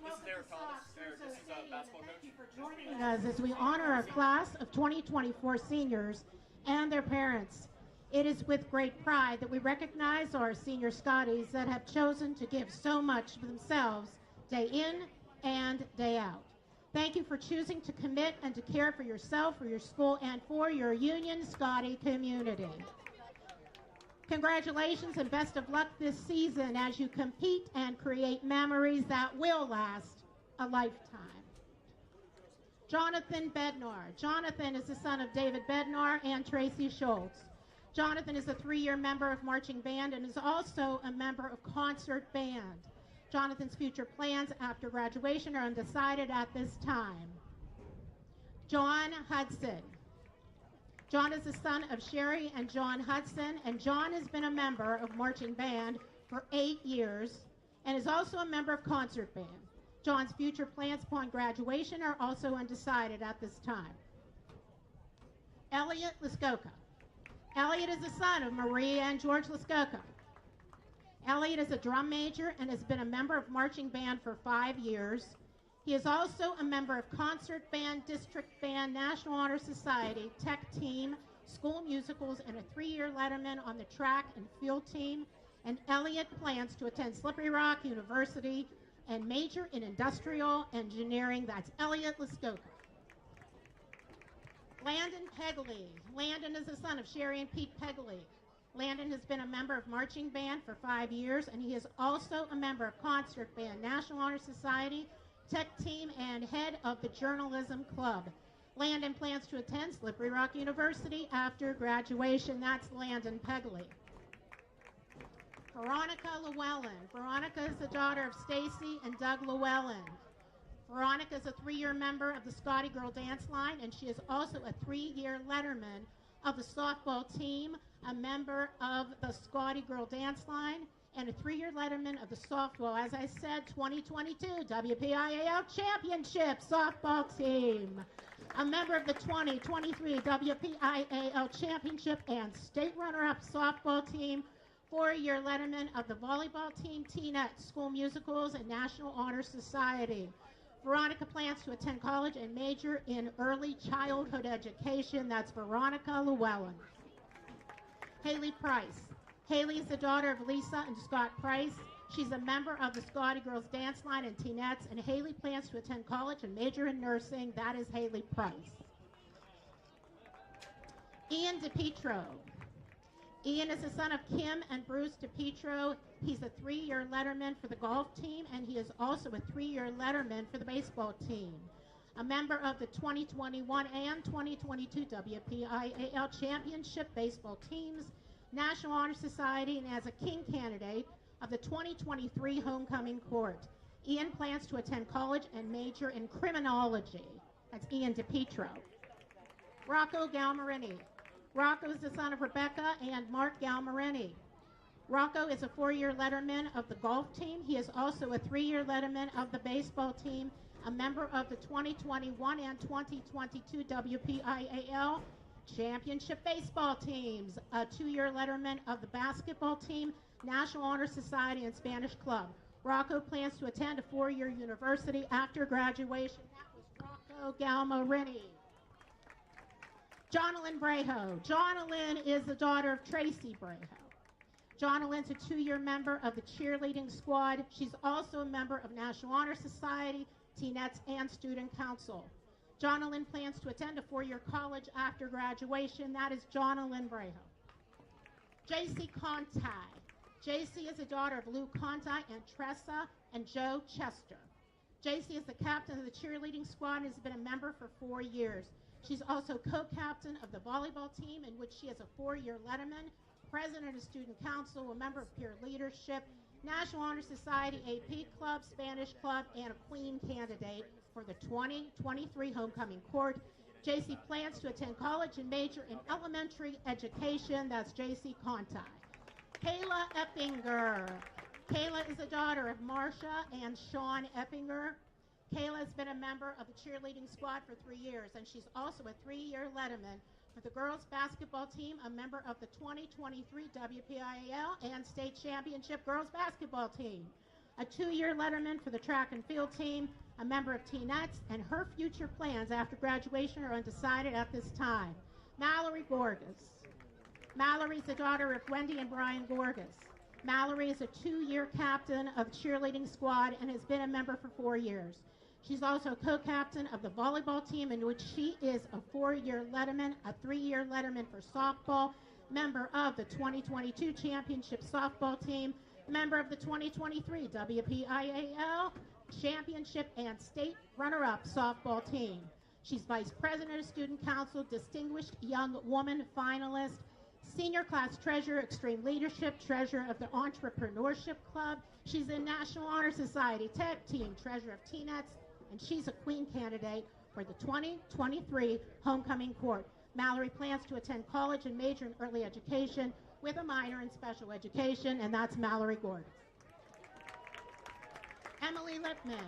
This is Eric Thomas. Eric, this is basketball coach. Thank you for joining us as we honor our class of 2024 seniors and their parents. It is with great pride that we recognize our senior Scotties that have chosen to give so much of themselves day in and day out. Thank you for choosing to commit and to care for yourself, for your school, and for your Union Scottie community. Congratulations and best of luck this season as you compete and create memories that will last a lifetime. Jonathan Bednar. Jonathan is the son of David Bednar and Tracy Schultz. Jonathan is a 3-year member of marching band and is also a member of concert band. Jonathan's future plans after graduation are undecided at this time. John Hudson. John is the son of Sherry and John Hudson, and John has been a member of marching band for 8 years and is also a member of concert band. John's future plans upon graduation are also undecided at this time. Elliot Liskoka. Elliot is the son of Maria and George Liskoka. Elliot is a drum major and has been a member of marching band for 5 years. He is also a member of concert band, district band, National Honor Society, tech team, school musicals, and a 3-year letterman on the track and field team. And Elliot plans to attend Slippery Rock University and major in industrial engineering. That's Elliot Liskoka. Landon Pegley. Landon is the son of Sherry and Pete Pegley. Landon has been a member of marching band for 5 years, and he is also a member of concert band, National Honor Society, tech team, and head of the journalism club. Landon plans to attend Slippery Rock University after graduation. That's Landon Pegley. Veronica Llewellyn. Veronica is the daughter of Stacy and Doug Llewellyn. Veronica is a 3-year member of the Scottie Girl Dance Line, and she is also a 3-year letterman of the softball team, a member of the Scottie Girl Dance Line, and a 3-year letterman of the softball, as I said, 2022 WPIAL Championship softball team, a member of the 2023 WPIAL Championship and state runner-up softball team, 4-year letterman of the volleyball team, T-Net, school musicals, and National Honor Society. Veronica plans to attend college and major in early childhood education. That's Veronica Llewellyn. Haley Price. Haley is the daughter of Lisa and Scott Price. She's a member of the Scottie Girls Dance Line and T-Nets, and Haley plans to attend college and major in nursing. That is Haley Price. Ian DePietro. Ian is the son of Kim and Bruce DePietro. He's a 3-year letterman for the golf team, and he is also a 3-year letterman for the baseball team. A member of the 2021 and 2022 WPIAL Championship baseball teams, National Honor Society, and as a King candidate of the 2023 Homecoming Court. Ian plans to attend college and major in criminology. That's Ian DePietro. Rocco Galmarini. Rocco is the son of Rebecca and Mark Galmarini. Rocco is a 4-year letterman of the golf team. He is also a 3-year letterman of the baseball team, a member of the 2021 and 2022 WPIAL Championship baseball teams, a 2-year letterman of the basketball team, National Honor Society, and Spanish Club. Rocco plans to attend a 4-year university after graduation. That was Rocco Galmarini. Jonalyn Brejo. Jonalyn is the daughter of Tracy Brejo. Jonalyn's a 2-year member of the cheerleading squad. She's also a member of National Honor Society, T-Nets, and Student Council. Jonalyn plans to attend a 4-year college after graduation. That is Jonalyn Brejo. JC Conti. JC is the daughter of Lou Conti and Tressa and Joe Chester. JC is the captain of the cheerleading squad and has been a member for 4 years. She's also co-captain of the volleyball team, in which she is a 4-year letterman, president of Student Council, a member of peer leadership, National Honor Society, AP Club, Spanish Club, and a Queen candidate for the 2023 Homecoming Court. JC plans to attend college and major in elementary education. That's JC Conti. Kayla Eppinger. Kayla is the daughter of Marcia and Sean Eppinger. Kayla has been a member of the cheerleading squad for 3 years, and she's also a 3-year letterman for the girls basketball team, a member of the 2023 WPIAL and state championship girls basketball team. a 2-year letterman for the track and field team, a member of Teenettes, and her future plans after graduation are undecided at this time. Mallory Gorgas. Mallory is the daughter of Wendy and Brian Gorgas. Mallory is a 2-year captain of the cheerleading squad and has been a member for 4 years. She's also co-captain of the volleyball team, in which she is a 4-year letterman, a 3-year letterman for softball, member of the 2022 championship softball team, member of the 2023 WPIAL championship and state runner-up softball team. She's vice president of student council, distinguished young woman finalist, senior class treasurer, extreme leadership, treasurer of the entrepreneurship club. She's in National Honor Society tag team, treasurer of Teenettes, and she's a queen candidate for the 2023 homecoming court. Mallory plans to attend college and major in early education with a minor in special education, and that's Mallory Gordon. Emily Lipman.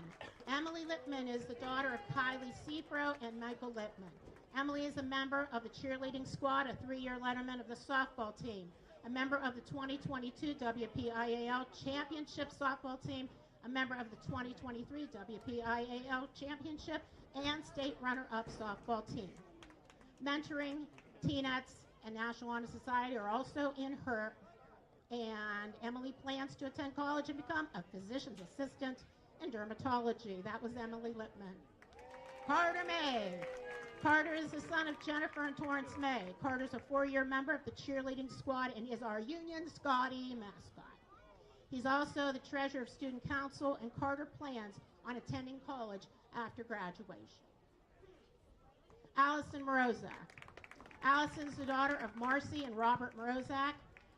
Emily Lipman is the daughter of Kylie Seafro and Michael Lipman. Emily is a member of the cheerleading squad, a 3-year letterman of the softball team, a member of the 2022 WPIAL championship softball team, a member of the 2023 WPIAL championship and state runner-up softball team. Mentoring, Teenettes, and National Honor Society are also in her, and Emily plans to attend college and become a physician's assistant in dermatology. That was Emily Lipman. Carter May. Carter is the son of Jennifer and Torrance May. Carter's a 4-year member of the cheerleading squad and is our Union Scottie mascot. He's also the treasurer of student council, and Carter plans on attending college after graduation. Allison Morozak. Allison's the daughter of Marcy and Robert Morozak.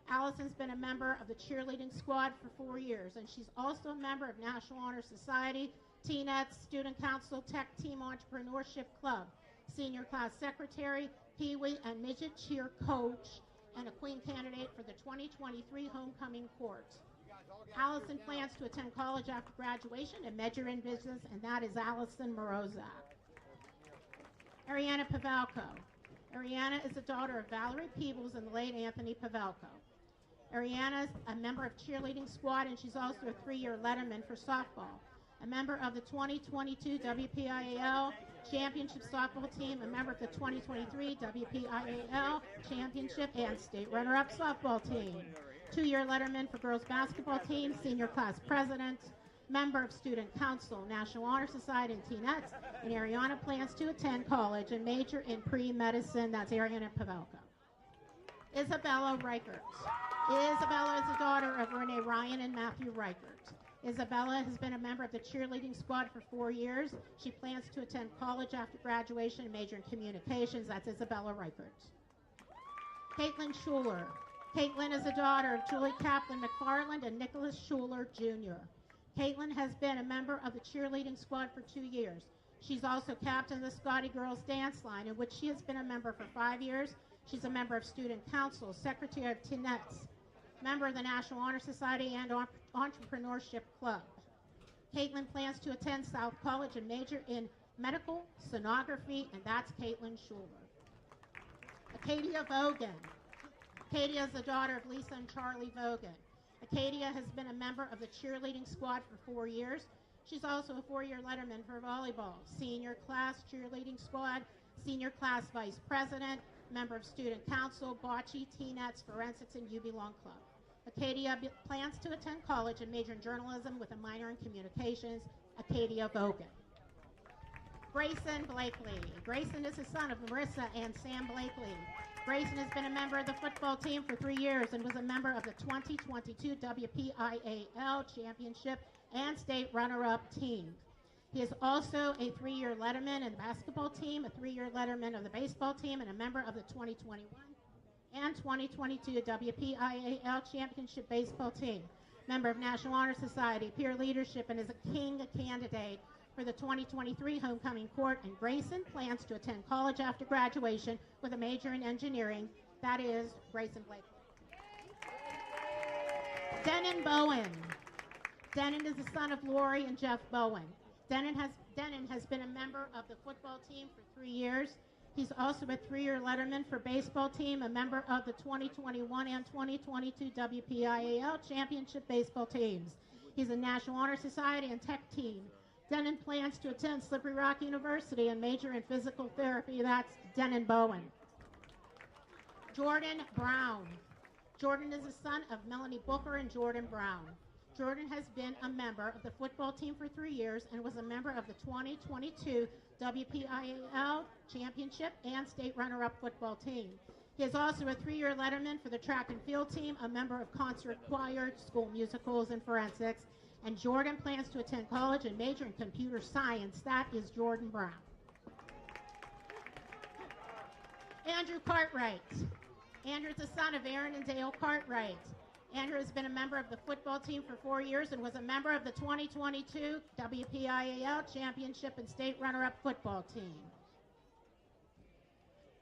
Allison's been a member of the cheerleading squad for 4 years, and she's also a member of National Honor Society, Teenettes, Student Council, Tech Team Entrepreneurship Club, Senior Class Secretary, Pee-wee and Midget Cheer Coach, and a Queen candidate for the 2023 Homecoming Court. Allison plans to attend college after graduation and major in business, and that is Allison Morozak. Ariana Pavelko. Ariana is the daughter of Valerie Peebles and the late Anthony Pavelko. Ariana is a member of cheerleading squad, and she's also a 3-year letterman for softball, a member of the 2022 WPIAL championship softball team, a member of the 2023 WPIAL championship and state runner-up softball team, 2-year letterman for girls basketball team, senior class president, member of student council, National Honor Society, and Teenettes, and Ariana plans to attend college and major in pre-medicine. That's Ariana Pavelka. Isabella Reichert. Isabella is the daughter of Renee Ryan and Matthew Reichert. Isabella has been a member of the cheerleading squad for 4 years. She plans to attend college after graduation and major in communications. That's Isabella Reichert. Caitlin Schuler. Caitlin is the daughter of Julie Kaplan McFarland and Nicholas Schuler Jr. Caitlin has been a member of the cheerleading squad for 2 years. She's also captain of the Scottie Girls Dance Line, in which she has been a member for 5 years. She's a member of Student Council, Secretary of Teenettes, member of the National Honor Society and Entrepreneurship Club. Caitlin plans to attend South College and major in medical sonography, and that's Caitlin Schuler. Acadia Vogan. Acadia is the daughter of Lisa and Charlie Vogan. Acadia has been a member of the cheerleading squad for 4 years. She's also a 4-year letterman for volleyball, senior class cheerleading squad, senior class vice president, member of student council, bocce, Teenettes, forensics, and You Belong Club. Acadia plans to attend college and major in journalism with a minor in communications. Acadia Vogan. Grayson Blakely. Grayson is the son of Marissa and Sam Blakely. Grayson has been a member of the football team for 3 years and was a member of the 2022 WPIAL championship and state runner-up team. He is also a 3-year letterman in the basketball team, a 3-year letterman of the baseball team, and a member of the 2021 and 2022 WPIAL championship baseball team, member of National Honor Society, peer leadership, and is a King candidate for the 2023 homecoming court. And Grayson plans to attend college after graduation with a major in engineering. That is Grayson Blakely. Denon Bowen. Denon is the son of Lori and Jeff Bowen. Denon has been a member of the football team for 3 years. He's also a 3-year letterman for baseball team, a member of the 2021 and 2022 WPIAL championship baseball teams. He's a National Honor Society and Tech Team. Denon plans to attend Slippery Rock University and major in physical therapy. That's Denon Bowen. Jordan Brown. Jordan is the son of Melanie Booker and Jordan Brown. Jordan has been a member of the football team for 3 years and was a member of the 2022 WPIAL Championship and state runner-up football team. He is also a 3-year letterman for the track and field team, a member of concert choir, school musicals, and forensics. And Jordan plans to attend college and major in computer science. That is Jordan Brown. Andrew Cartwright. Andrew is the son of Aaron and Dale Cartwright. Andrew has been a member of the football team for 4 years and was a member of the 2022 WPIAL Championship and state runner-up football team.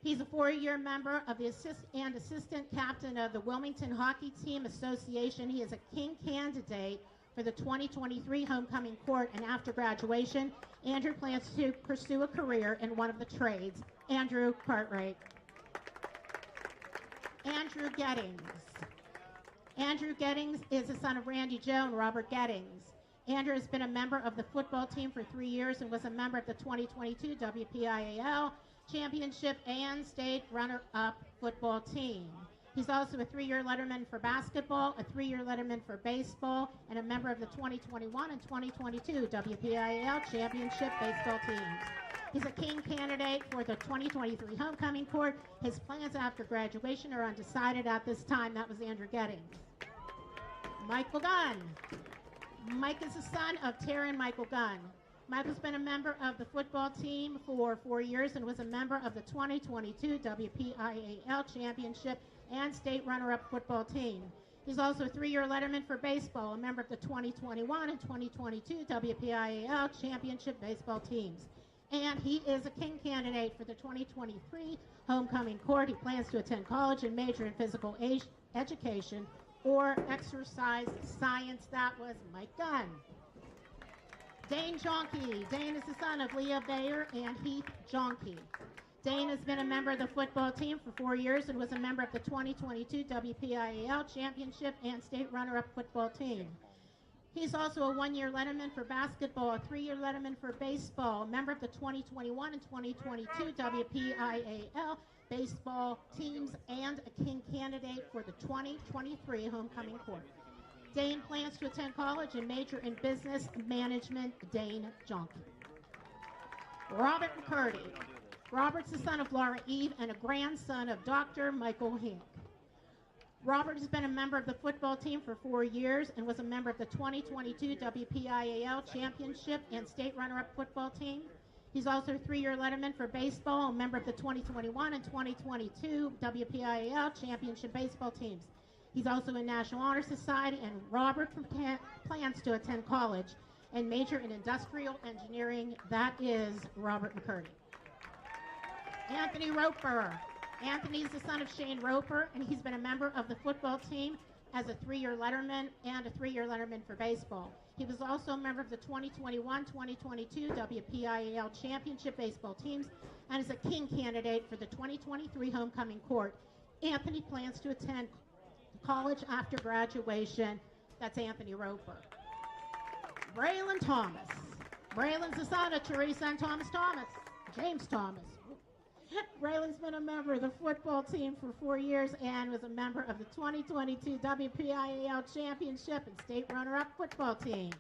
He's a 4-year member of the assistant captain of the Wilmington Hockey Team Association. He is a King candidate for the 2023 homecoming court, and after graduation, Andrew plans to pursue a career in one of the trades. Andrew Cartwright. Andrew Gettings. Andrew Gettings is the son of Randy Joe and Robert Gettings. Andrew has been a member of the football team for 3 years and was a member of the 2022 WPIAL Championship and state runner-up football team. He's also a 3-year letterman for basketball, a 3-year letterman for baseball, and a member of the 2021 and 2022 WPIAL Championship baseball teams. He's a King candidate for the 2023 homecoming court. His plans after graduation are undecided at this time. That was Andrew Gettings. Michael Gunn. Mike is the son of Tara and Michael Gunn. Michael's been a member of the football team for 4 years and was a member of the 2022 WPIAL Championship and state runner-up football team. He's also a 3-year letterman for baseball, a member of the 2021 and 2022 WPIAL Championship baseball teams. And he is a King candidate for the 2023 homecoming court. He plans to attend college and major in physical education or exercise science. That was Mike Gunn. Dane Jonke. Dane is the son of Leah Bayer and Heath Jonke. Dane has been a member of the football team for 4 years and was a member of the 2022 WPIAL Championship and state runner-up football team. He's also a 1-year letterman for basketball, a 3-year letterman for baseball, a member of the 2021 and 2022 WPIAL baseball teams, and a King candidate for the 2023 homecoming court. Dane plans to attend college and major in business management. Dane Jonke. Robert McCurdy. Robert's the son of Laura Eve and a grandson of Dr. Michael Hink. Robert has been a member of the football team for 4 years and was a member of the 2022 WPIAL Championship and state runner-up football team. He's also a 3-year letterman for baseball, a member of the 2021 and 2022 WPIAL Championship baseball teams. He's also in National Honor Society, and Robert plans to attend college and major in industrial engineering. That is Robert McCurdy. Anthony Roper. Anthony is the son of Shane Roper, and he's been a member of the football team as a 3-year letterman and a 3-year letterman for baseball. He was also a member of the 2021-2022 WPIAL Championship baseball teams and is a King candidate for the 2023 homecoming court. Anthony plans to attend college after graduation. That's Anthony Roper. Braylon Thomas. Braylon's the son of Teresa and Thomas Thomas. James Thomas. Braylon's been a member of the football team for 4 years and was a member of the 2022 WPIAL Championship and state runner-up football team.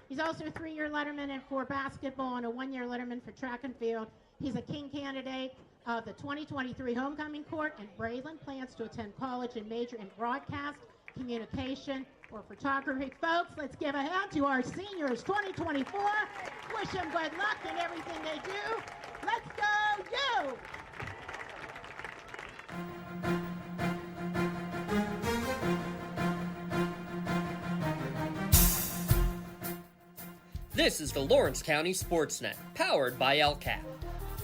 He's also a 3-year letterman for basketball and a 1-year letterman for track and field. He's a King candidate of the 2023 homecoming court, and Braylon plans to attend college and major in broadcast, communication, or photography. Folks, let's give a hand to our seniors 2024. Wish them good luck in everything they do. Let's go, you! This is the Lawrence County SportsNet, powered by LCAP.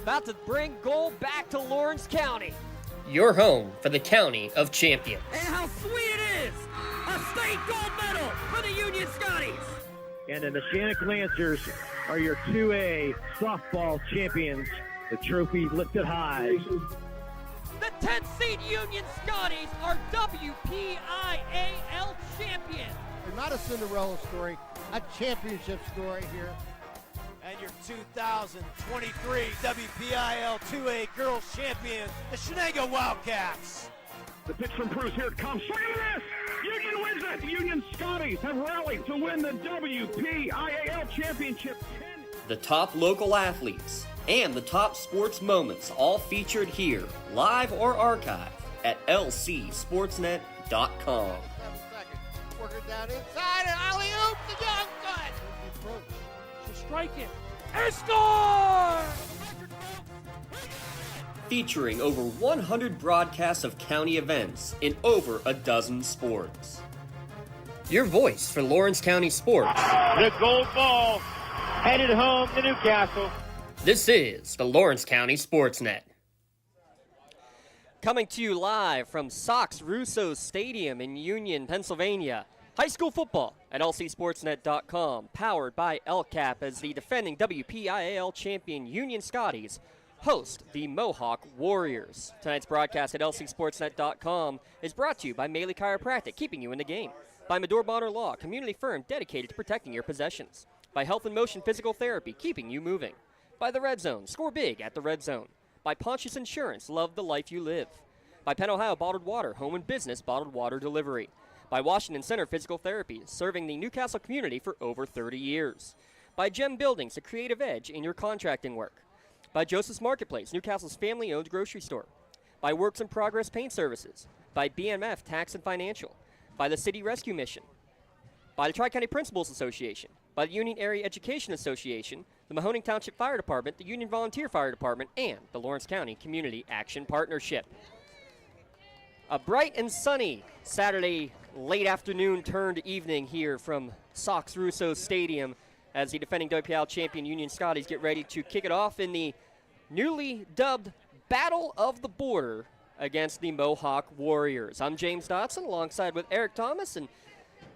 About to bring gold back to Lawrence County. Your home for the County of Champions. And how sweet it is! A state gold medal for the Union Scotties! And the Shannock Lancers are your 2A softball champions. The trophy lifted high. The 10th seed Union Scotties are WPIAL champion. Not a Cinderella story, a championship story here. And your 2023 WPIL 2A Girls Champions, the Shenango Wildcats. The pitch from Bruce, here it comes. Look at this! Union wins it! The Union Scotties have rallied to win the WPIAL Championship. The top local athletes and the top sports moments all featured here, live or archived at lcsportsnet.com. Work it down inside and alley-oop to Young Good. She'll strike it and score! Featuring over 100 broadcasts of county events in over a dozen sports. Your voice for Lawrence County sports. The gold ball headed home to Newcastle. This is the Lawrence County SportsNet. Coming to you live from Sox Russo Stadium in Union, Pennsylvania. High school football at lcsportsnet.com, powered by LCAP, as the defending WPIAL champion Union Scotties host the Mohawk Warriors. Tonight's broadcast at lcsportsnet.com is brought to you by Maley Chiropractic, keeping you in the game. By Medor Bonner Law, community firm dedicated to protecting your possessions. By Health and Motion Physical Therapy, keeping you moving. By the Red Zone, score big at the Red Zone. By Pontius Insurance, love the life you live. By Penn Ohio Bottled Water, home and business bottled water delivery. By Washington Center Physical Therapy, serving the Newcastle community for over 30 years. By Gem Buildings, a creative edge in your contracting work. By Joseph's Marketplace, Newcastle's family-owned grocery store. By Works in Progress Paint Services. By BMF Tax and Financial. By the City Rescue Mission. By the Tri-County Principals Association. By the Union Area Education Association, the Mahoning Township Fire Department, the Union Volunteer Fire Department, and the Lawrence County Community Action Partnership. A bright and sunny Saturday late afternoon turned evening here from Sox Russo Stadium as the defending WPIAL champion Union Scotties get ready to kick it off in the newly dubbed Battle of the Border against the Mohawk Warriors. I'm James Dotson alongside with Eric Thomas, and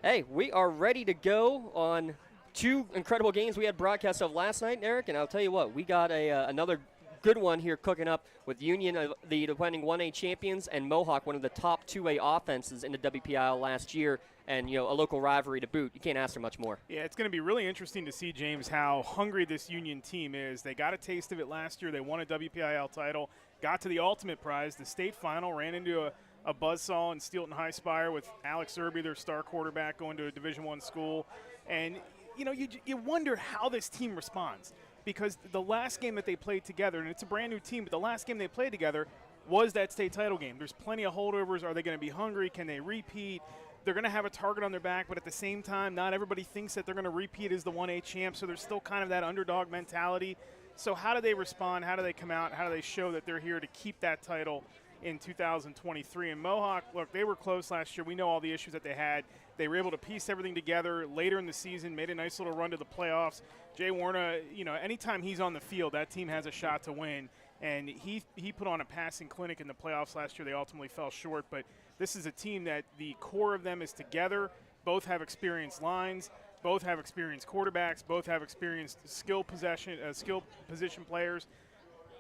hey, we are ready to go on two incredible games we had broadcast of last night, Eric, and I'll tell you what, we got another good one here cooking up with Union, the defending 1A champions, and Mohawk, one of the top 2A offenses in the WPIAL last year, and a local rivalry to boot. You can't ask for much more. Yeah, it's going to be really interesting to see, James, how hungry this Union team is. They got a taste of it last year. They won a WPIAL title, got to the ultimate prize, the state final, ran into a buzzsaw in Steelton High Spire with Alex Irby, their star quarterback, going to a Division I school. And, you wonder how this team responds, because the last game that they played together, and it's a brand new team, but the last game they played together was that state title game. There's plenty of holdovers. Are they going to be hungry? Can they repeat? They're going to have a target on their back, but at the same time, not everybody thinks that they're going to repeat as the 1A champ, so there's still kind of that underdog mentality. So how do they respond? How do they come out? How do they show that they're here to keep that title in 2023? And Mohawk, look, they were close last year. We know all the issues that they had. They were able to piece everything together later in the season, made a nice little run to the playoffs. Jay Warner, anytime he's on the field, that team has a shot to win. And he put on a passing clinic in the playoffs last year. They ultimately fell short, but this is a team that the core of them is together. Both have experienced lines. Both have experienced quarterbacks. Both have experienced skill position players.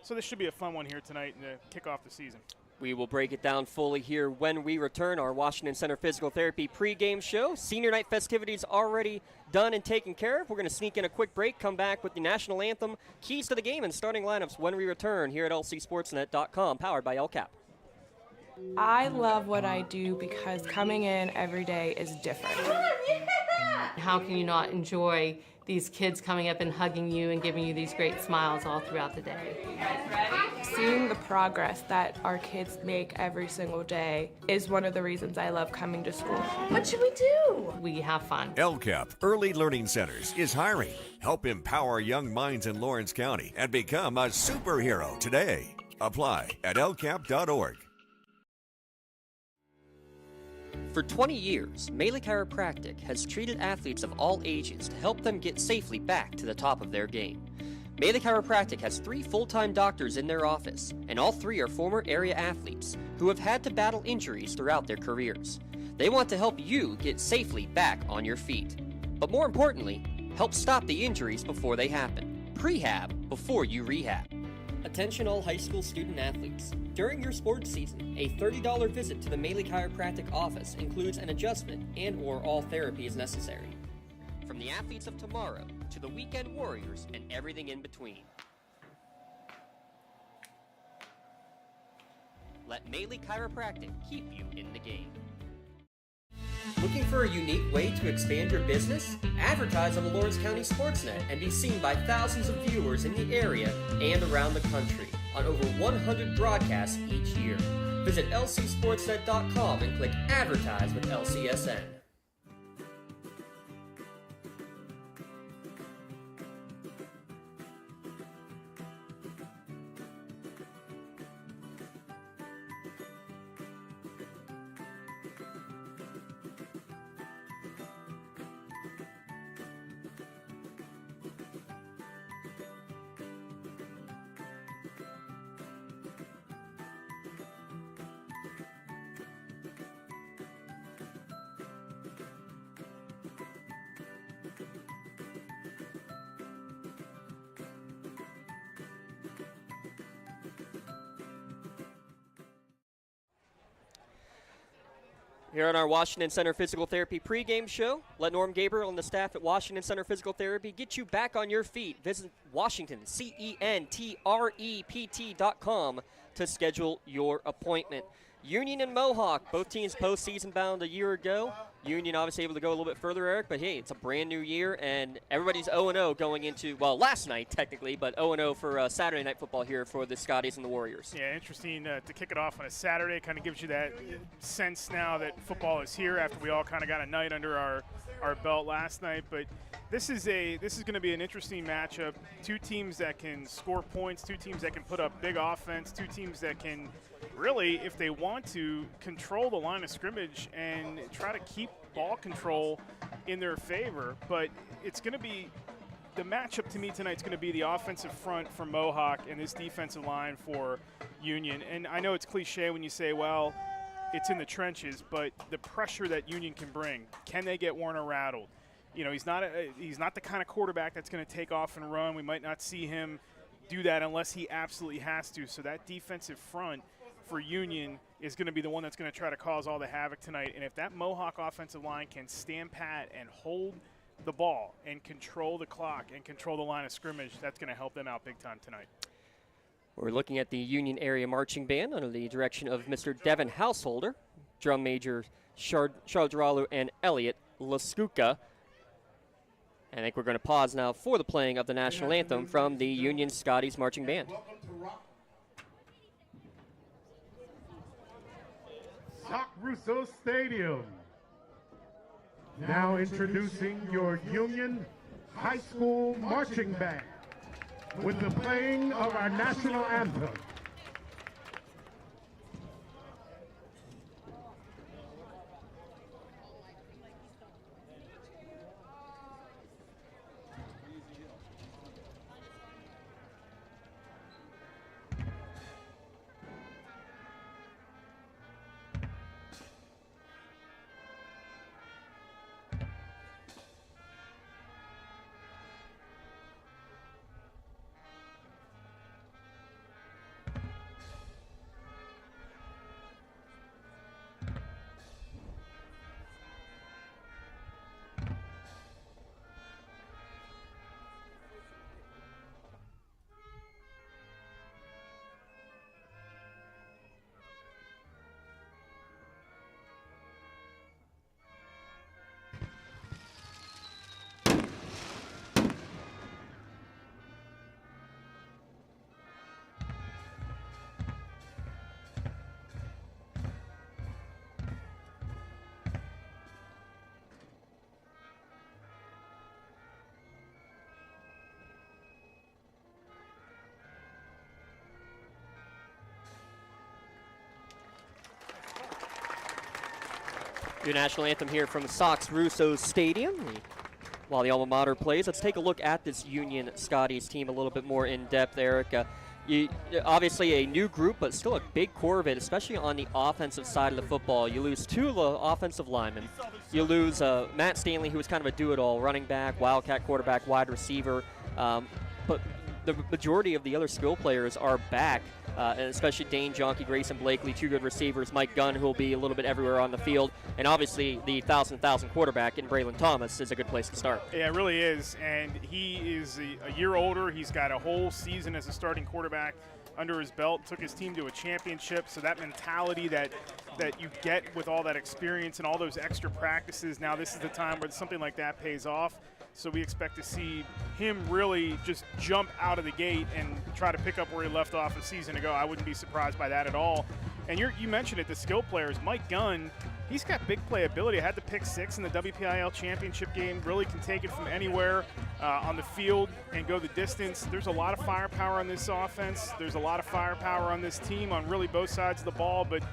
So this should be a fun one here tonight to kick off the season. We will break it down fully here when we return our Washington Center Physical Therapy pregame show. Senior night festivities already done and taken care of. We're going to sneak in a quick break, come back with the national anthem, keys to the game, and starting lineups when we return here at lcsportsnet.com, powered by LCAP. I love what I do because coming in every day is different. How can you not enjoy these kids coming up and hugging you and giving you these great smiles all throughout the day? Seeing the progress that our kids make every single day is one of the reasons I love coming to school. What should we do? We have fun. LCAP Early Learning Centers is hiring. Help empower young minds in Lawrence County and become a superhero today. Apply at lcap.org. For 20 years, Maley Chiropractic has treated athletes of all ages to help them get safely back to the top of their game. Maley Chiropractic has 3 full-time doctors in their office, and all 3 are former area athletes who have had to battle injuries throughout their careers. They want to help you get safely back on your feet. But more importantly, help stop the injuries before they happen. Prehab before you rehab. A Attention all high school student athletes. During your sports season, a $30 visit to the Maley Chiropractic office includes an adjustment and/or all therapy is necessary. From the athletes of tomorrow to the weekend warriors and everything in between. Let Maley Chiropractic keep you in the game. Looking for a unique way to expand your business? Advertise on the Lawrence County SportsNet and be seen by thousands of viewers in the area and around the country on over 100 broadcasts each year. Visit lcsportsnet.com and click Advertise with LCSN. Here on our Washington Center Physical Therapy pregame show, let Norm Gabriel and the staff at Washington Center Physical Therapy get you back on your feet. Visit WashingtonCentrept.com to schedule your appointment. Union and Mohawk, both teams postseason bound a year ago. Union obviously able to go a little bit further, Eric, but hey, it's a brand new year, and everybody's 0-0 going into, well, last night technically, but 0-0 for Saturday Night Football here for the Scotties and the Warriors. Yeah, interesting to kick it off on a Saturday. Kind of gives you that sense now that football is here after we all kind of got a night under our belt last night. But this is going to be an interesting matchup. Two teams that can score points, two teams that can put up big offense, two teams that can really, if they want to, control the line of scrimmage and try to keep ball control in their favor. But it's going to be, the matchup to me tonight is going to be the offensive front for Mohawk and this defensive line for Union. And I know it's cliche when you say, well, it's in the trenches, but the pressure that Union can bring, can they get Warner rattled? You know, he's not the kind of quarterback that's going to take off and run. We might not see him do that unless he absolutely has to. So that defensive front for Union is going to be the one that's going to try to cause all the havoc tonight. And if that Mohawk offensive line can stand pat and hold the ball and control the clock and control the line of scrimmage, that's going to help them out big time tonight. We're looking at the Union Area Marching Band under the direction of Mr. Devin Householder, drum major Charles Giralu, and Elliot Laskuka. I think we're going to pause now for the playing of the national anthem from the Union Scotties Marching Band. Sock Russo Stadium. Now introducing your Union High School Marching Band with the playing of our national anthem. Your national anthem here from Sox Russo Stadium. While the alma mater plays, let's take a look at this Union Scotties team a little bit more in depth, Eric. Obviously a new group, but still a big core of it, especially on the offensive side of the football. You lose two offensive linemen. You lose Matt Stanley, who was kind of a do-it-all, running back, wildcat quarterback, wide receiver. But the majority of the other skill players are back, and especially Dane Jonke, Grayson Blakely, two good receivers, Mike Gunn, who will be a little bit everywhere on the field, and obviously the 1,000 quarterback in Braylon Thomas is a good place to start. Yeah, it really is, and he is a year older. He's got a whole season as a starting quarterback under his belt, took his team to a championship, so that mentality that you get with all that experience and all those extra practices, now this is the time where something like that pays off. So we expect to see him really just jump out of the gate and try to pick up where he left off a season ago. I wouldn't be surprised by that at all. And you mentioned it, the skill players. Mike Gunn, he's got big playability. I had the pick 6 in the WPIL championship game. Really can take it from anywhere on the field and go the distance. There's a lot of firepower on this offense. There's a lot of firepower on this team on really both sides of the ball. But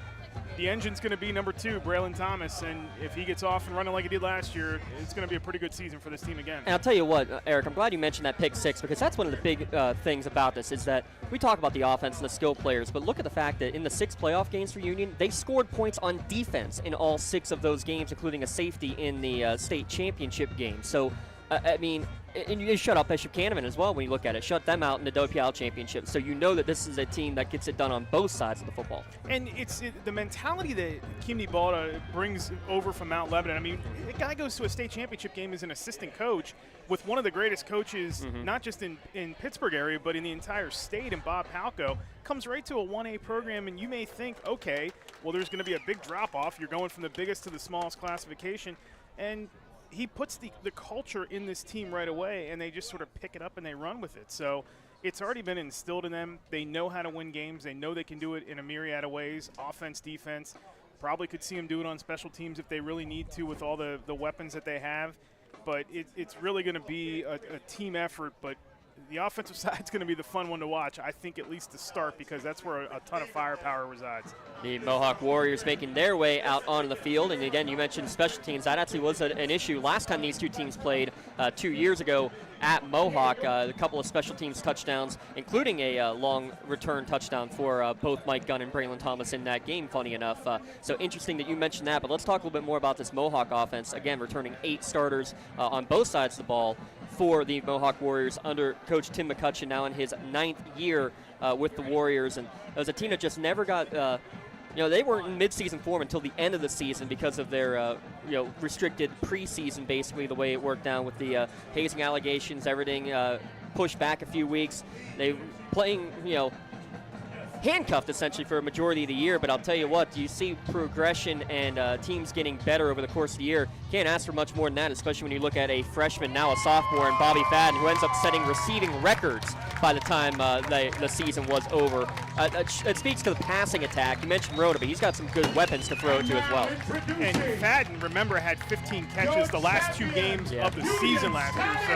the engine's going to be number 2, Braylon Thomas, and if he gets off and running like he did last year, it's going to be a pretty good season for this team again. And I'll tell you what, Eric, I'm glad you mentioned that pick 6, because that's one of the big things about this is that we talk about the offense and the skill players, but look at the fact that in the 6 playoff games for Union, they scored points on defense in all 6 of those games, including a safety in the state championship game. So, I mean, and you shut out Bishop Canevin as well when you look at it. Shut them out in the WPIL championship. So you know that this is a team that gets it done on both sides of the football. And it's the mentality that Kimney Balda brings over from Mount Lebanon. I mean, a guy goes to a state championship game as an assistant coach with one of the greatest coaches, not just in Pittsburgh area, but in the entire state, and Bob Palco, comes right to a 1A program, and you may think, okay, well, there's going to be a big drop-off. You're going from the biggest to the smallest classification. And he puts the culture in this team right away, and they just sort of pick it up and they run with it. So it's already been instilled in them. They know how to win games. They know they can do it in a myriad of ways, offense, defense. Probably could see them do it on special teams if they really need to with all the weapons that they have. But it's really going to be a team effort. But the offensive side is going to be the fun one to watch, I think, at least to start, because that's where a ton of firepower resides. The Mohawk Warriors making their way out onto the field. And again, you mentioned special teams. That actually was an issue last time these two teams played 2 years ago at Mohawk. A couple of special teams touchdowns, including a long return touchdown for both Mike Gunn and Braylon Thomas in that game, funny enough. So interesting that you mentioned that. But let's talk a little bit more about this Mohawk offense. Again, returning 8 starters on both sides of the ball for the Mohawk Warriors under Coach Tim McCutcheon, now in his 9th year with the Warriors. And it was a team that just never got they weren't in midseason form until the end of the season because of their, restricted preseason, basically, the way it worked down with the hazing allegations, everything pushed back a few weeks. They playing, handcuffed essentially for a majority of the year, but I'll tell you what, you see progression and teams getting better over the course of the year. Can't ask for much more than that, especially when you look at a freshman, now a sophomore, and Bobby Fadden, who ends up setting receiving records by the time the season was over. It speaks to the passing attack. You mentioned Rhoda, but he's got some good weapons to throw to as well. And Fadden, remember, had 15 catches the last 2 games of the season last year, so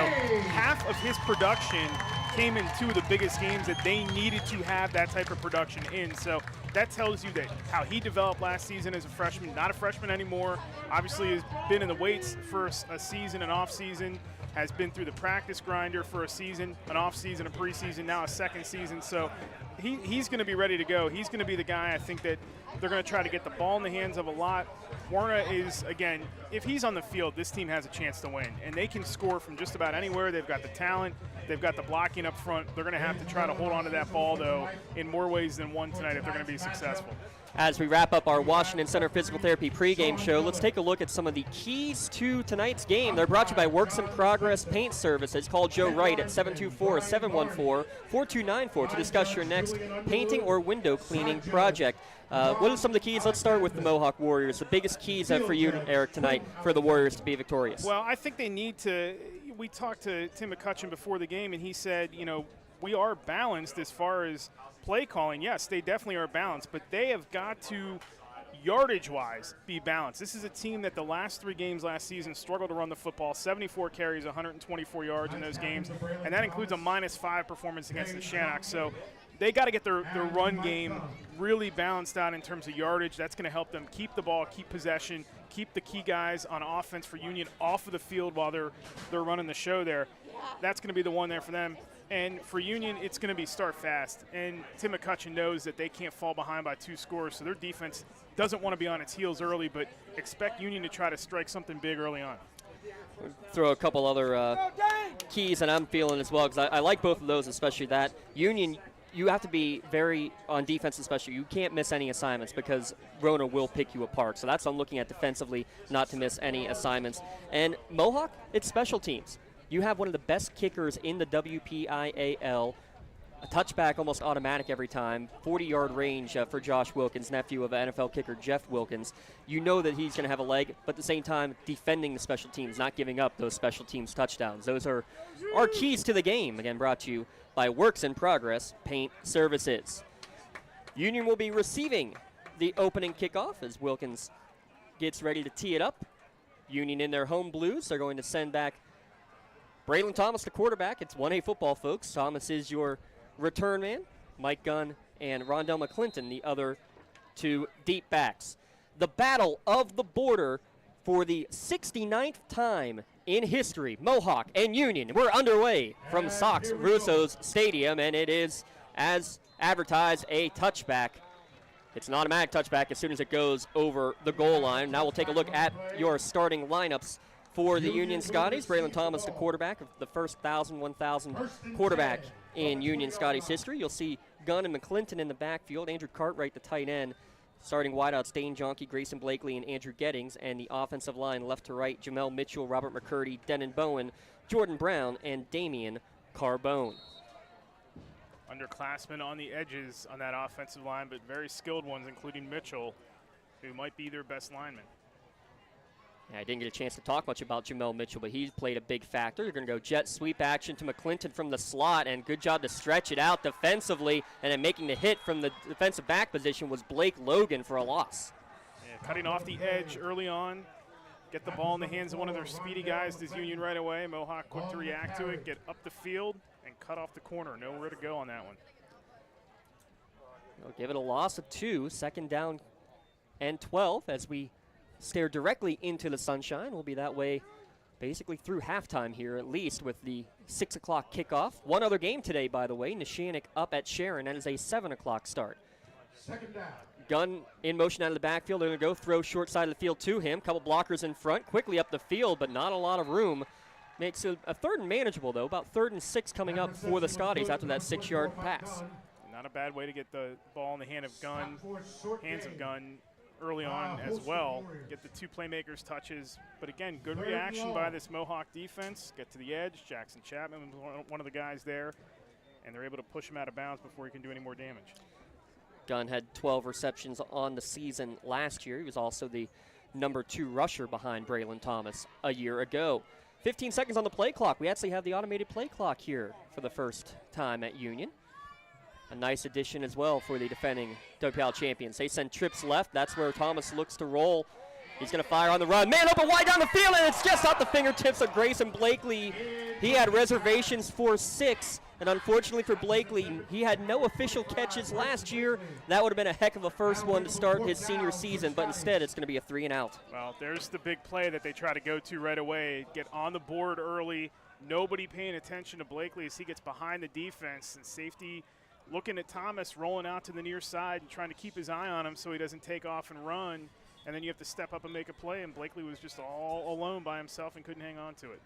half of his production came in 2 of the biggest games that they needed to have that type of production in. So that tells you that how he developed last season as a freshman, not a freshman anymore, obviously has been in the weights for a season, an off season, has been through the practice grinder for a season, an off season, a preseason, now a second season. So he's going to be ready to go. He's going to be the guy, I think, that they're going to try to get the ball in the hands of a lot. Warner is, again, if he's on the field, this team has a chance to win. And they can score from just about anywhere. They've got the talent. They've got the blocking up front. They're going to have to try to hold on to that ball, though, in more ways than one tonight if they're going to be successful. As we wrap up our Washington Center Physical Therapy pregame show, let's take a look at some of the keys to tonight's game. They're brought to you by Works in Progress Paint Services. Call Joe Wright at 724-714-4294 to discuss your next painting or window cleaning project. What are some of the keys? Let's start with the Mohawk Warriors. The biggest keys for you, Eric, tonight for the Warriors to be victorious. Well, I think they need to – we talked to Tim McCutcheon before the game, and he said, we are balanced as far as play calling. Yes, they definitely are balanced, but they have got to, yardage-wise, be balanced. This is a team that the last 3 games last season struggled to run the football, 74 carries, 124 yards in those games, and that includes a -5 performance against the Shannock. So they got to get their run game really balanced out in terms of yardage. That's going to help them keep the ball, keep possession, keep the key guys on offense for Union off of the field while they're running the show there. That's going to be the one there for them. And for Union, it's going to be start fast. And Tim McCutcheon knows that they can't fall behind by 2 scores, so their defense doesn't want to be on its heels early, but expect Union to try to strike something big early on. throw a couple other keys that I'm feeling as well, because I like both of those, especially that. Union, you have to be very, on defense especially, you can't miss any assignments because Rona will pick you apart. So that's what I'm looking at defensively, not to miss any assignments. And Mohawk, it's special teams. You have one of the best kickers in the WPIAL. A touchback almost automatic every time. 40-yard range for Josh Wilkins, nephew of NFL kicker Jeff Wilkins. You know that he's going to have a leg, but at the same time, defending the special teams, not giving up those special teams touchdowns. Those are our keys to the game. Again, brought to you by Works in Progress Paint Services. Union will be receiving the opening kickoff as Wilkins gets ready to tee it up. Union in their home blues. They're going to send back Braylon Thomas, the quarterback. It's 1A football, folks. Thomas is your return man. Mike Gunn and Rondell McClinton, the other two deep backs. The battle of the border for the 69th time in history. Mohawk and Union, we're underway from Sox Russo's Stadium, and it is, as advertised, a touchback. It's an automatic touchback as soon as it goes over the goal line. Now we'll take a look at your starting lineups for the Union Scotties. Braylon Thomas, the quarterback, of the first 1,000 quarterback in Union Scotties history. You'll see Gunn and McClinton in the backfield. Andrew Cartwright, the tight end. Starting wideouts, Dane Jonke, Grayson Blakely, and Andrew Gettings. And the offensive line, left to right, Jamel Mitchell, Robert McCurdy, Denon Bowen, Jordan Brown, and Damian Carbone. Underclassmen on the edges on that offensive line, but very skilled ones, including Mitchell, who might be their best lineman. Yeah, I didn't get a chance to talk much about Jamel Mitchell, but he's played a big factor. You're going to go jet sweep action to McClinton from the slot, and good job to stretch it out defensively, and then making the hit from the defensive back position was Blake Logan for a loss. Yeah, cutting off the edge early on, get the ball in the hands of one of their speedy guys, does Union right away. Mohawk quick to react to it, get up the field, and cut off the corner. Nowhere to go on that one. We'll give it a loss of 2, second down and 12 as we stare directly into the sunshine. We'll be that way basically through halftime here, at least, with the 6 o'clock kickoff. One other game today, by the way, Neshannock up at Sharon. That is a 7 o'clock start. Second down. Gunn in motion out of the backfield. They're going to go throw short side of the field to him. Couple blockers in front, quickly up the field, but not a lot of room. Makes it a third and manageable, though. About 3rd and 6 coming up for the Scotties after that 6-yard pass. Not a bad way to get the ball in the hands of Gunn early on as well. Get the two playmakers touches. But again, good reaction by this Mohawk defense. Get to the edge. Jackson Chapman was one of the guys there. And they're able to push him out of bounds before he can do any more damage. Gunn had 12 receptions on the season last year. He was also the number 2 rusher behind Braylon Thomas a year ago. 15 seconds on the play clock. We actually have the automated play clock here for the first time at Union. A nice addition as well for the defending WPIAL champions. They send trips left. That's where Thomas looks to roll. He's going to fire on the run. Man open wide down the field, and it's just off the fingertips of Grayson Blakely. He had reservations for 6, and unfortunately for Blakely, he had no official catches last year. That would have been a heck of a first one to start his senior season, but instead it's going to be a 3 and out. Well, there's the big play that they try to go to right away. Get on the board early. Nobody paying attention to Blakely as he gets behind the defense, and safety looking at Thomas rolling out to the near side and trying to keep his eye on him so he doesn't take off and run. And then you have to step up and make a play, and Blakely was just all alone by himself and couldn't hang on to it.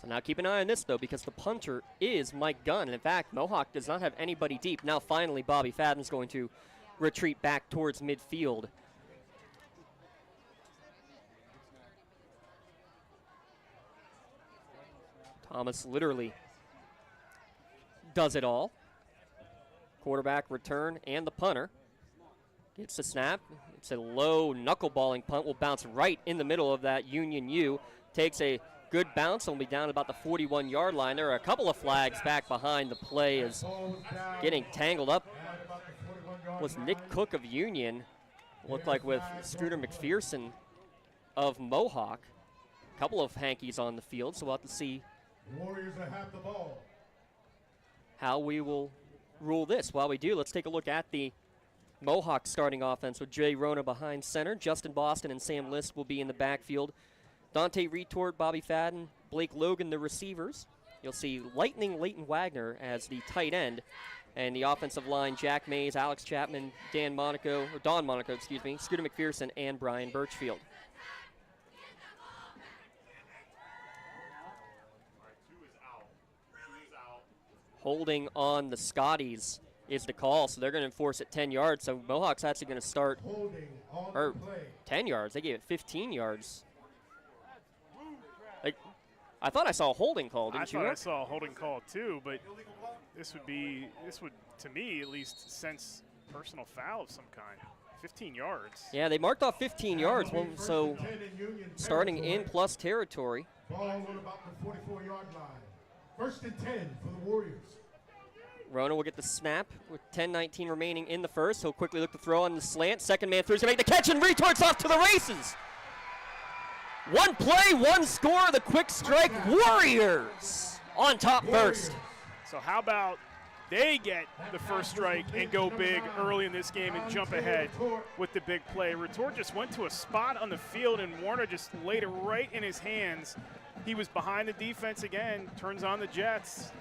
So now keep an eye on this, though, because the punter is Mike Gunn. And in fact, Mohawk does not have anybody deep. Now finally Bobby Fadden's going to retreat back towards midfield. Thomas literally does it all. Quarterback, return, and the punter. Gets the snap. It's a low knuckleballing punt. Will bounce right in the middle of that Union U. Takes a good bounce and will be down about the 41-yard line. There are a couple of flags back behind the play as getting tangled up was Nick Cook of Union. Looked like with Scooter McPherson of Mohawk. A couple of hankies on the field, so we'll have to see how we will rule this. While we do, let's take a look at the Mohawk starting offense with Jay Rona behind center. Justin Boston and Sam List will be in the backfield. Dante Retort, Bobby Fadden, Blake Logan, the receivers. You'll see Lightning Leighton Wagner as the tight end. And the offensive line, Jack Mays, Alex Chapman, Don Monaco, Scooter McPherson, and Brian Birchfield. Holding on the Scotties is the call, so they're going to enforce it 10 yards. So Mohawk's actually going to start, or 10 yards. They gave it 15 yards. I thought I saw a holding call, didn't you? I thought I saw a holding call too, but this would, to me at least, sense personal foul of some kind. 15 yards. Yeah, they marked off 15 yards, so starting in plus territory. Ball on about the 44-yard line. 1st and 10 for the Warriors. Rona will get the snap with 10:19 remaining in the first. He'll quickly look to throw on the slant. Second man through. He's going to make the catch, and retorts off to the races. One play, one score. The quick strike Warriors on top first. So how about they get the first strike and go big early in this game and jump ahead with the big play. Retort just went to a spot on the field, and Warner just laid it right in his hands. He was behind the defense again, turns on the Jets.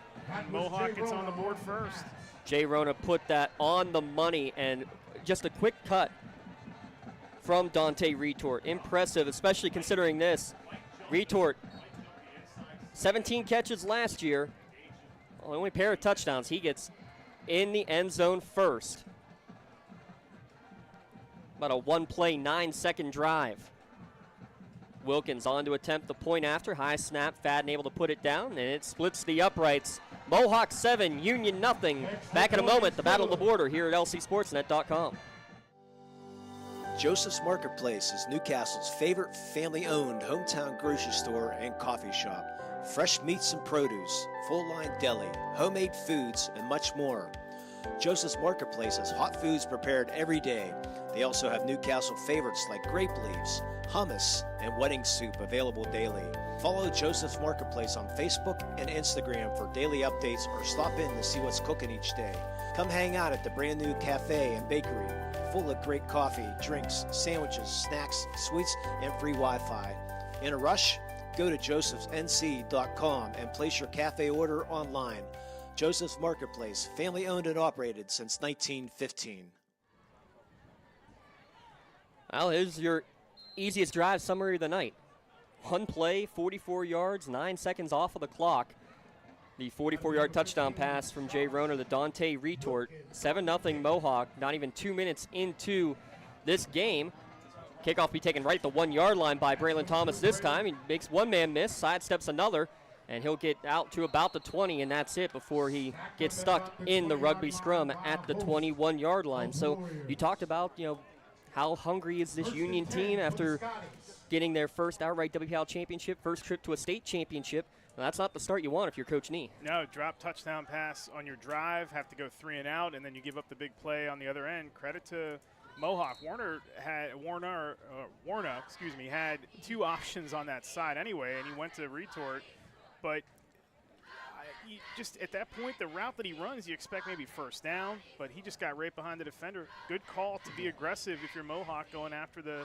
Mohawk gets on the board first. Jay Rona put that on the money, and just a quick cut from Dante Retort. Impressive, especially considering this. Retort, 17 catches last year. Only pair of touchdowns. He gets in the end zone first. About a one-play, 9-second drive. Wilkins on to attempt the point after. High snap, Fadden able to put it down, and it splits the uprights. Mohawk 7, Union nothing. Back in a moment, the Battle of the Border here at lcsportsnet.com. Joseph's Marketplace is Newcastle's favorite family-owned hometown grocery store and coffee shop. Fresh meats and produce, full-line deli, homemade foods, and much more. Joseph's Marketplace has hot foods prepared every day. They also have Newcastle favorites like grape leaves, hummus, and wedding soup available daily. Follow Joseph's Marketplace on Facebook and Instagram for daily updates, or stop in to see what's cooking each day. Come hang out at the brand new cafe and bakery, full of great coffee, drinks, sandwiches, snacks, sweets, and free Wi-Fi. In a rush? Go to josephsnc.com and place your cafe order online. Joseph's Marketplace, family owned and operated since 1915. Well, here's your easiest drive summary of the night. One play, 44 yards, 9 seconds off of the clock. The 44-yard touchdown pass from Jay Rona, the Dante Retort. 7-0 Mohawk, not even 2 minutes into this game. Kickoff be taken right at the 1-yard line by Braylon Thomas this time. He makes one man miss, sidesteps another, and he'll get out to about the 20, and that's it before he gets stuck in the rugby scrum at the 21-yard line. So you talked about, how hungry is this Union team after getting their first outright WPIAL championship, first trip to a state championship. Well, that's not the start you want if you're Coach Nee. No, drop touchdown pass on your drive, have to go 3 and out, and then you give up the big play on the other end. Credit to Mohawk. Warner had 2 options on that side anyway, and he went to Retort. But just at that point, the route that he runs, you expect maybe first down, but he just got right behind the defender. Good call to be aggressive if you're Mohawk going after the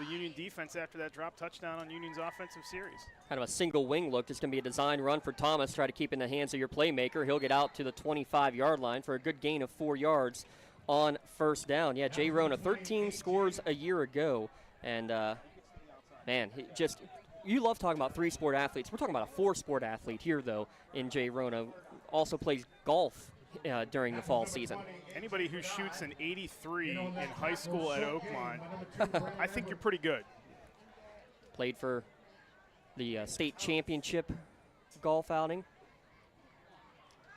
Union defense after that drop touchdown on Union's offensive series. Kind of a single wing look. It's going to be a design run for Thomas. Try to keep in the hands of your playmaker. He'll get out to the 25-yard line for a good gain of 4 yards on first down. Yeah, Jay Rona, 13 scores a year ago. And, man, you love talking about 3-sport athletes. We're talking about a 4-sport athlete here, though, in Jay Rona. Also plays golf during the fall season. Anybody who shoots an 83 in high school at Oakmont, I think you're pretty good. Played for the state championship golf outing.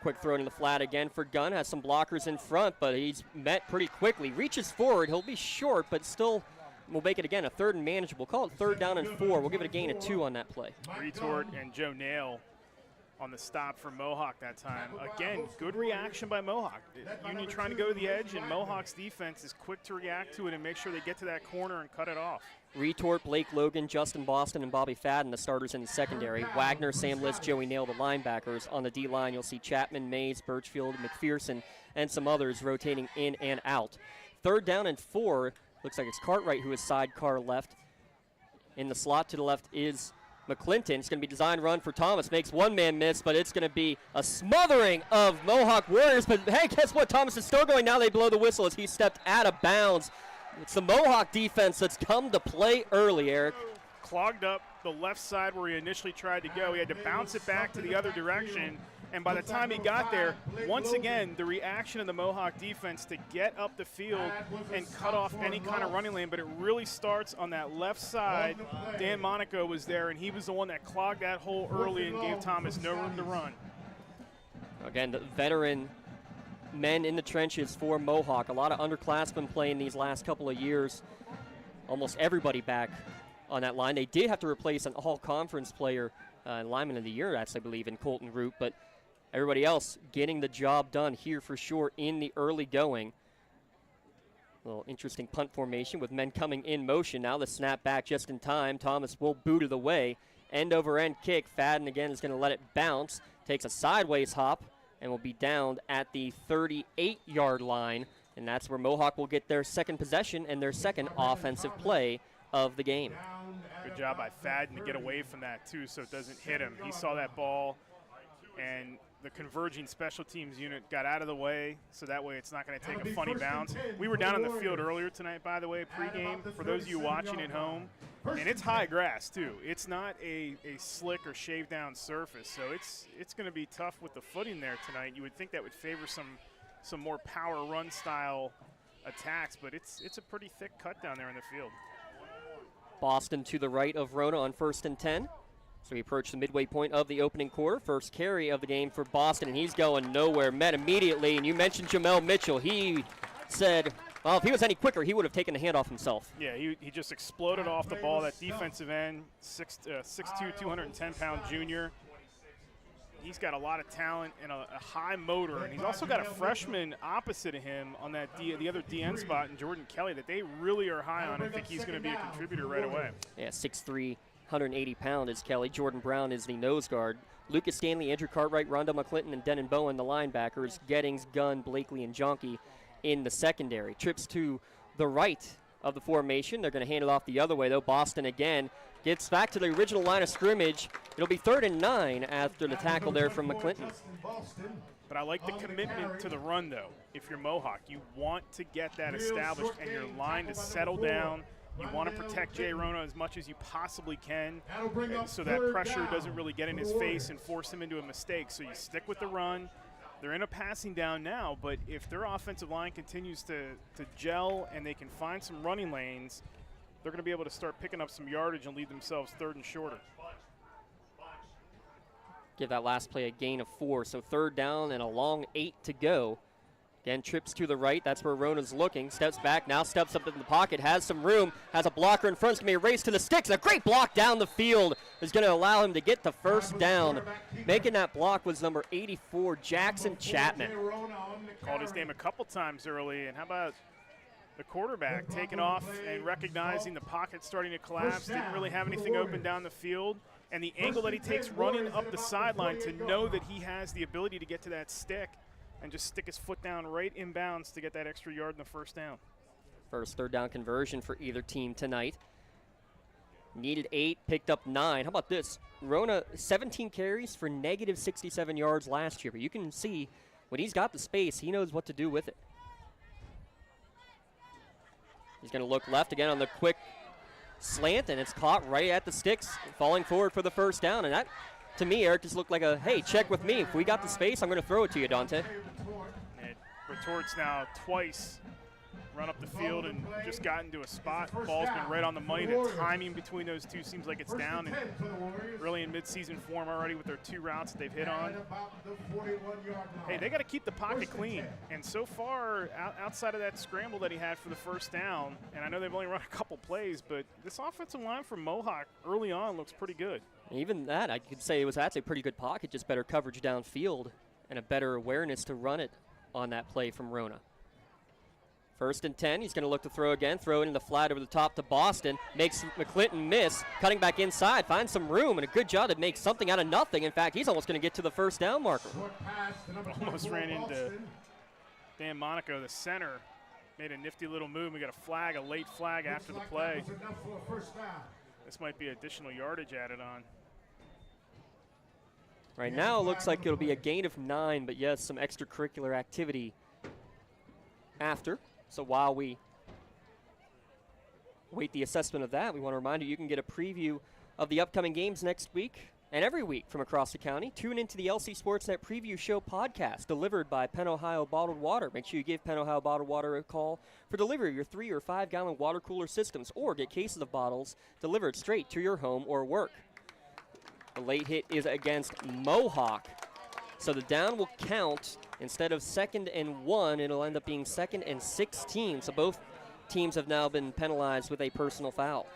Quick throw to the flat again for Gunn. Has some blockers in front, but he's met pretty quickly. Reaches forward. He'll be short, but still will make it again a 3rd and manageable. Call it 3rd down and 4. We'll give it a gain of 2 on that play. Retort and Joe Nail on the stop for Mohawk that time. Again, good reaction by Mohawk. Union trying to go to the edge, and Mohawk's defense is quick to react to it and make sure they get to that corner and cut it off. Retort, Blake Logan, Justin Boston, and Bobby Fadden, the starters in the secondary. Wagner, Sam List, Joey Nail, the linebackers. On the D-line, you'll see Chapman, Mays, Birchfield, McPherson, and some others rotating in and out. 3rd down and 4. Looks like it's Cartwright who is sidecar left. In the slot to the left is McClinton. It's going to be design run for Thomas. Makes one man miss, but it's going to be a smothering of Mohawk Warriors. But, hey, guess what? Thomas is still going. Now they blow the whistle as he stepped out of bounds. It's the Mohawk defense that's come to play early, Eric. Clogged up the left side where he initially tried to go. He had to bounce it back to the other direction, And by the time he got there, once again, the reaction of the Mohawk defense to get up the field and cut off any kind of running lane, but it really starts on that left side. Dan Monaco was there, and he was the one that clogged that hole early and gave Thomas no room to run. Again, the veteran men in the trenches for Mohawk. A lot of underclassmen playing these last couple of years. Almost everybody back on that line. They did have to replace an all-conference player, lineman of the year, I believe, in Colton Root, but everybody else getting the job done here for sure in the early going. A little interesting punt formation with men coming in motion. Now the snap back just in time. Thomas will boot it away. End over end kick. Fadden again is going to let it bounce. Takes a sideways hop and will be downed at the 38-yard line. And that's where Mohawk will get their second possession and their second offensive play of the game. Good job by Fadden to get away from that, too, so it doesn't hit him. He saw that ball, and the converging special teams unit got out of the way, so that way it's not going to take a funny bounce. We were down on the field earlier tonight, by the way, pregame, for those of you watching at home, and it's high grass, too. It's not a slick or shaved down surface, so it's going to be tough with the footing there tonight. You would think that would favor some more power run style attacks, but it's a pretty thick cut down there in the field. Boston to the right of Rona on 1st and 10. So we approach the midway point of the opening quarter. First carry of the game for Boston, and he's going nowhere. Met immediately, and you mentioned Jamel Mitchell. He said, well, if he was any quicker, he would have taken the handoff himself. Yeah, he just exploded off the ball. That defensive end, 6'2", 210-pound junior. He's got a lot of talent and a high motor, and he's also got a freshman opposite of him on that the other DN spot in Jordan Kelly that they really are high on. I think he's going to be a contributor right away. Yeah, 6'3", 180-pound is Kelly. Jordan Brown is the nose guard. Lucas Stanley, Andrew Cartwright, Rondell McClinton, and Denon Bowen, the linebackers. Gettings, Gunn, Blakely, and Jonke in the secondary. Trips to the right of the formation. They're going to hand it off the other way, though. Boston again gets back to the original line of scrimmage. It'll be 3rd and 9 after the tackle there from McClinton. But I like the commitment to the run, though. If you're Mohawk, you want to get that established and your line to settle down. You want to protect Jay Rona as much as you possibly can so that pressure doesn't really get in his face and force him into a mistake. So you stick with the run. They're in a passing down now, but if their offensive line continues to gel and they can find some running lanes, they're going to be able to start picking up some yardage and lead themselves 3rd and shorter. Give that last play a gain of 4, so 3rd down and a long 8 to go. Again, trips to the right. That's where Rona's looking. Steps back, now steps up in the pocket, has some room, has a blocker in front. It's going to be a race to the sticks. A great block down the field is going to allow him to get the first down. Making that block was number 84, Jackson Chapman. Called his name a couple times early, and how about the quarterback taking off and recognizing the pocket starting to collapse, didn't really have anything open down the field, and the angle that he takes running up the sideline to know that he has the ability to get to that stick and just stick his foot down right in bounds to get that extra yard in the first down. First 3rd down conversion for either team tonight. Needed 8, picked up 9. How about this? Rona, 17 carries for negative 67 yards last year, but you can see when he's got the space, he knows what to do with it. He's going to look left again on the quick slant, and it's caught right at the sticks, falling forward for the first down. And that, to me, Eric, just looked like a, hey, check with me. If we got the space, I'm going to throw it to you, Dante. It retorts now twice. Run up the field and just got into a spot. Ball's been right on the money. The timing between those two seems like it's down, and really in midseason form already with their 2 routes that they've hit on. Hey, they got to keep the pocket clean. And so far, outside of that scramble that he had for the first down, and I know they've only run a couple plays, but this offensive line from Mohawk early on looks pretty good. Even that, I could say it was actually a pretty good pocket, just better coverage downfield and a better awareness to run it on that play from Rona. 1st and 10, he's going to look to throw again, throw it in the flat over the top to Boston, makes McClinton miss, cutting back inside, finds some room, and a good job to make something out of nothing. In fact, he's almost going to get to the first down marker. Almost ran into Dan Monaco, the center, made a nifty little move. We got a flag, a late flag after the play. This might be additional yardage added on. Right now, it looks like it'll be a gain of 9, but yes, some extracurricular activity after. So while we wait the assessment of that, we want to remind you can get a preview of the upcoming games next week And every week from across the county, tune into the LC Sportsnet Preview Show podcast delivered by Penn Ohio Bottled Water. Make sure you give Penn Ohio Bottled Water a call for delivery of your 3 or 5 gallon water cooler systems, or get cases of bottles delivered straight to your home or work. The late hit is against Mohawk. So the down will count. Instead of 2nd and 1, it'll end up being 2nd and 16. So both teams have now been penalized with a personal foul.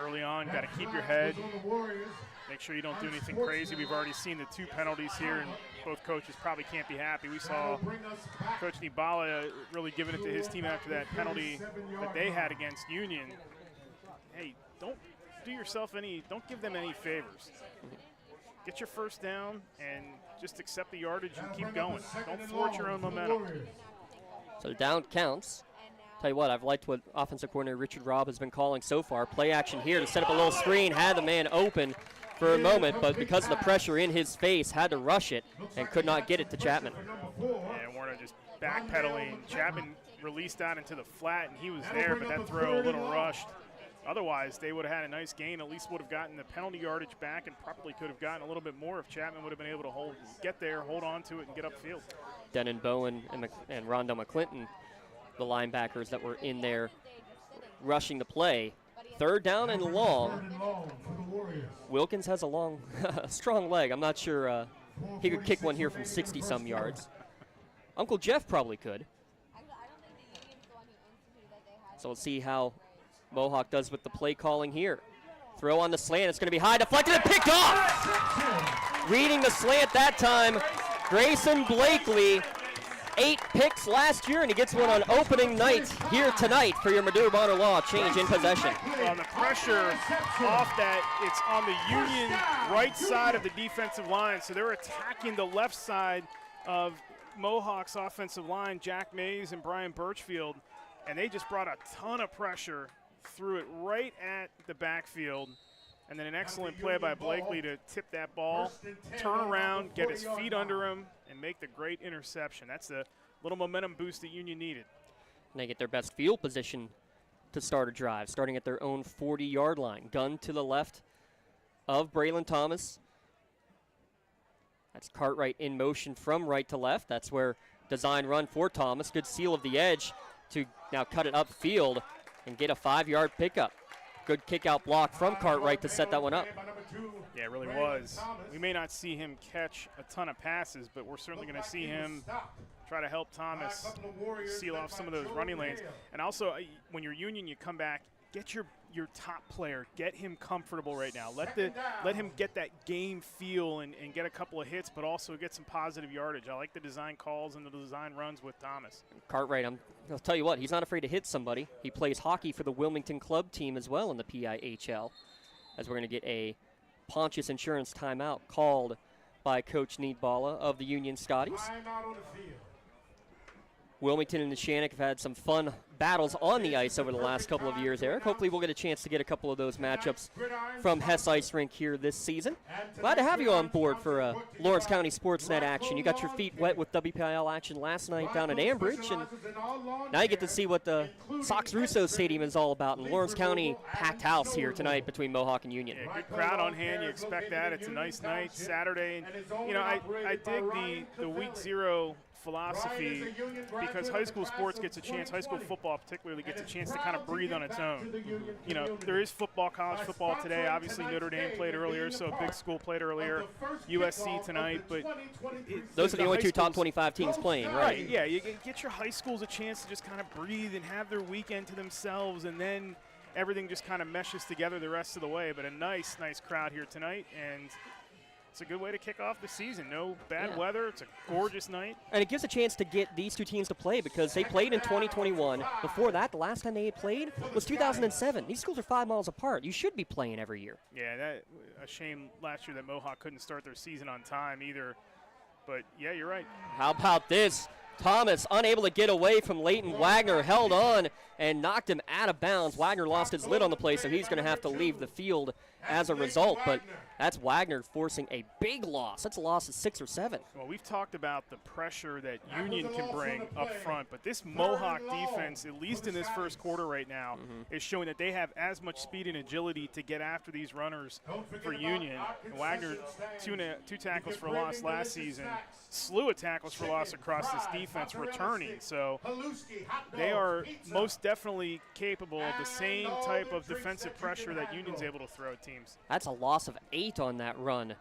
Early on, got to keep your head. Make sure you don't do anything crazy. We've already seen the 2 penalties here, and both coaches probably can't be happy. We saw Coach Nibala really giving it to his team after that penalty that they had against Union. Hey, don't give them any favors. Get your first down and just accept the yardage and keep going. Don't thwart your own momentum. So the down counts. Tell you what, I've liked what offensive coordinator Richard Robb has been calling so far. Play action here to set up a little screen, had the man open for a moment, but because of the pressure in his face, had to rush it and could not get it to Chapman. And Warner just backpedaling. Chapman released out into the flat, and he was there, but that throw a little rushed. Otherwise, they would have had a nice gain, at least would have gotten the penalty yardage back, and probably could have gotten a little bit more if Chapman would have been able to get there, hold on to it, and get upfield. Denon Bowen and Rondo McClinton, the linebackers that were in there rushing the play. 3rd down and long. Wilkins has a strong leg. I'm not sure he could kick one here from 60-some yards. Uncle Jeff probably could. So we'll see how Mohawk does with the play calling here. Throw on the slant. It's going to be high, deflected, and picked off. Reading the slant that time, Grayson Blakely. 8 picks last year, and he gets one on opening night here tonight for your Maduro Bonner Law change in possession. Well, the pressure off that, it's on the Union right side of the defensive line, so they're attacking the left side of Mohawk's offensive line, Jack Mays and Brian Birchfield, and they just brought a ton of pressure, threw it right at the backfield, and then an excellent play by Blakely to tip that ball, turn around, get his feet under him, and make the great interception. That's the little momentum boost that Union needed. And they get their best field position to start a drive, starting at their own 40-yard line. Gun to the left of Braylon Thomas. That's Cartwright in motion from right to left. That's where design run for Thomas. Good seal of the edge to now cut it upfield and get a 5-yard pickup. Good kick-out block from Cartwright to set that one up. Yeah, it really was. We may not see him catch a ton of passes, but we're certainly going to see him try to help Thomas seal off some of those running lanes. And also, when you're Union, you come back, get your top player, get him comfortable right now. Let him get that game feel and get a couple of hits, but also get some positive yardage. I like the design calls and the design runs with Thomas. Cartwright, I'll tell you what, he's not afraid to hit somebody. He plays hockey for the Wilmington Club team as well in the PIHL, as we're going to get a Pontius Insurance timeout called by Coach Nibala of the Union Scotties. Wilmington and the Shannock have had some fun battles on the ice over the last couple of years, Eric. Hopefully we'll get a chance to get a couple of those matchups from Hess Ice Rink here this season. Glad to have you on board for Lawrence County SportsNet action. You got your feet wet with WPIL action last night down at Ambridge, and now you get to see what the Sox Russo Stadium is all about in Lawrence County. Packed house here tonight between Mohawk and Union. Yeah, good crowd on hand. You expect that. It's a nice night, Saturday. And, you know, I dig the week 0 philosophy because high school sports gets a chance, high school football particularly gets a chance to kind of breathe on its own. You know, there is football, college football today. Obviously Notre Dame played earlier, so a big school played earlier. USC tonight, but those are the only 2 top 25 teams playing, right? Yeah, you get your high schools a chance to just kind of breathe and have their weekend to themselves, and then everything just kind of meshes together the rest of the way. But a nice crowd here tonight, and it's a good way to kick off the season. No bad weather. It's a gorgeous night. And it gives a chance to get these two teams to play because they played in 2021. Before that, the last time they had played was 2007. These schools are 5 miles apart. You should be playing every year. Yeah, that a shame last year that Mohawk couldn't start their season on time either. But, yeah, you're right. How about this? Thomas unable to get away from Leighton Wagner, held on and knocked him out of bounds. Wagner lost his lid on the play, so he's going to have to leave the field as a result. But that's Wagner forcing a big loss. That's a loss of 6 or 7. Well, we've talked about the pressure that Union can bring up front, but this Mohawk defense, at least in this first quarter right now, is showing that they have as much speed and agility to get after these runners for Union. And Wagner, two tackles for loss last season, slew of tackles for loss across this defense returning. So they are most definitely capable of the same type of defensive pressure that Union's able to throw at teams. That's a loss of 8 on that run.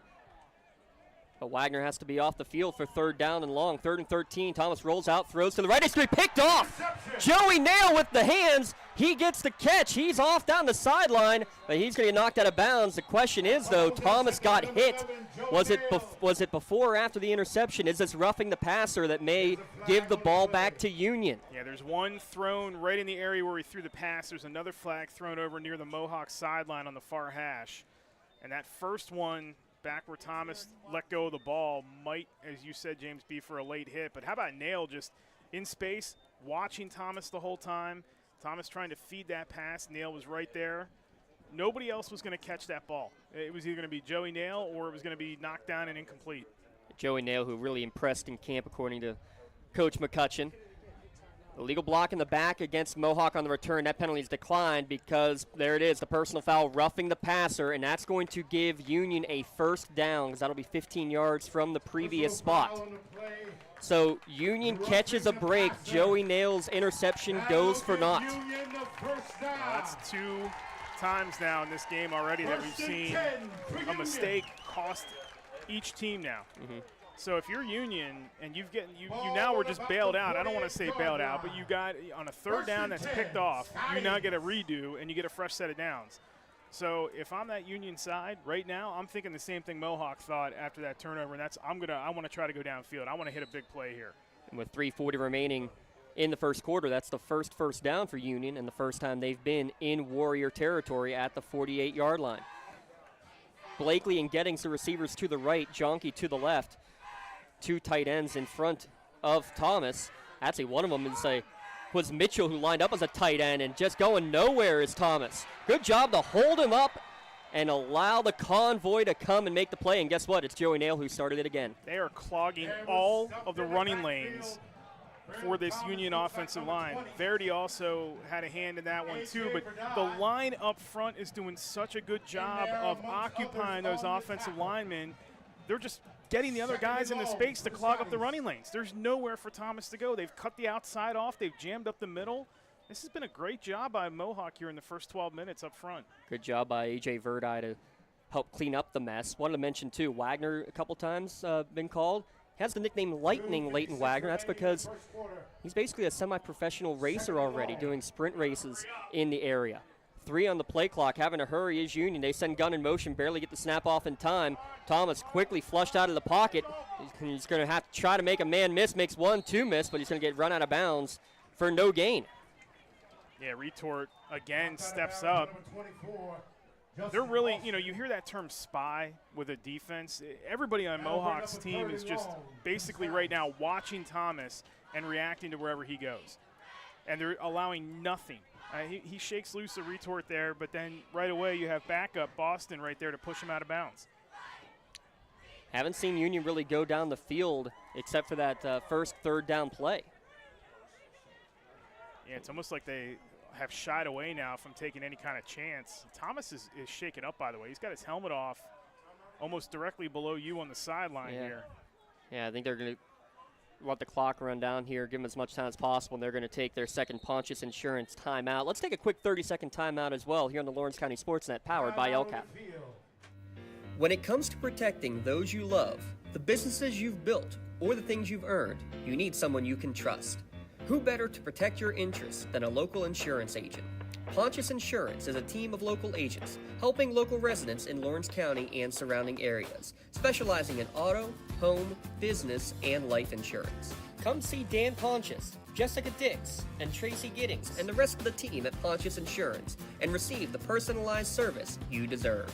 But Wagner has to be off the field for 3rd down and long. 3rd and 13. Thomas rolls out, throws to the right. It's going to be picked off. Joey Nail with the hands. He gets the catch. He's off down the sideline, but he's going to get knocked out of bounds. The question is, though, Thomas got hit. Was it before or after the interception? Is this roughing the passer that may give the ball back to Union? Yeah, there's one thrown right in the area where he threw the pass. There's another flag thrown over near the Mohawk sideline on the far hash. And that first one back where Thomas let go of the ball might, as you said, James, be for a late hit. But how about Nail just in space, watching Thomas the whole time? Thomas trying to feed that pass. Nail was right there. Nobody else was going to catch that ball. It was either going to be Joey Nail or it was going to be knocked down and incomplete. Joey Nail, who really impressed in camp, according to Coach McCutcheon. Illegal block in the back against Mohawk on the return. That penalty is declined because there it is, the personal foul roughing the passer, and that's going to give Union a 1st down because that'll be 15 yards from the previous spot. So Union catches a break. Joey Nail's interception goes for naught. That's 2 times now in this game already that we've seen a mistake cost each team now. So if you're Union and you now were just bailed out, I don't want to say bailed out, but you got on a 3rd down that's picked off, you now get a redo and you get a fresh set of downs. So if I'm that Union side right now, I'm thinking the same thing Mohawk thought after that turnover, and that's I want to try to go downfield. I want to hit a big play here. And with 3:40 remaining in the first quarter, that's the first down for Union and the first time they've been in Warrior territory at the 48-yard line. Blakely and Gettings, the receivers to the right, Jonke to the left. 2 tight ends in front of Thomas. Actually, one of them was Mitchell, who lined up as a tight end, and just going nowhere is Thomas. Good job to hold him up and allow the convoy to come and make the play. And guess what? It's Joey Nail who started it again. They are clogging all of the running lanes for this Union offensive line. Verdi also had a hand in that one too, but the line up front is doing such a good job of occupying those offensive linemen. They're just getting the other guys in the space to clog up the running lanes. There's nowhere for Thomas to go. They've cut the outside off. They've jammed up the middle. This has been a great job by Mohawk here in the first 12 minutes up front. Good job by A.J. Verdi to help clean up the mess. Wanted to mention, too, Wagner a couple times been called. He has the nickname Lightning, Leighton Wagner. That's because he's basically a semi-professional racer already, doing sprint races in the area. 3 on the play clock, having to hurry is Union. They send gun in motion, barely get the snap off in time. Thomas quickly flushed out of the pocket. He's going to have to try to make a man miss, makes 1-2 miss, but he's going to get run out of bounds for no gain. Yeah, Retort again steps up. They're really, you hear that term spy with a defense. Everybody on Mohawk's team is just basically right now watching Thomas and reacting to wherever he goes. And they're allowing nothing. He shakes loose a retort there, but then right away you have backup Boston right there to push him out of bounds. Haven't seen Union really go down the field except for that first 3rd down play. Yeah, it's almost like they have shied away now from taking any kind of chance. Thomas is shaken up, by the way. He's got his helmet off almost directly below you on the sideline here. Yeah, I think they're going to let the clock run down here, give them as much time as possible, and they're going to take their second Pontius Insurance timeout. Let's take a quick 30-second timeout as well here on the Lawrence County SportsNet, powered by LCAP. When it comes to protecting those you love, the businesses you've built, or the things you've earned, you need someone you can trust. Who better to protect your interests than a local insurance agent? Pontius Insurance is a team of local agents helping local residents in Lawrence County and surrounding areas, specializing in auto, home, business, and life insurance. Come see Dan Pontius, Jessica Dix, and Tracy Giddings, and the rest of the team at Pontius Insurance, and receive the personalized service you deserve.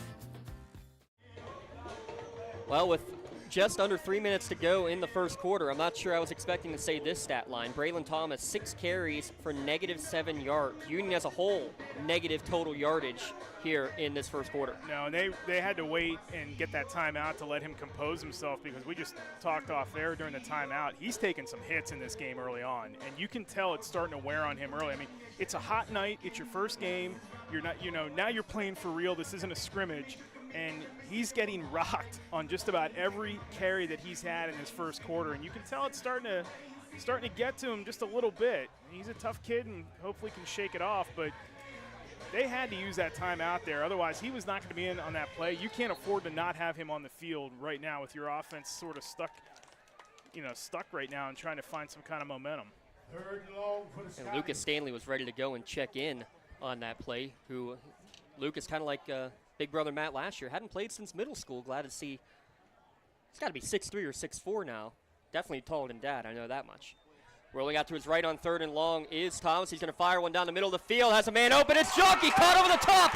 Well, with just under 3 minutes to go in the first quarter. I'm not sure I was expecting to say this stat line. Braylon Thomas, 6 carries for -7 yards. Union as a whole, negative total yardage here in this first quarter. No, and they had to wait and get that timeout to let him compose himself, because we just talked off air during the timeout. He's taken some hits in this game early on, and you can tell it's starting to wear on him early. I mean, it's a hot night. It's your first game. You're not, now you're playing for real. This isn't a scrimmage. And he's getting rocked on just about every carry that he's had in this first quarter, and you can tell it's starting to get to him just a little bit. He's a tough kid and hopefully can shake it off, but they had to use that time out there. Otherwise, he was not going to be in on that play. You can't afford to not have him on the field right now with your offense sort of stuck right now and trying to find some kind of momentum. And Lucas Stanley was ready to go and check in on that play. Lucas, kind of like big brother Matt last year, hadn't played since middle school. Glad to see. He's got to be 6'3" or 6'4" now. Definitely taller than Dad, I know that much. Rolling out to his right on 3rd and long is Thomas. He's going to fire one down the middle of the field. Has a man open. It's Jonky caught over the top.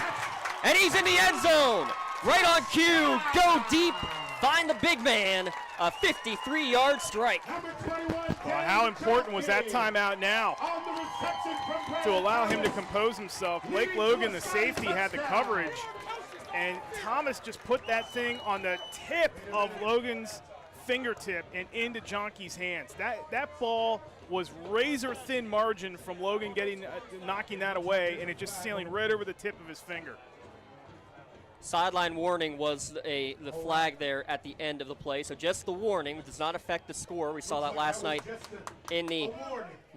And he's in the end zone. Right on cue. Go deep. Find the big man. A 53-yard strike. How important was that timeout now to allow him to compose himself? Blake Logan, the safety, had the coverage, and Thomas just put that thing on the tip of Logan's fingertip and into Jonky's hands. That ball was razor-thin margin from Logan knocking that away, and it just sailing right over the tip of his finger. Sideline warning was the flag there at the end of the play. So just the warning. It does not affect the score. We saw that last night in the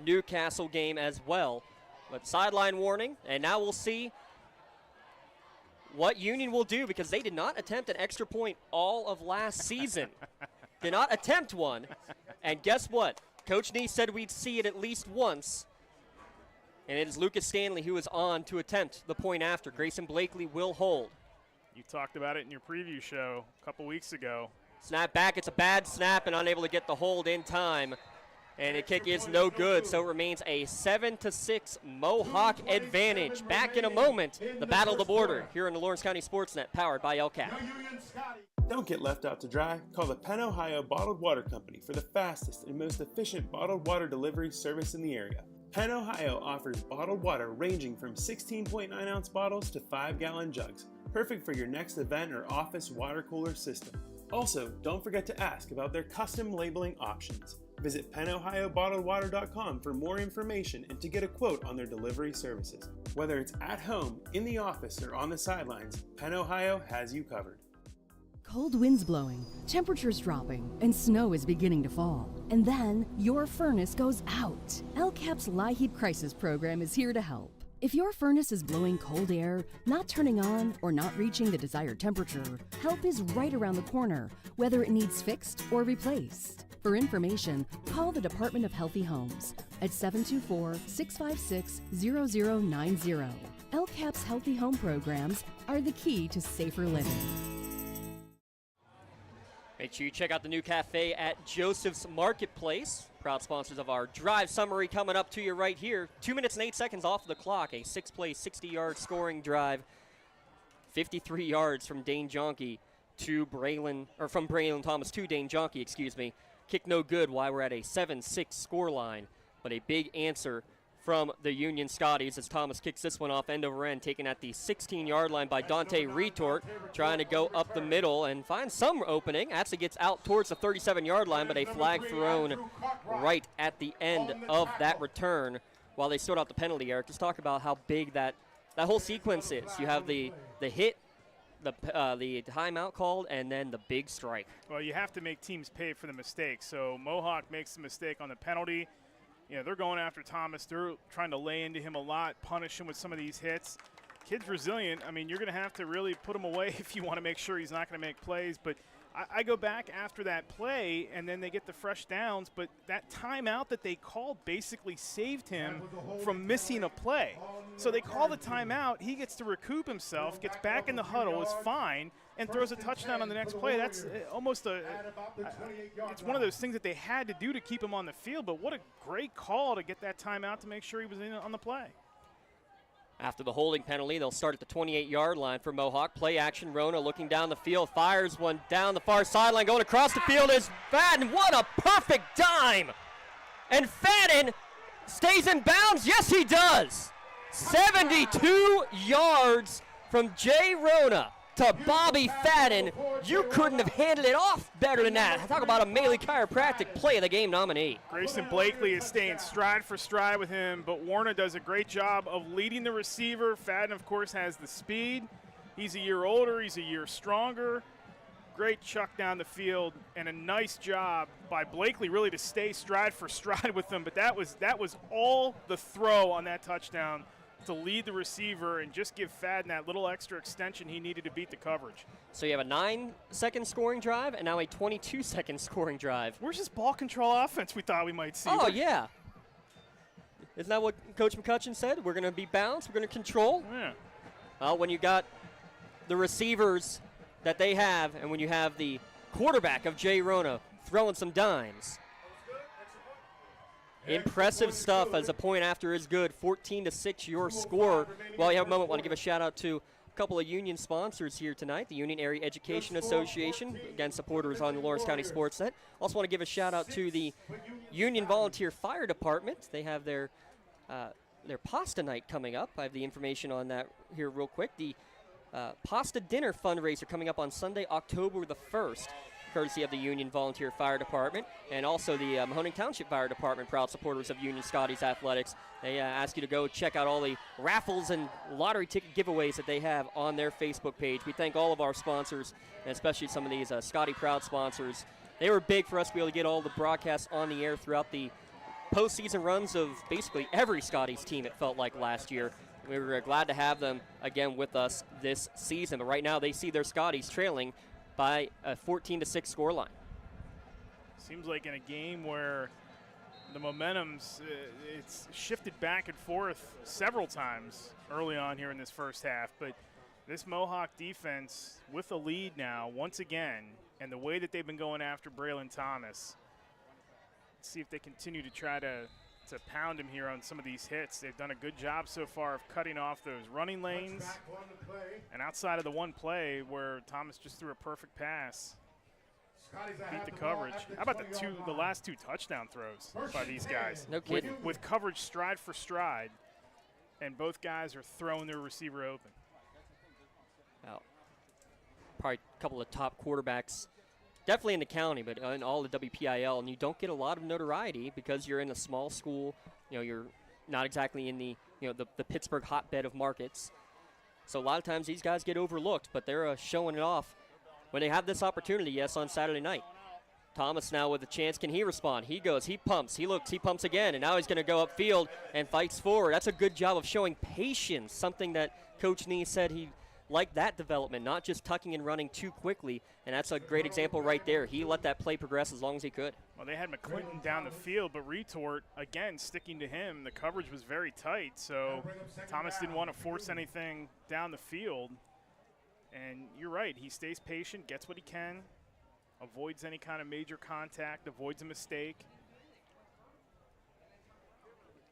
Newcastle game as well. But sideline warning, and now we'll see what Union will do, because they did not attempt an extra point all of last season. Did not attempt one. And guess what? Coach Nee said we'd see it at least once. And it is Lucas Stanley who is on to attempt the point after. Grayson Blakely will hold. You talked about it in your preview show a couple weeks ago. Snap back. It's a bad snap and unable to get the hold in time. And the kick is no good, so it remains a 7-6 Mohawk advantage. Back in a moment, the Battle of the Border here on the Lawrence County SportsNet, powered by LCAP. Don't get left out to dry. Call the Penn Ohio Bottled Water Company for the fastest and most efficient bottled water delivery service in the area. Penn Ohio offers bottled water ranging from 16.9-ounce bottles to 5-gallon jugs, perfect for your next event or office water cooler system. Also, don't forget to ask about their custom labeling options. Visit PennOhioBottledWater.com for more information and to get a quote on their delivery services. Whether it's at home, in the office, or on the sidelines, Penn Ohio has you covered. Cold winds blowing, temperatures dropping, and snow is beginning to fall. And then your furnace goes out. LCAP's LIHEAP Crisis Program is here to help. If your furnace is blowing cold air, not turning on, or not reaching the desired temperature, help is right around the corner, whether it needs fixed or replaced. For information, call the Department of Healthy Homes at 724-656-0090. LCAP's Healthy Home programs are the key to safer living. Make sure you check out the new cafe at Joseph's Marketplace. Proud sponsors of our drive summary coming up to you right here. 2 minutes and 8 seconds off the clock. A 6-play, 60-yard scoring drive. 53 yards from Dane Jonky to Braylon, or from Braylon Thomas to Dane Jonky, excuse me. Kick no good while we're at a 7-6 score line. But a big answer from the Union Scotties as Thomas kicks this one off end over end, taken at the 16-yard line by Dante Retort, trying to go up the middle and find some opening. Actually gets out towards the 37-yard line, but a flag thrown right at the end of that return while they sort out the penalty, Eric. Just talk about how big that whole sequence is. You have the hit, the timeout called, and then the big strike. Well, you have to make teams pay for the mistake. So Mohawk makes the mistake on the penalty. You know, they're going after Thomas. They're trying to lay into him a lot, punish him with some of these hits. Kid's resilient. I mean, you're going to have to really put him away if you want to make sure he's not going to make plays. But I go back after that play, and then they get the fresh downs. But that timeout that they called basically saved him from missing a play. So they call the timeout. He gets to recoup himself, gets back in the huddle, is fine, and throws a touchdown on the next play. That's almost it's one of those things that they had to do to keep him on the field, but what a great call to get that timeout to make sure he was in on the play. After the holding penalty, they'll start at the 28-yard line for Mohawk. Play action, Rona looking down the field, fires one down the far sideline. Going across the field is Fadden. What a perfect dime! And Fadden stays in bounds. Yes, he does. 72 yards from Jay Rona to Bobby Fadden. You couldn't have handed it off better than that. Talk about a Maley Chiropractic Play of the Game nominee. Grayson Blakely is staying stride for stride with him, but Warner does a great job of leading the receiver. Fadden, of course, has the speed. He's a year older. He's a year stronger. Great chuck down the field, and a nice job by Blakely really to stay stride for stride with them. But that was all the throw on that touchdown, to lead the receiver and just give Fadden that little extra extension he needed to beat the coverage. So you have a 9-second scoring drive and now a 22-second scoring drive. Where's this ball control offense we thought we might see? Oh, yeah. Isn't that what Coach McCutcheon said? We're going to be balanced. We're going to control. Yeah. When you got the receivers that they have and when you have the quarterback of Jay Rona throwing some dimes. Impressive stuff as a point after is good. 14-6 your score. While you have a moment, I want to give a shout out to a couple of union sponsors here tonight. The Union Area Education Association, again, supporters on the Lawrence County SportsNet. Also want to give a shout out to the Union Volunteer Fire Department. They have their pasta night coming up. I have the information on that here real quick. The pasta dinner fundraiser coming up on Sunday, October the 1st. Courtesy of the Union Volunteer Fire Department and also the Mahoning Township Fire Department, proud supporters of Union Scotties Athletics. They ask you to go check out all the raffles and lottery ticket giveaways that they have on their Facebook page. We thank all of our sponsors, and especially some of these Scotty Proud sponsors. They were big for us to be able to get all the broadcasts on the air throughout the postseason runs of basically every Scotties team, it felt like last year. We were glad to have them again with us this season. But right now they see their Scotties trailing by a 14-6 scoreline. Seems like in a game where the momentum's it's shifted back and forth several times early on here in this first half, but this Mohawk defense with a lead now once again, and the way that they've been going after Braylon Thomas, let's see if they continue to try to pound him here on some of these hits. They've done a good job so far of cutting off those running lanes. And outside of the one play where Thomas just threw a perfect pass, beat the coverage. How about the last two touchdown throws by these guys? No kidding. With coverage stride for stride, and both guys are throwing their receiver open. Well, probably a couple of top quarterbacks definitely in the county, but in all the WPIL, and you don't get a lot of notoriety because you're in a small school. You know, you're not exactly in the the Pittsburgh hotbed of markets. So a lot of times these guys get overlooked, but they're showing it off when they have this opportunity. Yes, on Saturday night. Thomas now with a chance. Can he respond? He goes. He pumps. He looks. He pumps again, and now he's going to go upfield and fights forward. That's a good job of showing patience. Something that Coach Nee said he like that development, not just tucking and running too quickly, and that's a great example right there. He let that play progress as long as he could. Well, they had McClinton down the field, but Retort, again, sticking to him. The coverage was very tight, so Thomas didn't want to force anything down the field. And you're right, he stays patient, gets what he can, avoids any kind of major contact, avoids a mistake.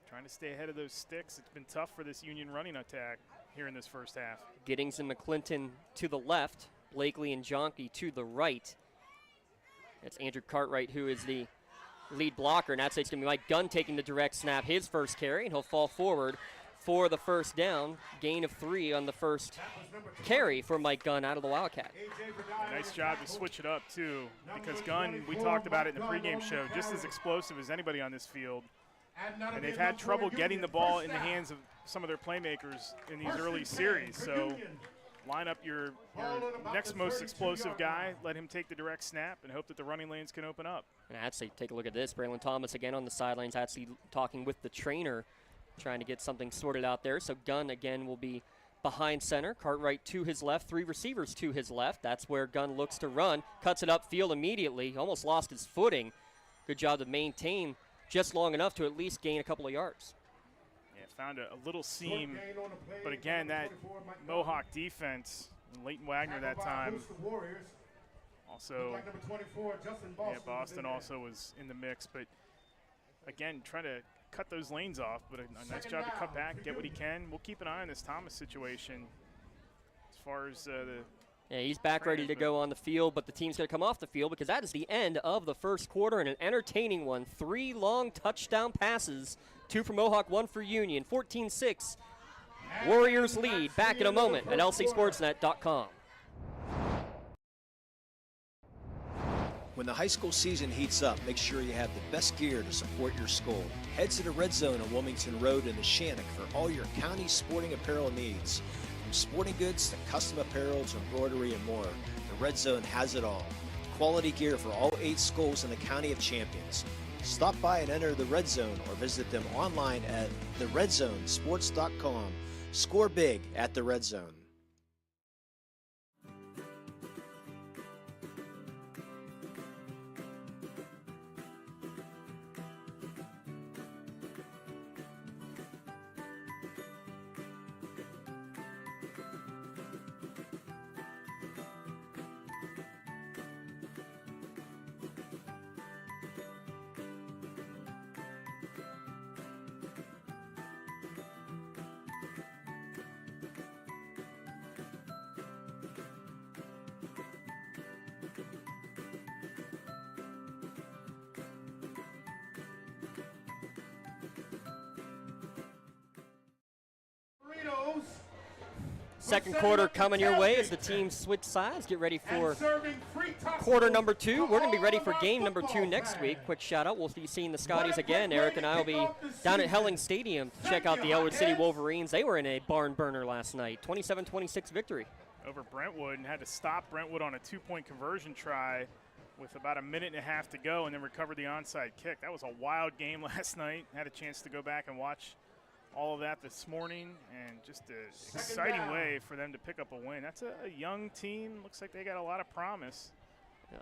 Trying to stay ahead of those sticks. It's been tough for this Union running attack here in this first half. Giddings and McClinton to the left, Blakely and Jonke to the right. That's Andrew Cartwright, who is the lead blocker, and that's going to be Mike Gunn taking the direct snap, his first carry, and he'll fall forward for the first down. Gain of 3 on the first carry for Mike Gunn out of the Wildcat. Nice job to switch it up, too, because Gunn, we talked about it in the pregame show, just as explosive as anybody on this field. And they've had trouble getting the ball in the hands of some of their playmakers in these early series. So line up your next most explosive guy, let him take the direct snap, and hope that the running lanes can open up. And actually, take a look at this. Braylon Thomas again on the sidelines, actually talking with the trainer, trying to get something sorted out there. So Gunn again will be behind center. Cartwright to his left, 3 receivers to his left. That's where Gunn looks to run. Cuts it upfield immediately. Almost lost his footing. Good job to maintain just long enough to at least gain a couple of yards. Yeah, found a little seam, but again, that Mohawk defense, Leighton Wagner that time, also, yeah, Boston also was in the mix, but again, trying to cut those lanes off, but a nice job to cut back, get what he can. We'll keep an eye on this Thomas situation as far as Yeah, he's back ready to go on the field, but the team's going to come off the field because that is the end of the first quarter, and an entertaining one. 3 long touchdown passes, 2 for Mohawk, 1 for Union. 14-6. Warriors lead. Back in a moment at lcsportsnet.com. When the high school season heats up, make sure you have the best gear to support your school. Head to the Red Zone on Wilmington Road in the Shannock for all your county sporting apparel needs. From sporting goods to custom apparel to embroidery and more, the Red Zone has it all. Quality gear for all 8 schools in the County of Champions. Stop by and enter the Red Zone or visit them online at theredzonesports.com. Score big at the Red Zone. Second quarter coming your way as the teams switch sides. Get ready for quarter number 2. We're going to be ready for game number 2 next week. Quick shout out. We'll be seeing the Scotties again. Eric and I will be down at Helling Stadium to check out the Elwood City Wolverines. They were in a barn burner last night. 27-26 victory over Brentwood, and had to stop Brentwood on a 2-point conversion try with about a minute and a half to go, and then recovered the onside kick. That was a wild game last night. Had a chance to go back and watch all of that this morning, and just an exciting way for them to pick up a win. That's a young team. Looks like they got a lot of promise.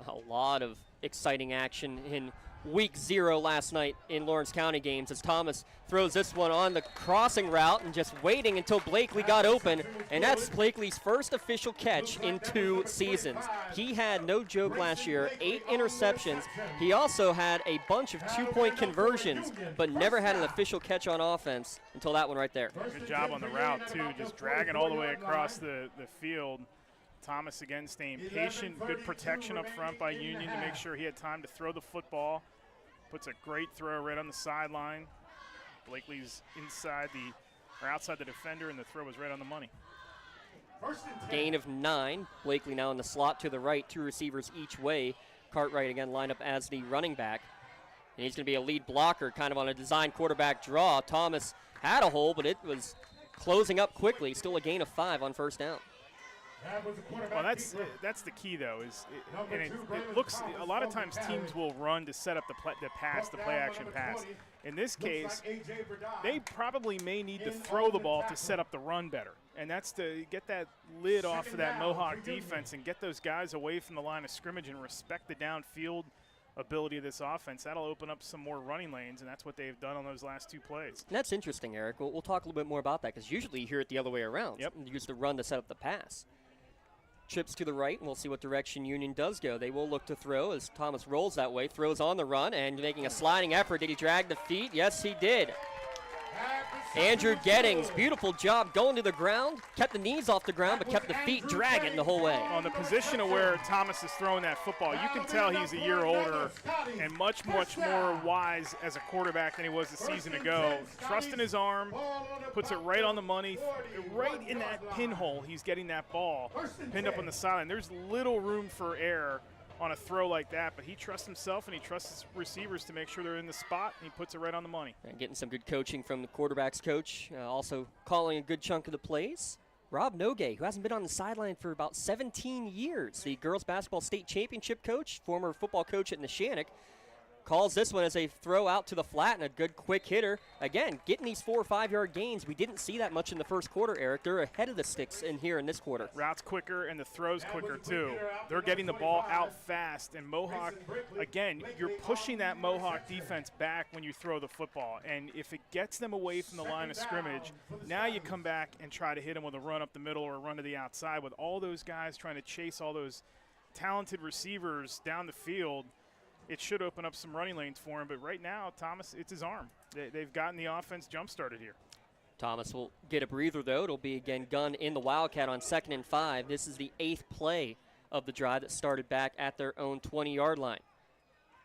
A lot of exciting action in week 0 last night in Lawrence County games as Thomas throws this one on the crossing route and just waiting until Blakely got open, and that's Blakely's first official catch in 2 seasons. He had no joke last year, 8 interceptions. He also had a bunch of 2-point conversions, but never had an official catch on offense until that one right there. Good job on the route too, just dragging all the way across the field. Thomas again staying patient, good protection up front by Union to make sure he had time to throw the football. Puts a great throw right on the sideline. Blakely's outside the defender, and the throw was right on the money. Gain of 9. Blakely now in the slot to the right, 2 receivers each way. Cartwright again lined up as the running back. And he's going to be a lead blocker, kind of on a design quarterback draw. Thomas had a hole, but it was closing up quickly. Still a gain of 5 on first down. Well, that's the key, though. It looks a lot of times teams will run to set up the play action pass. In this case, they probably may need to throw the ball to set up the run better, and that's to get that lid off of that Mohawk defense and get those guys away from the line of scrimmage and respect the downfield ability of this offense. That'll open up some more running lanes, and that's what they've done on those last 2 plays. And that's interesting, Eric. We'll talk a little bit more about that because usually you hear it the other way around. Yep. You use the run to set up the pass. Trips to the right, and we'll see what direction Union does go. They will look to throw as Thomas rolls that way, throws on the run, and making a sliding effort. Did he drag the feet? Yes, he did. Andrew Gettings, beautiful job going to the ground. Kept the knees off the ground, but kept the feet dragging the whole way. On the position of where Thomas is throwing that football, you can tell he's a year older and much, much more wise as a quarterback than he was a season ago. Trusting his arm, puts it right on the money, right in that pinhole. He's getting that ball pinned up on the sideline. There's little room for error on a throw like that, but he trusts himself and he trusts his receivers to make sure they're in the spot, and he puts it right on the money. And getting some good coaching from the quarterback's coach, also calling a good chunk of the plays. Rob Nogue, who hasn't been on the sideline for about 17 years, the girls basketball state championship coach, former football coach at Neshannock, calls this one as a throw out to the flat and a good quick hitter. Again, getting these 4 or 5 yard gains. We didn't see that much in the first quarter, Eric. They're ahead of the sticks in here in this quarter. Routes quicker and the throws quicker too. They're getting the ball out fast, and Mohawk, again, you're pushing that Mohawk defense back when you throw the football, and if it gets them away from the line of scrimmage, now you come back and try to hit them with a run up the middle or a run to the outside with all those guys trying to chase all those talented receivers down the field. it should open up some running lanes for him. But right now, Thomas, it's his arm. They've gotten the offense jump-started here. Thomas will get a breather, though. It'll be, again, Gunn in the Wildcat on 2nd and 5. This is the 8th play of the drive that started back at their own 20-yard line.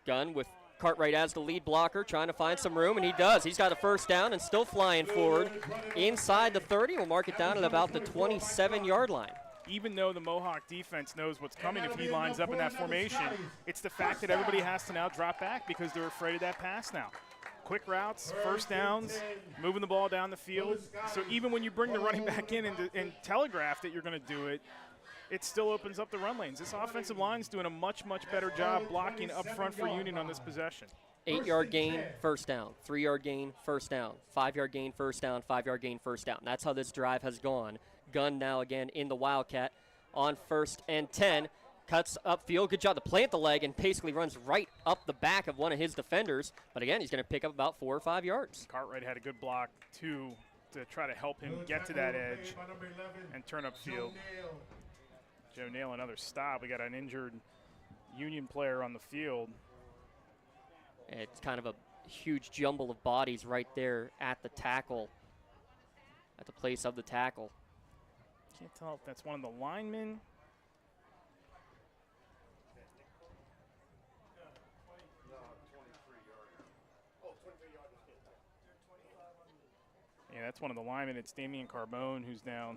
Gunn with Cartwright as the lead blocker, trying to find some room, and he does. He's got a first down and still flying forward inside the 30. We'll mark it down at about the 27-yard line. Even though the Mohawk defense knows what's coming if he lines up in that formation, it's the fact that everybody has to now drop back because they're afraid of that pass now. Quick routes, first downs, moving the ball down the field. So even when you bring the running back in and telegraph that you're going to do it, it still opens up the run lanes. This offensive line's doing a much, much better job blocking up front for Union on this possession. 8-yard gain, first down. 3-yard gain, first down. 5-yard gain, first down. 5-yard gain, first down. That's how this drive has gone. Gunn now again in the Wildcat on 1st and 10. Cuts upfield. Good job to plant the leg and basically runs right up the back of one of his defenders. But again, he's going to pick up about 4 or 5 yards. Cartwright had a good block, too, to try to help him get to that edge and turn upfield. Joe Nail, another stop. We got an injured Union player on the field. It's kind of a huge jumble of bodies right there at the tackle, at the place of the tackle. Can't tell if that's one of the linemen. Yeah, that's one of the linemen. It's Damian Carbone who's down.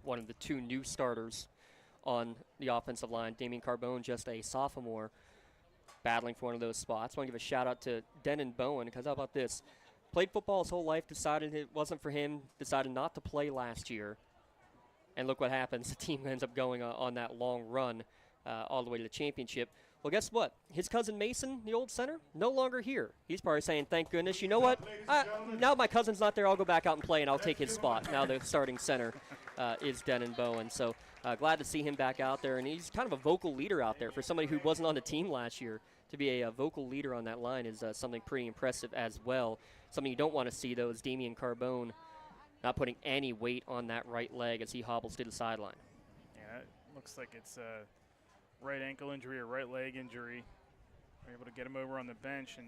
One of the 2 new starters on the offensive line. Damian Carbone, just a sophomore, battling for one of those spots. I want to give a shout-out to Denon Bowen, because how about this? Played football his whole life, decided it wasn't for him, decided not to play last year. And look what happens. The team ends up going on that long run all the way to the championship. Well, guess what? His cousin Mason, the old center, no longer here. He's probably saying, thank goodness. You know what? Now my cousin's not there, I'll go back out and play, and I'll take his spot. Now the starting center is Denon Bowen. So glad to see him back out there. And he's kind of a vocal leader out there. For somebody who wasn't on the team last year, to be a vocal leader on that line is something pretty impressive as well. Something you don't want to see, though, is Damian Carbone not putting any weight on that right leg as he hobbles to the sideline. Yeah, it looks like it's a right ankle injury or right leg injury. We're able to get him over on the bench. And,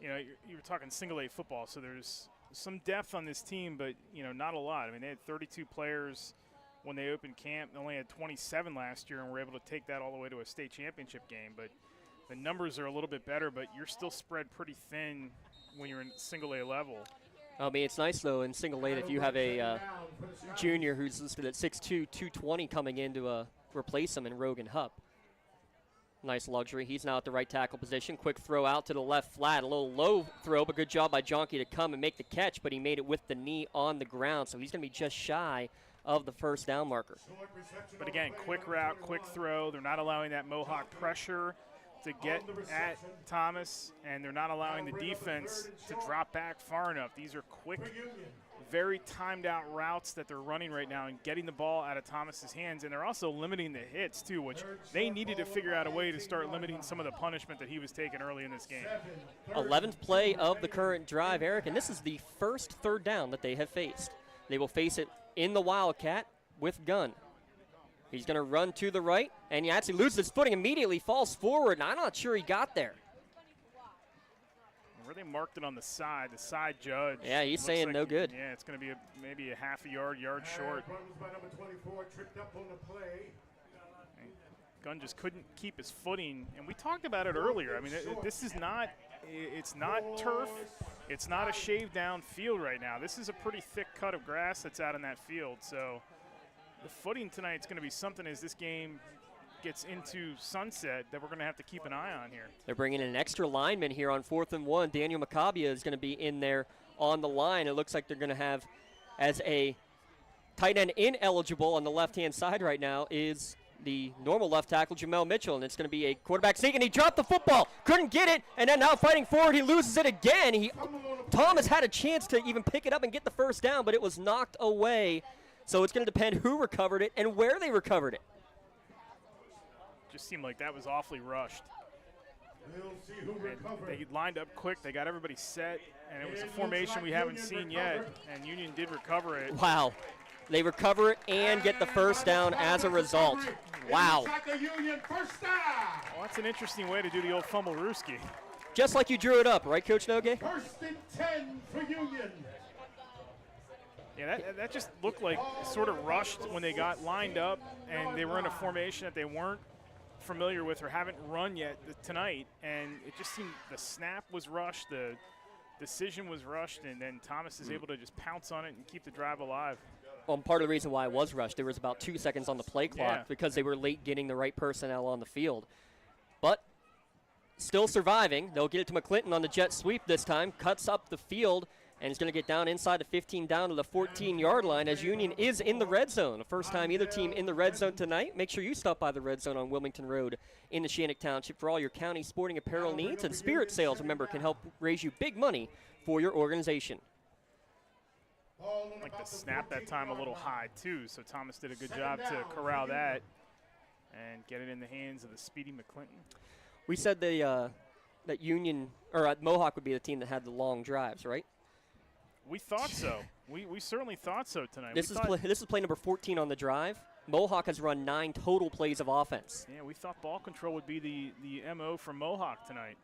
you know, you were talking single-A football, so there's some depth on this team, but, you know, not a lot. I mean, they had 32 players when they opened camp. They only had 27 last year, and were able to take that all the way to a state championship game. But the numbers are a little bit better, but you're still spread pretty thin when you're in single-A level. I mean, it's nice, though, in single-A that you have a junior who's listed at 6'2", 220 coming in to replace him in Rogan Hupp. Nice luxury. He's now at the right tackle position. Quick throw out to the left flat. A little low throw, but good job by Jonke to come and make the catch, but he made it with the knee on the ground, so he's going to be just shy of the first down marker. But again, quick route, quick throw. They're not allowing that Mohawk pressure to get at Thomas, and they're not allowing the defense to drop back far enough. These are quick, very timed out routes that they're running right now and getting the ball out of Thomas's hands, and they're also limiting the hits too, which they needed to figure out a way to start limiting some of the punishment that he was taking early in this game. 11th play of the current drive, Eric, and this is the first third down that they have faced. They will face it in the Wildcat with Gunn. He's going to run to the right, and he actually loses his footing immediately, falls forward, and I'm not sure he got there. Where they marked it on the side judge. Yeah, he's saying like, no good. Yeah, it's going to be maybe a half a yard short. Gunn just couldn't keep his footing, and we talked about it earlier. I mean, this is not, it's not turf. It's not a shaved down field right now. This is a pretty thick cut of grass that's out in that field. So the footing tonight is going to be something as this game gets into sunset that we're going to have to keep an eye on here. They're bringing in an extra lineman here on 4th and 1. Daniel Maccabia is going to be in there on the line. It looks like they're going to have as a tight end ineligible on the left-hand side right now is the normal left tackle, Jamel Mitchell, and it's going to be a quarterback sneak, and he dropped the football, couldn't get it, and then now fighting forward, he loses it again. Thomas had a chance to even pick it up and get the first down, but it was knocked away. So it's going to depend who recovered it and where they recovered it. Just seemed like that was awfully rushed. They lined up quick. They got everybody set, and it was a formation we haven't seen yet, and Union did recover it. Wow. They recover it and get the first down as a result. Wow. Well, that's an interesting way to do the old fumble-rooski. Just like you drew it up, right, Coach Nogue? First and 10 for Union. Yeah, that just looked like sort of rushed when they got lined up and they were in a formation that they weren't familiar with or haven't run yet tonight. And it just seemed the snap was rushed, the decision was rushed, and then Thomas is able to just pounce on it and keep the drive alive. Well, part of the reason why it was rushed, there was about 2 seconds on the play clock because they were late getting the right personnel on the field. But still surviving. They'll get it to McClinton on the jet sweep this time, cuts up the field, and is going to get down inside the 15 down to the 14-yard line as Union is in the red zone. The first time either team in the red zone tonight. Make sure you stop by the red zone on Wilmington Road in the Shannock Township for all your county sporting apparel needs. And Spirit Sales, remember, can help raise you big money for your organization. Like the snap that time a little high, too, so Thomas did a good job to corral that and get it in the hands of the speedy McClinton. We said that Union, or Mohawk would be the team that had the long drives, right? We thought so. We certainly thought so tonight. This is play number 14 on the drive. Mohawk has run 9 total plays of offense. Yeah, we thought ball control would be the MO for Mohawk tonight.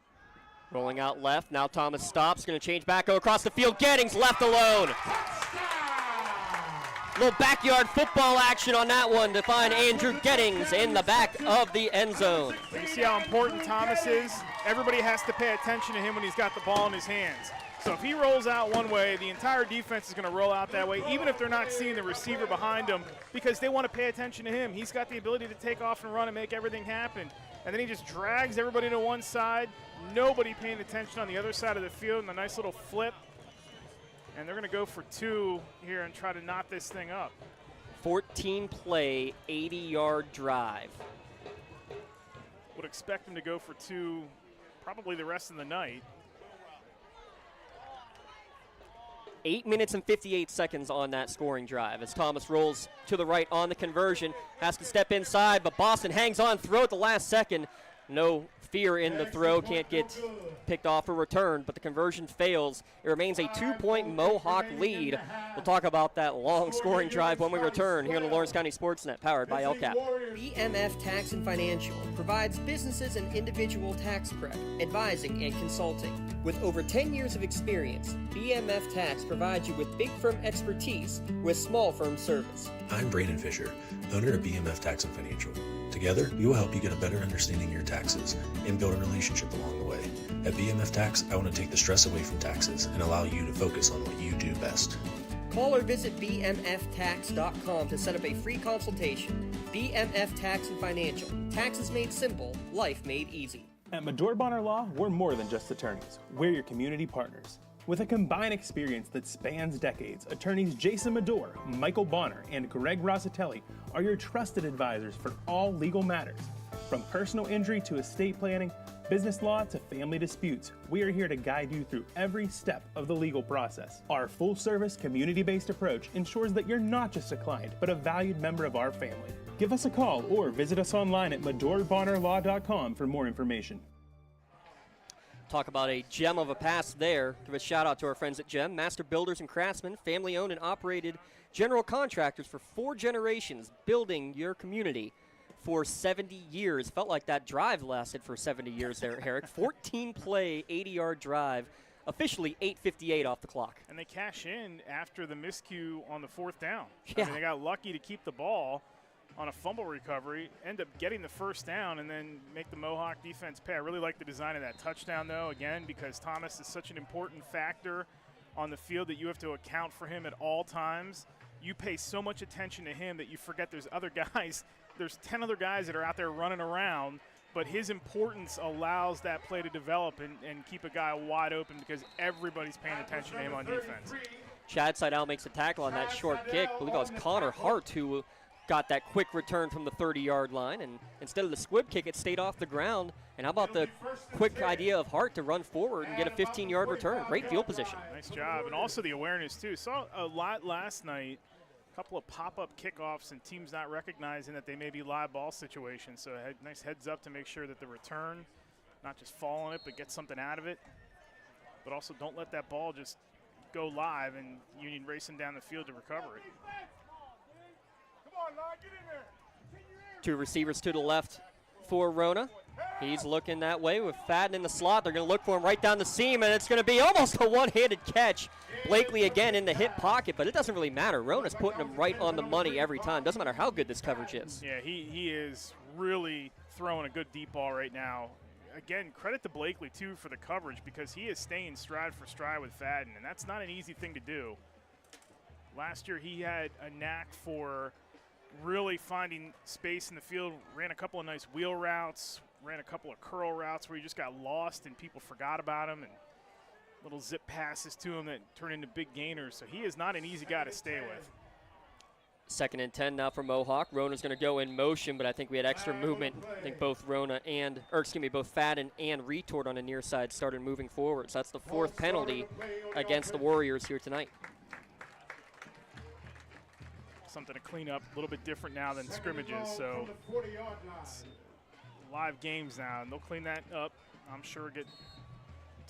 Rolling out left. Now Thomas stops. Going to change back, go across the field. Gettings left alone. Little backyard football action on that one to find Andrew Gettings in the back of the end zone. You see how important Thomas is? Everybody has to pay attention to him when he's got the ball in his hands. So if he rolls out one way, the entire defense is going to roll out that way, even if they're not seeing the receiver behind them, because they want to pay attention to him. He's got the ability to take off and run and make everything happen. And then he just drags everybody to one side, nobody paying attention on the other side of the field, and a nice little flip. And they're going to go for 2 here and try to knot this thing up. 14-play, 80-yard drive. Would expect them to go for 2 probably the rest of the night. 8 minutes and 58 seconds on that scoring drive as Thomas rolls to the right on the conversion. Has to step inside, but Boston hangs on, throw at the last second. No fear in the throw, can't get picked off or returned, but the conversion fails. It remains a 2-point Mohawk lead. We'll talk about that long scoring drive when we return here on the Lawrence County SportsNet, powered by LCAP. BMF Tax and Financial provides businesses and individual tax prep, advising, and consulting. With over 10 years of experience, BMF Tax provides you with big firm expertise with small firm service. I'm Braden Fisher, owner of BMF Tax and Financial. Together, we will help you get a better understanding of your taxes and build a relationship along the way. At BMF Tax, I want to take the stress away from taxes and allow you to focus on what you do best. Call or visit bmftax.com to set up a free consultation. BMF Tax and Financial. Taxes made simple, life made easy. At Medore Bonner Law, we're more than just attorneys. We're your community partners. With a combined experience that spans decades, attorneys Jason Medore, Michael Bonner, and Greg Rossitelli are your trusted advisors for all legal matters. From personal injury to estate planning, business law to family disputes, we are here to guide you through every step of the legal process. Our full-service, community-based approach ensures that you're not just a client, but a valued member of our family. Give us a call or visit us online at MedoreBonnerLaw.com for more information. Talk about a gem of a pass there. Give a shout out to our friends at GEM, Master Builders and Craftsmen, family owned and operated general contractors for 4 generations, building your community for 70 years. Felt like that drive lasted for 70 years there, Eric. 14-play, 80-yard drive, officially 8:58 off the clock. And they cash in after the miscue on the 4th down. Yeah. I mean, they got lucky to keep the ball on a fumble recovery, end up getting the first down, and then make the Mohawk defense pay. I really like the design of that touchdown, though, again, because Thomas is such an important factor on the field that you have to account for him at all times. You pay so much attention to him that you forget there's other guys. There's 10 other guys that are out there running around, but his importance allows that play to develop and keep a guy wide open because everybody's paying attention to him on defense. Chad Seidel makes a tackle on that short kick. I believe it was Connor Hart who got that quick return from the 30-yard line, and instead of the squib kick, it stayed off the ground. And how about the quick idea of Hart to run forward and get a 15-yard return? Great field position. Nice job, and also the awareness, too. Saw a lot last night, a couple of pop-up kickoffs and teams not recognizing that they may be live ball situations. So nice heads up to make sure that the return, not just fall on it, but get something out of it. But also don't let that ball just go live and Union racing down the field to recover it. Two receivers to the left for Rona. He's looking that way with Fadden in the slot. They're going to look for him right down the seam, and it's going to be almost a one-handed catch. Blakely again in the hip pocket, but it doesn't really matter. Rona's putting him right on the money every time. Doesn't matter how good this coverage is. Yeah, he is really throwing a good deep ball right now. Again, credit to Blakely, too, for the coverage because he is staying stride for stride with Fadden, and that's not an easy thing to do. Last year he had a knack for really finding space in the field, ran a couple of nice wheel routes, ran a couple of curl routes where he just got lost and people forgot about him, and little zip passes to him that turn into big gainers. So he is not an easy guy to stay with. 2nd and 10 now for Mohawk. Rona's going to go in motion, but I think we had extra movement. I think both both Fadden and Retort on the near side started moving forward. So that's the 4th penalty against the Warriors here tonight. Something to clean up, a little bit different now than scrimmages, so it's live games now, and they'll clean that up. I'm sure get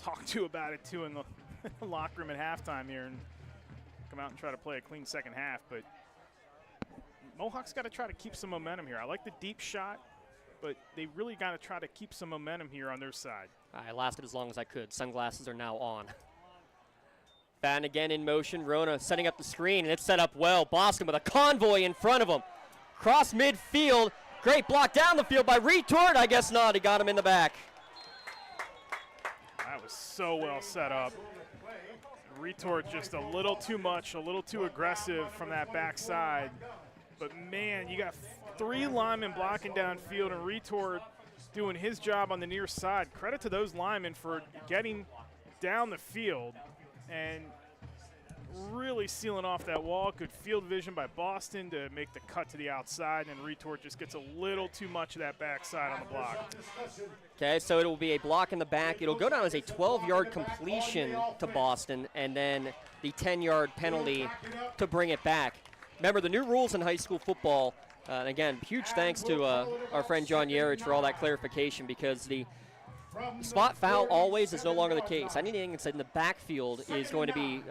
talked to about it too in the locker room at halftime here and come out and try to play a clean second half. But Mohawk's got to try to keep some momentum here. I like the deep shot, but they really got to try to keep some momentum here on their side. I lasted as long as I could. Sunglasses are now on. Fadden again in motion. Rona setting up the screen, and it's set up well. Boston with a convoy in front of him. Cross midfield. Great block down the field by Retort. I guess not. He got him in the back. That was so well set up. Retort just a little too much, a little too aggressive from that backside. But, man, you got 3 linemen blocking downfield, and Retort doing his job on the near side. Credit to those linemen for getting down the field and really sealing off that wall. Good field vision by Boston to make the cut to the outside, and Retort just gets a little too much of that backside on the block. Okay, so it will be a block in the back. It'll go down as a 12-yard completion to Boston, and then the 10-yard penalty to bring it back. Remember, the new rules in high school football, and again, huge thanks to our friend John Yerich for all that clarification, because the spot foul always is no longer the case. Anything that's in the backfield is going to be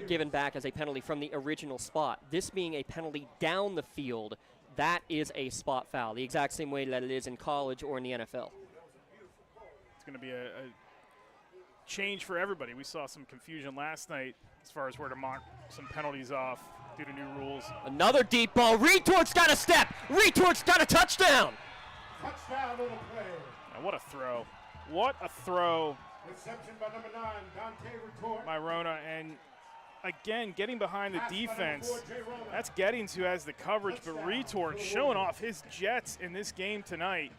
given back as a penalty from the original spot. This being a penalty down the field, that is a spot foul, the exact same way that it is in college or in the NFL. It's going to be a change for everybody. We saw some confusion last night as far as where to mark some penalties off due to new rules. Another deep ball. Retort's got a step. Retort's got a touchdown. Touchdown on the play. Now what a throw. What a throw. Reception by number 9, Dante Retort. By Rona, and again, getting behind the defense. That's Gettings who has the coverage, but Retort showing off his jets in this game tonight.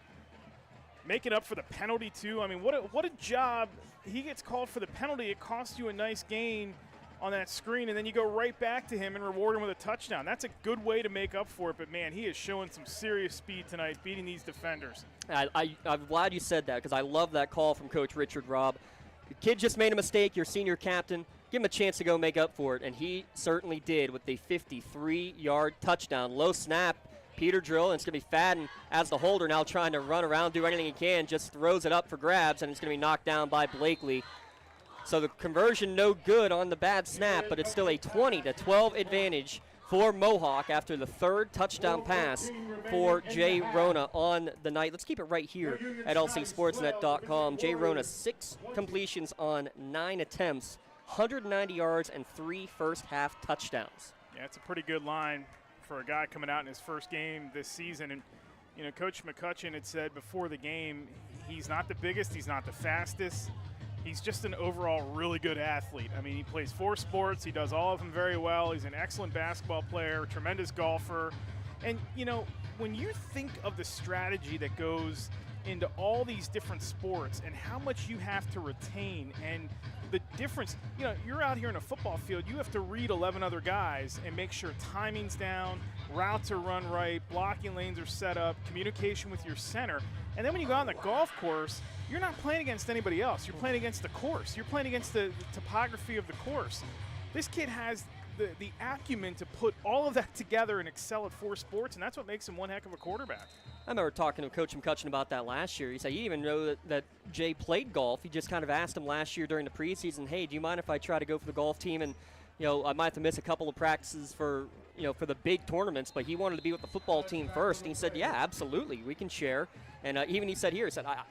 Making up for the penalty, too. I mean, what a job. He gets called for the penalty. It costs you a nice gain on that screen, and then you go right back to him and reward him with a touchdown. That's a good way to make up for it, but, man, he is showing some serious speed tonight, beating these defenders. I'm glad you said that, because I love that call from Coach Richard Robb. The kid just made a mistake, your senior captain. Give him a chance to go make up for it, and he certainly did with the 53-yard touchdown. Low snap, Peter drill, and it's going to be Fadden as the holder now trying to run around, do anything he can, just throws it up for grabs, and it's going to be knocked down by Blakely. So the conversion no good on the bad snap, but it's still a 20-12 advantage for Mohawk after the 3rd touchdown pass for Jay Rona on the night. Let's keep it right here at lcsportsnet.com. Jay Rona, 6 completions on 9 attempts, 190 yards, and 3 first-half touchdowns. Yeah, it's a pretty good line for a guy coming out in his first game this season. And, you know, Coach McCutcheon had said before the game, he's not the biggest, he's not the fastest. He's just an overall really good athlete. I mean, he plays 4 sports. He does all of them very well. He's an excellent basketball player, tremendous golfer. And, you know, when you think of the strategy that goes into all these different sports and how much you have to retain and the difference, you know, you're out here in a football field, you have to read 11 other guys and make sure timing's down, routes are run right, blocking lanes are set up, communication with your center. And then when you go out on the golf course, you're not playing against anybody else. You're playing against the course. You're playing against the topography of the course. This kid has the acumen to put all of that together and excel at 4 sports, and that's what makes him one heck of a quarterback. I remember talking to Coach McCutcheon about that last year. He said he didn't even know that Jay played golf. He just kind of asked him last year during the preseason, hey, do you mind if I try to go for the golf team and I might have to miss a couple of practices for the big tournaments, but he wanted to be with the football team first. And he said, yeah, absolutely, we can share. And even he said,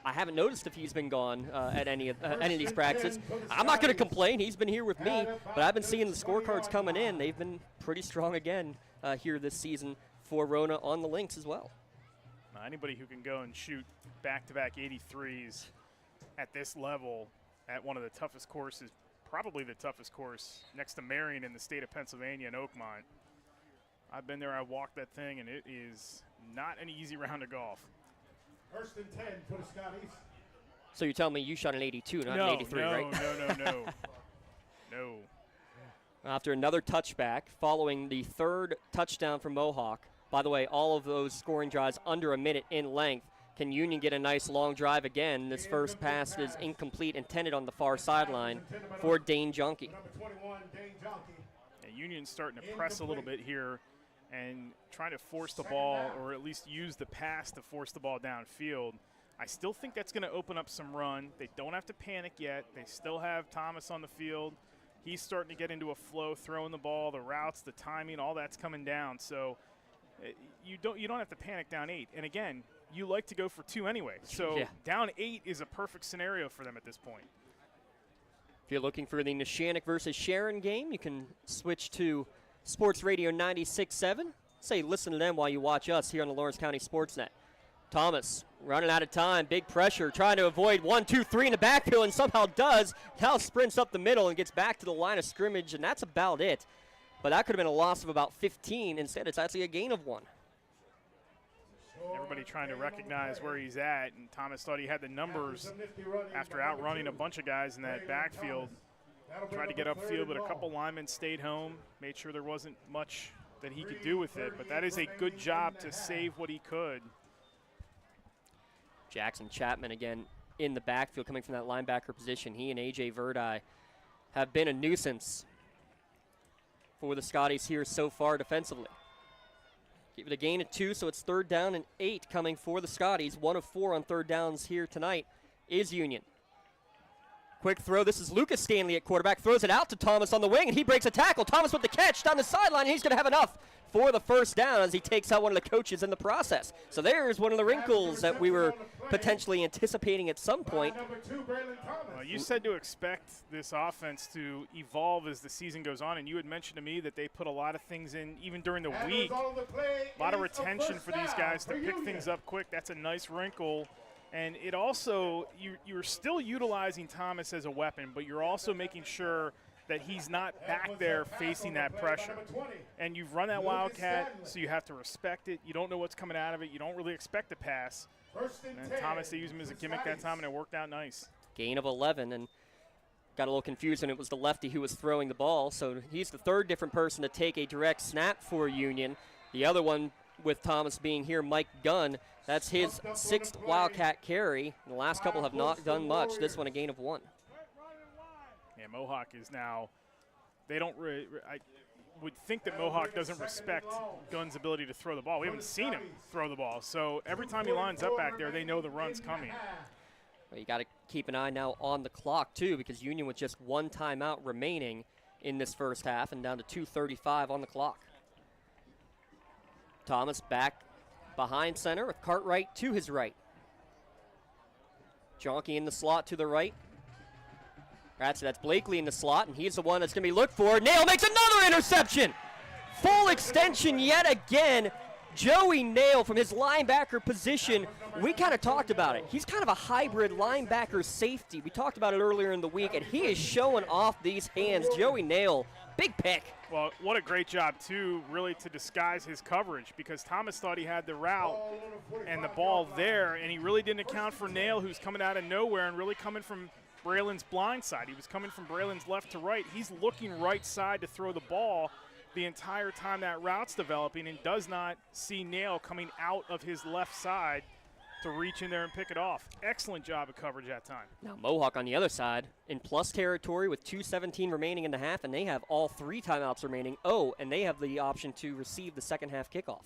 I haven't noticed if he's been gone at any of these practices. I'm not going to complain. He's been here with me, but I've been seeing the scorecards coming in. They've been pretty strong again here this season for Rona on the Lynx as well. Anybody who can go and shoot back-to-back 83s at this level at one of the toughest courses, probably the toughest course next to Marion in the state of Pennsylvania in Oakmont. I've been there, I walked that thing, and it is not an easy round of golf. First and 10 for the Scotties. So you're telling me you shot an 82, not an 83, right? No. No. After another touchback, following the third touchdown from Mohawk. By the way, all of those scoring drives under a minute in length. Can Union get a nice long drive again? This first pass is incomplete, intended on the far sideline for Dane Jonke. Union's starting to press a little bit here and trying to force the ball, or at least use the pass to force the ball downfield. I still think that's going to open up some run. They don't have to panic yet. They still have Thomas on the field. He's starting to get into a flow, throwing the ball, the routes, the timing, all that's coming down. So you don't have to panic down 8. And again, you like to go for 2 anyway. So down 8 is a perfect scenario for them at this point. If you're looking for the Neshannock versus Sharon game, you can switch to Sports Radio 96.7. Say listen to them while you watch us here on the Lawrence County SportsNet. Thomas running out of time, big pressure, trying to avoid 1, 2, 3 in the backfield, and somehow does. Now sprints up the middle and gets back to the line of scrimmage, and that's about it. But that could have been a loss of about 15. Instead, it's actually a gain of 1. Everybody trying to recognize where he's at, and Thomas thought he had the numbers after outrunning a bunch of guys in that backfield. Tried to get upfield, but a couple linemen stayed home, made sure there wasn't much that he could do with it. But that is a good job to save what he could. Jackson Chapman again in the backfield coming from that linebacker position. He and A.J. Verdi have been a nuisance for the Scotties here so far defensively. Give it a gain of 2, so it's 3rd down and 8 coming for the Scotties. 1 of 4 on 3rd downs here tonight is Union. Quick throw. This is Lucas Stanley at quarterback. Throws it out to Thomas on the wing, and he breaks a tackle. Thomas with the catch down the sideline, and he's going to have enough for the 1st down as he takes out one of the coaches in the process. So there's one of the wrinkles that we were potentially anticipating at some point. Well, you said to expect this offense to evolve as the season goes on, and you had mentioned to me that they put a lot of things in even during the week. A lot of retention for these guys to pick things up quick. That's a nice wrinkle. And it also, you're still utilizing Thomas as a weapon, but you're also making sure that he's not back there facing that pressure. And you've run that Wildcat, so you have to respect it. You don't know what's coming out of it. You don't really expect a pass. And Thomas, they used him as a gimmick that time, and it worked out nice. Gain of 11, and got a little confused when it was the lefty who was throwing the ball. So he's the 3rd different person to take a direct snap for Union. The other one, with Thomas being here, Mike Gunn, that's his 6th Wildcat carry. The last couple have not done much. This one a gain of 1. Yeah, Mohawk is now, they don't really, I would think that Mohawk doesn't respect Gunn's ability to throw the ball. We haven't seen him throw the ball. So every time he lines up back there, they know the run's coming. Well, you got to keep an eye now on the clock, too, because Union with just 1 timeout remaining in this first half and down to 2:35 on the clock. Thomas back behind center with Cartwright to his right. Jonke in the slot to the right. That's Blakely in the slot, and he's the one that's going to be looked for. Nail makes another interception. Full extension yet again. Joey Nail from his linebacker position. We kind of talked about it. He's kind of a hybrid linebacker safety. We talked about it earlier in the week, and he is showing off these hands. Joey Nail, big pick. Well, what a great job, too, really to disguise his coverage, because Thomas thought he had the route and the ball there, and he really didn't account for Nail, who's coming out of nowhere and really coming from Braylon's blind side. He was coming from Braylon's left to right. He's looking right side to throw the ball the entire time that route's developing, and does not see Nail coming out of his left side to reach in there and pick it off. Excellent job of coverage that time. Now Mohawk on the other side in plus territory with 2:17 remaining in the half, and they have all 3 timeouts remaining. Oh, and they have the option to receive the second half kickoff.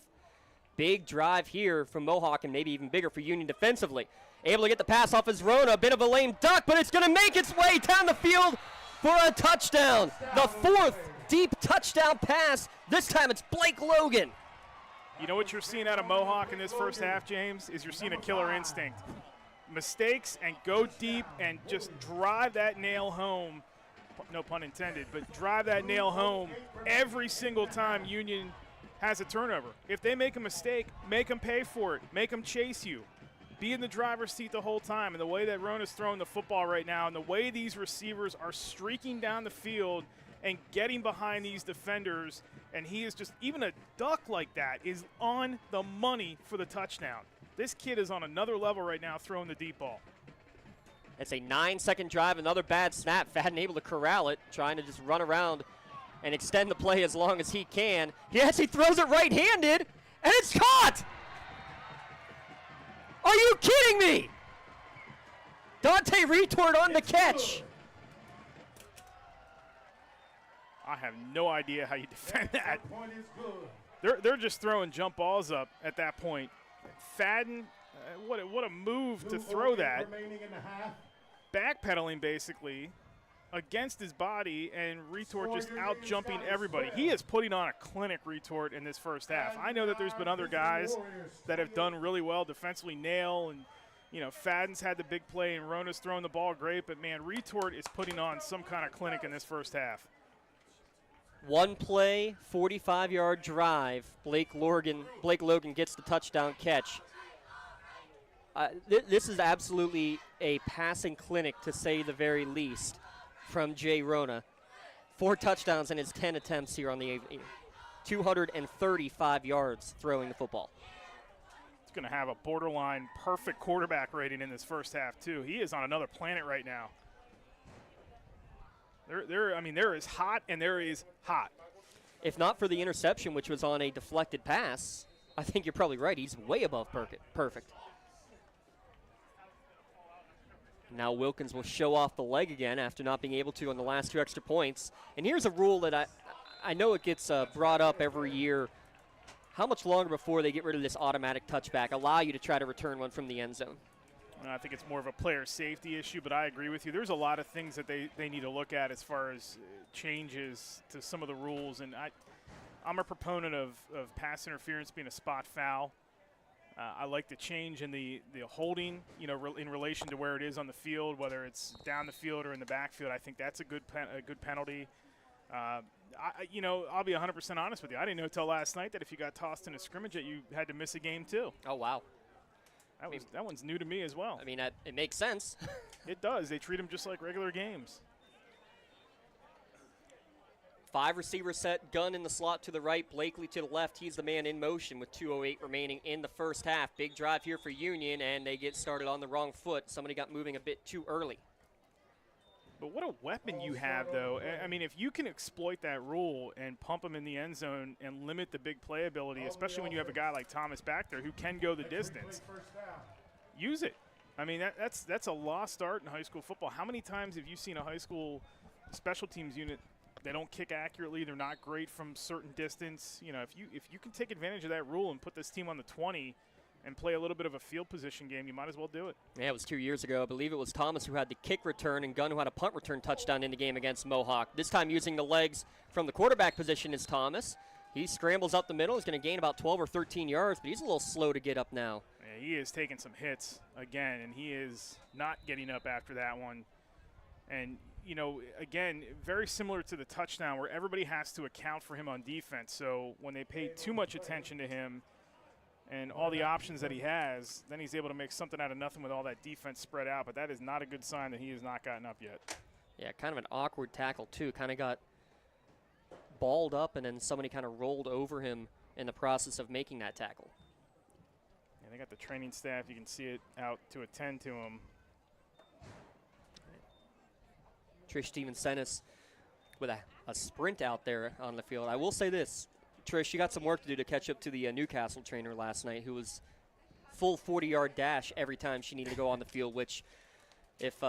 Big drive here from Mohawk, and maybe even bigger for Union defensively. Able to get the pass off his Rona, a bit of a lame duck, but it's going to make its way down the field for a touchdown. The 4th deep touchdown pass. This time it's Blake Logan. You know what you're seeing out of Mohawk in this first half, James, is you're seeing a killer instinct. Mistakes and go deep and just drive that nail home. No pun intended, but drive that nail home every single time Union has a turnover. If they make a mistake, make them pay for it. Make them chase you. Be in the driver's seat the whole time. And the way that Rona's throwing the football right now and the way these receivers are streaking down the field and getting behind these defenders, and he is just, even a duck like that is on the money for the touchdown. This kid is on another level right now throwing the deep ball. It's a 9-second drive, another bad snap. Fadden able to corral it, trying to just run around and extend the play as long as he can. Yes, he throws it right-handed, and it's caught! Are you kidding me? Dante Retort on the catch. I have no idea how you defend that. They're just throwing jump balls up at that point. Fadden, what a move to throw that. Backpedaling basically against his body, and Retort just out jumping everybody. He is putting on a clinic, Retort, in this first half. I know that there's been other guys that have done really well defensively, Nail, and Fadden's had the big play, and Rona's throwing the ball great, but man, Retort is putting on some kind of clinic in this first half. One play, 45-yard drive. Blake Logan gets the touchdown catch. This is absolutely a passing clinic, to say the very least, from Jay Rona. 4 touchdowns in his 10 attempts here on the evening. 235 yards throwing the football. He's going to have a borderline perfect quarterback rating in this first half, too. He is on another planet right now. There is hot, and there is hot. If not for the interception, which was on a deflected pass, I think you're probably right. He's way above perfect. Now Wilkins will show off the leg again after not being able to on the last 2 extra points. And here's a rule that I know it gets brought up every year. How much longer before they get rid of this automatic touchback, allow you to try to return one from the end zone? I think it's more of a player safety issue, but I agree with you. There's a lot of things that they need to look at as far as changes to some of the rules. And I'm a proponent of pass interference being a spot foul. I like the change in the holding, in relation to where it is on the field, whether it's down the field or in the backfield. I think that's a good penalty. I'll be 100% honest with you. I didn't know until last night that if you got tossed in a scrimmage that you had to miss a game too. Oh, wow. That one's new to me as well. It makes sense. It does. They treat them just like regular games. 5 receiver set, Gunn in the slot to the right, Blakely to the left. He's the man in motion with 2:08 remaining in the first half. Big drive here for Union, and they get started on the wrong foot. Somebody got moving a bit too early. But what a weapon you have, though. If you can exploit that rule and pump them in the end zone and limit the big playability, especially when you have a guy like Thomas back there who can go the distance, use it. That's a lost art in high school football. How many times have you seen a high school special teams unit, they don't kick accurately, they're not great from certain distance? If you can take advantage of that rule and put this team on the 20 and play a little bit of a field position game, you might as well do it. Yeah, it was 2 years ago. I believe it was Thomas who had the kick return and Gunn who had a punt return touchdown in the game against Mohawk. This time using the legs from the quarterback position is Thomas. He scrambles up the middle. He's going to gain about 12 or 13 yards, but he's a little slow to get up now. Yeah, he is taking some hits again, and he is not getting up after that one. And, again, very similar to the touchdown where everybody has to account for him on defense. So when they pay too much attention to him and all the options that he has, then he's able to make something out of nothing with all that defense spread out. But that is not a good sign that he has not gotten up yet. Yeah, kind of an awkward tackle, too. Kind of got balled up, and then somebody kind of rolled over him in the process of making that tackle. Yeah, they got the training staff. You can see it out to attend to him. Trish Stevens-Senis with a sprint out there on the field. I will say this. Trish, you got some work to do to catch up to the Newcastle trainer last night, who was full 40-yard dash every time she needed to go on the field, which if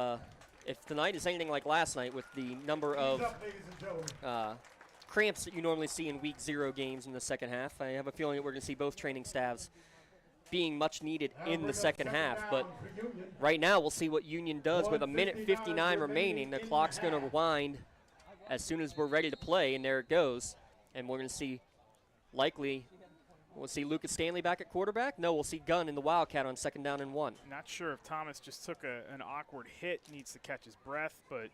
tonight is anything like last night with the number of cramps that you normally see in week 0 games in the second half, I have a feeling that we're going to see both training staffs being much needed in the second half. But right now we'll see what Union does with 1:59 remaining. The clock's going to rewind as soon as we're ready to play, and there it goes. And we're going to see we'll see Lucas Stanley back at quarterback. No, we'll see Gunn in the Wildcat on 2nd down and 1. Not sure if Thomas just took an awkward hit, needs to catch his breath, but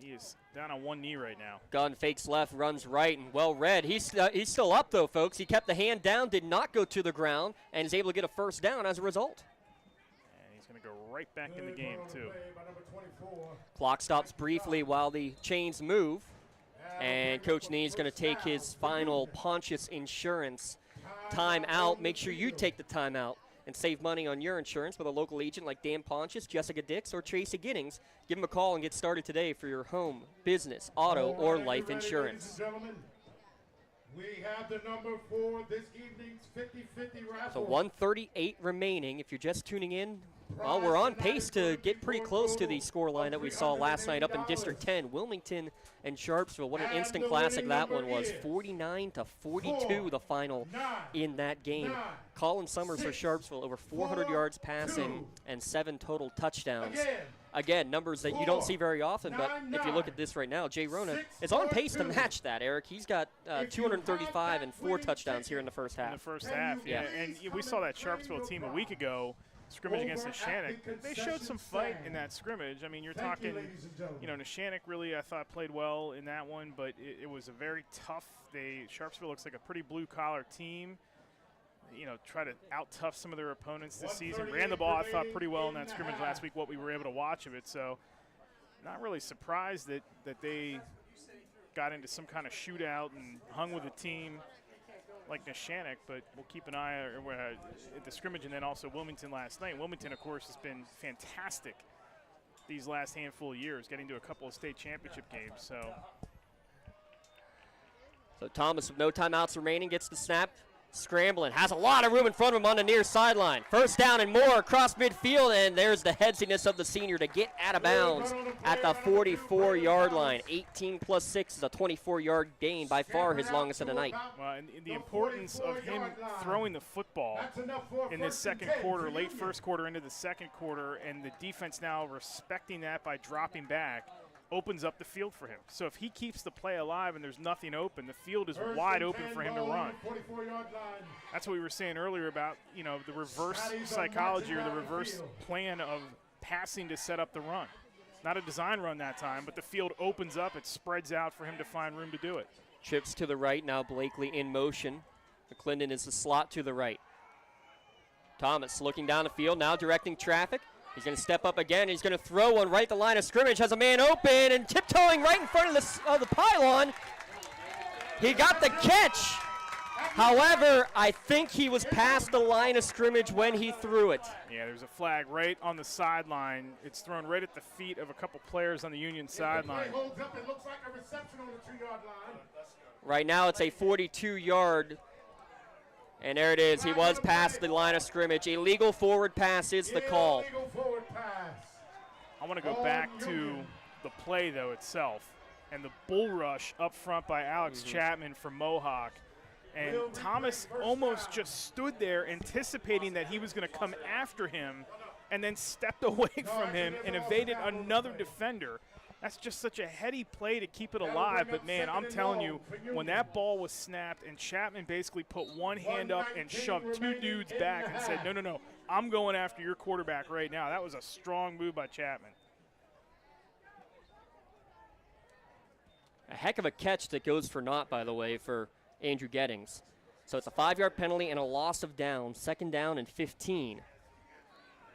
he is down on one knee right now. Gunn fakes left, runs right, and well read. He's still up, though, folks. He kept the hand down, did not go to the ground, and is able to get a first down as a result. And he's going to go right back in the game, too. Clock stops briefly while the chains move, and Coach Nee is going to take his final Pontius Insurance timeout. Make sure you take the timeout and save money on your insurance with a local agent like Dan Pontius, Jessica Dix, or Tracy Giddings. Give them a call and get started today for your home, business, auto, or life insurance. We have the number for this evening's 50-50 raffle. So 1:38 remaining. If you're just tuning in, well, we're on pace to get pretty close to the scoreline that we saw last night up in District 10. Wilmington and Sharpsville. What an instant classic that one was. 49-42 the final in that game. Colin Summers for Sharpsville, over 400 yards passing and 7 total touchdowns. Again, numbers that you don't see very often, but if you look at this right now, Jay Rona is on pace to match that, Eric. He's got 235 and 4 touchdowns here in the first half. In the first half, yeah. And we saw that Sharpsville team a week ago, scrimmage against Neshannock. They showed some fight in that scrimmage. I mean, you're talking, Neshannock really, I thought, played well in that one, but it was a very tough. Sharpsville looks like a pretty blue-collar team. Try to out-tough some of their opponents this season. Ran the ball, I thought, pretty well in that scrimmage last week, what we were able to watch of it. So not really surprised that they got into some kind of shootout and hung with a team like Neshannock, but we'll keep an eye at the scrimmage, and then also Wilmington last night. Wilmington, of course, has been fantastic these last handful of years, getting to a couple of state championship games. So Thomas, with no timeouts remaining, gets the snap. Scrambling, has a lot of room in front of him on the near sideline. First down and more across midfield, and there's the headsiness of the senior to get out of bounds at the 44-yard line. 18 plus 6 is a 24-yard gain, by far his longest of the night. Well, and the importance of him throwing the football in this second quarter, late first quarter into the second quarter, and the defense now respecting that by dropping back, opens up the field for him. So if he keeps the play alive and there's nothing open, the field is wide open for him to run. That's what we were saying earlier about, the reverse psychology or the reverse plan of passing to set up the run. Not a design run that time, but the field opens up, it spreads out for him to find room to do it. Trips to the right, now Blakely in motion. McClendon is the slot to the right. Thomas looking down the field, now directing traffic. He's going to step up again. He's going to throw one right at the line of scrimmage. Has a man open and tiptoeing right in front of the pylon. He got the catch. However, I think he was past the line of scrimmage when he threw it. Yeah, there's a flag right on the sideline. It's thrown right at the feet of a couple players on the Union sideline. Right now it's a 42-yard. And there it is. He was past the line of scrimmage. Illegal forward pass is the call. I want to go back to the play, though, itself. And the bull rush up front by Alex Chapman from Mohawk. And Thomas almost just stood there anticipating that he was going to come after him and then stepped away from him and evaded another defender. That's just such a heady play to keep it alive. But, man, I'm telling you, when that ball was snapped and Chapman basically put one hand up and shoved 2 dudes back and said, no, I'm going after your quarterback right now. That was a strong move by Chapman. A heck of a catch that goes for naught, by the way, for Andrew Gettings. So it's a 5-yard penalty and a loss of down, 2nd down and 15.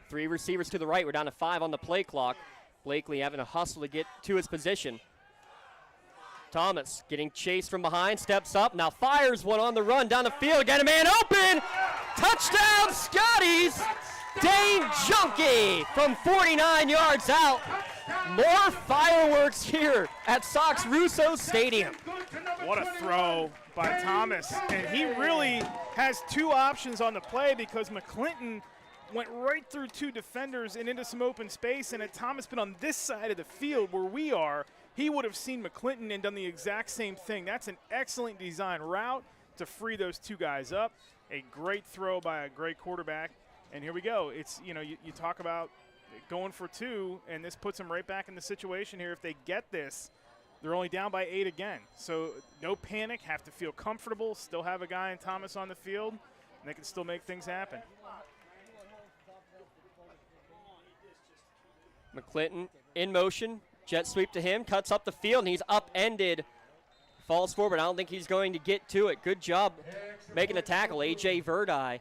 3 receivers to the right. We're down to 5 on the play clock. Blakely having a hustle to get to his position. Thomas getting chased from behind, steps up, now fires one on the run down the field. Got a man open. Touchdown, Scotties. Dane Junkie from 49 yards out. More fireworks here at Sox Russo Stadium. What a throw by Thomas. And he really has 2 options on the play because McClinton went right through 2 defenders and into some open space, and had Thomas been on this side of the field where we are, he would have seen McClinton and done the exact same thing. That's an excellent design route to free those 2 guys up. A great throw by a great quarterback. And here we go. It's, you talk about going for 2, and this puts them right back in the situation here. If they get this, they're only down by 8 again. So no panic, have to feel comfortable, still have a guy in Thomas on the field, and they can still make things happen. McClinton in motion, jet sweep to him, cuts up the field, and he's upended. Falls forward, I don't think he's going to get to it. Good job making the tackle, A.J. Verdi.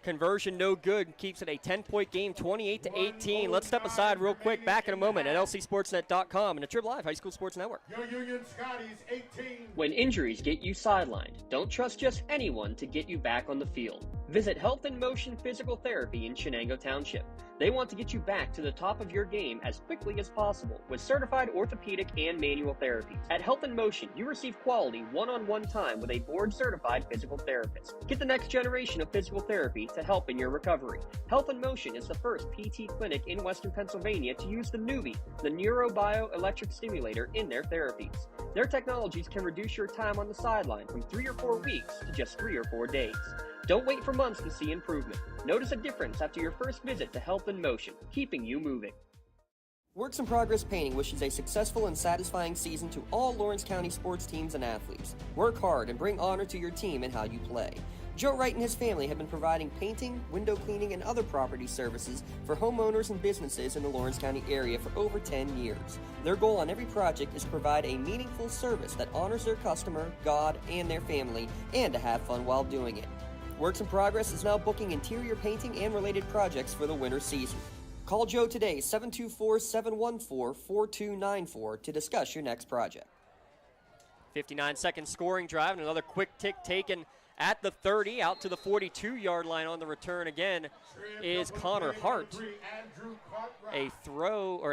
Conversion no good, keeps it a 10-point game, 28-18. Let's step aside real quick, back in a moment at lcsportsnet.com and the Trib Live High School Sports Network. Your Union Scotties 18. When injuries get you sidelined, don't trust just anyone to get you back on the field. Visit Health in Motion Physical Therapy in Shenango Township. They want to get you back to the top of your game as quickly as possible with certified orthopedic and manual therapies. At Health in Motion, you receive quality one-on-one time with a board-certified physical therapist. Get the next generation of physical therapy to help in your recovery. Health in Motion is the first PT clinic in Western Pennsylvania to use the Nuvi, the neurobioelectric stimulator, in their therapies. Their technologies can reduce your time on the sideline from 3 or 4 weeks to just 3 or 4 days. Don't wait for months to see improvement. Notice a difference after your first visit to Health in Motion, keeping you moving. Works in Progress Painting wishes a successful and satisfying season to all Lawrence County sports teams and athletes. Work hard and bring honor to your team in how you play. Joe Wright and his family have been providing painting, window cleaning, and other property services for homeowners and businesses in the Lawrence County area for over 10 years. Their goal on every project is to provide a meaningful service that honors their customer, God, and their family, and to have fun while doing it. Works in Progress is now booking interior painting and related projects for the winter season. Call Joe today, 724-714-4294, to discuss your next project. 59-second scoring drive, and another quick tick taken at the 30, out to the 42-yard line on the return again is Connor Hart. A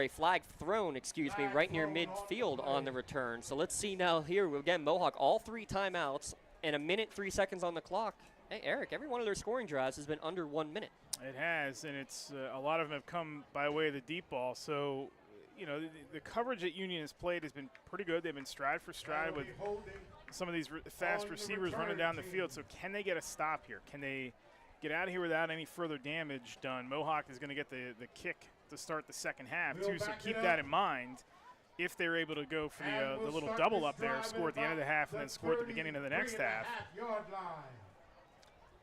flag thrown, right near midfield on the return. So let's see now here, again, Mohawk, all 3 timeouts and 1 minute, 3 seconds on the clock. Hey, Eric, every one of their scoring drives has been under 1 minute. It has, and it's a lot of them have come by way of the deep ball. So, you know, the coverage that Union has played has been pretty good. They've been stride for stride with some of these fast receivers running down the field. So can they get a stop here? Can they get out of here without any further damage done? Mohawk is going to get the kick to start the second half, too, so keep that in mind. If they're able to go for the little double up there, score at the end of the half, and then score at the beginning of the next half.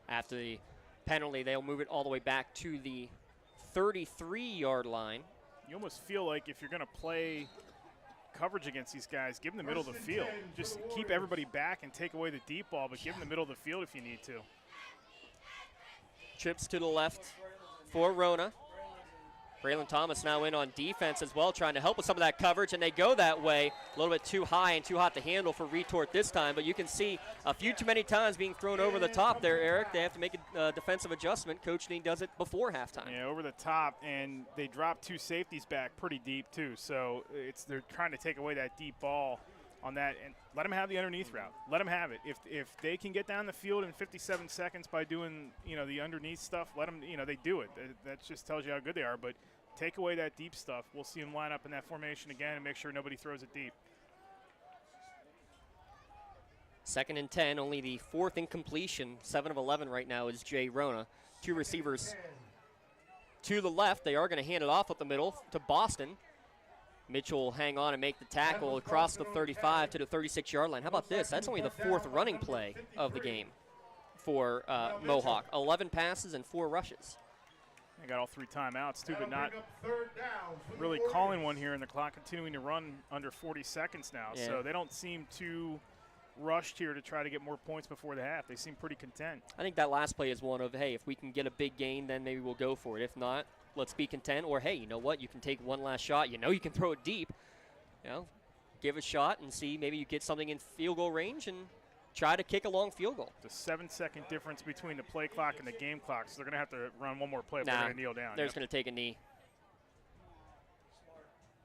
After the penalty, they'll move it all the way back to the 33-yard line. You almost feel like if you're going to play coverage against these guys, give them the middle of the field. Just keep everybody back and take away the deep ball, but give them the middle of the field if you need to. Trips to the left for Rona. Braylon Thomas now in on defense as well, trying to help with some of that coverage, and they go that way. A little bit too high and too hot to handle for retort this time, but you can see a few too many times being thrown over the top there, Eric. They have to make a defensive adjustment. Coach Dean does it before halftime. Yeah, over the top, and they drop 2 safeties back pretty deep too, so they're trying to take away that deep ball on that, and let them have the underneath route. Let them have it. If they can get down the field in 57 seconds by doing, the underneath stuff, let them, they do it. That just tells you how good they are, but take away that deep stuff. We'll see them line up in that formation again and make sure nobody throws it deep. 2nd and 10, only the 4th incompletion. 7 of 11 right now is Jay Rona. 2 receivers to the left. They are going to hand it off up the middle to Boston. Mitchell will hang on and make the tackle across the 35 to the 36-yard line. How about this? That's only the 4th running play of the game for Mohawk. 11 passes and 4 rushes. They got all 3 timeouts, too, but not really calling one here, and the clock continuing to run under 40 seconds now. Yeah. So they don't seem too rushed here to try to get more points before the half. They seem pretty content. I think that last play is one of, hey, if we can get a big gain, then maybe we'll go for it. If not, let's be content. Or, hey, you know what? You can take one last shot. You can throw it deep. Give a shot and see maybe you get something in field goal range and try to kick a long field goal. The 7-second difference between the play clock and the game clock, so they're going to have to run one more play if they're going to kneel down. They're just going to take a knee.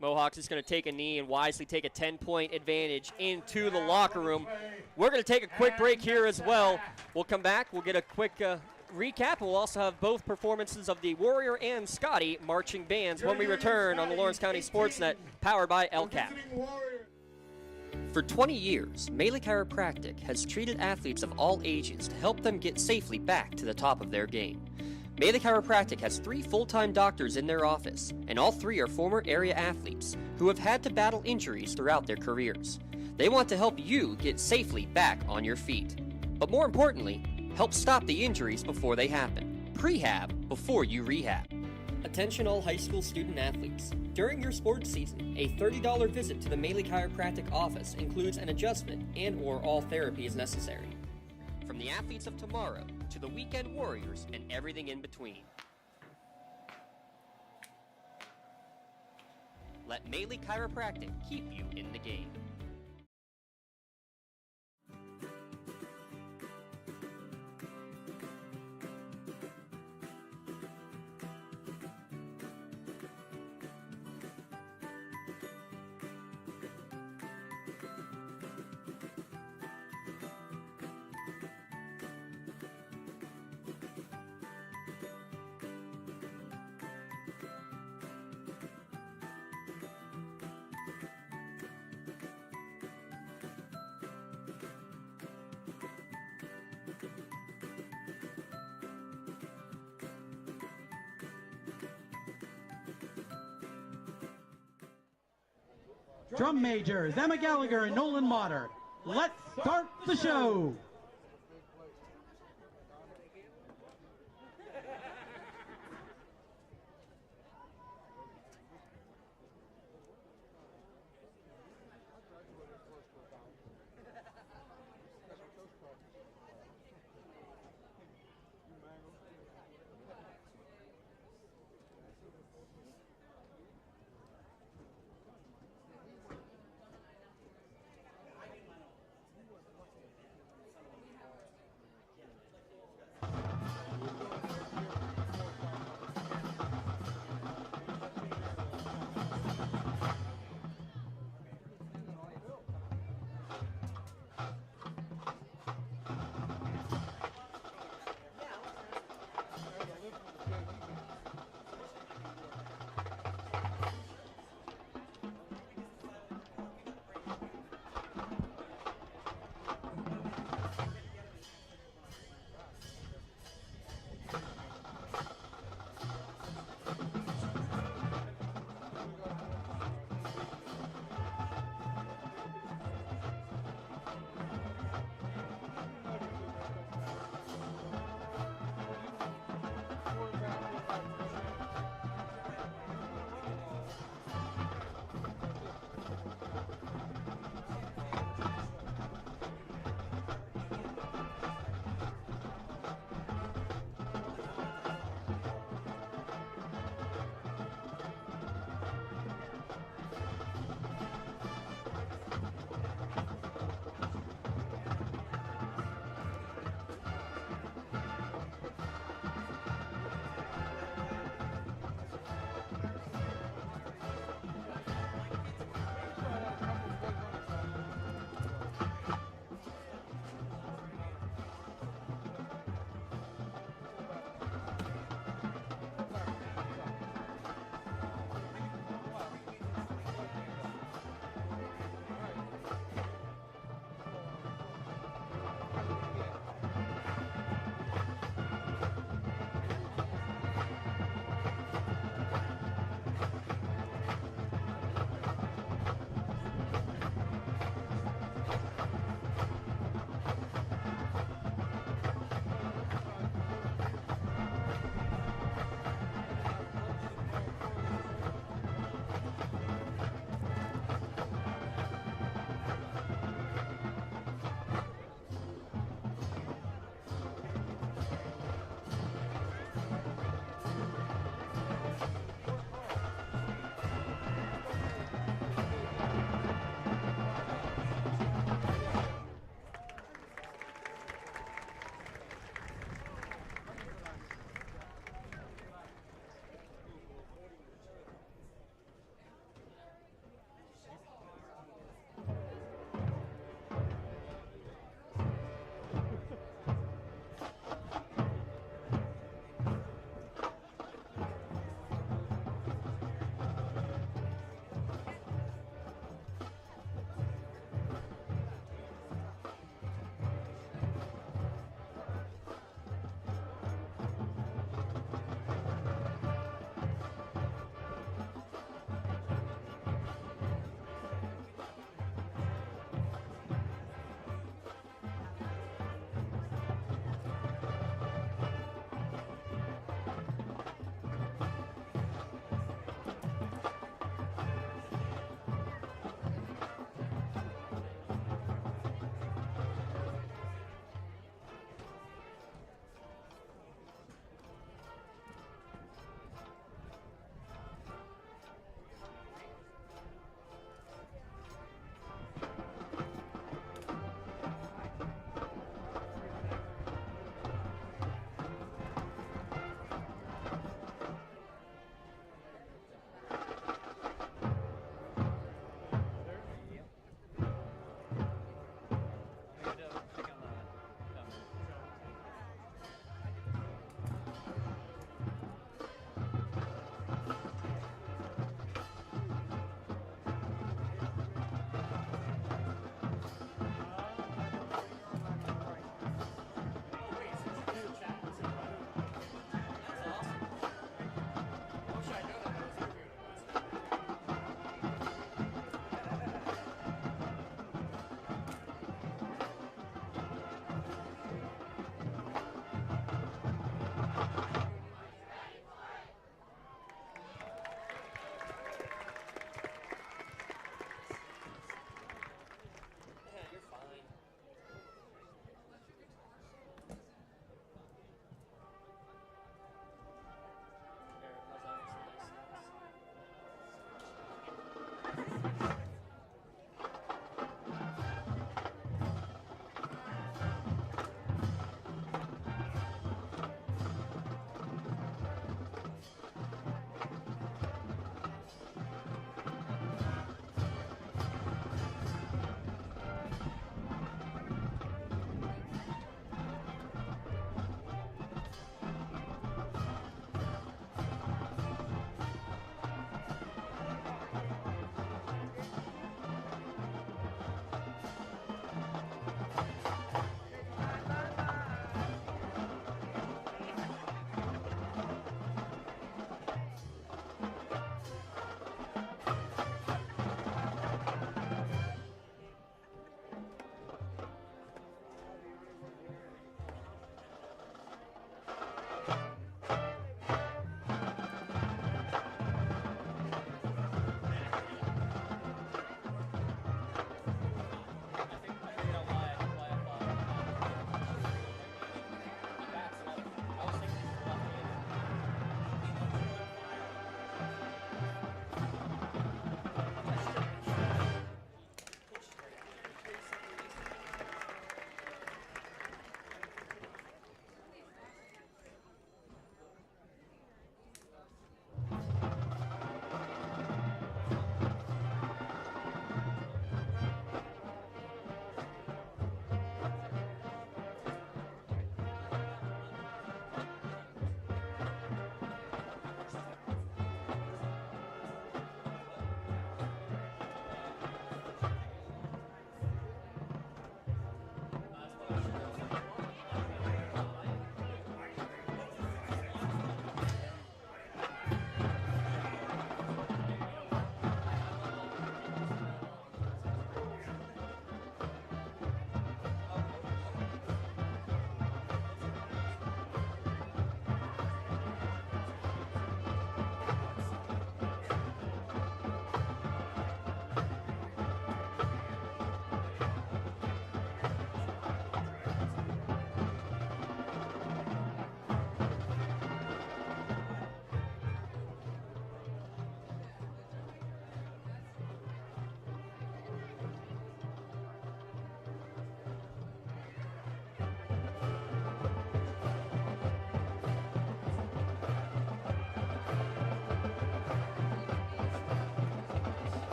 Mohawks is going to take a knee and wisely take a 10-point advantage into the locker room. We're going to take a quick break here as well. We'll come back. We'll get a quick recap. We'll also have both performances of the Warrior and Scotty marching bands when we return on the Lawrence County SportsNet, powered by LCAP. For 20 years, Melee Chiropractic has treated athletes of all ages to help them get safely back to the top of their game. Melee Chiropractic has 3 full-time doctors in their office, and all 3 are former area athletes. who have had to battle injuries throughout their careers. They want to help you get safely back on your feet. But more importantly, help stop the injuries before they happen. Prehab before you rehab. Attention all high school student athletes. During your sports season, a $30 visit to the Maley Chiropractic office includes an adjustment and/or all therapy is necessary. From the athletes of tomorrow to the weekend warriors and everything in between. Let Maley Chiropractic keep you in the game. Drum majors, Emma Gallagher and Nolan Motter. Let's start the show.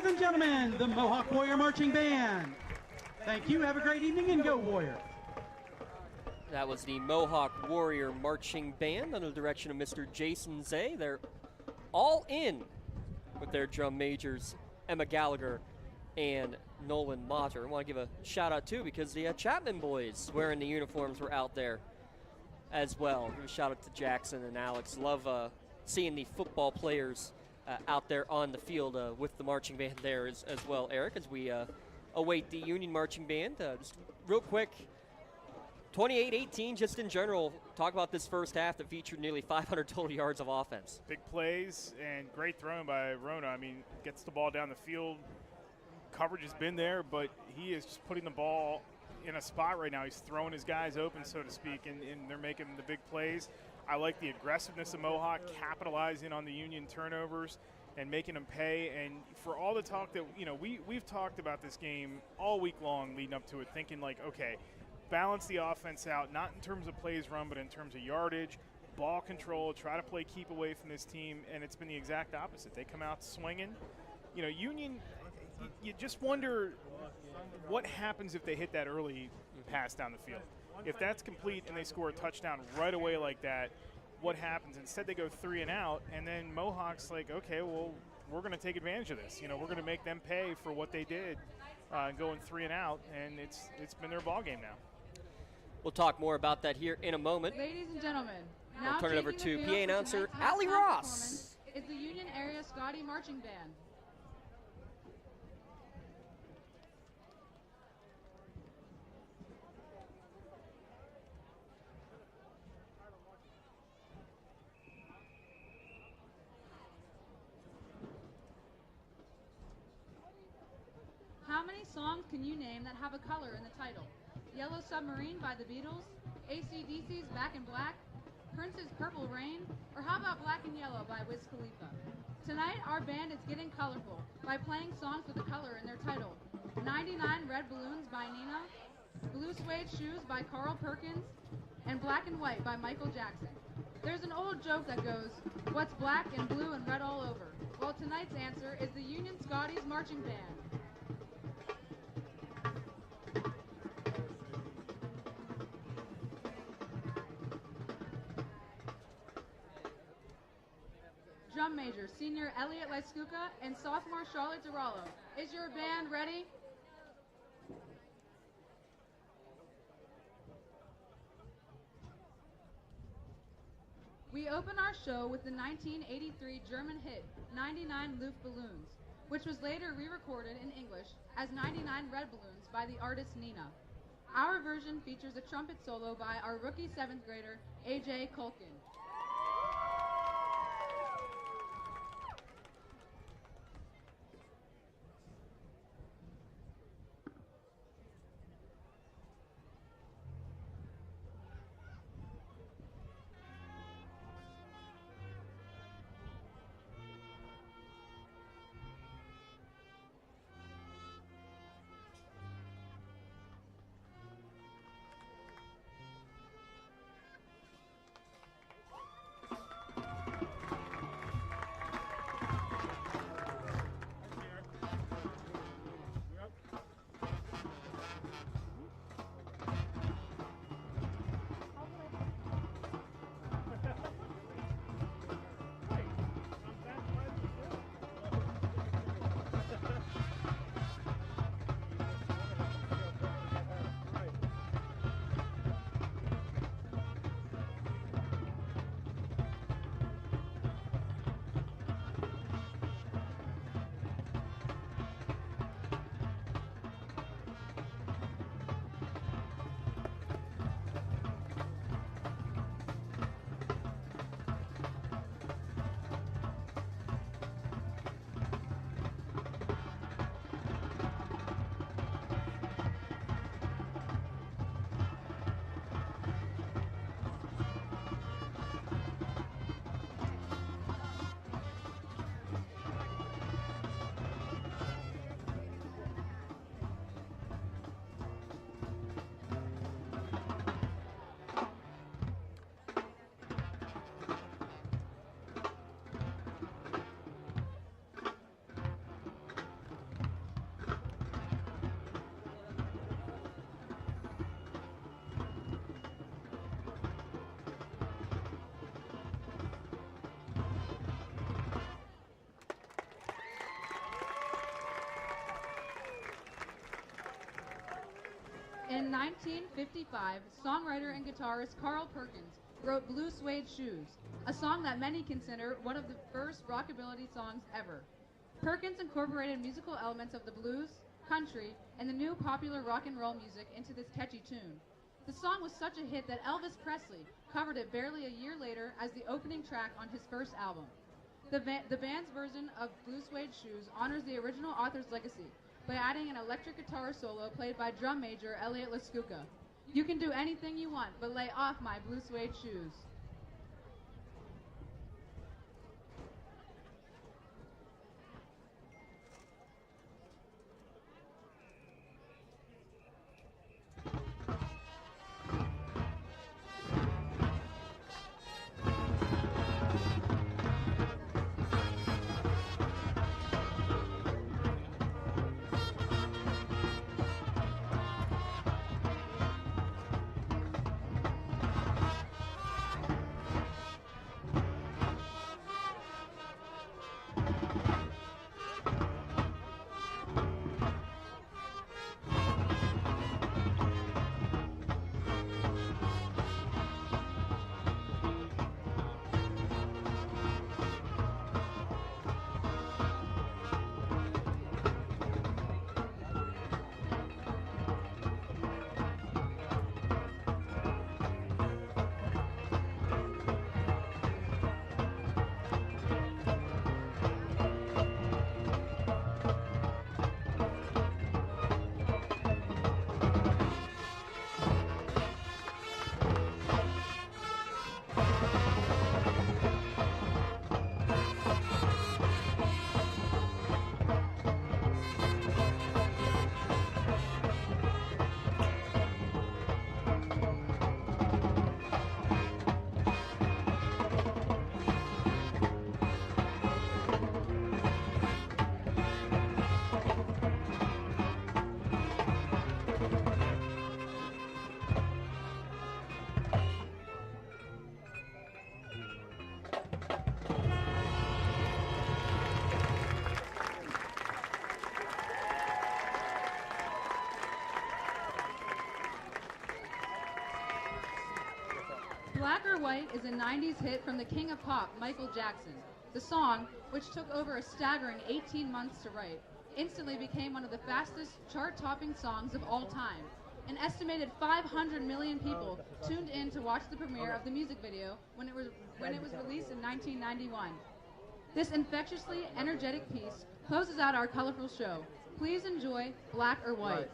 and gentlemen, the Mohawk Warrior Marching Band. Thank you. Have a great evening and go Warriors. That was the Mohawk Warrior Marching Band under the direction of Mr. Jason Zay. They're all in with their drum majors, Emma Gallagher and Nolan Motter. I want to give a shout out too because the Chapman boys wearing the uniforms were out there as well. Give a shout out to Jackson and Alex. Love seeing the football players out there on the field with the marching band there as well, Eric, as we await the Union Marching Band. Just real quick, 28-18 just in general. Talk about this first half that featured nearly 500 total yards of offense. Big plays and great throwing by Rona. I mean, gets the ball down the field. Coverage has been there, but he is just putting the ball in a spot right now. He's throwing his guys open, so to speak, and they're making the big plays. I like the aggressiveness of Mohawk, capitalizing on the Union turnovers and making them pay. And for all the talk that, we've talked about this game all week long leading up to it, thinking like, okay, balance the offense out, not in terms of plays run, but in terms of yardage, ball control, try to play keep away from this team, and it's been the exact opposite. They come out swinging. Union, you just wonder what happens if they hit that early pass down the field. If that's complete and they score a touchdown right away like that, what happens? Instead, they go 3 and out, and then Mohawk's like, okay, well, we're going to take advantage of this. We're going to make them pay for what they did going 3 and out, and it's been their ball game now. We'll talk more about that here in a moment. Ladies and gentlemen, we'll now turn it over to PA announcer tonight's Allie halftime Ross. performance is the Union Area Scotty Marching Band. How many songs can you name that have a color in the title? Yellow Submarine by the Beatles, AC/DC's Back in Black, Prince's Purple Rain, or how about Black and Yellow by Wiz Khalifa? Tonight, our band is getting colorful by playing songs with a color in their title. 99 Red Balloons by Nina, Blue Suede Shoes by Carl Perkins, and Black and White by Michael Jackson. There's an old joke that goes, what's black and blue and red all over? Well, tonight's answer is the Union Scotties Marching Band. Drum major, senior Elliot Lyskuka, and sophomore Charlotte Durallo. Is your band ready? We open our show with the 1983 German hit, 99 Luftballons, which was later re-recorded in English as 99 Red Balloons by the artist Nina. Our version features a trumpet solo by our rookie 7th grader, A.J. Kulkin. In 1955, songwriter and guitarist Carl Perkins wrote Blue Suede Shoes, a song that many consider one of the first rockabilly songs ever. Perkins incorporated musical elements of the blues, country, and the new popular rock and roll music into this catchy tune. The song was such a hit that Elvis Presley covered it barely a year later as the opening track on his first album. The band's version of Blue Suede Shoes honors the original author's legacy by adding an electric guitar solo played by drum major Elliot Laskuka. You can do anything you want, but lay off my blue suede shoes. Black or White is a 90s hit from the king of pop, Michael Jackson. The song, which took over a staggering 18 months to write, instantly became one of the fastest chart-topping songs of all time. An estimated 500 million people tuned in to watch the premiere of the music video when it was released in 1991. This infectiously energetic piece closes out our colorful show. Please enjoy Black or White.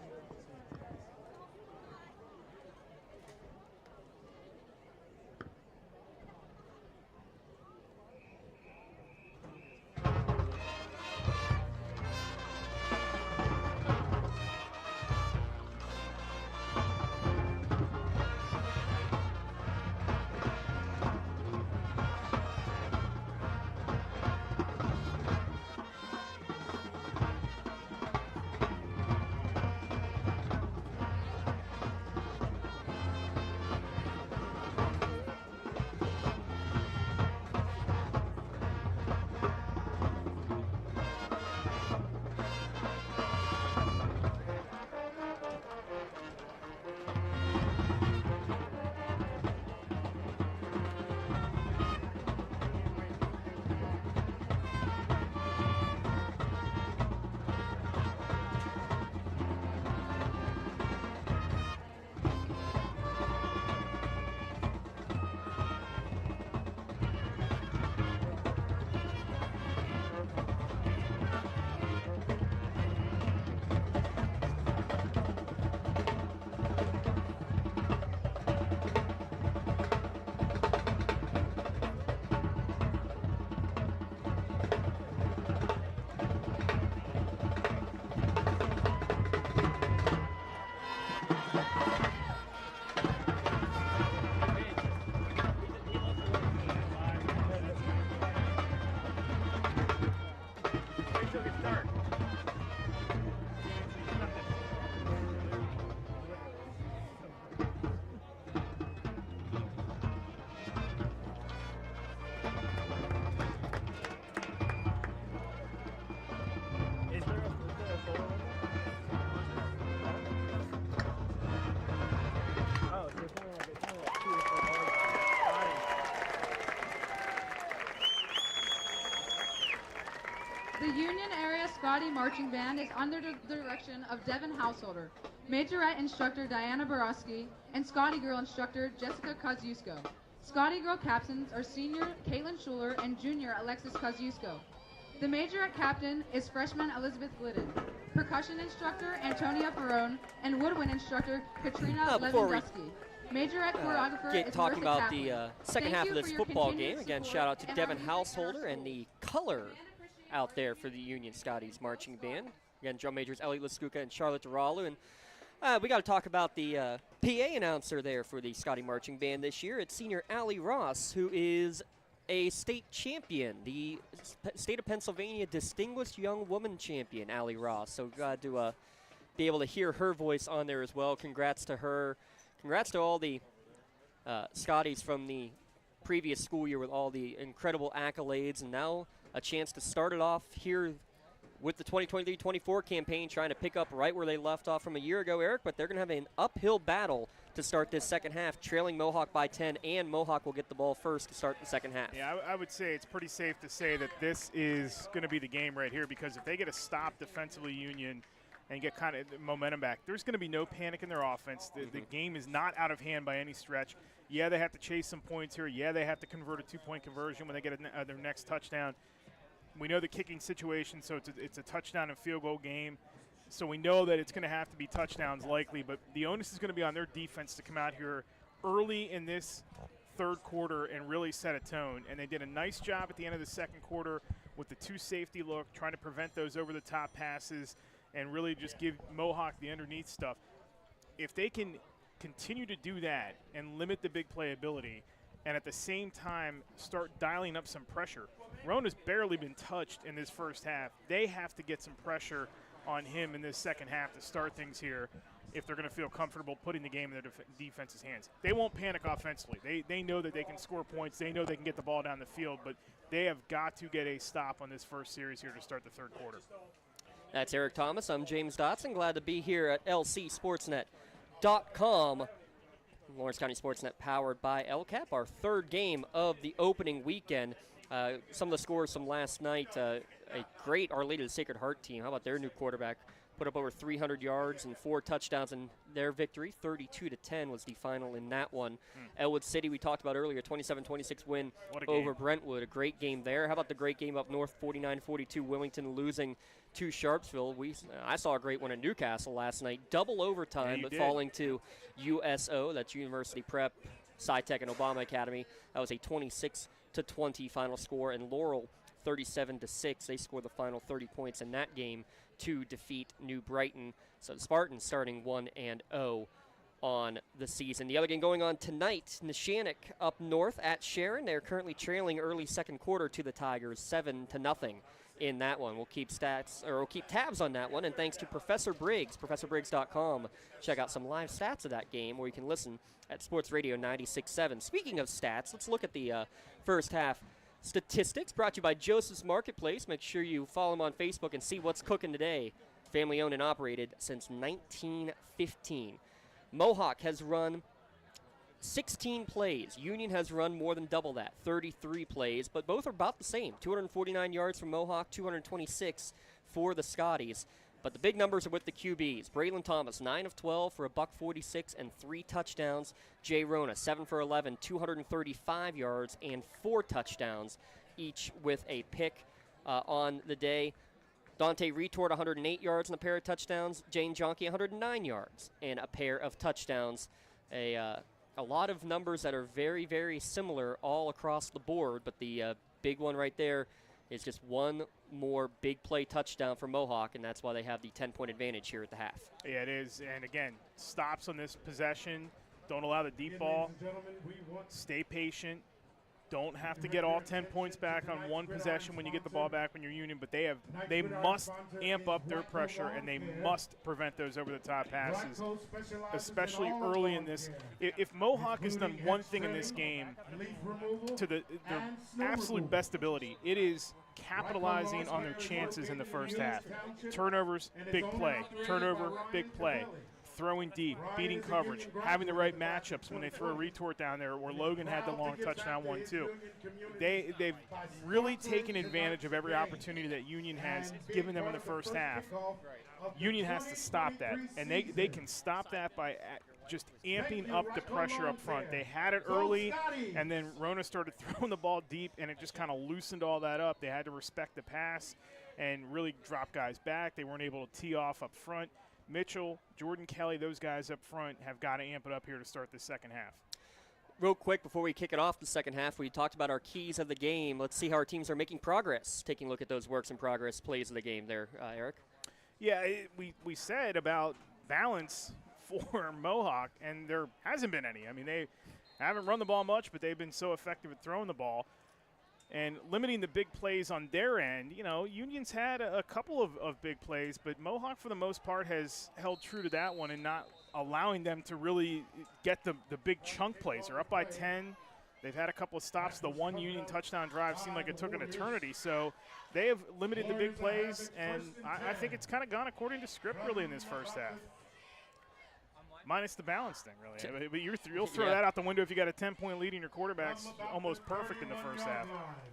The Union Area Scotty Marching Band is under the direction of Devin Householder, Majorette Instructor Diana Borowski, and Scotty Girl Instructor Jessica Kosciuszko. Scotty Girl captains are senior Caitlin Schuler and junior Alexis Kosciuszko. The Majorette captain is freshman Elizabeth Glidden, percussion instructor Antonia Perrone, and woodwind instructor Katrina Lewandowski. Majorette choreographer is talking Martha about Kaplan. the second Thank half you of this for your football continued game. Again, support shout out to and Devin our Householder and the color out there for the Union Scotties Marching Band. Again, drum majors Elliot Laskuka and Charlotte Duralu. And we got to talk about the PA announcer there for the Scotty Marching Band this year. It's senior Allie Ross, who is a state champion, the state of Pennsylvania Distinguished Young Woman Champion, Allie Ross. So glad to be able to hear her voice on there as well. Congrats to her. Congrats to all the Scotties from the previous school year with all the incredible accolades, and now a chance to start it off here with the 2023-24 campaign, trying to pick up right where they left off from a year ago, Eric, but they're going to have an uphill battle to start this second half, trailing Mohawk by 10, and Mohawk will get the ball first to start the second half. Yeah, I would say it's pretty safe to say that this is going to be the game right here, because if they get a stop defensively, Union, and get kind of momentum back, there's going to be no panic in their offense. The game is not out of hand by any stretch. Yeah, they have to chase some points here. Yeah, they have to convert a two-point conversion when they get their next touchdown. We know the kicking situation, so it's a touchdown and field goal game. So we know that it's going to have to be touchdowns likely, but the onus is going to be on their defense to come out here early in this third quarter and really set a tone. And they did a nice job at the end of the second quarter with the two safety look, trying to prevent those over-the-top passes and really just give Mohawk the underneath stuff. If they can continue to do that and limit the big playability, and at the same time start dialing up some pressure. Rona's barely been touched in this first half. They have to get some pressure on him in this second half to start things here if they're going to feel comfortable putting the game in their defense's hands. They won't panic offensively. They know that they can score points. They know they can get the ball down the field, but they have got to get a stop on this first series here to start the third quarter. That's Eric Thomas. I'm James Dotson. Glad to be here at lcsportsnet.com. Lawrence County SportsNet powered by LCAP, our third game of the opening weekend. Some of the scores from last night, a great Our Lady of the Sacred Heart team. How about their new quarterback? Put up over 300 yards and 4 touchdowns in their victory. 32-10 was the final in that one. Elwood City, we talked about earlier, 27-26 win over Brentwood. A great game there. How about the great game up north, 49-42, Wilmington losing to Sharpsville. I saw a great one in Newcastle last night. Double overtime, but falling to USO, that's University Prep, SciTech, and Obama Academy. That was a 26-20 final score. And Laurel, 37-6. They scored the final 30 points in that game to defeat New Brighton. So the Spartans starting 1-0 on the season. The other game going on tonight, Neshannock up north at Sharon. They're currently trailing early second quarter to the Tigers, 7-0 in that one. We'll keep tabs on that one, and thanks to Professor Briggs, ProfessorBriggs.com. Check out some live stats of that game, where you can listen at Sports Radio 96.7. Speaking of stats, let's look at the first half statistics, brought to you by Joseph's Marketplace. Make sure you follow them on Facebook and see what's cooking today. Family owned and operated since 1915. Mohawk has run 16 plays. Union has run more than double that, 33 plays, but both are about the same. 249 yards from Mohawk, 226 for the Scotties. But the big numbers are with the QBs. Braylon Thomas, 9 of 12 for $146 and 3 touchdowns. Jay Rona, 7 for 11, 235 yards and 4 touchdowns, each with a pick on the day. Dante Retort, 108 yards and a pair of touchdowns. Jane Jonke, 109 yards and a pair of touchdowns. A lot of numbers that are very, very similar all across the board, but the big one right there is just one more big play touchdown for Mohawk, and that's why they have the 10-point advantage here at the half. Yeah, it is. And again, stops on this possession. Don't allow the deep ball. Stay patient. Don't have to get all 10 points back on one possession when you get the ball back when you're Union, but they must amp up their pressure, and they must prevent those over-the-top passes, especially early in this. If Mohawk has done one thing in this game to their absolute best ability, it is capitalizing on their chances in the first half. Turnovers, big play. Turnover, big play. throwing deep, beating coverage, having the right matchups when they throw a retort down there, where Logan had the long touchdown one too. They've really taken advantage of every opportunity that Union has given them in the first half. Union has to stop that, and they can stop that by just amping up the pressure up front. They had it early, and then Rona started throwing the ball deep, and it just kind of loosened all that up. They had to respect the pass and really drop guys back. They weren't able to tee off up front. Mitchell, Jordan Kelly, those guys up front have got to amp it up here to start the second half. Real quick, before we kick it off the second half, we talked about our keys of the game. Let's see how our teams are making progress. Taking a look at those works in progress plays of the game there, Eric. Yeah, we said about balance for Mohawk, and there hasn't been any. I mean, they haven't run the ball much, but they've been so effective at throwing the ball and limiting the big plays on their end. You know, Union's had a couple of big plays, but Mohawk, for the most part, has held true to that one and not allowing them to really get the big chunk plays. They're up by 10. They've had a couple of stops. The one Union touchdown drive seemed like it took an eternity. So they have limited the big plays, and I think it's kind of gone according to script really in this first half. Minus the balance thing, really. But you'll throw that out the window if you got a 10-point lead and your quarterback's almost perfect in the first half.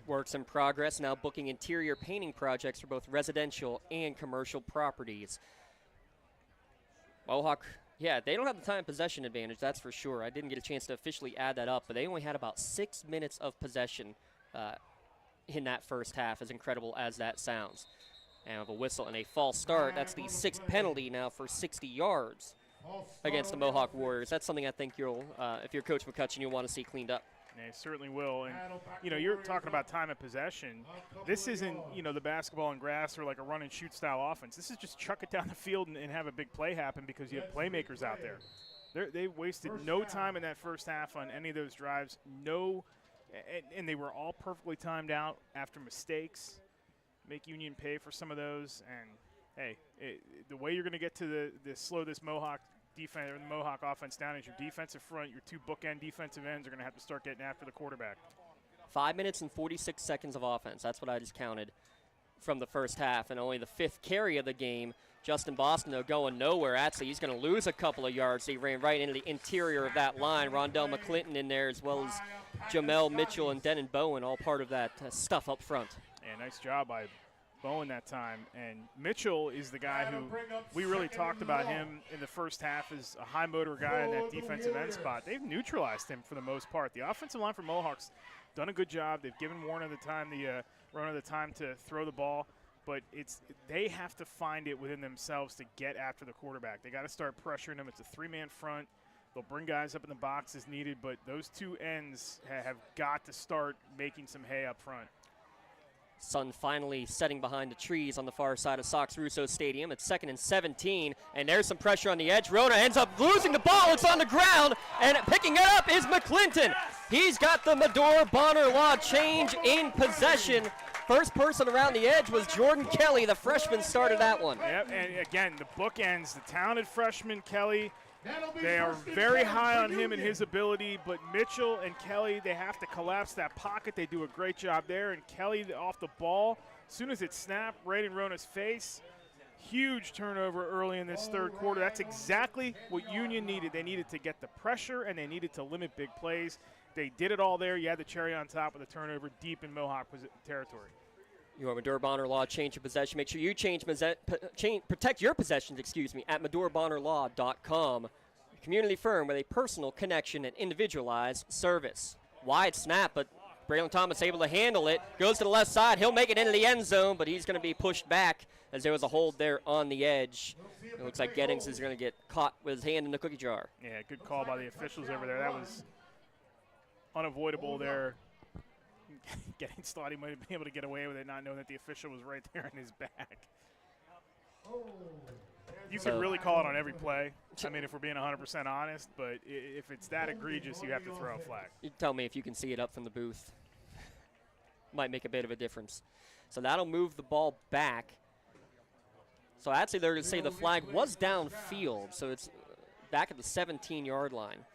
Works in progress, now booking interior painting projects for both residential and commercial properties. Mohawk, yeah, they don't have the time possession advantage, that's for sure. I didn't get a chance to officially add that up, but they only had about 6 minutes of possession in that first half, as incredible as that sounds. And with a whistle and a false start, that's the 6th penalty now for 60 yards. Against the Mohawk Warriors. That's something I think you'll, if you're Coach McCutcheon, you'll want to see cleaned up. Yeah, certainly will. And, you know, you're talking about time of possession. This isn't, you know, the basketball and grass or like a run and shoot style offense. This is just chuck it down the field and have a big play happen because you have playmakers out there. They wasted no time in that first half on any of those drives. And they were all perfectly timed out after mistakes. Make Union pay for some of those. And, hey, the way you're going to get to slow this Mohawk defense or the Mohawk offense down is your defensive front. Your two bookend defensive ends are going to have to start getting after the quarterback. 5 minutes and 46 seconds of offense. That's what I just counted from the first half, and only the 5th carry of the game. Justin Boston, though, going nowhere. Actually, he's going to lose a couple of yards. He ran right into the interior of that line. Rondell McClinton in there, as well as Jamel Mitchell and Denon Bowen, all part of that stuff up front. Yeah, nice job by Bowen that time. And Mitchell is the guy who we really talked about him in the first half as a high motor guy in that defensive end spot. They've neutralized him for the most part. The offensive line for Mohawks done a good job. They've given Rona the time to throw the ball, but they have to find it within themselves to get after the quarterback. They got to start pressuring him. It's a 3-man front. They'll bring guys up in the box as needed, but those two ends have got to start making some hay up front. Sun finally setting behind the trees on the far side of Sox Russo Stadium. It's 2nd and 17, and there's some pressure on the edge. Rona ends up losing the ball. It's on the ground, and picking it up is McClinton. He's got the Medora Bonner Law change in possession. First person around the edge was Jordan Kelly. The freshman started that one. Yep, and again, the bookends, the talented freshman Kelly. They are very high on him and his ability, but Mitchell and Kelly, they have to collapse that pocket. They do a great job there, and Kelly off the ball. As soon as it snapped right in Rona's face, huge turnover early in this third quarter. That's exactly what Union needed. They needed to get the pressure, and they needed to limit big plays. They did it all there. You had the cherry on top with a turnover deep in Mohawk territory. You want Medora Bonner Law change your possession. Make sure you protect your possessions, at MedoraBonnerLaw.com. A community firm with a personal connection and individualized service. Wide snap, but Braylon Thomas able to handle it. Goes to the left side. He'll make it into the end zone, but he's going to be pushed back as there was a hold there on the edge. It looks like Gettings is going to get caught with his hand in the cookie jar. Yeah, good call by the officials over there. That was unavoidable there. Gettings thought he might have been able to get away with it, not knowing that the official was right there in his back. You could really call it on every play. I mean, if we're being 100% honest, but if it's that egregious, you have to throw a flag. You tell me if you can see it up from the booth. Might make a bit of a difference. So that'll move the ball back. So actually they're going to say the flag was downfield, so it's back at the 17-yard line.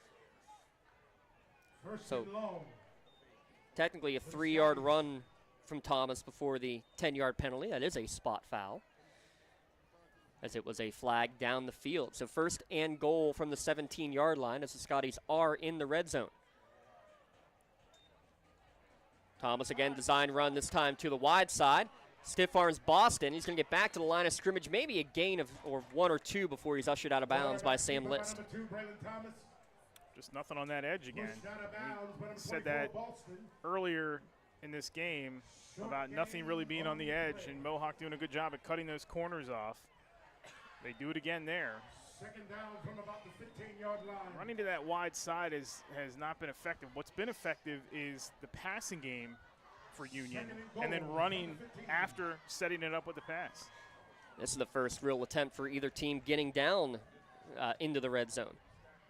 So technically a 3-yard run from Thomas before the 10-yard penalty. That is a spot foul. as it was a flag down the field. So first and goal from the 17-yard line as the Scotties are in the red zone. Thomas again, design run this time to the wide side. Stiff arms Boston. He's going to get back to the line of scrimmage, maybe a gain of or 1 or 2 before he's ushered out of bounds by Sam List. Just nothing on that edge again. We said that earlier in this game about nothing really being on the edge, and Mohawk doing a good job at cutting those corners off. They do it again there. Second down from about the 15-yard line. Running to that wide side has not been effective. What's been effective is the passing game for Union, and then running after setting it up with the pass. This is the first real attempt for either team getting down into the red zone.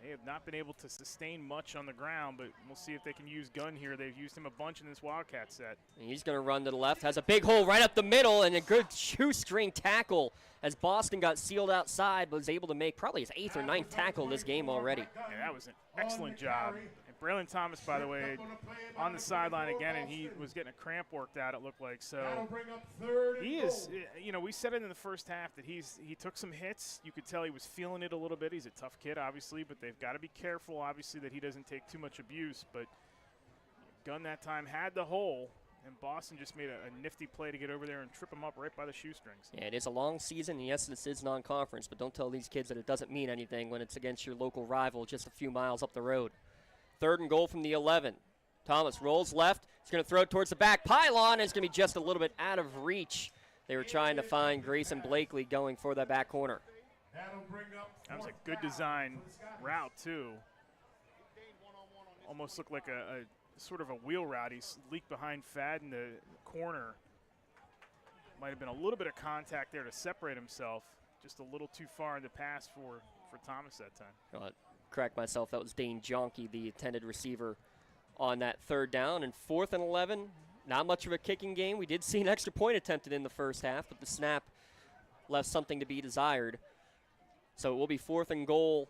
They have not been able to sustain much on the ground, but we'll see if they can use Gunn here. They've used him a bunch in this Wildcat set. And he's going to run to the left, has a big hole right up the middle, and a good shoestring tackle as Boston got sealed outside, but was able to make probably his 8th or 9th tackle of this game already. Yeah, that was an excellent job. And Braylon Thomas, by the way, on the sideline again, and he was getting a cramp worked out, it looked like. So he is, you know, we said it in the first half that he took some hits. You could tell he was feeling it a little bit. He's a tough kid, obviously, but they've got to be careful, obviously, that he doesn't take too much abuse. But Gunn that time had the hole, and Boston just made a nifty play to get over there and trip him up right by the shoestrings. Yeah, it is a long season, and yes, this is non-conference, but don't tell these kids that it doesn't mean anything when it's against your local rival just a few miles up the road. 3rd and goal from the 11. Thomas rolls left. He's going to throw it towards the back pylon, and it's going to be just a little bit out of reach. They were trying to find Grayson Blakely going for that back corner. That was a good design route, too. Almost looked like a sort of a wheel route. He leaked behind Fad in the corner. Might have been a little bit of contact there to separate himself. Just a little too far in the pass for Thomas that time. Correct myself, that was Dane Jonke, the intended receiver on that 3rd down. And 4th and 11, not much of a kicking game. We did see an extra point attempted in the first half, but the snap left something to be desired. So it will be 4th and goal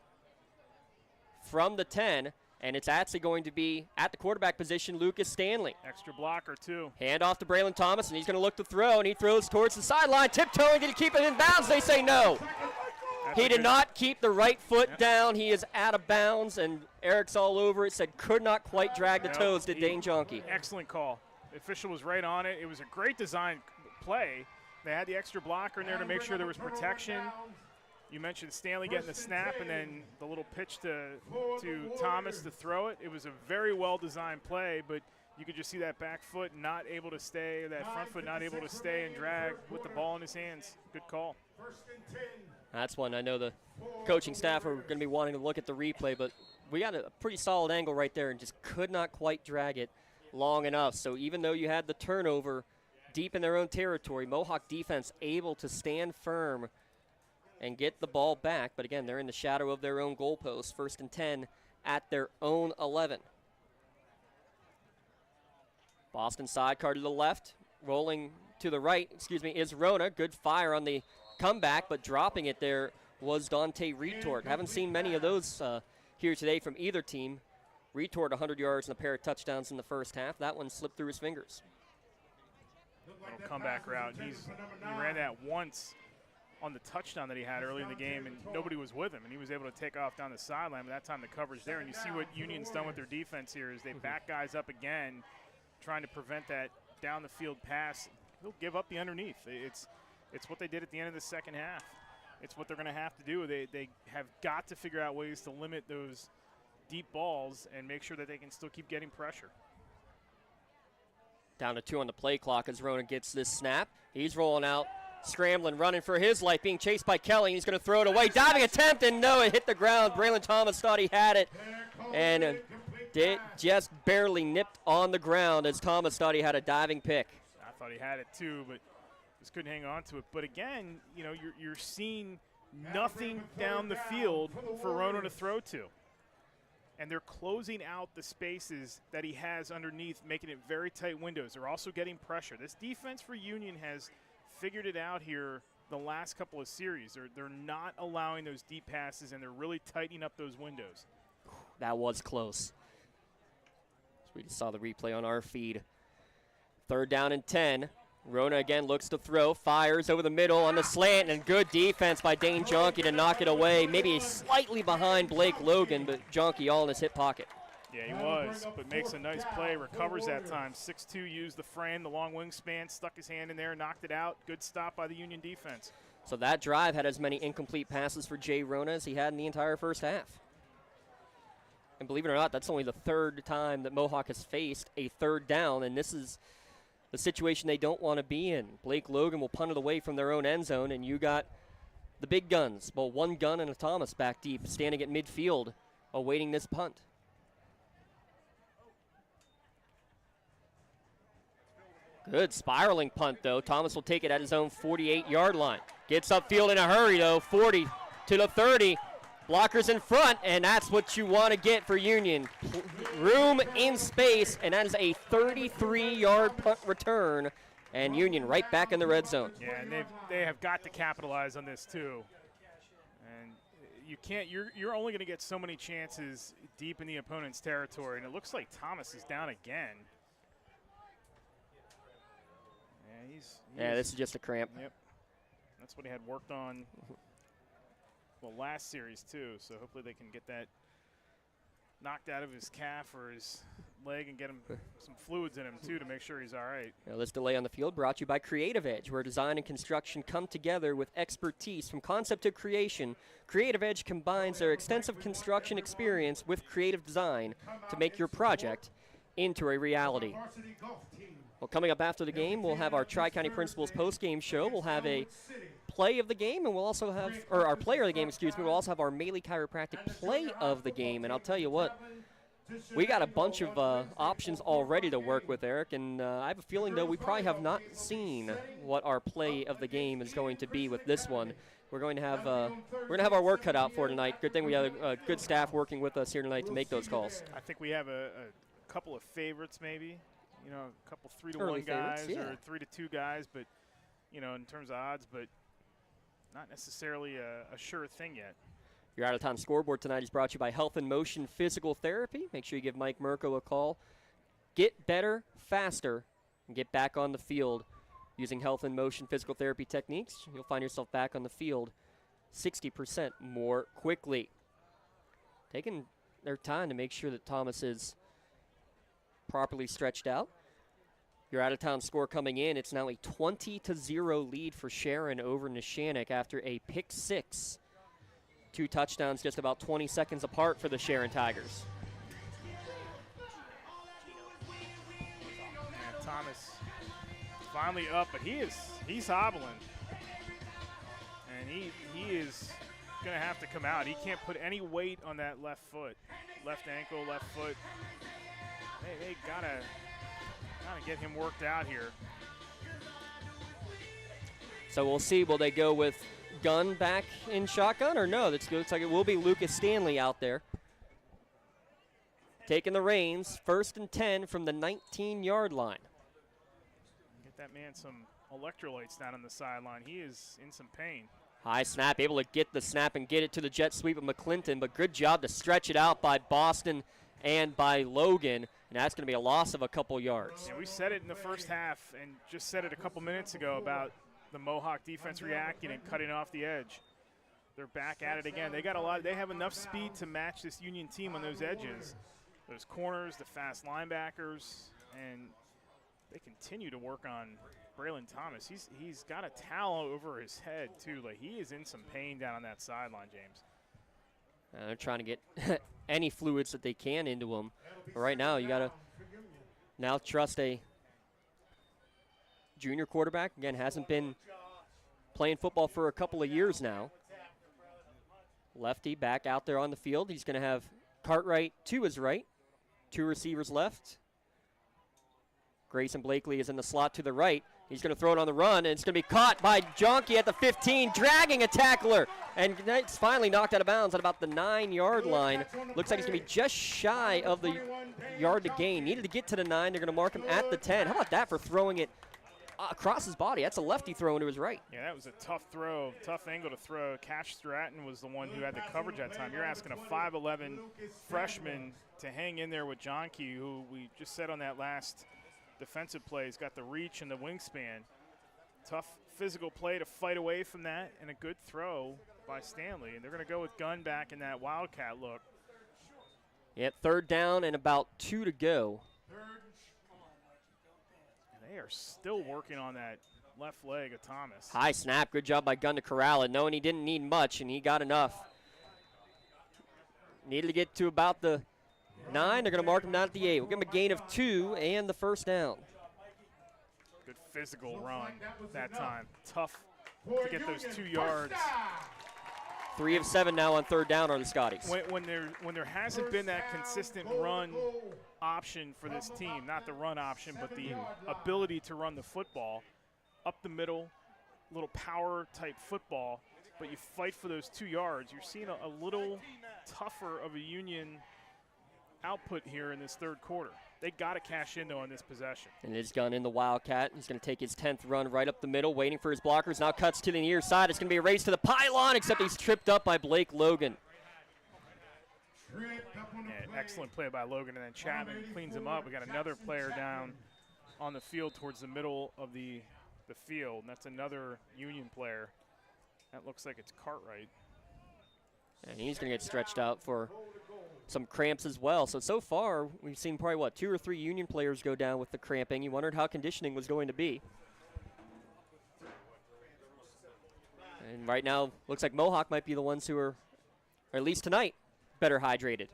from the 10, and it's actually going to be at the quarterback position, Lucas Stanley. Extra blocker, too. Hand off to Braylon Thomas, and he's going to look to throw, and he throws towards the sideline, tiptoeing. Did he keep it in bounds? They say no. He did not keep the right foot down. He is out of bounds, and Eric's all over it. Said could not quite drag the toes, did Dane Jonke. Excellent call. The official was right on it. It was a great design play. They had the extra blocker in there to make sure there was protection. You mentioned Stanley getting the snap and then the little pitch to Thomas to throw it. It was a very well-designed play, but you could just see that back foot not able to stay, or that front foot not able to stay and drag with the ball in his hands. Good call. That's one I know the coaching staff are going to be wanting to look at the replay, but we got a pretty solid angle right there and just could not quite drag it long enough. So even though you had the turnover deep in their own territory, Mohawk defense able to stand firm and get the ball back. But again, they're in the shadow of their own goalpost. 1st and 10 at their own 11. Boston sidecar to the left, rolling to the right, is Rona. Good fire on the comeback, but dropping it there was Dante Retort. Haven't seen many of those here today from either team. Retort 100 yards and a pair of touchdowns in the first half. That one slipped through his fingers. Little comeback route. He ran that once on the touchdown that he had early in the game, and nobody was with him, and he was able to take off down the sideline. But that time the coverage there, and you see what Union's done with their defense here is they back guys up again, trying to prevent that down the field pass. He'll give up the underneath. It's what they did at the end of the second half. It's what they're going to have to do. They have got to figure out ways to limit those deep balls and make sure that they can still keep getting pressure. Down to 2 on the play clock as Rona gets this snap. He's rolling out, scrambling, running for his life, being chased by Kelly. He's going to throw it away. Diving attempt, and no, it hit the ground. Braylon Thomas thought he had it, and it just barely nipped on the ground as Thomas thought he had a diving pick. I thought he had it too, but just couldn't hang on to it. But again, you know, you're seeing nothing down the field for Rona to throw to. And they're closing out the spaces that he has underneath, making it very tight windows. They're also getting pressure. This defense for Union has figured it out here the last couple of series. They're not allowing those deep passes, and they're really tightening up those windows. That was close. So we just saw the replay on our feed. 3rd down and 10. Rona again looks to throw, fires over the middle on the slant, and good defense by Dane Jonke to knock it away. Maybe slightly behind Blake Logan, but Jonke all in his hip pocket. Yeah, he was, but makes a nice play, recovers that time. 6'2", used the frame, the long wingspan, stuck his hand in there, knocked it out. Good stop by the Union defense. So that drive had as many incomplete passes for Jay Rona as he had in the entire first half. And believe it or not, that's only the third time that Mohawk has faced a third down, and this is the situation they don't want to be in. Blake Logan will punt it away from their own end zone, and you got the big guns, well, one gun and a Thomas back deep, standing at midfield, awaiting this punt. Good spiraling punt, though. Thomas will take it at his own 48-yard line. Gets upfield in a hurry, though, 40 to the 30. Blockers in front, and that's what you want to get for Union. Room in space, and that is a 33-yard punt return, and Union right back in the red zone. Yeah, and they have got to capitalize on this too. And you can't. You're only going to get so many chances deep in the opponent's territory, and it looks like Thomas is down again. Yeah, this is just a cramp. Yep, that's what he had worked on. Well, last series too, so hopefully they can get that knocked out of his calf or his leg and get him some fluids in him too to make sure he's all right. Now, this delay on the field brought to you by Creative Edge, where design and construction come together with expertise from concept to creation. Creative Edge combines their extensive construction experience with creative design to make your project into a reality. Well, coming up after the game, we'll have our Tri-County Principals post-game show. We'll have a play of the game, and we'll also have, or our player of the game, excuse me, we'll also have our Maley Chiropractic play of the game. And I'll tell you what, we got a bunch of options already to work with, Eric, and I have a feeling, though, we probably have not seen what our play of the game is going to be with this one. We're going to have our work cut out for tonight. Good thing we have a good staff working with us here tonight to make those calls. I think we have a couple of favorites, maybe. You know, a couple 3-1 Early guys favorites, yeah. or 3-2 guys, but you know, in terms of odds, but not necessarily a sure thing yet. Your out-of-town scoreboard tonight is brought to you by Health in Motion Physical Therapy. Make sure you give Mike Mirko a call. Get better, faster, and get back on the field using Health in Motion Physical Therapy techniques. You'll find yourself back on the field 60% more quickly. Taking their time to make sure that Thomas is properly stretched out. Your out-of-town score coming in, it's now a 20-0 lead for Sharon over Neshannock after a pick six. 2 touchdowns just about 20 seconds apart for the Sharon Tigers. And Thomas finally up, but he's hobbling. And he is going to have to come out. He can't put any weight on that left foot. Left ankle, left foot. They gotta get him worked out here. So we'll see. Will they go with Gunn back in shotgun or no? It looks like it will be Lucas Stanley out there. Taking the reins, 1st and 10 from the 19-yard line. Get that man some electrolytes down on the sideline. He is in some pain. High snap, able to get the snap and get it to the jet sweep of McClinton, but good job to stretch it out by Boston and by Logan, and that's going to be a loss of a couple yards. Yeah, we said it in the first half and just said it a couple minutes ago about the Mohawk defense reacting and cutting off the edge. They're back at it again. They have enough speed to match this Union team on those edges. Those corners, the fast linebackers, and they continue to work on Braylon Thomas. He's got a towel over his head too. Like, he is in some pain down on that sideline, James. They're trying to get any fluids that they can into him. But right now, you got to now trust a junior quarterback. Again, hasn't been playing football for a couple of years now. Lefty back out there on the field. He's going to have Cartwright to his right. 2 receivers left. Grayson Blakely is in the slot to the right. He's going to throw it on the run, and it's going to be caught by Jonke at the 15, dragging a tackler. And it's finally knocked out of bounds at about the 9-yard line. Looks like he's going to be just shy of the yard to gain. Needed to get to the 9. They're going to mark him at the 10. How about that for throwing it across his body? That's a lefty throw into his right. Yeah, that was a tough throw, tough angle to throw. Cash Stratton was the one who had the coverage that time. You're asking a 5'11" freshman to hang in there with Jonke, who we just said on that last defensive play, he's got the reach and the wingspan. Tough physical play to fight away from that, and a good throw by Stanley. And they're going to go with Gunn back in that Wildcat look. Yeah, 3rd down and about 2 to go. And they are still working on that left leg of Thomas. High snap. Good job by Gunn to corral it, knowing he didn't need much, and he got enough. Needed to get to about the 9. They're going to mark him down at the 8. We'll give him a gain of 2 and the 1st down. Good physical run that time. Tough to get those 2 yards. 3 of 7 now on 3rd down are the Scotties. When there hasn't been that consistent run option for this team, not the run option, but the ability to run the football, up the middle, little power type football, but you fight for those 2 yards. You're seeing a little tougher of a Union output here in this 3rd quarter. They got to cash in, though, on this possession. And it's Gunn in the Wildcat. He's going to take his 10th run right up the middle, waiting for his blockers. Now cuts to the near side. It's going to be a race to the pylon, except he's tripped up by Blake Logan. Yeah, excellent play by Logan, and then Chapman cleans him up. We got another player down on the field towards the middle of the field, and that's another Union player. That looks like it's Cartwright. And he's going to get stretched out for some cramps as well. So far, we've seen probably, 2 or 3 Union players go down with the cramping. You wondered how conditioning was going to be. And right now, looks like Mohawk might be the ones who are, or at least tonight, better hydrated.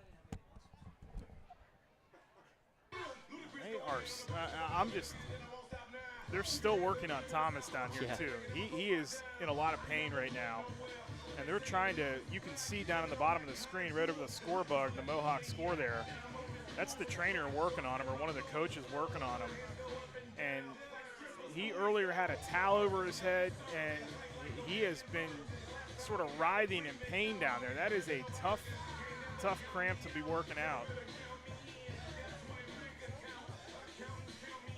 They are, they're still working on Thomas down here, too. He is in a lot of pain right now. And they're trying to, you can see down on the bottom of the screen, right over the score bug, the Mohawk score there. That's the trainer working on him, or one of the coaches working on him. And he earlier had a towel over his head, and he has been sort of writhing in pain down there. That is a tough cramp to be working out.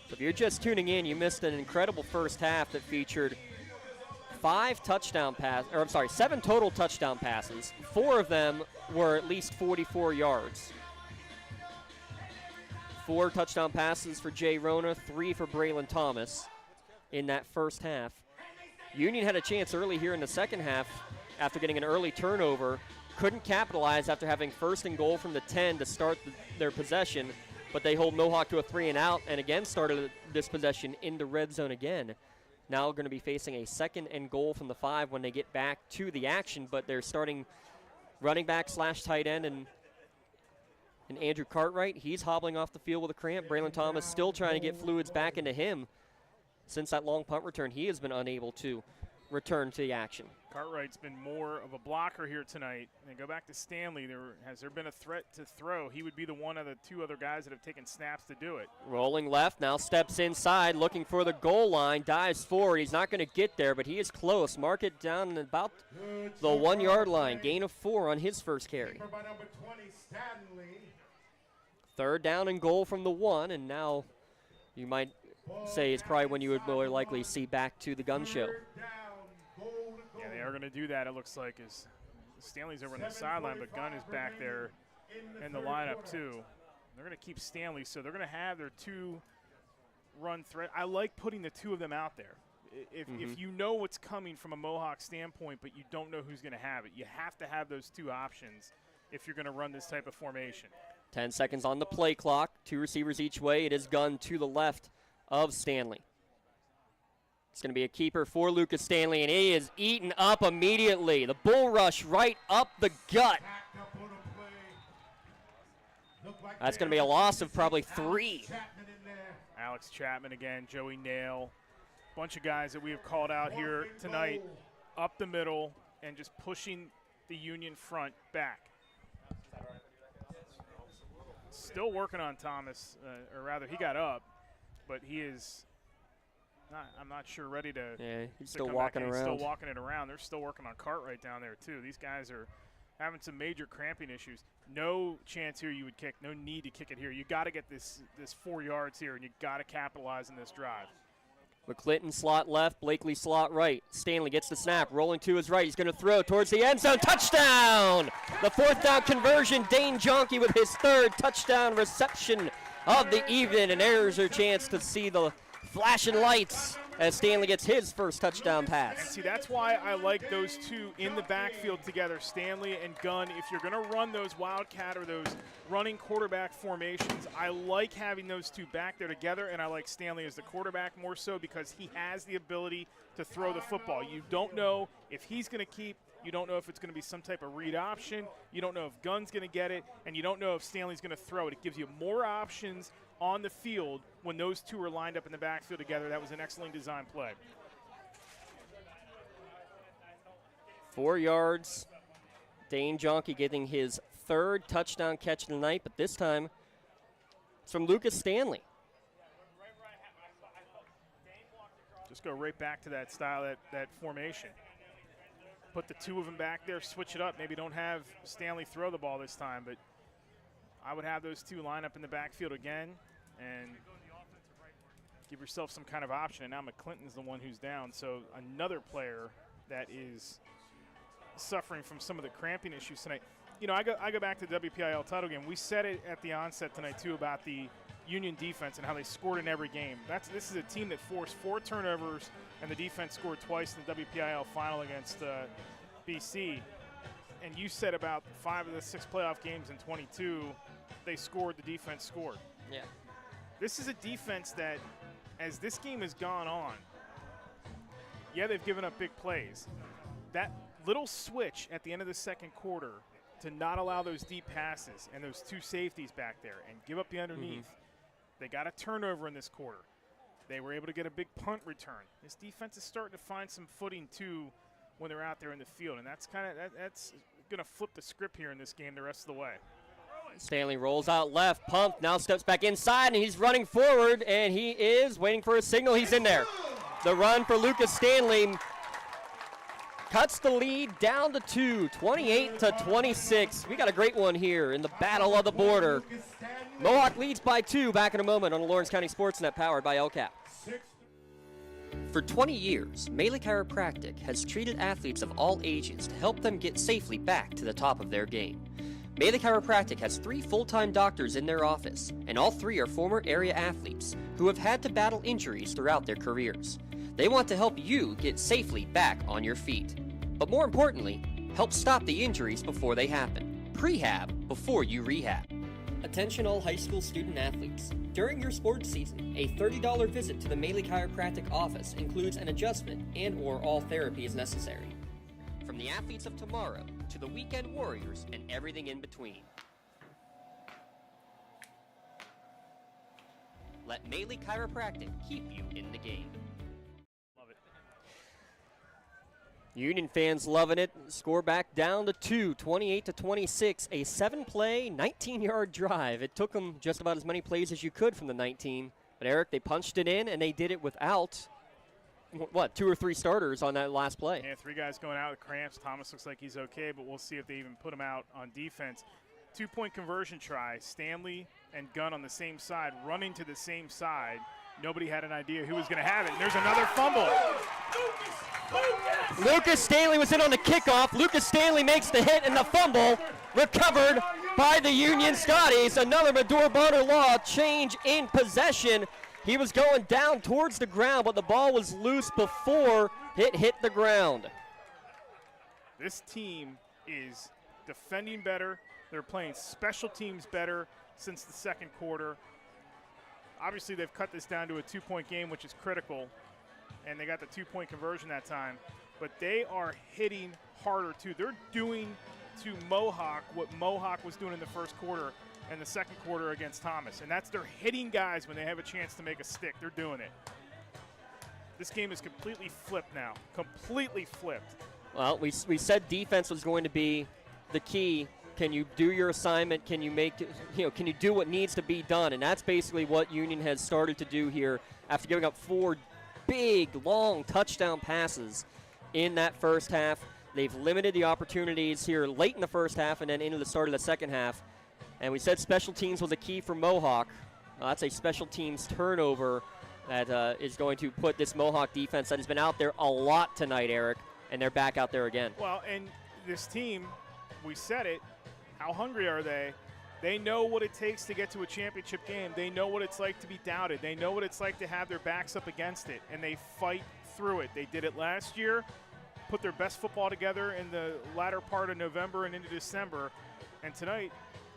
So if you're just tuning in, you missed an incredible first half that featured 7 total touchdown passes. 4 of them were at least 44 yards. 4 touchdown passes for Jay Rona, 3 for Braylon Thomas in that first half. Union had a chance early here in the second half after getting an early turnover. Couldn't capitalize after having 1st and goal from the 10 to start their possession, but they hold Mohawk to a 3 and out and again started this possession in the red zone again. Now going to be facing a 2nd and goal from the 5 when they get back to the action, but they're starting running back / tight end and Andrew Cartwright. He's hobbling off the field with a cramp. Braylon Thomas still trying to get fluids back into him. Since that long punt return, he has been unable to return to the action. Cartwright's been more of a blocker here tonight. And go back to Stanley. Has there been a threat to throw? He would be the one of the 2 other guys that have taken snaps to do it. Rolling left, now steps inside, looking for the goal line, dives forward. He's not going to get there, but he is close. Mark it down about the 1 yard line. Gain of 4 on his first carry. 3rd down and goal from the 1, and now you might say it's probably when you would more likely see back to the gun show. Yeah, they are going to do that, it looks like, as Stanley's over on the sideline, but Gunn is back there in the lineup too. They're going to keep Stanley, so they're going to have their 2 run threat. I like putting the 2 of them out there. If you know what's coming from a Mohawk standpoint, but you don't know who's going to have it, you have to have those 2 options if you're going to run this type of formation. 10 seconds on the play clock. 2 receivers each way. It is Gunn to the left of Stanley. It's going to be a keeper for Lucas Stanley, and he is eaten up immediately. The bull rush right up the gut. That's going to be a loss of probably 3. Alex Chapman again, Joey Nail. Bunch of guys that we have called out here tonight, up the middle and just pushing the Union front back. Still working on Thomas, or rather he got up, but he is not, I'm not sure, ready to. Yeah, he's to still come walking back. around. He's still walking it around. They're still working on Cartwright down there too. These guys are having some major cramping issues. No chance here you would kick. No need to kick it here. You got to get this 4 yards here, and you got to capitalize on this drive. McClinton slot left, Blakely slot right. Stanley gets the snap, rolling to his right. He's going to throw towards the end zone. Touchdown! The 4th down conversion. Dane Jonke with his 3rd touchdown reception of the evening, and there's her chance to see the flashing lights as Stanley gets his first touchdown pass. And see, that's why I like those two in the backfield together, Stanley and Gunn. If you're going to run those wildcat or those running quarterback formations, I like having those two back there together, and I like Stanley as the quarterback more so because he has the ability to throw the football. You don't know if he's going to keep. You don't know if it's going to be some type of read option. You don't know if Gunn's going to get it, and you don't know if Stanley's going to throw it. It gives you more options on the field when those two are lined up in the backfield together. That was an excellent design play. 4 yards. Dane Jonke getting his third touchdown catch of the night, but this time it's from Lucas Stanley. Just go right back to that style, that formation. Put the two of them back there, switch it up. Maybe don't have Stanley throw the ball this time, but I would have those two line up in the backfield again and give yourself some kind of option. And now McClinton's the one who's down, so another player that is suffering from some of the cramping issues tonight. You know, I go back to the WPIL title game. We said it at the onset tonight, too, about the Union defense and how they scored in every game. This is a team that forced 4 turnovers, and the defense scored twice in the WPIL final against BC. And you said about 5 of the 6 playoff games in 22, they scored, the defense scored. Yeah. This is a defense that, as this game has gone on, yeah, they've given up big plays. That little switch at the end of the second quarter to not allow those deep passes and those 2 safeties back there and give up the underneath, they got a turnover in this quarter. They were able to get a big punt return. This defense is starting to find some footing, too, when they're out there in the field, and that's going to flip the script here in this game the rest of the way. Stanley rolls out left, pumped, now steps back inside, and he's running forward, and he is waiting for a signal. He's in there. The run for Lucas Stanley cuts the lead down to 2, 28-26. We got a great one here in the Battle of the Border. Mohawk leads by 2. Back in a moment on the Lawrence County SportsNet, powered by LCAP. For 20 years, Melee Chiropractic has treated athletes of all ages to help them get safely back to the top of their game. Melee Chiropractic has 3 full-time doctors in their office, and all 3 are former area athletes who have had to battle injuries throughout their careers. They want to help you get safely back on your feet. But more importantly, help stop the injuries before they happen. Prehab before you rehab. Attention all high school student athletes. During your sports season, a $30 visit to the Melee Chiropractic office includes an adjustment and/or all therapy is necessary. From the athletes of tomorrow to the weekend warriors and everything in between. Let Melee Chiropractic keep you in the game. Love it. Union fans loving it. Score back down to 2, 28-26. A 7-play, 19-yard drive. It took them just about as many plays as you could from the 19. But, Eric, they punched it in, and they did it without, 2 or 3 starters on that last play. Yeah, 3 guys going out with cramps. Thomas looks like he's okay, but we'll see if they even put him out on defense. 2-point conversion try. Stanley and Gunn on the same side, running to the same side. Nobody had an idea who was going to have it. And there's another fumble. Lucas Stanley was in on the kickoff. Lucas Stanley makes the hit and the fumble. Recovered by the Union Scotties. Another Medor Bonner Law change in possession. He was going down towards the ground, but the ball was loose before it hit the ground. This team is defending better. They're playing special teams better since the second quarter. Obviously, they've cut this down to a 2-point game, which is critical, and they got the 2-point conversion that time. But they are hitting harder, too. They're doing to Mohawk what Mohawk was doing in the first quarter and the second quarter against Thomas, and that's they're hitting guys when they have a chance to make a stick. They're doing it. This game is completely flipped now, completely flipped. Well, we said defense was going to be the key. Can you do your assignment? Can you can you do what needs to be done? And that's basically what Union has started to do here after giving up 4 big, long touchdown passes in that first half. They've limited the opportunities here late in the first half and then into the start of the second half. And we said special teams was a key for Mohawk. That's a special teams turnover that is going to put this Mohawk defense that has been out there a lot tonight, Eric, and they're back out there again. Well, and this team, we said it, how hungry are they? They know what it takes to get to a championship game. They know what it's like to be doubted. They know what it's like to have their backs up against it, and they fight through it. They did it last year, put their best football together in the latter part of November and into December, and tonight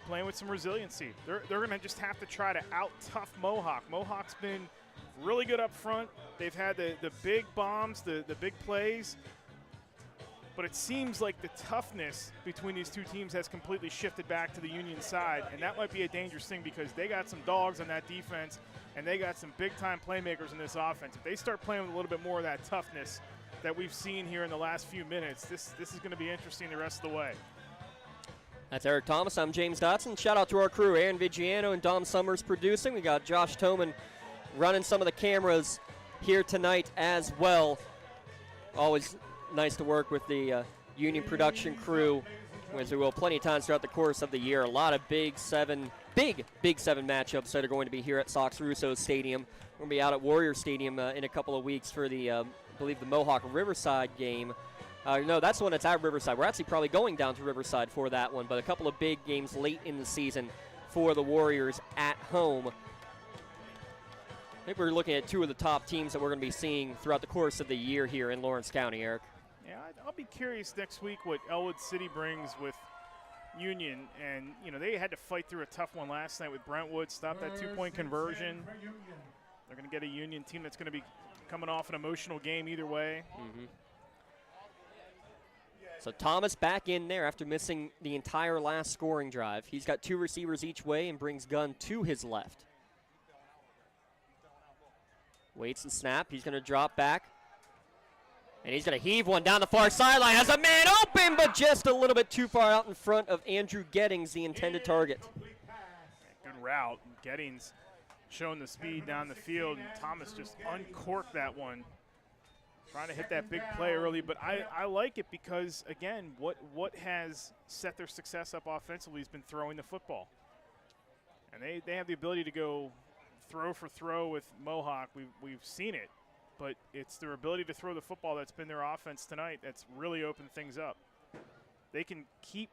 playing with some resiliency. They're going to just have to try to out-tough Mohawk. Mohawk's been really good up front. They've had the big bombs, the big plays, but it seems like the toughness between these two teams has completely shifted back to the Union side, and that might be a dangerous thing because they got some dogs on that defense, and they got some big-time playmakers in this offense. If they start playing with a little bit more of that toughness that we've seen here in the last few minutes, this is going to be interesting the rest of the way. That's Eric Thomas. I'm James Dotson. Shout out to our crew, Aaron Vigiano and Dom Summers producing. We got Josh Toman running some of the cameras here tonight as well. Always nice to work with the Union production crew, as we will plenty of times throughout the course of the year. A lot of big seven matchups that are going to be here at Sox Russo Stadium. We're going to be out at Warrior Stadium in a couple of weeks for the, I believe, the Mohawk Riverside game. No, that's the one that's at Riverside. We're actually probably going down to Riverside for that one, but a couple of big games late in the season for the Warriors at home. I think we're looking at two of the top teams that we're going to be seeing throughout the course of the year here in Lawrence County, Eric. Yeah, I'll be curious next week what Elwood City brings with Union. And, you know, they had to fight through a tough one last night with Brentwood, stop that two-point conversion. They're going to get a Union team that's going to be coming off an emotional game either way. Mm-hmm. So Thomas back in there after missing the entire last scoring drive. He's got two receivers each way and brings Gunn to his left. Waits and snap. He's going to drop back. And he's going to heave one down the far sideline. Has a man open, but just a little bit too far out in front of Andrew Gettings, the intended target. Good route. Gettings showing the speed down the field, and Thomas just uncorked that one. Trying to hit that big play early, but I like it because, again, what has set their success up offensively has been throwing the football. And they have the ability to go throw for throw with Mohawk. We've seen it, but it's their ability to throw the football that's been their offense tonight that's really opened things up. They can keep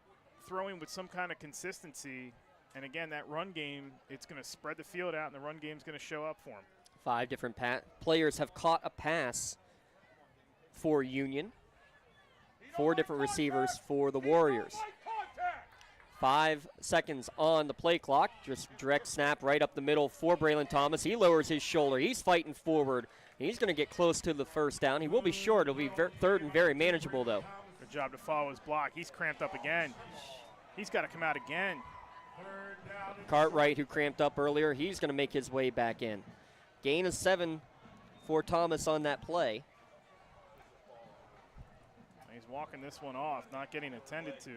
throwing with some kind of consistency, and again, that run game, it's going to spread the field out, and the run game's going to show up for them. 5 different players have caught a pass for Union. 4 different receivers for the Warriors. 5 seconds on the play clock. Just direct snap right up the middle for Braylon Thomas. He lowers his shoulder. He's fighting forward. He's going to get close to the first down. He will be short. It'll be third and very manageable, though. Good job to follow his block. He's cramped up again. He's got to come out again. Cartwright, who cramped up earlier, he's going to make his way back in. Gain of 7 for Thomas on that play. He's walking this one off, not getting attended to.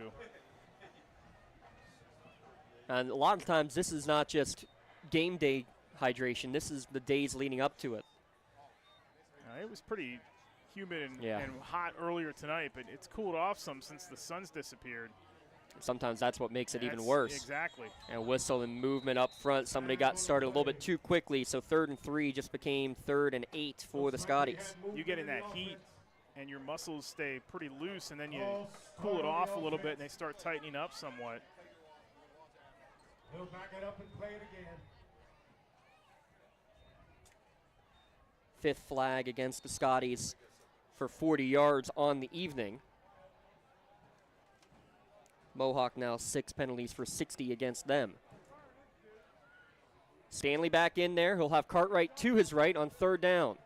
And a lot of times this is not just game day hydration. This is the days leading up to it. It was pretty humid and hot earlier tonight, but it's cooled off some since the sun's disappeared. Sometimes that's what makes it even worse. Exactly. And whistle and movement up front. Somebody got started a little bit too quickly, so 3rd and 3 just became 3rd and 8 for the Scotties. You get in that heat, and your muscles stay pretty loose, and then you cool it off a little bit, and they start tightening up somewhat. He'll back it up and play it again. 5th flag against the Scotties for 40 yards on the evening. Mohawk now 6 penalties for 60 against them. Stanley back in there. He'll have Cartwright to his right on 3rd down.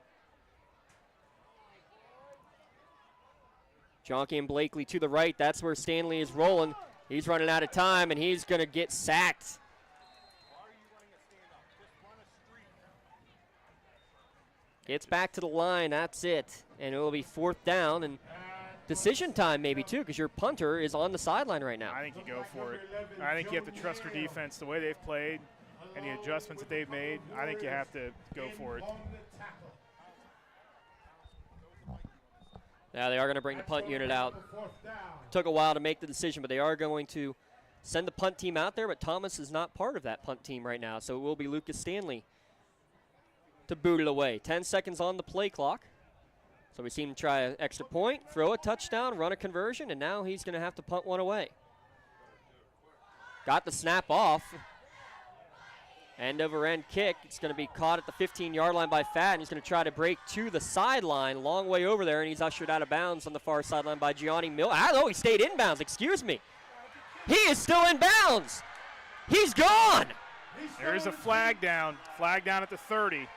Jonky and Blakely to the right. That's where Stanley is rolling. He's running out of time, and he's going to get sacked. Gets back to the line. That's it. And it will be 4th down, and decision time maybe, too, because your punter is on the sideline right now. I think you go for it. I think you have to trust your defense the way they've played and the adjustments that they've made. I think you have to go for it. Now they are going to bring the punt unit out. Took a while to make the decision, but they are going to send the punt team out there, but Thomas is not part of that punt team right now, so it will be Lucas Stanley to boot it away. 10 seconds on the play clock. So we see him try an extra point, throw a touchdown, run a conversion, and now he's going to have to punt one away. got the snap off. End over end kick. It's going to be caught at the 15-yard line by Fadden. He's going to try to break to the sideline, long way over there, and he's ushered out of bounds on the far sideline by Gianni Miller. Oh, he stayed in bounds, excuse me. He is still in bounds. He's gone. There is a flag down at the 30.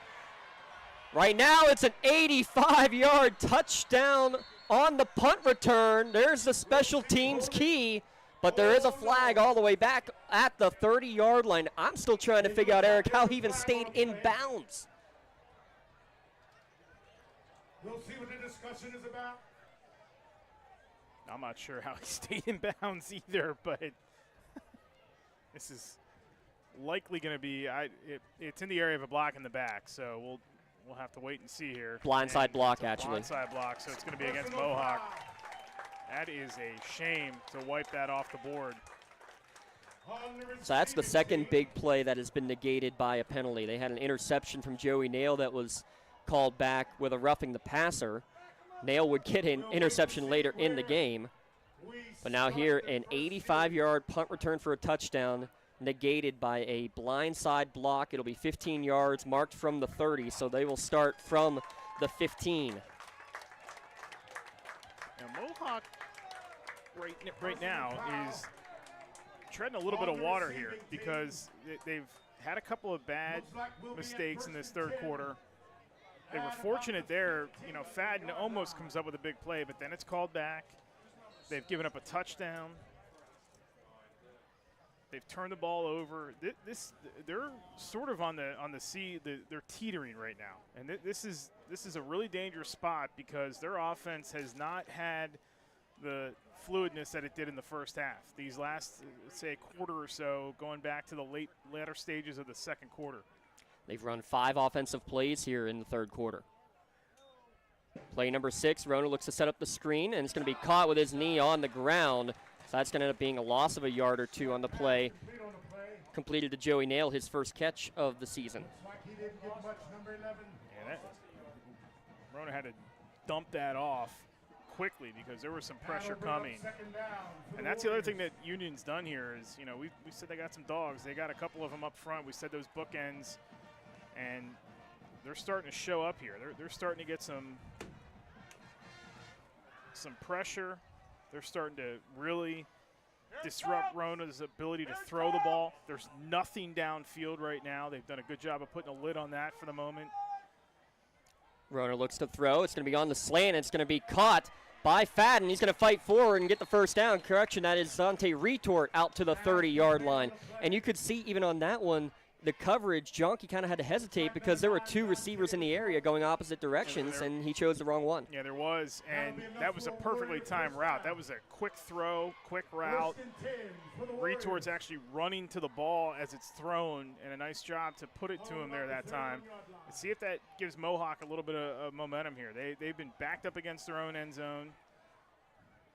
Right now it's an 85-yard touchdown on the punt return. There's the special teams key, but there is a flag all the way back at the 30-yard line. I'm still trying to figure out, Eric, how he even stayed in bounds. We'll see what the discussion is about. I'm not sure how he stayed in bounds either, but this is likely going to be it's in the area of a block in the back, so we'll have to wait and see here. Blindside block, actually. Blindside block, so it's going to be against Mohawk. That is a shame to wipe that off the board. So that's the second big play that has been negated by a penalty. They had an interception from Joey Nail that was called back with a roughing the passer. Nail would get an interception later in the game. But now here, an 85-yard punt return for a touchdown, negated by a blindside block. It'll be 15 yards marked from the 30, so they will start from the 15. Now Mohawk right now is treading a little bit of water here because they've had a couple of bad mistakes in this third quarter. They were fortunate there. You know, Fadden almost comes up with a big play, but then it's called back. They've given up a touchdown. They've turned the ball over. They're sort of on the sea. They're teetering right now, and this is a really dangerous spot because their offense has not had the fluidness that it did in the first half. These last, say, quarter or so, going back to the latter stages of the second quarter. They've run 5 offensive plays here in the third quarter. Play number 6, Rona looks to set up the screen, and it's going to be caught with his knee on the ground. So that's going to end up being a loss of a yard or two on the play. Completed to Joey Nail, his first catch of the season. Yeah, Rona had to dump that off quickly because there was some pressure coming. And that's the other thing that Union's done here is, you know, we said they got some dogs. They got a couple of them up front. We said those bookends, and they're starting to show up here. They're starting to get some pressure. They're starting to really disrupt Rona's ability to throw the ball. There's nothing downfield right now. They've done a good job of putting a lid on that for the moment. Rona looks to throw. It's going to be on the slant. It's going to be caught by Fadden. He's going to fight forward and get the first down. Correction, that is Zante Retort out to the 30-yard line. And you could see even on that one, the coverage, Jonky kind of had to hesitate because there were 2 receivers in the area going opposite directions, and he chose the wrong one. Yeah, there was, and that was a perfectly timed route. That was a quick throw, quick route. Retort's actually running to the ball as it's thrown, and a nice job to put it to him there that time. Let's see if that gives Mohawk a little bit of momentum here. They've been backed up against their own end zone.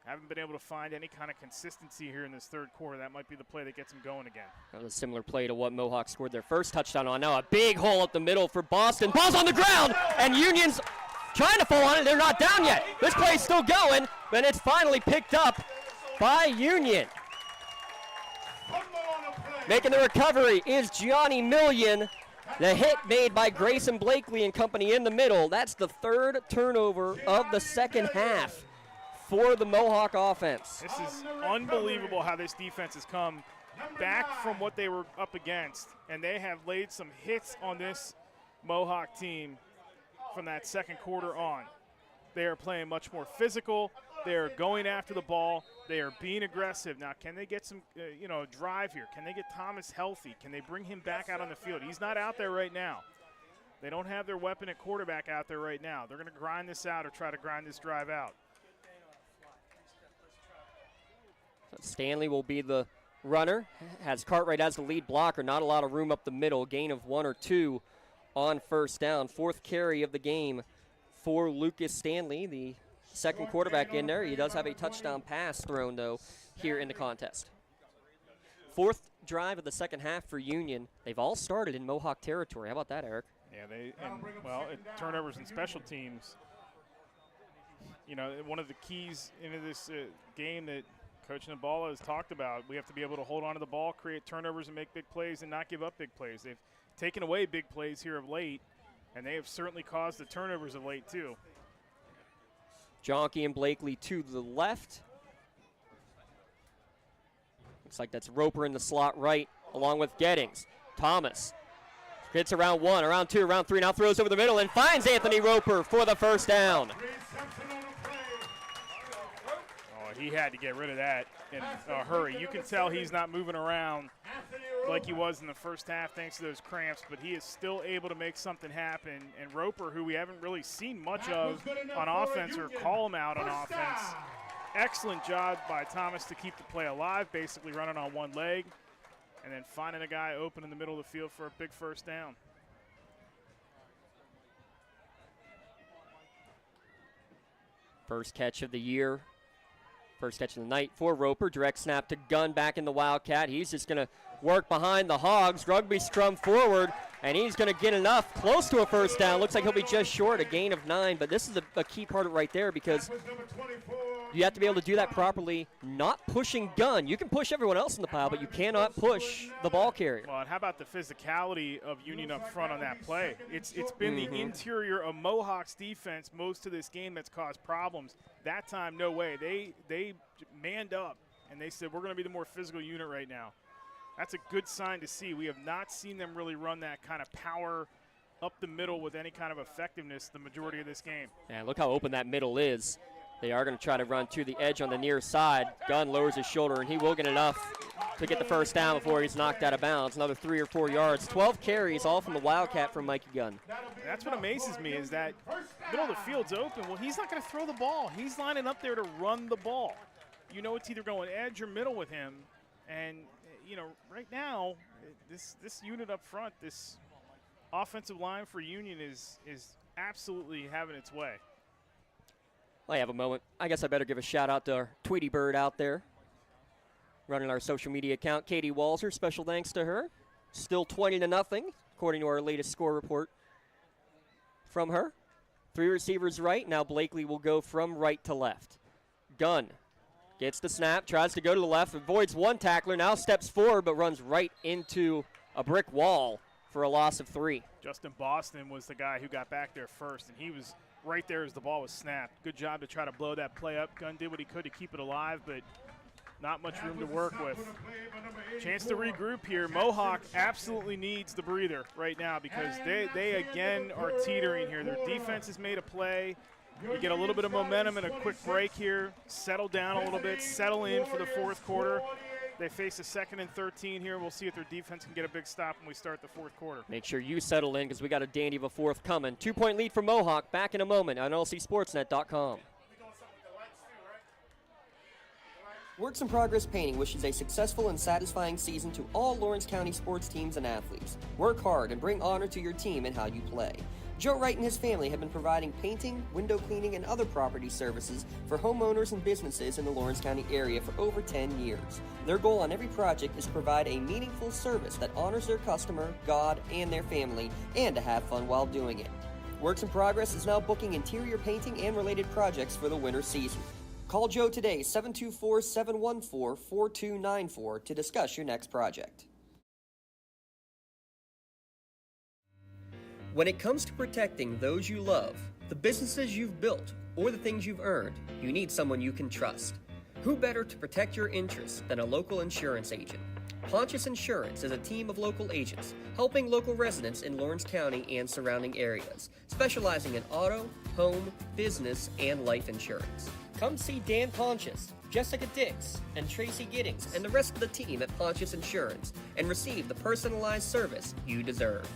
Haven't been able to find any kind of consistency here in this third quarter. That might be the play that gets them going again. That was a similar play to what Mohawk scored their first touchdown on. Now a big hole up the middle for Boston. Ball's on the ground, and Union's trying to fall on it. They're not down yet. This play's still going, but it's finally picked up by Union. Making the recovery is Gianni Million. The hit made by Grayson Blakely and company in the middle. That's the 3rd turnover of the second half for the Mohawk offense. This is unbelievable how this defense has come back from what they were up against, and they have laid some hits on this Mohawk team from that second quarter on. They are playing much more physical. They are going after the ball. They are being aggressive. Now, can they get some, drive here? Can they get Thomas healthy? Can they bring him back out on the field? He's not out there right now. They don't have their weapon at quarterback out there right now. They're going to grind this out or try to grind this drive out. Stanley will be the runner. Has Cartwright as the lead blocker. Not a lot of room up the middle. Gain of 1 or 2 on first down. 4th carry of the game for Lucas Stanley, the second quarterback in there. He does have a touchdown pass thrown, though, here in the contest. 4th drive of the second half for Union. They've all started in Mohawk territory. How about that, Eric? Yeah, turnovers and special teams. You know, one of the keys into this game that Coach Nabala has talked about we have to be able to hold on to the ball, create turnovers, and make big plays and not give up big plays. They've taken away big plays here of late, and they have certainly caused the turnovers of late too. Jonke and Blakely to the left. Looks like that's Roper in the slot right, along with Gettings. Thomas hits around 1, around 2, around 3, now throws over the middle and finds Anthony Roper for the first down. Oh, he had to get rid of that in a hurry. You can tell he's not moving around like he was in the first half thanks to those cramps, but he is still able to make something happen. And Roper, who we haven't really seen much of on offense or call him out on offense, excellent job by Thomas to keep the play alive, basically running on one leg, and then finding a guy open in the middle of the field for a big first down. First catch of the year. First catch of the night for Roper. Direct snap to Gunn back in the Wildcat. He's just going to work behind the Hogs. Rugby scrum forward, and he's going to get enough close to a first down. Looks like he'll be just short, a gain of 9, but this is a key part of it right there because you have to be able to do that properly, not pushing Gunn. You can push everyone else in the pile, but you cannot push the ball carrier. Well, and how about the physicality of Union up front on that play? It's been the interior of Mohawk's defense most of this game that's caused problems. That time, no way. They manned up, and they said, we're going to be the more physical unit right now. That's a good sign to see. We have not seen them really run that kind of power up the middle with any kind of effectiveness the majority of this game. Yeah, look how open that middle is. They are going to try to run to the edge on the near side. Gunn lowers his shoulder, and he will get enough to get the first down before he's knocked out of bounds. Another 3 or 4 yards. 12 carries, all from the Wildcat from Mikey Gunn. That's what amazes me is that middle of the field's open. Well, he's not going to throw the ball. He's lining up there to run the ball. You know it's either going edge or middle with him. And, you know, right now, this unit up front, this offensive line for Union is absolutely having its way. I have a moment. I guess I better give a shout out to our Tweety Bird out there running our social media account, Katie Walzer. Special thanks to her. Still 20-0, according to our latest score report from her. 3 receivers right. Now Blakely will go from right to left. Gunn gets the snap, tries to go to the left, avoids one tackler, now steps forward but runs right into a brick wall for a loss of 3. Justin Boston was the guy who got back there first, and he was right there as the ball was snapped. Good job to try to blow that play up. Gunn did what he could to keep it alive, but not much room to work with. Chance to regroup here. Mohawk absolutely needs the breather right now because they again are teetering here. Their defense has made a play. You get a little bit of momentum and a quick break here. Settle down a little bit. Settle in for the fourth quarter. They face a 2nd and 13 here. We'll see if their defense can get a big stop when we start the fourth quarter. Make sure you settle in because we got a dandy of a fourth coming. 2-point lead for Mohawk. Back in a moment on LCSportsNet.com. Works in Progress Painting wishes a successful and satisfying season to all Lawrence County sports teams and athletes. Work hard and bring honor to your team and how you play. Joe Wright and his family have been providing painting, window cleaning, and other property services for homeowners and businesses in the Lawrence County area for over 10 years. Their goal on every project is to provide a meaningful service that honors their customer, God, and their family, and to have fun while doing it. Works in Progress is now booking interior painting and related projects for the winter season. Call Joe today, 724-714-4294 to discuss your next project. When it comes to protecting those you love, the businesses you've built, or the things you've earned, you need someone you can trust. Who better to protect your interests than a local insurance agent? Pontius Insurance is a team of local agents helping local residents in Lawrence County and surrounding areas, specializing in auto, home, business, and life insurance. Come see Dan Pontius, Jessica Dix, and Tracy Giddings, and the rest of the team at Pontius Insurance, and receive the personalized service you deserve.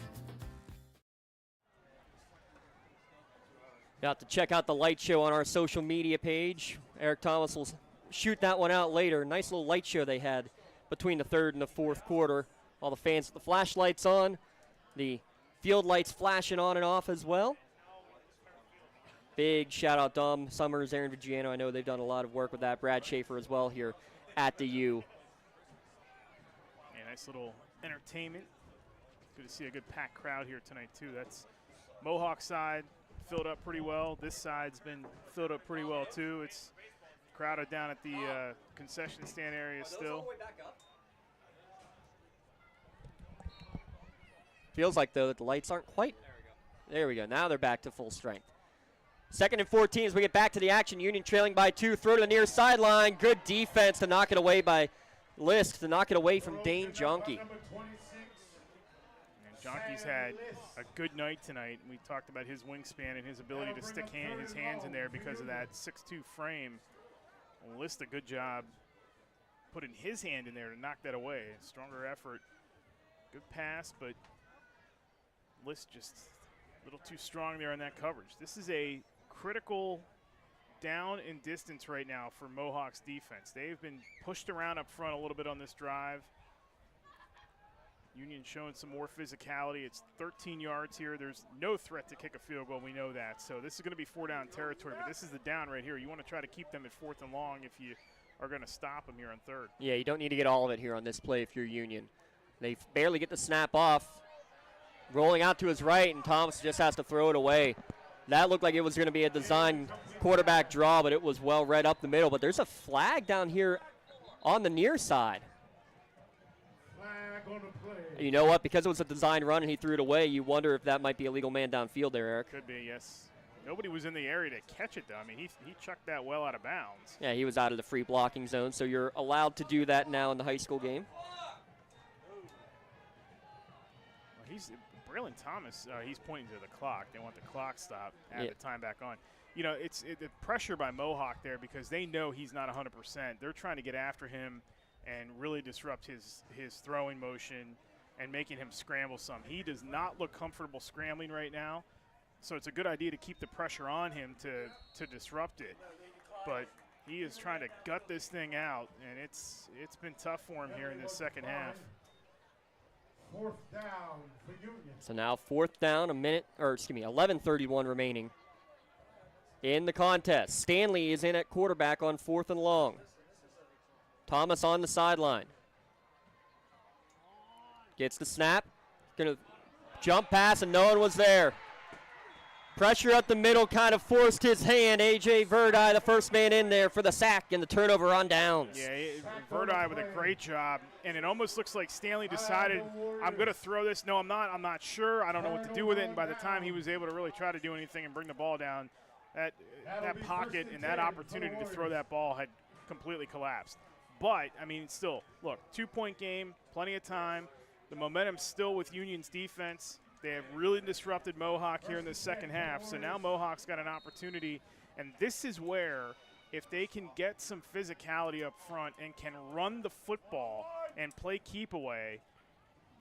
You have to check out the light show on our social media page. Eric Thomas will shoot that one out later. Nice little light show they had between the third and the fourth quarter. All the fans with the flashlights on, the field lights flashing on and off as well. Big shout out Dom Summers, Aaron Vigiano. I know they've done a lot of work with that. Brad Schaefer as well here at the U. Yeah, nice little entertainment. Good to see a good packed crowd here tonight too. That's Mohawk side filled up pretty well. This side's been filled up pretty well too. It's Crowded down at the concession stand area still. Feels like, though, that the lights aren't quite. There we go. Now they're back to full strength. 2nd and 14 as we get back to the action. Union trailing by 2. Throw to the near sideline. Good defense to knock it away by Lisk, to knock it away from Dane Jonke. And Jonke's had a good night tonight. We talked about his wingspan and his ability to stick his hands in there because of that 6'2" frame. Well, Lisk, a good job putting his hand in there to knock that away. Stronger effort. Good pass, but Lisk just a little too strong there in that coverage. This is a critical down and distance right now for Mohawk's defense. They've been pushed around up front a little bit on this drive. Union showing some more physicality. It's 13 yards here. There's no threat to kick a field goal. We know that. So this is going to be 4-down territory, but this is the down right here. You want to try to keep them at 4th and long if you are going to stop them here on 3rd. Yeah, you don't need to get all of it here on this play if you're Union. They barely get the snap off. Rolling out to his right, and Thomas just has to throw it away. That looked like it was going to be a design quarterback draw, but it was well read up the middle. But there's a flag down here on the near side. Flag on the play. You know what? Because it was a design run and he threw it away, you wonder if that might be a legal man downfield there, Eric. Could be, yes. Nobody was in the area to catch it, though. I mean, he chucked that well out of bounds. Yeah, he was out of the free blocking zone, so you're allowed to do that now in the high school game. Well, Braylon Thomas, he's pointing to the clock. They want the clock stopped, add the time back on. You know, it's the pressure by Mohawk there because they know he's not 100%. They're trying to get after him and really disrupt his throwing motion and making him scramble some. He does not look comfortable scrambling right now, so it's a good idea to keep the pressure on him to disrupt it. But he is trying to gut this thing out, and it's been tough for him here in this second half. 4th down for Union. So now 4th down, 11:31 remaining in the contest. Stanley is in at quarterback on 4th and long. Thomas on the sideline. Gets the snap. Gonna jump pass, and no one was there. Pressure up the middle kind of forced his hand. A.J. Verdi, the first man in there for the sack and the turnover on downs. Yeah, Verdi with a great job. And it almost looks like Stanley decided, I'm going to throw this. No, I'm not. I'm not sure. I don't know what to do with it. And by the time he was able to really try to do anything and bring the ball down, that pocket and that opportunity to throw that ball had completely collapsed. But, I mean, still, look, 2-point game, plenty of time. The momentum's still with Union's defense. They have really disrupted Mohawk here in the second half. So now Mohawk's got an opportunity. And this is where, if they can get some physicality up front and can run the football and play keep away,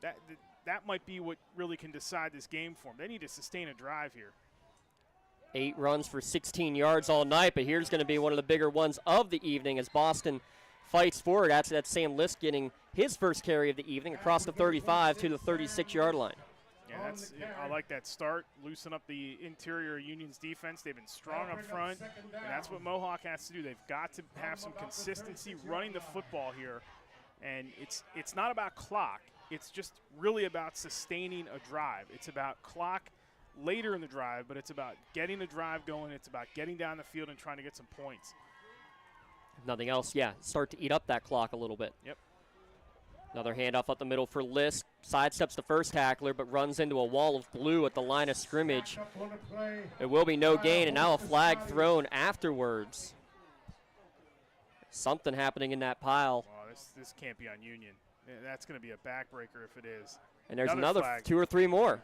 that might be what really can decide this game for them. They need to sustain a drive here. 8 runs for 16 yards all night, but here's going to be one of the bigger ones of the evening as Boston fights forward. That's Sam Lisk getting his first carry of the evening across the 35 to the 36-yard line. Yeah, I like that start. Loosen up the interior Union's defense. They've been strong up front, and that's what Mohawk has to do. They've got to have some consistency running the football here, and it's not about clock. It's just really about sustaining a drive. It's about clock later in the drive, but it's about getting the drive going. It's about getting down the field and trying to get some points. If nothing else, start to eat up that clock a little bit. Yep. Another handoff up the middle for Lisk. Sidesteps the first tackler, but runs into a wall of blue at the line of scrimmage. It will be no gain, and now a flag thrown afterwards. Something happening in that pile. Oh, this can't be on Union. That's going to be a backbreaker if it is. And there's another 2 or 3 more.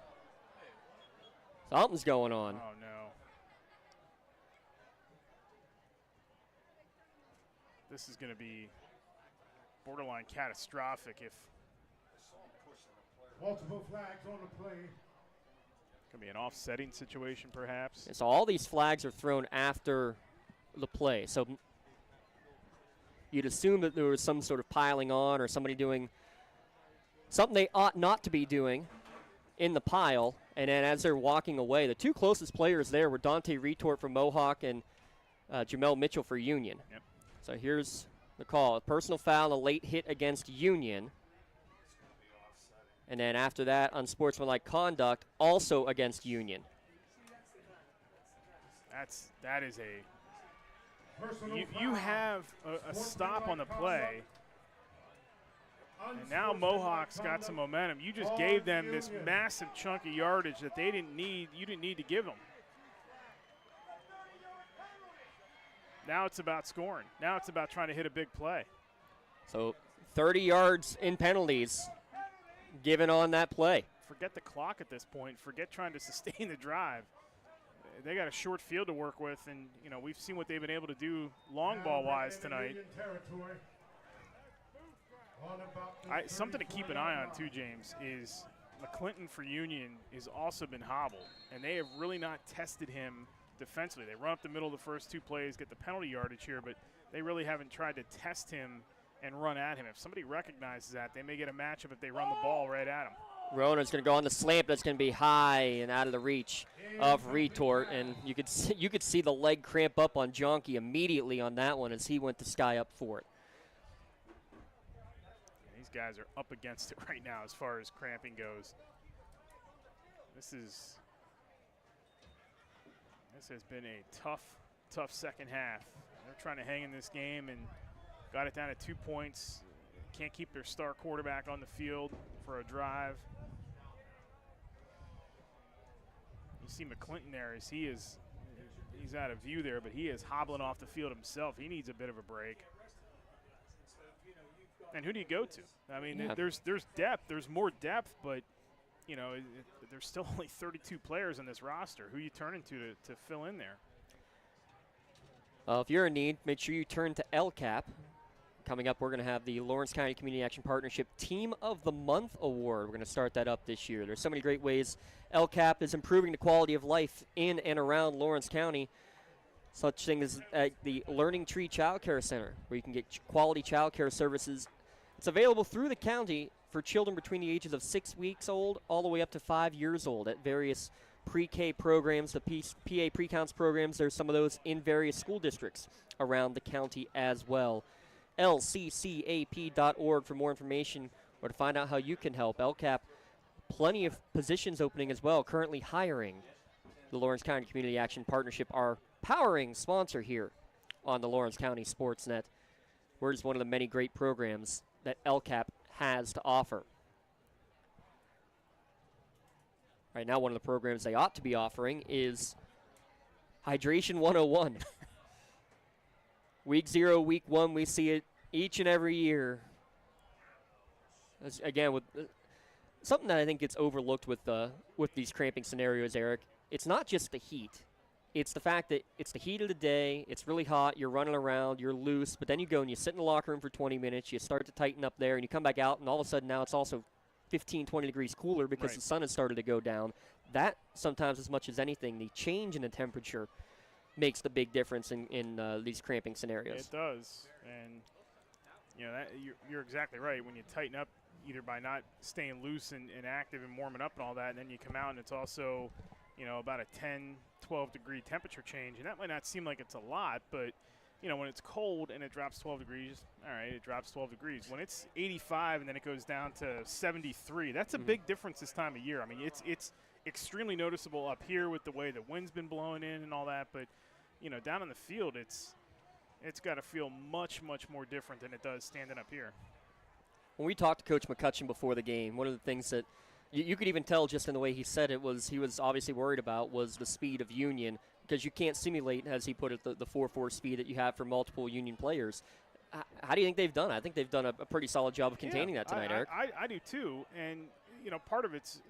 Something's going on. Oh, no. This is going to be borderline catastrophic if multiple flags on the play. Could be an offsetting situation, perhaps. And so all these flags are thrown after the play. So you'd assume that there was some sort of piling on or somebody doing something they ought not to be doing in the pile. And then as they're walking away, the 2 closest players there were Dante Retort for Mohawk and Jamel Mitchell for Union. Yep. So here's the call. A personal foul, a late hit against Union. And then after that, unsportsmanlike conduct, also against Union. That is a you have a stop on the play, and now Mohawk's got some momentum. You just gave them this massive chunk of yardage that they didn't need. You didn't need to give them. Now it's about scoring. Now it's about trying to hit a big play. So 30 yards in penalties given on that play. Forget the clock at this point. Forget trying to sustain the drive. They got a short field to work with, and we've seen what they've been able to do long ball wise tonight. Something to keep an eye on too, James, is McClinton for Union has also been hobbled, and they have really not tested him defensively. They run up the middle of the first 2 plays, get the penalty yardage here, but they really haven't tried to test him and run at him. If somebody recognizes that, they may get a matchup if they run the ball right at him. Rona's going to go on the slant. That's going to be high and out of the reach of Retort, and you could see the leg cramp up on Jonky immediately on that one as he went to sky up for it. And these guys are up against it right now as far as cramping goes. This has been a tough second half. They're trying to hang in this game and got it down to 2 points. Can't keep their star quarterback on the field for a drive. You see McClinton there as he's out of view there, but he is hobbling off the field himself. He needs a bit of a break. And who do you go to? I mean, there's depth. There's more depth, but there's still only 32 players on this roster. Who you turning to fill in there? If you're in need, make sure you turn to LCAP. Coming up, we're going to have the Lawrence County Community Action Partnership Team of the Month Award. We're going to start that up this year. There's so many great ways LCAP is improving the quality of life in and around Lawrence County. Such things as the Learning Tree Child Care Center, where you can get quality child care services. It's available through the county for children between the ages of 6 weeks old all the way up to 5 years old at various pre-K programs, the PA pre-counts programs. There's some of those in various school districts around the county as well. lccap.org for more information or to find out how you can help. LCAP, plenty of positions opening as well, currently hiring. The Lawrence County Community Action Partnership, our powering sponsor here on the Lawrence County SportsNet. We're just one of the many great programs that LCAP has to offer. Right now, one of the programs they ought to be offering is Hydration 101. Week 0, week 1, we see it each and every year. Again, with something that I think gets overlooked with these cramping scenarios, Eric, it's not just the heat. It's the fact that it's the heat of the day, it's really hot, you're running around, you're loose, but then you go and you sit in the locker room for 20 minutes, you start to tighten up there, and you come back out, and all of a sudden now it's also 15, 20 degrees cooler because the sun has started to go down. That sometimes, as much as anything, the change in the temperature makes the big difference in these cramping scenarios. It does, and you're exactly right. When you tighten up, either by not staying loose and active and warming up and all that, and then you come out and it's also, about a 10, 12 degree temperature change, and that might not seem like it's a lot, but when it's cold and it drops 12 degrees, all right, it drops 12 degrees. When it's 85 and then it goes down to 73, that's a big difference this time of year. I mean, it's extremely noticeable up here with the way the wind's been blowing in and all that, but down on the field, it's got to feel much, much more different than it does standing up here. When we talked to Coach McCutcheon before the game, one of the things that you could even tell just in the way he said it was he was obviously worried about was the speed of Union, because you can't simulate, as he put it, the 4.4 speed that you have for multiple Union players. How do you think they've done? I think they've done a pretty solid job of containing that tonight, Eric. I do too, and part of it's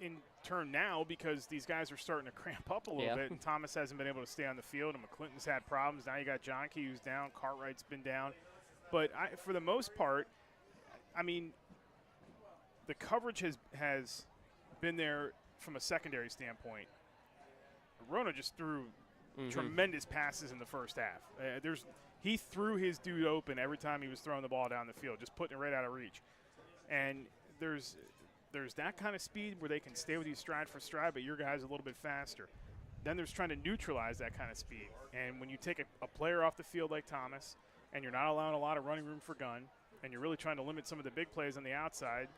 in turn now because these guys are starting to cramp up a little bit, and Thomas hasn't been able to stay on the field, and McClinton's had problems. Now you got Jonky who's down, Cartwright's been down. But for the most part, I mean, the coverage has been there from a secondary standpoint. Rona just threw tremendous passes in the first half. He threw his dude open every time he was throwing the ball down the field, just putting it right out of reach. And there's that kind of speed where they can stay with you stride for stride, but your guy's a little bit faster. Then there's trying to neutralize that kind of speed. And when you take a player off the field like Thomas, and you're not allowing a lot of running room for Gunn, and you're really trying to limit some of the big plays on the outside,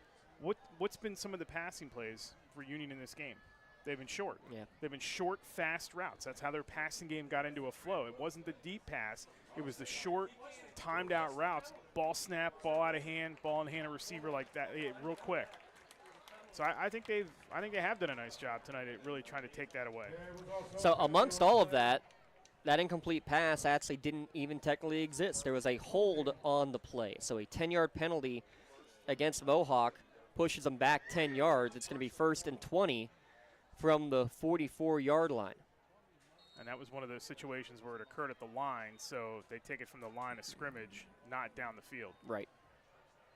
what's been some of the passing plays for Union in this game? They've been short. Yeah. They've been short, fast routes. That's how their passing game got into a flow. It wasn't the deep pass. It was the short, timed-out routes. Ball snap, ball out of hand, ball in hand of receiver like that, real quick. So I think they have done a nice job tonight at really trying to take that away. So amongst all of that, that incomplete pass actually didn't even technically exist. There was a hold on the play. So a 10-yard penalty against Mohawk pushes them back 10 yards. It's going to be 1st and 20 from the 44-yard line. And that was one of those situations where it occurred at the line, so they take it from the line of scrimmage, not down the field. Right.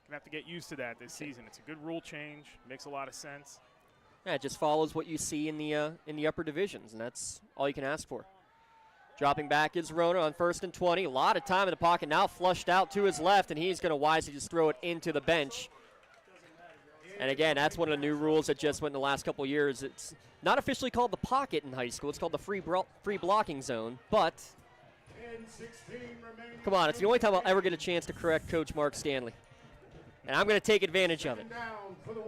Gonna have to get used to that this season. It's a good rule change. Makes a lot of sense. Yeah, it just follows what you see in the upper divisions, and that's all you can ask for. Dropping back is Rona on 1st and 20. A lot of time in the pocket, now flushed out to his left, and he's going to wisely just throw it into the bench. And again, that's one of the new rules that just went in the last couple of years. It's not officially called the pocket in high school. It's called the free blocking zone. But, come on, it's the only time I'll ever get a chance to correct Coach Mark Stanley. And I'm going to take advantage of it.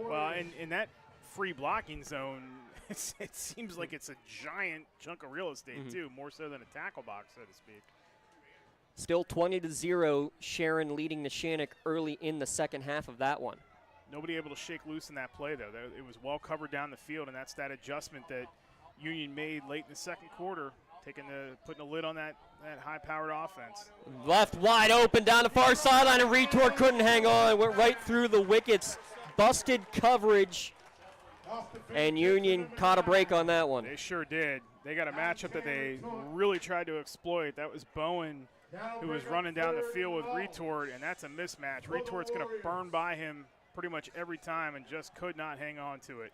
Well, in that free blocking zone, it seems like it's a giant chunk of real estate, too, more so than a tackle box, so to speak. Still 20-0, Sharon leading the Shannock early in the second half of that one. Nobody able to shake loose in that play, though. It was well covered down the field, and that's that adjustment that Union made late in the second quarter, putting a lid on that high-powered offense. Left wide open down the far sideline, and Retort couldn't hang on. Went right through the wickets. Busted coverage, and Union caught a break on that one. They sure did. They got a matchup that they really tried to exploit. That was Bowen, who was running down the field with Retort, and that's a mismatch. Retort's going to burn by him pretty much every time and just could not hang on to it.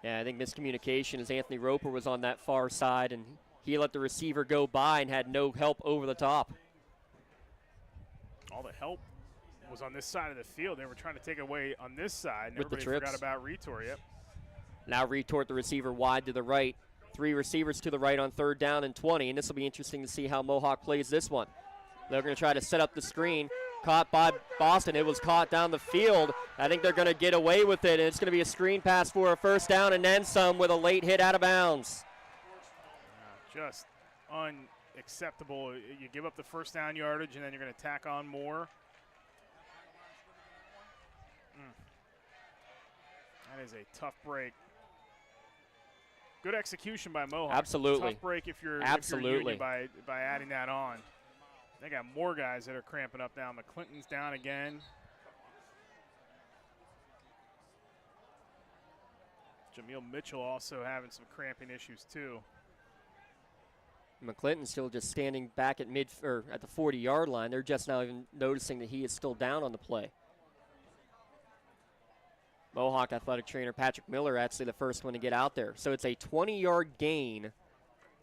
Yeah, I think miscommunication as Anthony Roper was on that far side, and he let the receiver go by and had no help over the top. All the help was on this side of the field. They were trying to take away on this side, and with everybody forgot about Retort. Yep. Now Retort, the receiver, wide to the right. 3 receivers to the right on 3rd down and 20, and this will be interesting to see how Mohawk plays this one. They're going to try to set up the screen. Caught by Boston. It was caught down the field. I think they're going to get away with it, and it's going to be a screen pass for a 1st down and then some with a late hit out of bounds. Just unacceptable. You give up the 1st down yardage, and then you're going to tack on more. That is a tough break. Good execution by Mohawk. Absolutely. Tough break if you're Union by adding that on. They got more guys that are cramping up now. McClinton's down again. Jameel Mitchell also having some cramping issues too. McClinton still just standing back at at the 40-yard line. They're just now even noticing that he is still down on the play. Mohawk athletic trainer Patrick Miller actually the first one to get out there. So it's a 20-yard gain.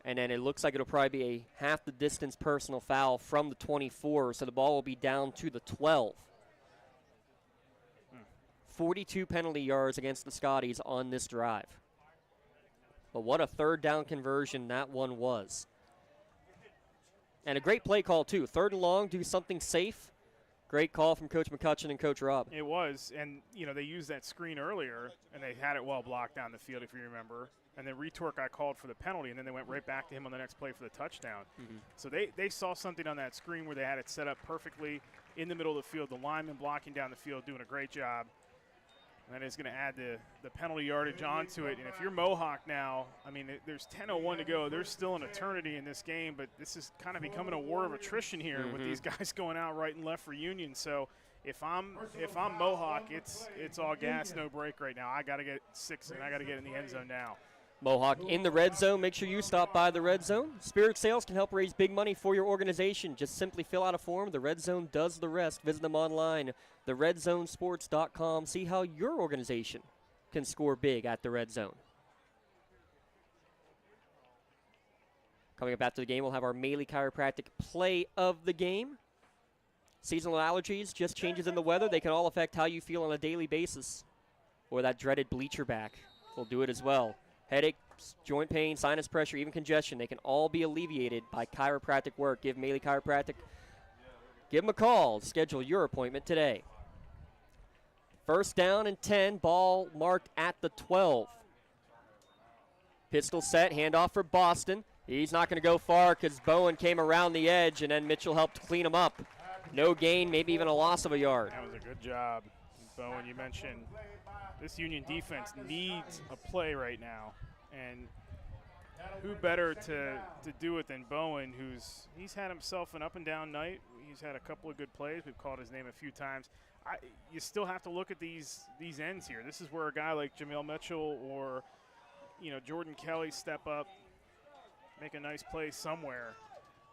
And then it looks like it'll probably be a half the distance personal foul from the 24, so the ball will be down to the 12. 42 penalty yards against the Scotties on this drive. But what a 3rd down conversion that one was. And a great play call, too. 3rd and long, do something safe. Great call from Coach McCutcheon and Coach Robb. It was, and, they used that screen earlier, and they had it well blocked down the field, if you remember. And then Retort got called for the penalty, and then they went right back to him on the next play for the touchdown. So they saw something on that screen where they had it set up perfectly in the middle of the field. The lineman blocking down the field, doing a great job. And that is going to add the penalty yardage onto it. And if you're Mohawk now, there's 10:01 to go. There's still an eternity in this game, but this is kind of becoming a war of attrition here with these guys going out right and left for Union. So if I'm Mohawk, it's all gas, no break right now. I got to get 6, and I got to get in the end zone now. Mohawk in the red zone. Make sure you stop by the red zone. Spirit Sales can help raise big money for your organization. Just simply fill out a form. The Red Zone does the rest. Visit them online, theredzonesports.com. See how your organization can score big at the red zone. Coming up after the game, we'll have our Maley Chiropractic play of the game. Seasonal allergies, just changes in the weather, they can all affect how you feel on a daily basis. Or that dreaded bleacher back will do it as well. Headaches, joint pain, sinus pressure, even congestion, they can all be alleviated by chiropractic work. Give Maley Chiropractic, give them a call. Schedule your appointment today. 1st down and 10, ball marked at the 12. Pistol set, handoff for Boston. He's not going to go far because Bowen came around the edge, and then Mitchell helped clean him up. No gain, maybe even a loss of a yard. That was a good job. Bowen, you mentioned this Union defense needs a play right now. And who better to do it than Bowen, he's had himself an up-and-down night. He's had a couple of good plays. We've called his name a few times. You still have to look at these ends here. This is where a guy like Jamil Mitchell or Jordan Kelly step up, make a nice play somewhere.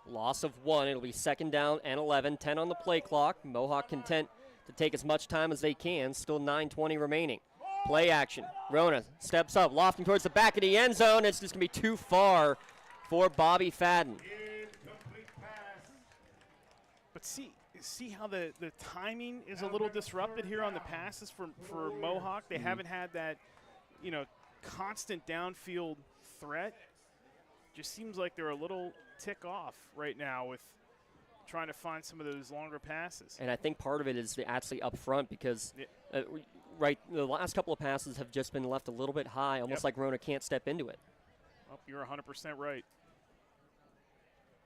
Loss of 1. It'll be 2nd down and 11. 10 on the play clock. Mohawk content to take as much time as they can. Still 9:20 remaining. Play action. Rona steps up, lofting towards the back of the end zone. It's just going to be too far for Bobby Fadden. But see how the timing is a little disrupted here on the passes for Mohawk. They haven't had that, constant downfield threat. Just seems like they're a little tick off right now with trying to find some of those longer passes. And I think part of it is actually up front because the last couple of passes have just been left a little bit high, almost like Rona can't step into it. Well, you're 100% right.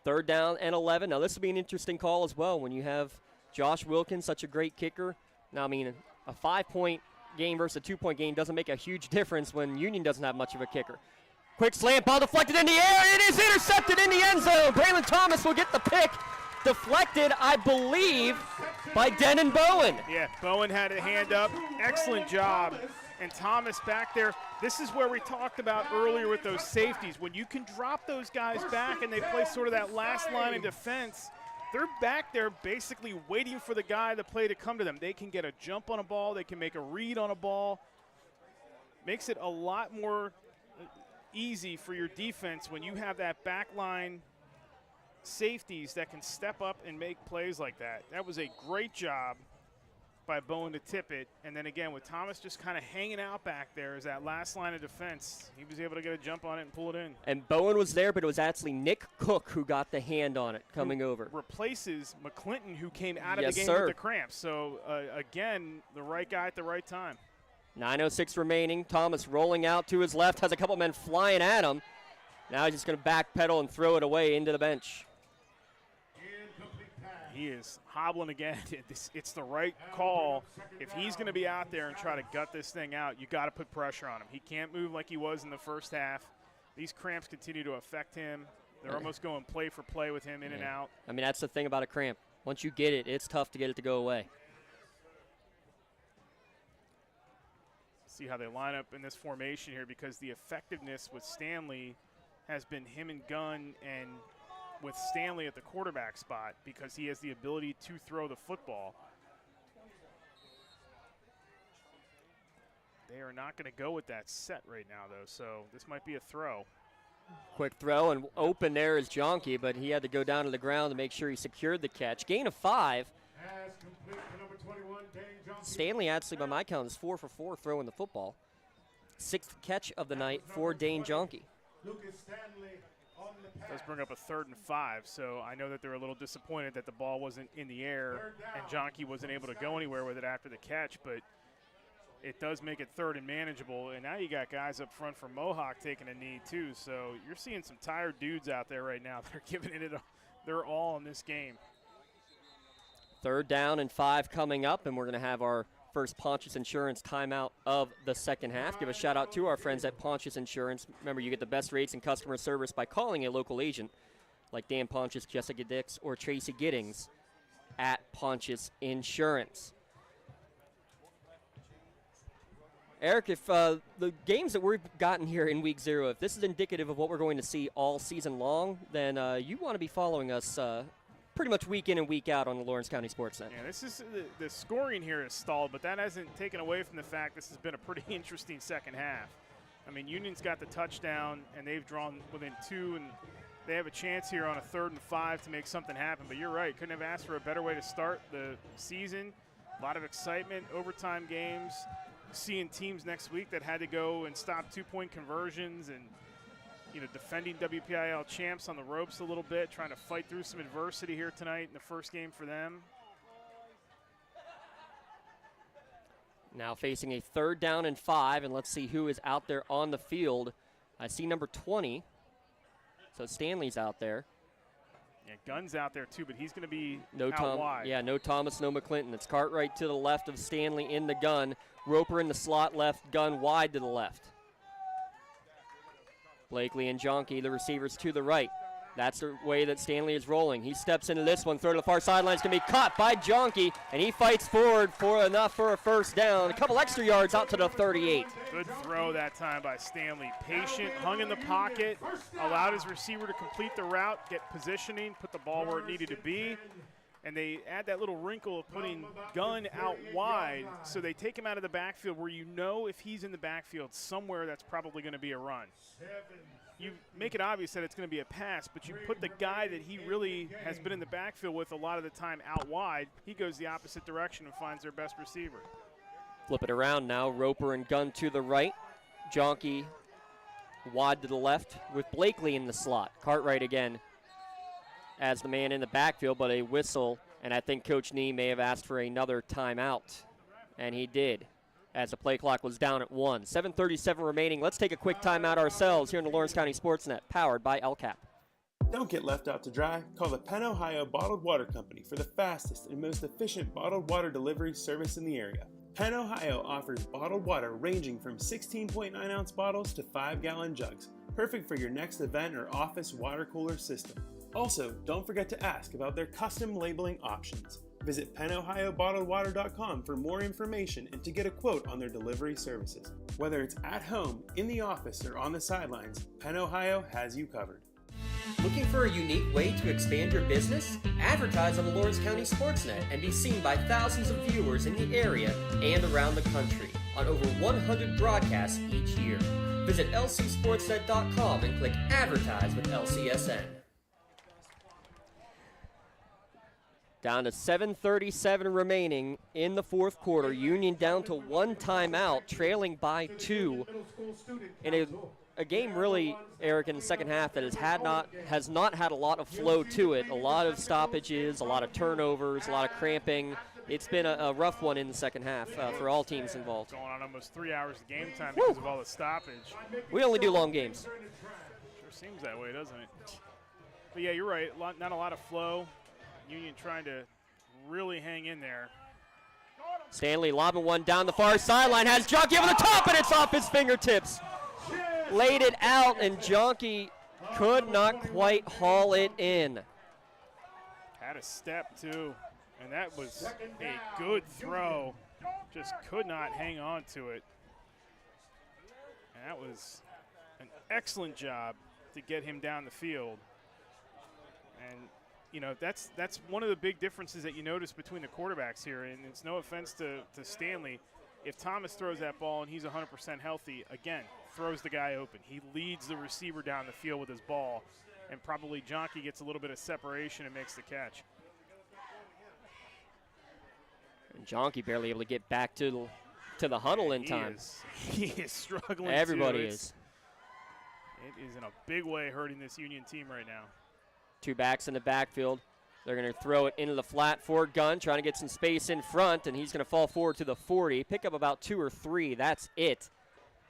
3rd down and 11. Now, this will be an interesting call as well when you have Josh Wilkins, such a great kicker. Now, I mean, a 5-point game versus a 2-point game doesn't make a huge difference when Union doesn't have much of a kicker. Quick slant, ball deflected in the air. It is intercepted in the end zone. Braylon Thomas will get the pick. Deflected, I believe, by Denon Bowen. Yeah, Bowen had a hand up. Excellent job. And Thomas back there. This is where we talked about earlier with those safeties. When you can drop those guys back and they play sort of that last line of defense, they're back there basically waiting for the guy, the play to come to them. They can get a jump on a ball. They can make a read on a ball. Makes it a lot more easy for your defense when you have that back line safeties that can step up and make plays like that. That was a great job by Bowen to tip it. And then again, with Thomas just kind of hanging out back there as that last line of defense, he was able to get a jump on it and pull it in. And Bowen was there, but it was actually Nick Cook who got the hand on it coming over. Replaces McClinton, who came out of the game with the cramps. So, again, the right guy at the right time. 9:06 remaining. Thomas rolling out to his left, has a couple men flying at him. Now he's just going to backpedal and throw it away into the bench. He is hobbling again. It's the right call. If he's going to be out there and try to gut this thing out, you got to put pressure on him. He can't move like he was in the first half. These cramps continue to affect him. They're almost going play for play with him in and out. I mean, that's the thing about a cramp. Once you get it, it's tough to get it to go away. See how they line up in this formation here, because the effectiveness with Stanley has been him and Gunn, and with Stanley at the quarterback spot because he has the ability to throw the football. They are not going to go with that set right now, though, so this might be a throw. Quick throw, and open there is Jonke, but he had to go down to the ground to make sure he secured the catch. Gain of 5. Stanley actually, by my count, is 4 for 4 throwing the football. 6th catch of the night for Dane Jonke. Does bring up a 3rd and 5, so I know that they're a little disappointed that the ball wasn't in the air and Jonke wasn't able to go anywhere with it after the catch, but it does make it 3rd and manageable. And now you got guys up front for Mohawk taking a knee too, so you're seeing some tired dudes out there right now that are giving it their all in this game. 3rd down and 5 coming up, and we're going to have our first Pontius Insurance timeout of the second half. Give a shout out to our friends at Pontius Insurance. Remember, you get the best rates and customer service by calling a local agent like Dan Pontius, Jessica Dix, or Tracy Giddings at Pontius Insurance. Eric, if the games that we've gotten here in week 0, if this is indicative of what we're going to see all season long, then you want to be following us pretty much week in and week out on the Lawrence County SportsNet. Yeah, this is the scoring here is stalled, but that hasn't taken away from the fact this has been a pretty interesting second half. I mean, Union's got the touchdown, and they've drawn within 2, and they have a chance here on a 3rd and 5 to make something happen. But you're right, couldn't have asked for a better way to start the season. A lot of excitement, overtime games, seeing teams next week that had to go and stop 2-point conversions, and defending WPIL champs on the ropes a little bit, trying to fight through some adversity here tonight in the first game for them. Now facing a 3rd down and 5, and let's see who is out there on the field I see number 20. So Stanley's out there. Yeah, Gunn's out there too, but he's going to be No out wide. Yeah, no Thomas, no McClinton. It's Cartwright to the left of Stanley in the gun. Roper in the slot left, Gunn wide to the left. Blakely and Jonke, the receivers to the right. That's the way that Stanley is rolling. He steps into this one, throw to the far sideline. It's going to be caught by Jonke, and he fights forward for enough for a first down. A couple extra yards out to the 38. Good throw that time by Stanley. Patient, hung in the pocket, allowed his receiver to complete the route, get positioning, put the ball where it needed to be. And they add that little wrinkle of putting Gunn out wide, so they take him out of the backfield where you know if he's in the backfield somewhere that's probably going to be a run. You make it obvious that it's going to be a pass, but you put the guy that he really has been in the backfield with a lot of the time out wide. He goes the opposite direction and finds their best receiver. Flip it around now. Roper and Gunn to the right. Jonke wide to the left with Blakely in the slot. Cartwright again as the man in the backfield, but a whistle, and I think Coach Nee may have asked for another timeout, and he did, as the play clock was down at 1. 7:37 remaining. Let's take a quick timeout ourselves here in the Lawrence County SportsNet, powered by LCAP. Don't get left out to dry. Call the Penn Ohio Bottled Water Company for the fastest and most efficient bottled water delivery service in the area. Penn Ohio offers bottled water ranging from 16.9-ounce bottles to 5-gallon jugs, perfect for your next event or office water cooler system. Also, don't forget to ask about their custom labeling options. Visit PennOhioBottledWater.com for more information and to get a quote on their delivery services. Whether it's at home, in the office, or on the sidelines, Penn Ohio has you covered. Looking for a unique way to expand your business? Advertise on the Lawrence County SportsNet and be seen by thousands of viewers in the area and around the country on over 100 broadcasts each year. Visit lcsportsnet.com and click Advertise with LCSN. Down to 7:37 remaining in the fourth quarter. Union down to 1 timeout, trailing by 2. In a game really, Eric, in the second half that has not had a lot of flow to it. A lot of stoppages, a lot of turnovers, a lot of cramping. It's been a rough one in the second half for all teams involved. Going on almost 3 hours of game time because of all the stoppage. We only do long games. Sure seems that way, doesn't it? But yeah, you're right. Not a lot of flow. Union trying to really hang in there. Stanley lobbing one down the far sideline, has Jonke over the top, and it's off his fingertips. Laid it out, and Jonke could not quite haul it in. Had a step, too, and that was a good throw. Just could not hang on to it. And that was an excellent job to get him down the field. And you know, that's one of the big differences that you notice between the quarterbacks here, and it's no offense to Stanley. If Thomas throws that ball and he's 100% healthy, again, throws the guy open. He leads the receiver down the field with his ball, and probably Jonke gets a little bit of separation and makes the catch. And Jonke barely able to get back to the huddle in time. He is struggling. Everybody too. is. It is in a big way hurting this Union team right now. 2 backs in the backfield. They're going to throw it into the flat for Gunn, trying to get some space in front, and he's going to fall forward to the 40. Pick up about 2 or 3. That's it.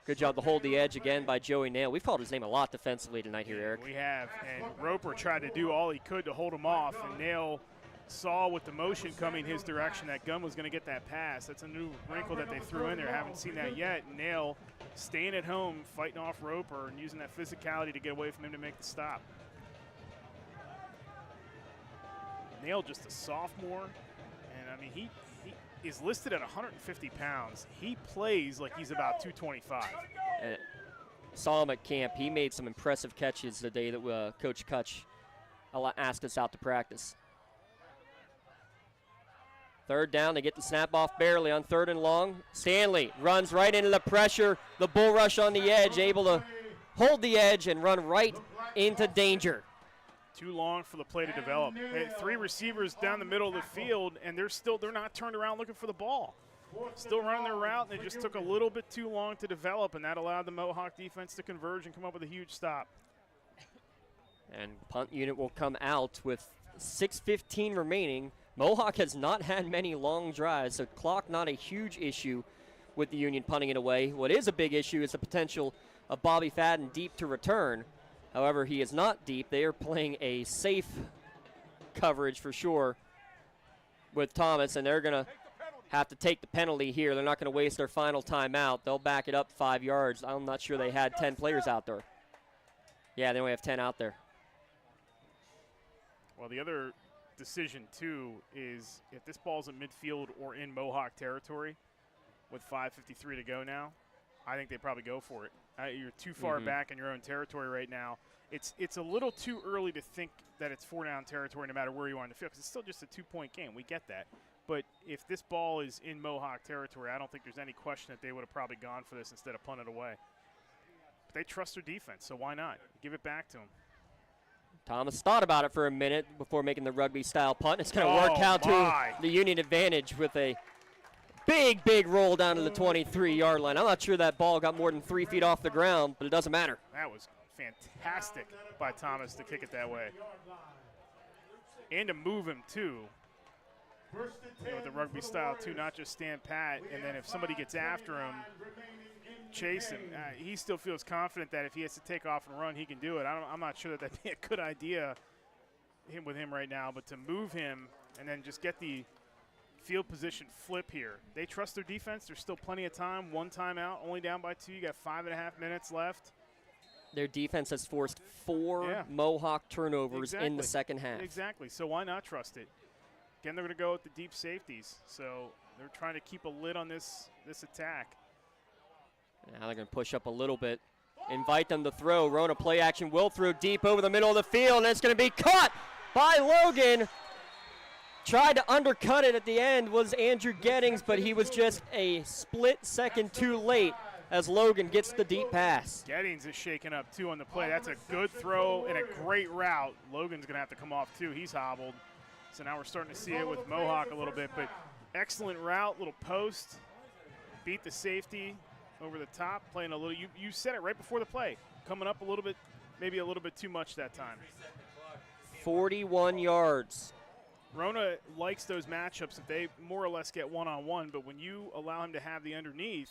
Good job to hold the edge again by Joey Nail. We've called his name a lot defensively tonight here, Eric. We have, and Roper tried to do all he could to hold him off, and Nail saw with the motion coming his direction that Gunn was going to get that pass. That's a new wrinkle that they threw in there. Haven't seen that yet. Nail staying at home, fighting off Roper, and using that physicality to get away from him to make the stop. Nail just a sophomore, and I mean he is listed at 150 pounds. He plays like he's about 225. Saw him at camp. He made some impressive catches the day that Coach Kutch asked us out to practice. 3rd down, they get the snap off barely on 3rd and long. Stanley runs right into the pressure. The bull rush on the edge, able to hold the edge and run right into danger. Too long for the play to develop. 3 receivers down the middle of the field, and they're not turned around looking for the ball. Still running their route, and they just took a little bit too long to develop, and that allowed the Mohawk defense to converge and come up with a huge stop. And punt unit will come out with 6:15 remaining. Mohawk has not had many long drives, so clock not a huge issue with the Union punting it away. What is a big issue is the potential of Bobby Fadden deep to return. However, he is not deep. They are playing a safe coverage for sure with Thomas, and they're going to have to take the penalty here. They're not going to waste their final timeout. They'll back it up 5 yards. I'm not sure they had 10 players out there. Yeah, they only have 10 out there. Well, the other decision, too, is if this ball's in midfield or in Mohawk territory with 5:53 to go now, I think they probably go for it. You're too far back in your own territory right now. It's a little too early to think that it's 4-down territory no matter where you are in the field, because it's still just a 2-point game. We get that. But if this ball is in Mohawk territory, I don't think there's any question that they would have probably gone for this instead of punted away. But they trust their defense, so why not? Give it back to them. Thomas thought about it for a minute before making the rugby-style punt. It's going to work out to the Union advantage with a big roll down to the 23-yard line. I'm not sure that ball got more than 3 feet off the ground, but it doesn't matter. That was fantastic by Thomas to kick it that way. And to move him, too. With the rugby style, too, not just stand pat. And then if somebody gets after him, chase him. He still feels confident that if he has to take off and run, he can do it. I'm not sure that that'd be a good idea with him right now, but to move him and then just get the field position flip here. They trust their defense. There's still plenty of time. 1 timeout, only down by 2. You got 5.5 minutes left. Their defense has forced 4 Mohawk turnovers in the second half. Exactly. So why not trust it? Again, they're going to go with the deep safeties. So they're trying to keep a lid on this attack. Now they're going to push up a little bit. Invite them to throw. Rona play action will throw deep over the middle of the field, and it's going to be caught by Logan. Tried to undercut it at the end was Andrew Gettings, but he was just a split second too late as Logan gets the deep pass. Gettings is shaking up, too, on the play. That's a good throw and a great route. Logan's going to have to come off, too. He's hobbled. So now we're starting to see it with Mohawk a little bit, but excellent route, little post. Beat the safety over the top, playing a little. You said it right before the play. Coming up a little bit, maybe a little bit too much that time. 41 yards. Rona likes those matchups if they more or less get one-on-one, but when you allow him to have the underneath,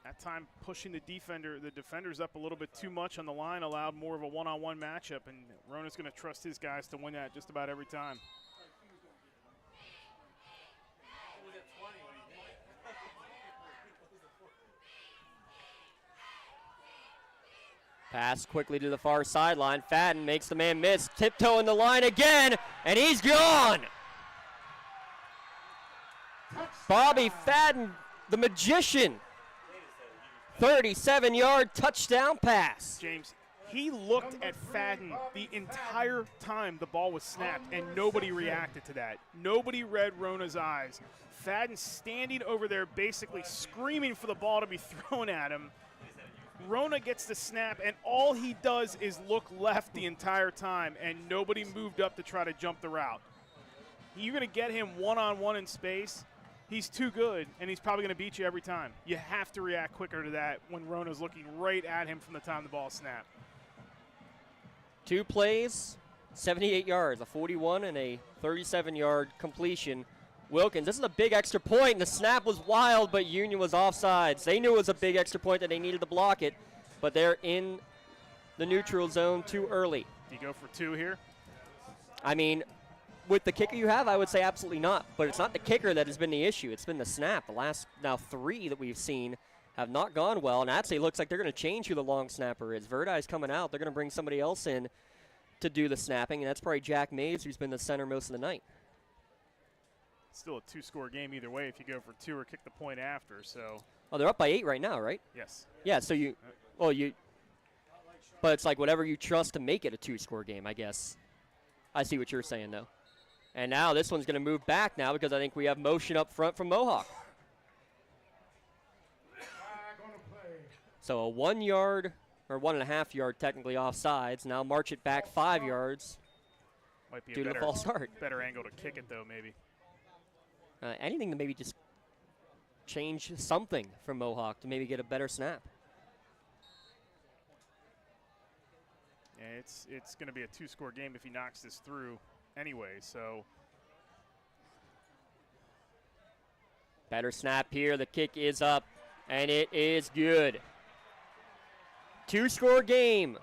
that time pushing the defenders up a little bit too much on the line allowed more of a one-on-one matchup, and Rona's going to trust his guys to win that just about every time. Pass quickly to the far sideline. Fadden makes the man miss. Tiptoeing the line again, and he's gone. Bobby Fadden, the magician. 37-yard touchdown pass. James, he looked at Fadden the entire time the ball was snapped, and nobody reacted to that. Nobody read Rona's eyes. Fadden standing over there basically screaming for the ball to be thrown at him. Rona gets the snap, and all he does is look left the entire time, and nobody moved up to try to jump the route. You're going to get him one-on-one in space. He's too good, and he's probably going to beat you every time. You have to react quicker to that when Rona's looking right at him from the time the ball snapped. 2 plays, 78 yards, a 41 and a 37-yard completion. Wilkins, this is a big extra point, and the snap was wild, but Union was offsides. They knew it was a big extra point that they needed to block it, but they're in the neutral zone too early. Do you go for 2 here? I mean, with the kicker you have, I would say absolutely not. But it's not the kicker that has been the issue. It's been the snap. The last now 3 that we've seen have not gone well, and actually looks like they're going to change who the long snapper is. Verdi's coming out. They're going to bring somebody else in to do the snapping, and that's probably Jack Maves, who's been the center most of the night. Still a 2-score game either way if you go for 2 or kick the point after. So. Oh, they're up by 8 right now, right? Yes. Yeah. So but it's like whatever you trust to make it a 2-score game, I guess. I see what you're saying though. And now this one's going to move back now because I think we have motion up front from Mohawk. So a 1 yard or 1.5 yard technically offsides. Now march it back 5 yards. Might be due to the false start. Better angle to kick it though, maybe. Anything to maybe just change something from Mohawk to maybe get a better snap. Yeah, it's going to be a 2-score game if he knocks this through anyway, so. Better snap here. The kick is up, and it is good. Two-score game.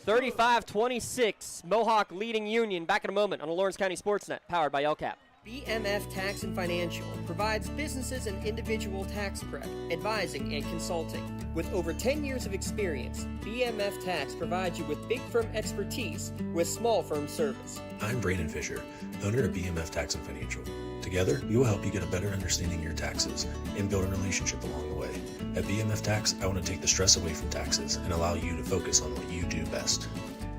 35-26. Mohawk leading Union. Back in a moment on the Lawrence County SportsNet, powered by LCAP. BMF Tax and Financial provides businesses and individual tax prep, advising, and consulting. With over 10 years of experience, BMF Tax provides you with big firm expertise with small firm service. I'm Brandon Fisher, owner of BMF Tax and Financial. Together, we will help you get a better understanding of your taxes and build a relationship along the way. At BMF Tax, I want to take the stress away from taxes and allow you to focus on what you do best.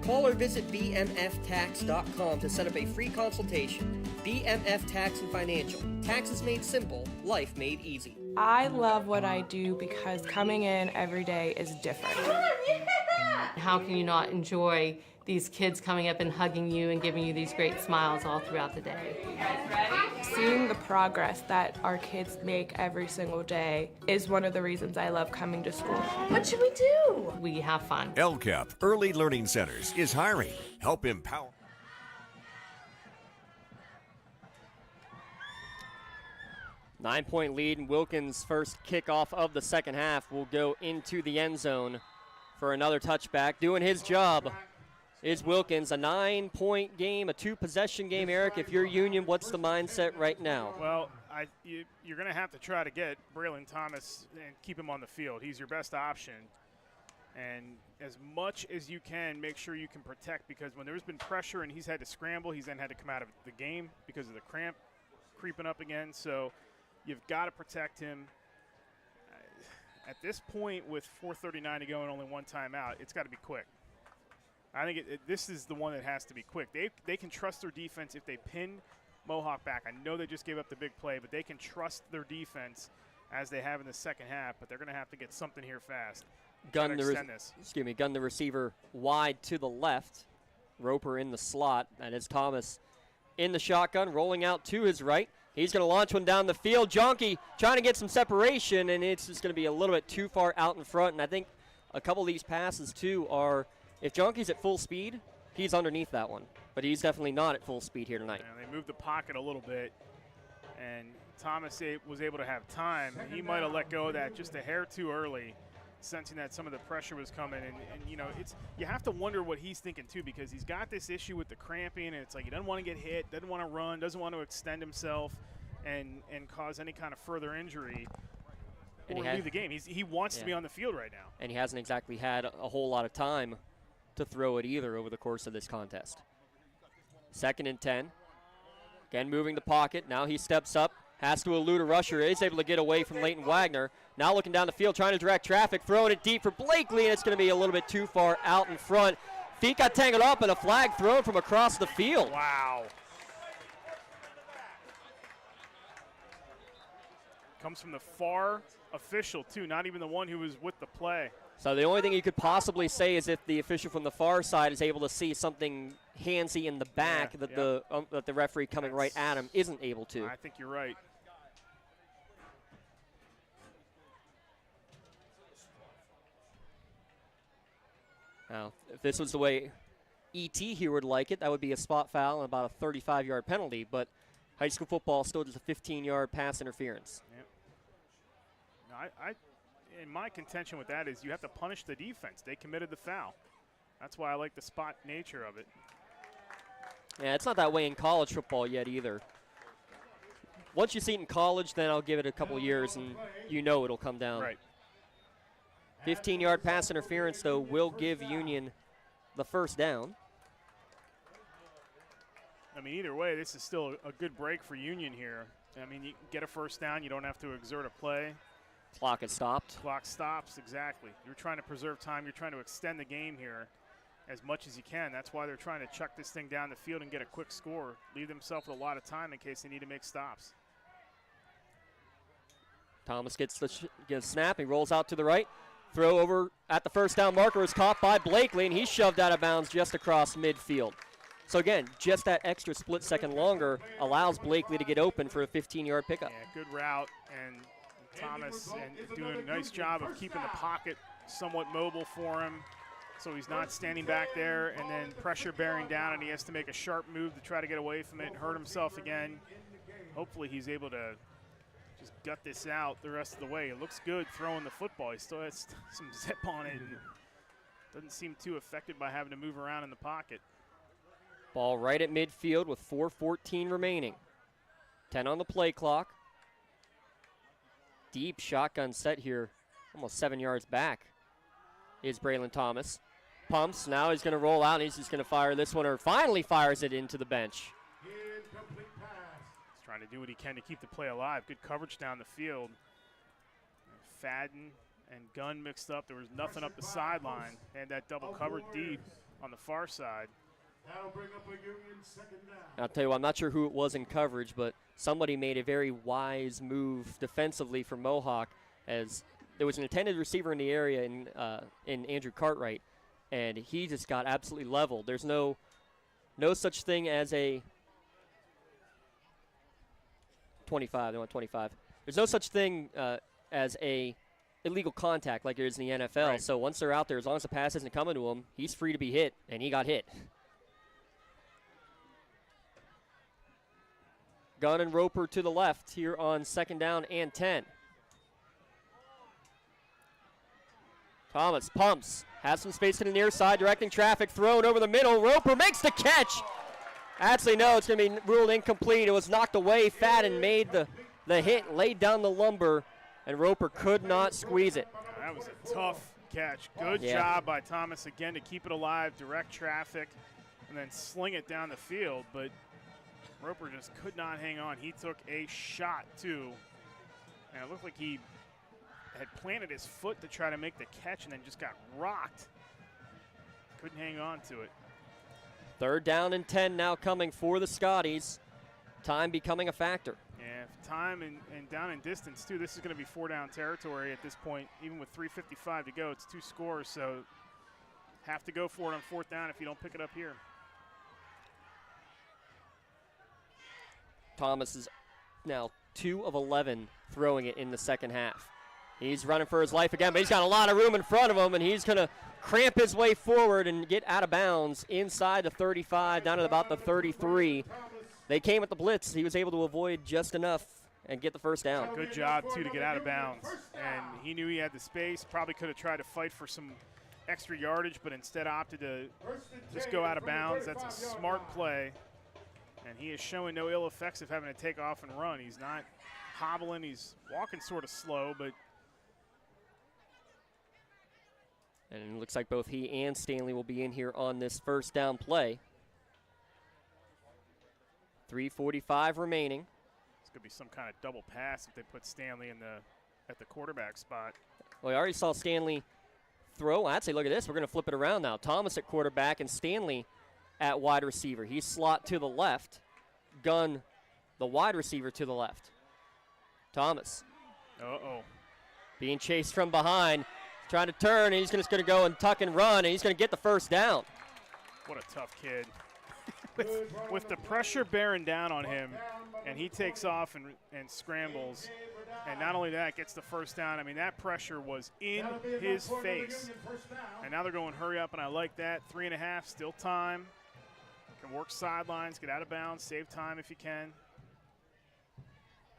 Call or visit bmftax.com to set up a free consultation. BMF Tax and Financial. Taxes made simple, life made easy. I love what I do because coming in every day is different. How can you not enjoy these kids coming up and hugging you and giving you these great smiles all throughout the day? You guys ready? Seeing the progress that our kids make every single day is one of the reasons I love coming to school. What should we do? We have fun. LCAP Early Learning Centers is hiring. Help empower. Nine-point lead, and Wilkins' first kickoff of the second half will go into the end zone for another touchback. Doing his job is Wilkins. A 9-point game, a 2-possession game. Eric, if you're Union, what's the mindset right now? Well, you're going to have to try to get Braylon Thomas and keep him on the field. He's your best option. And as much as you can, make sure you can protect, because when there's been pressure and he's had to scramble, he's then had to come out of the game because of the cramp creeping up again. So you've got to protect him. At this point, with 4:39 to go and only one timeout, it's got to be quick. I think this is the one that has to be quick. They can trust their defense if they pin Mohawk back. I know they just gave up the big play, but they can trust their defense as they have in the second half, but they're going to have to get something here fast. Gun the receiver wide to the left. Roper in the slot. That is Thomas in the shotgun, rolling out to his right. He's going to launch one down the field. Jonke trying to get some separation, and it's just going to be a little bit too far out in front. And I think a couple of these passes, too, are if Jonke's at full speed, he's underneath that one. But he's definitely not at full speed here tonight. And they moved the pocket a little bit, and Thomas was able to have time. He might have let go of that just a hair too early, sensing that some of the pressure was coming. And you know, you have to wonder what he's thinking, too, because he's got this issue with the cramping, and it's like he doesn't want to get hit, doesn't want to run, doesn't want to extend himself and cause any kind of further injury or leave the game. He wants to be on the field right now. And he hasn't exactly had a whole lot of time to throw it either over the course of this contest. 2nd and 10. Again, moving the pocket. Now he steps up, has to elude a rusher, is able to get away from Leighton Wagner. Now looking down the field, trying to direct traffic, throwing it deep for Blakely, and it's going to be a little bit too far out in front. Feet got tangled up, and a flag thrown from across the field. Wow. Comes from the far official, too, not even the one who was with the play. So the only thing you could possibly say is if the official from the far side is able to see something handsy in the back that the referee coming right at him isn't able to. I think you're right. Now, if this was the way E.T. here would like it, that would be a spot foul and about a 35-yard penalty, but high school football still just a 15-yard pass interference. Yep. No, and my contention with that is you have to punish the defense. They committed the foul. That's why I like the spot nature of it. Yeah, it's not that way in college football yet either. Once you see it in college, then I'll give it a couple years, and you know it'll come down. Right. 15-yard pass interference, though, will give Union the first down. I mean, either way, this is still a good break for Union here. I mean, you get a first down. You don't have to exert a play. Clock has stopped. Clock stops, exactly. You're trying to preserve time. You're trying to extend the game here as much as you can. That's why they're trying to chuck this thing down the field and get a quick score. Leave themselves with a lot of time in case they need to make stops. Thomas gets the snap. He rolls out to the right. Throw over at the first down marker is caught by Blakely, and he's shoved out of bounds just across midfield. So, again, just that extra split second longer allows Blakely to get open for a 15-yard pickup. Yeah, good route, and Thomas doing a nice job of keeping the pocket somewhat mobile for him so he's not standing back there and then pressure bearing down, and he has to make a sharp move to try to get away from it and hurt himself again. Hopefully he's able to just gut this out the rest of the way. It looks good throwing the football. He still has some zip on it. And doesn't seem too affected by having to move around in the pocket. Ball right at midfield with 4:14 remaining. 10 on the play clock. Deep shotgun set here, almost 7 yards back, is Braylon Thomas. Pumps, now he's going to roll out, and he's just going to fire this one, or finally fires it into the bench. He's trying to do what he can to keep the play alive. Good coverage down the field. Fadden and Gunn mixed up. There was nothing up the sideline, and that double covered deep on the far side. That'll bring up a Union second down. I'll tell you what, I'm not sure who it was in coverage, but somebody made a very wise move defensively for Mohawk, as there was an intended receiver in the area in Andrew Cartwright, and he just got absolutely leveled. There's no such thing as a 25. They want 25. There's no such thing as a illegal contact like there is in the NFL. Right. So once they're out there, as long as the pass isn't coming to him, he's free to be hit, and he got hit. Gunn and Roper to the left here on 2nd down and 10. Thomas pumps, has some space to the near side, directing traffic, thrown over the middle. Roper makes the catch. Actually, no, it's going to be ruled incomplete. It was knocked away. Fadden made the hit, laid down the lumber, and Roper could not squeeze it. That was a tough catch. Good job by Thomas again to keep it alive, direct traffic, and then sling it down the field. But Roper just could not hang on. He took a shot, too, and it looked like he had planted his foot to try to make the catch and then just got rocked. Couldn't hang on to it. 3rd down and 10 now coming for the Scotties. Time becoming a factor. Yeah, time and down in distance, too. This is going to be 4-down territory at this point. Even with 3:55 to go, it's 2 scores, so have to go for it on 4th down if you don't pick it up here. Thomas is now 2 of 11 throwing it in the second half. He's running for his life again, but he's got a lot of room in front of him, and he's going to cramp his way forward and get out of bounds inside the 35, down to about the 33. They came at the blitz. He was able to avoid just enough and get the first down. Good job, too, to get out of bounds. And he knew he had the space, probably could have tried to fight for some extra yardage, but instead opted to just go out of bounds. That's a smart play. And he is showing no ill effects of having to take off and run. He's not hobbling. He's walking sort of slow, but. And it looks like both he and Stanley will be in here on this first down play. 3:45 remaining. It's going to be some kind of double pass if they put Stanley at the quarterback spot. Well, I already saw Stanley throw. I'd say, look at this. We're going to flip it around now. Thomas at quarterback and Stanley at wide receiver. He's slot to the left. Gunn, the wide receiver, to the left. Thomas. Uh-oh. Being chased from behind. Trying to turn, and he's just going to go and tuck and run, and he's going to get the first down. What a tough kid. with the pressure bearing down on him, and he takes off and scrambles. And not only that, gets the first down. I mean, that pressure was in his face. And now they're going hurry up, and I like that. 3.5, still time. Can work sidelines, get out of bounds, save time if you can.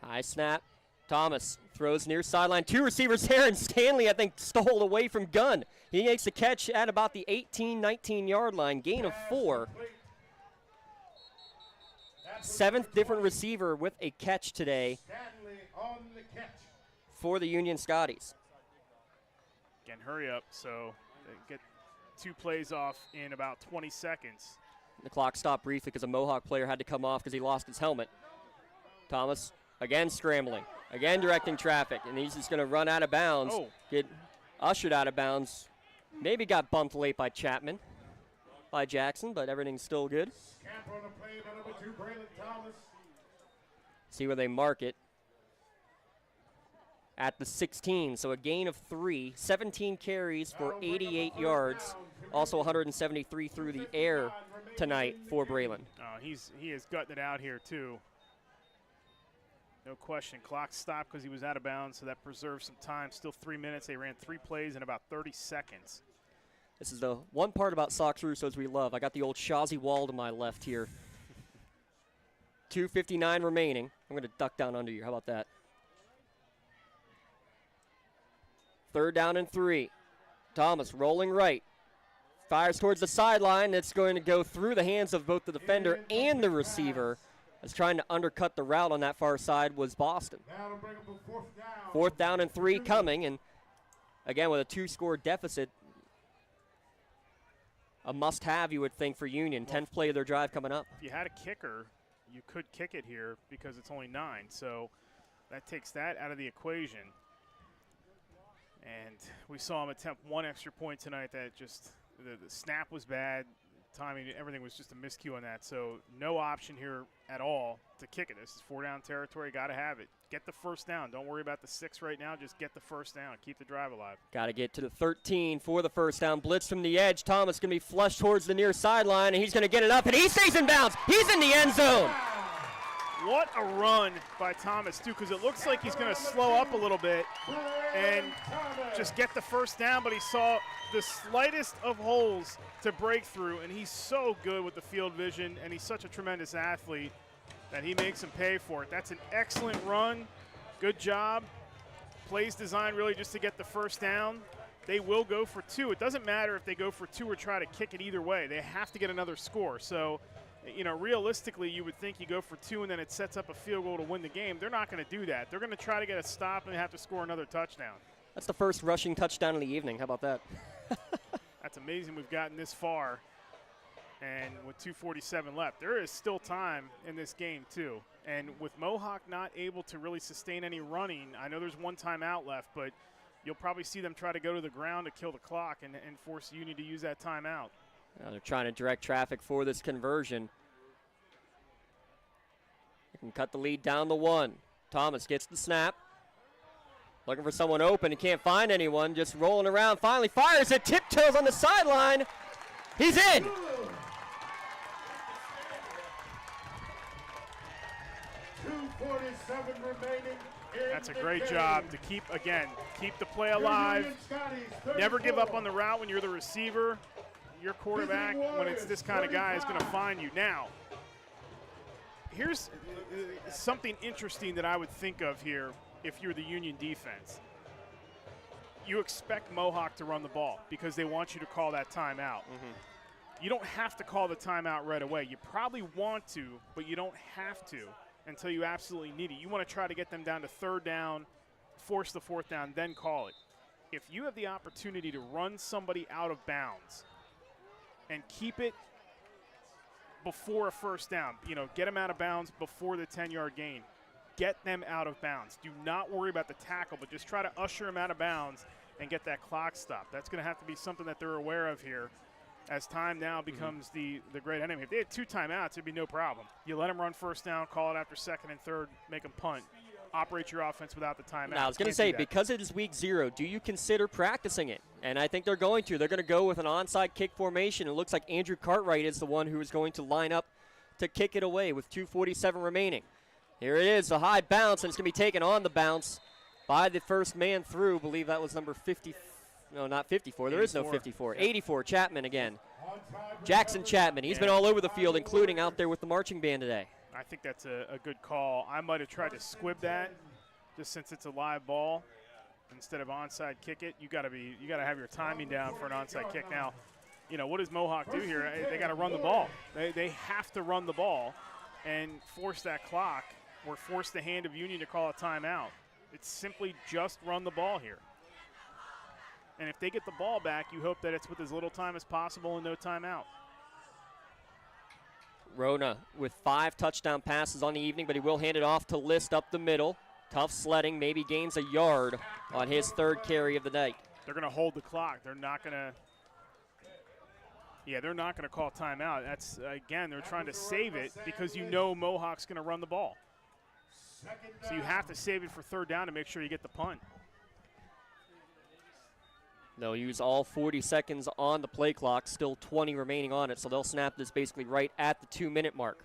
High snap. Thomas throws near sideline. 2 receivers there, and Stanley, I think, stole away from Gunn. He makes the catch at about the 18, 19-yard line. Gain of 4. 7th different receiver with a catch today for the Union Scotties. Again, hurry up, so they get 2 plays off in about 20 seconds. The clock stopped briefly because a Mohawk player had to come off because he lost his helmet. Thomas again scrambling, again directing traffic, and he's just going to run out of bounds, get ushered out of bounds. Maybe got bumped late by Chapman, by Jackson, but everything's still good. See where they mark it. At the 16, so a gain of 3, 17 carries for 88 yards, also 173 through the air tonight for Braylon. He is gutting it out here, too. No question. Clock stopped because he was out of bounds, so that preserves some time. Still 3 minutes. They ran 3 plays in about 30 seconds. This is the one part about Sox Russo's we love. I got the old Shazi wall to my left here. 2:59 remaining. I'm going to duck down under you. How about that? 3rd down and 3. Thomas rolling right. Fires towards the sideline. It's going to go through the hands of both the defender and the receiver. As trying to undercut the route on that far side was Boston. 4th down and 3 coming, and again with a 2-score deficit, a must-have you would think for Union. 10th play of their drive coming up. If you had a kicker, you could kick it here because it's only 9, so that takes that out of the equation. And we saw him attempt 1 extra point tonight that just the snap was bad. Timing, everything was just a miscue on that. So no option here at all to kick it. This is 4-down territory. Got to have it. Get the first down. Don't worry about the 6 right now. Just get the first down. Keep the drive alive. Got to get to the 13 for the first down. Blitz from the edge. Thomas going to be flushed towards the near sideline, and he's going to get it up, and he stays in bounds. He's in the end zone. What a run by Thomas, too, because it looks like he's going to slow up a little bit and just get the first down, but he saw the slightest of holes to break through, and he's so good with the field vision, and he's such a tremendous athlete that he makes him pay for it. That's an excellent run. Good job. Plays designed really just to get the first down. They will go for 2. It doesn't matter if they go for 2 or try to kick it either way. They have to get another score. So, you know, realistically, you would think you go for 2 and then it sets up a field goal to win the game. They're not going to do that. They're going to try to get a stop and have to score another touchdown. That's the first rushing touchdown of the evening. How about that? That's amazing we've gotten this far. And with 2:47 left, there is still time in this game, too. And with Mohawk not able to really sustain any running, I know there's 1 timeout left, but you'll probably see them try to go to the ground to kill the clock and force Union to use that timeout. Now they're trying to direct traffic for this conversion. They can cut the lead down to 1. Thomas gets the snap. Looking for someone open. He can't find anyone. Just rolling around. Finally fires it. Tiptoes on the sideline. He's in. That's a great job to keep the play alive. Never give up on the route when you're the receiver. Your quarterback, when it's this kind of guy, is going to find you. Now, here's something interesting that I would think of here if you're the Union defense. You expect Mohawk to run the ball because they want you to call that timeout. You don't have to call the timeout right away. You probably want to, but you don't have to until you absolutely need it. You want to try to get them down to 3rd down, force the 4th down, then call it. If you have the opportunity to run somebody out of bounds and keep it before a first down, get them out of bounds before the 10-yard gain. Get them out of bounds. Do not worry about the tackle, but just try to usher them out of bounds and get that clock stopped. That's going to have to be something that they're aware of here as time now becomes the great enemy. If they had 2 timeouts, it'd be no problem. You let them run first down, call it after 2nd and 3rd, make them punt. Operate your offense without the timeout. Now, I was going to say, because it is week 0, do you consider practicing it? And I think they're going to. They're going to go with an onside kick formation. It looks like Andrew Cartwright is the one who is going to line up to kick it away with 2:47 remaining. Here it is, a high bounce, and it's going to be taken on the bounce by the first man through. I believe that was number 50. No, not 54. There is no 54. 84, Chapman again. Jackson Chapman. He's been all over the field, including out there with the marching band today. I think that's a good call. I might have tried to squib that just since it's a live ball. Instead of onside kick it, you got to have your timing down for an onside kick. Now, what does Mohawk do here? They got to run the ball. They have to run the ball and force that clock or force the hand of Union to call a timeout. It's simply just run the ball here. And if they get the ball back, you hope that it's with as little time as possible and no timeout. Rona with 5 touchdown passes on the evening, but he will hand it off to List up the middle. Tough sledding, maybe gains a yard on his 3rd carry of the night. They're going to hold the clock. They're not going to. Yeah, they're not going to call timeout. That's, again, they're trying to save it because Mohawk's going to run the ball. So you have to save it for 3rd down to make sure you get the punt. They'll use all 40 seconds on the play clock, still 20 remaining on it, so they'll snap this basically right at the 2-minute mark.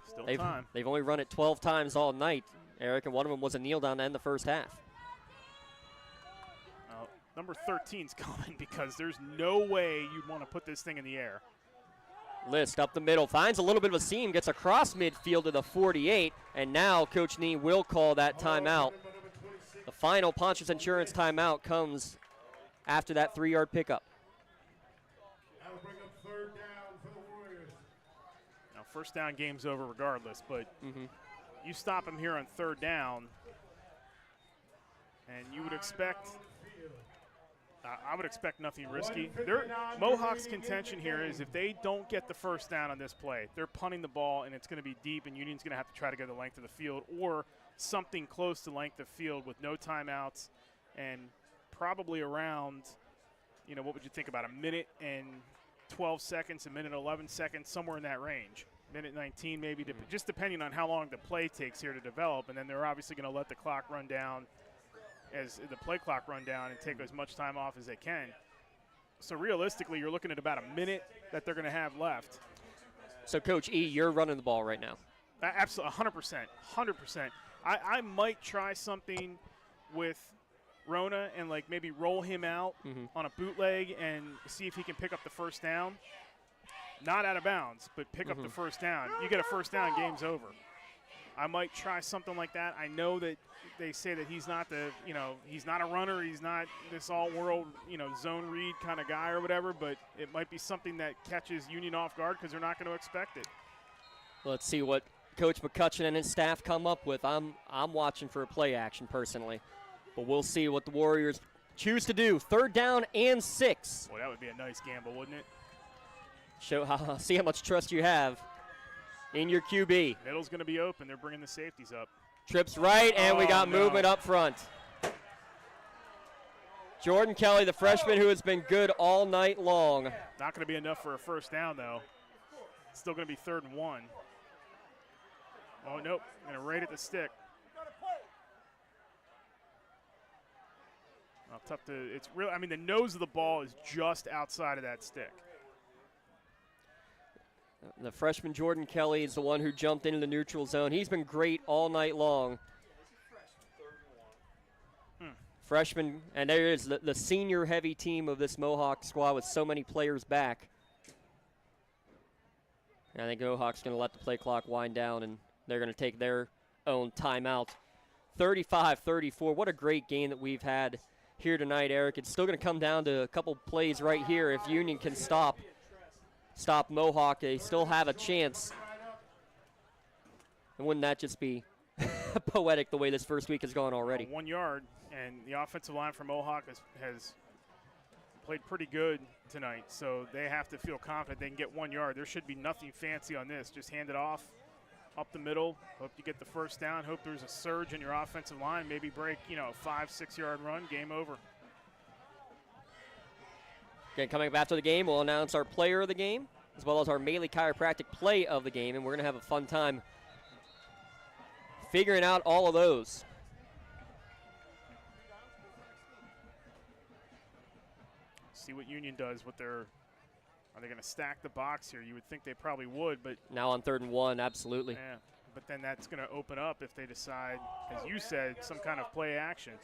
Still time. They've only run it 12 times all night, Eric, and one of them was a kneel down to end the first half. Number 13's coming because there's no way you'd want to put this thing in the air. List up the middle, finds a little bit of a seam, gets across midfield to the 48, and now Coach Nee will call that timeout. The final Ponchos Insurance timeout comes after that 3-yard pickup. That'll bring up third down for the Warriors. Now, first down game's over regardless, but you stop him here on third down, and you would expect I would expect nothing risky. Mohawk's contention here is if they don't get the first down on this play, they're punting the ball, and it's going to be deep, and Union's going to have to try to go the length of the field or something close to length of field with no timeouts and probably around, what would you think, about a minute and 12 seconds, a minute 11 seconds, somewhere in that range. Minute 19 maybe, just depending on how long the play takes here to develop, and then they're obviously going to let the clock run down as the play clock run down and take as much time off as they can. So realistically, you're looking at about a minute that they're going to have left. So, Coach E, you're running the ball right now. Absolutely, 100%. I might try something with Rona and maybe roll him out on a bootleg and see if he can pick up the first down. Not out of bounds, but pick up the first down. You get a first down, game's over. I might try something like that. I know that they say that he's not he's not a runner. He's not this all-world, zone read kind of guy or whatever, but it might be something that catches Union off guard because they're not going to expect it. Let's see what Coach McCutcheon and his staff come up with. I'm watching for a play action personally, but we'll see what the Warriors choose to do. Third down and 6. Well, that would be a nice gamble, wouldn't it? See how much trust you have in your QB. Middle's going to be open. They're bringing the safeties up. Trips right, and we got movement up front. Jordan Kelly, the freshman who has been good all night long. Not going to be enough for a first down, though. Still going to be 3rd and 1. Oh, nope. Going to right at the stick. Tough to – it's really – the nose of the ball is just outside of that stick. The freshman Jordan Kelly is the one who jumped into the neutral zone. He's been great all night long. Freshman, and there is the senior-heavy team of this Mohawk squad with so many players back. And I think Mohawk's going to let the play clock wind down, and they're going to take their own timeout. 35-34. What a great game that we've had here tonight, Eric. It's still going to come down to a couple plays right here if Union can stop Mohawk. They still have a chance. And wouldn't that just be poetic the way this first week has gone already? 1 yard, and the offensive line for Mohawk has played pretty good tonight, so they have to feel confident they can get 1 yard. There should be nothing fancy on this. Just hand it off up the middle. Hope you get the first down. Hope there's a surge in your offensive line. Maybe break, a 5-6 yard run. Game over. Okay, coming up after the game, we'll announce our player of the game as well as our Maley Chiropractic play of the game, and we're going to have a fun time figuring out all of those. See what Union does with their – are they going to stack the box here? You would think they probably would, but – now on 3rd and 1, absolutely. Yeah, but then that's going to open up if they decide, as you said, some kind of play action.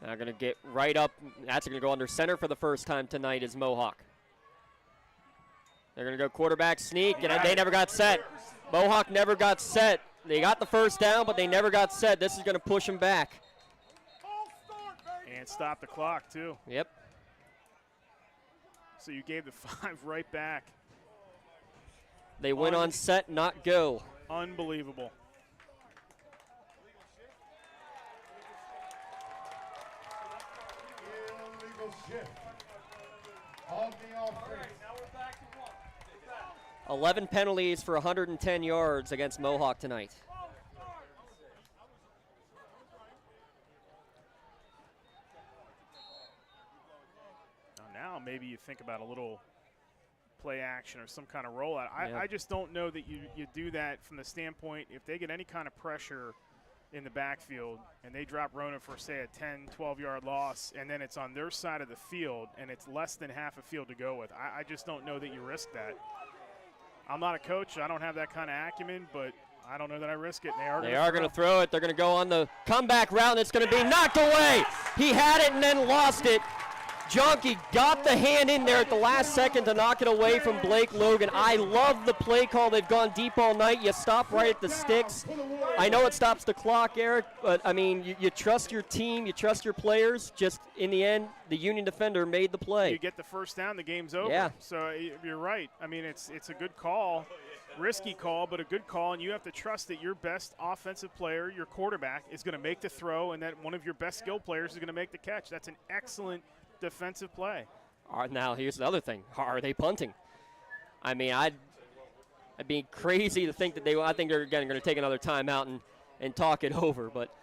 They're going to get right up. That's going to go under center for the first time tonight is Mohawk. They're going to go quarterback sneak, and they never got set. Mohawk never got set. They got the first down, but they never got set. This is going to push them back. And stop the clock, too. Yep. So you gave the 5 right back. They went on set, not go. Unbelievable. Shift on the offense. 11 penalties for 110 yards against Mohawk tonight. Now maybe you think about a little play action or some kind of rollout. I just don't know that you do that from the standpoint if they get any kind of pressure in the backfield and they drop Rona for, say, a 10, 12-yard loss, and then it's on their side of the field and it's less than half a field to go with. I just don't know that you risk that. I'm not a coach. I don't have that kind of acumen, but I don't know that I risk it. They are going to throw it. They're going to go on the comeback route, and it's going to be knocked away. He had it and then lost it. Jonke got the hand in there at the last second to knock it away from Blake Logan. I love the play call. They've gone deep all night. You stop right at the sticks. I know it stops the clock, Eric, but, I mean, you trust your team, you trust your players. Just in the end, the Union defender made the play. You get the first down, the game's over. Yeah. So you're right. I mean, it's a good call. Risky call, but a good call, and you have to trust that your best offensive player, your quarterback, is going to make the throw, and that one of your best skill players is going to make the catch. That's an excellent defensive play. Now, here's the other thing. Are they punting? I mean, I'd be crazy to think that I think they're again going to take another timeout and talk it over, but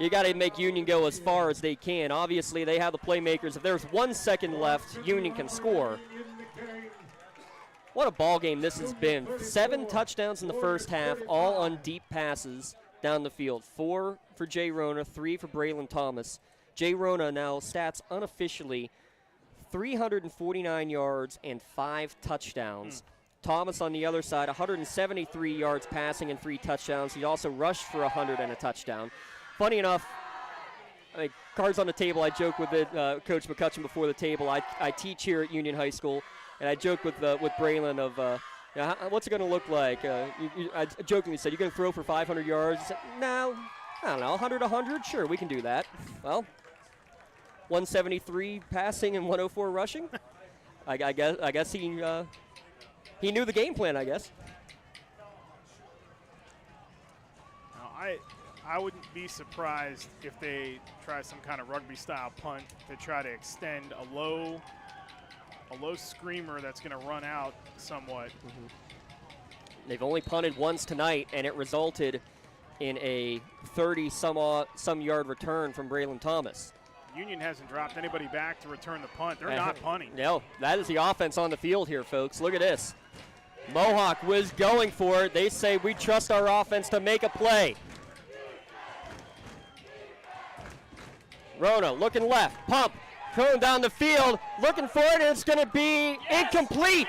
you got to make Union go as far as they can. Obviously, they have the playmakers. If there's 1 second left, Union can score. What a ball game this has been. 7 touchdowns in the first half, all on deep passes down the field. 4 for Jay Rona, 3 for Braylon Thomas. Jay Rona now stats unofficially 349 yards and 5 touchdowns. Thomas on the other side, 173 yards passing and 3 touchdowns. He also rushed for 100 and a touchdown. Funny enough, cards on the table, I joke with Coach McCutcheon before the table. I teach here at Union High School, and I joke with Braylon of, what's it going to look like? I jokingly said, you going to throw for 500 yards? He said, no, I don't know, 100, sure, we can do that. Well, 173 passing and 104 rushing. I guess he knew the game plan, I guess. Now, I wouldn't be surprised if they try some kind of rugby-style punt to try to extend a low screamer that's going to run out somewhat. They've only punted once tonight, and it resulted in a 30-some yard return from Braylon Thomas. Union hasn't dropped anybody back to return the punt. They're not punting. No, that is the offense on the field here, folks. Look at this. Mohawk was going for it. They say we trust our offense to make a play. Rona looking left, pump, going down the field, looking for it, and it's going to be incomplete.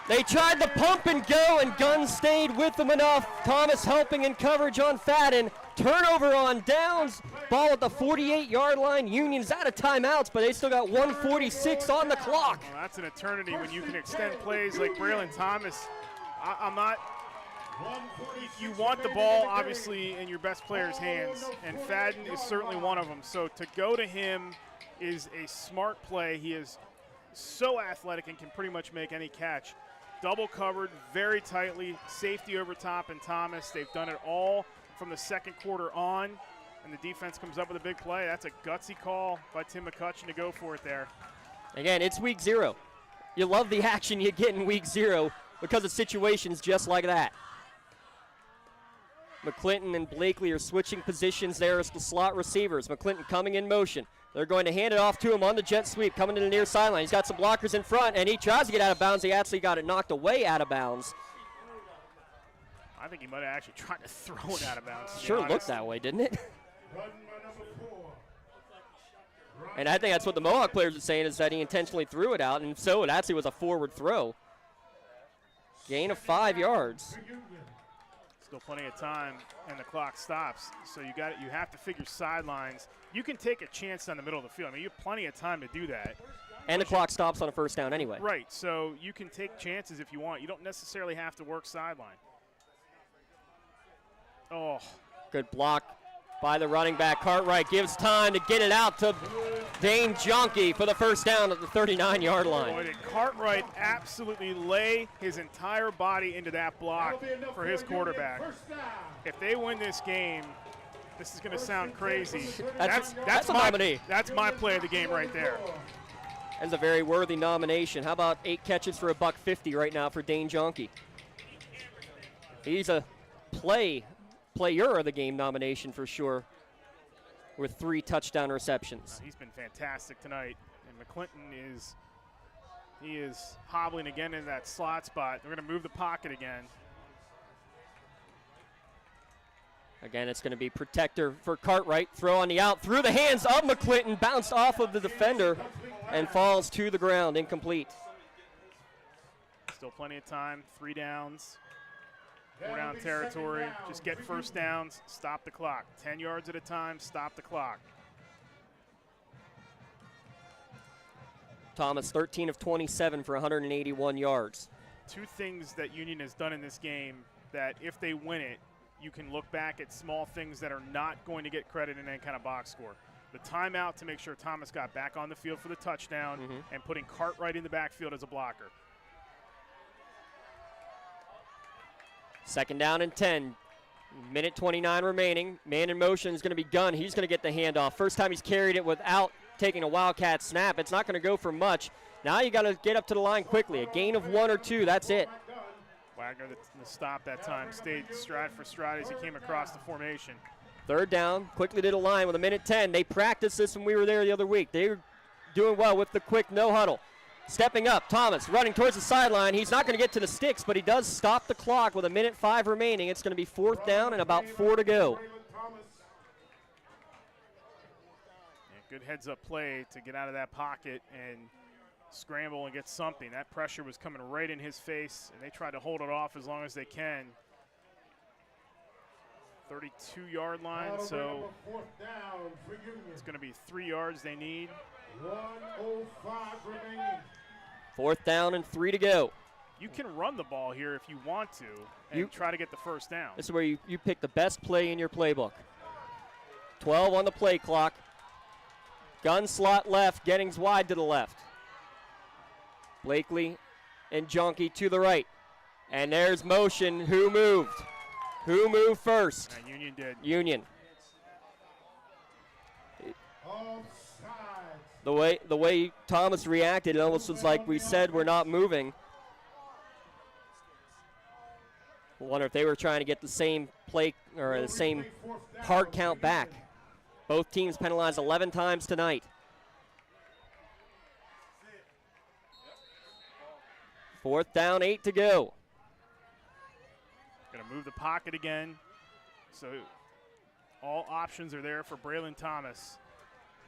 They tried to pump and go, and Gunn stayed with them enough. Thomas helping in coverage on Fadden. Turnover on downs. Ball at the 48-yard line. Union's out of timeouts, but they still got 1:46 on the clock. Well, that's an eternity when you can extend plays like Braylon Thomas. You want the ball, obviously, in your best player's hands, and Fadden is certainly one of them. So to go to him is a smart play. He is so athletic and can pretty much make any catch. Double covered very tightly, safety over top and Thomas. They've done it all from the second quarter on, and the defense comes up with a big play. That's a gutsy call by Tim McCutcheon to go for it there. Again, it's week 0. You love the action you get in week 0 because of situations just like that. McClinton and Blakely are switching positions there as the slot receivers. McClinton coming in motion. They're going to hand it off to him on the jet sweep, coming to the near sideline. He's got some blockers in front, and he tries to get out of bounds. He actually got it knocked away out of bounds. I think he might have actually tried to throw it out of bounds. Sure looked that way, didn't it? And I think that's what the Mohawk players are saying, is that he intentionally threw it out, and so it actually was a forward throw. Gain of 5 yards. Still plenty of time, and the clock stops. So you have to figure sidelines. You can take a chance down the middle of the field. I mean, you have plenty of time to do that. And the clock stops on a first down anyway. Right, so you can take chances if you want. You don't necessarily have to work sideline. Oh. Good block by the running back. Cartwright gives time to get it out to Dane Jonke for the first down at the 39-yard line. Boy, did Cartwright absolutely lay his entire body into that block for his quarterback. If they win this game, this is going to sound crazy. That's a nominee. That's my play of the game right there. That's a very worthy nomination. How about 8 catches for $150 right now for Dane Jonke? He's a player of the game nomination for sure, with 3 touchdown receptions. He's been fantastic tonight, and McClinton is hobbling again in that slot spot. They're going to move the pocket again. Again, it's going to be protector for Cartwright. Throw on the out, through the hands of McClinton, bounced off of the defender and falls to the ground, incomplete. Still plenty of time, 3 downs. 4-down territory, just get first downs, stop the clock. 10 yards at a time, stop the clock. Thomas 13 of 27 for 181 yards. Two things that Union has done in this game that if they win it, you can look back at small things that are not going to get credit in any kind of box score. The timeout to make sure Thomas got back on the field for the touchdown and putting Cartwright in the backfield as a blocker. Second down and 10. Minute 29 remaining. Man in motion is going to be Gunn. He's going to get the handoff. First time he's carried it without taking a Wildcat snap. It's not going to go for much. Now you got to get up to the line quickly. A gain of 1 or 2. That's it. Wagner, the stop that time, stayed stride for stride as he came across the formation. Third down, quickly to the line with a minute 10. They practiced this when we were there the other week. They were doing well with the quick no huddle. Stepping up, Thomas running towards the sideline. He's not going to get to the sticks, but he does stop the clock with a minute 5 remaining. It's going to be 4th down and about 4 to go. Yeah, good heads-up play to get out of that pocket and scramble and get something. That pressure was coming right in his face, and they tried to hold it off as long as they can. 32-yard line, so it's going to be 3 yards they need. 1:05 remaining. 4th down and 3 to go. You can run the ball here if you want to and try to get the first down. This is where you pick the best play in your playbook. 12 on the play clock. Gun slot left, Gettings wide to the left. Blakely and Jonke to the right. And there's motion. Who moved? Who moved first? Union did. Union. The way Thomas reacted, it almost was like we said we're not moving. I wonder if they were trying to get the same play or the same hard count back. Both teams penalized 11 times tonight. Fourth down, 8 to go. Going to move the pocket again. So all options are there for Braylon Thomas.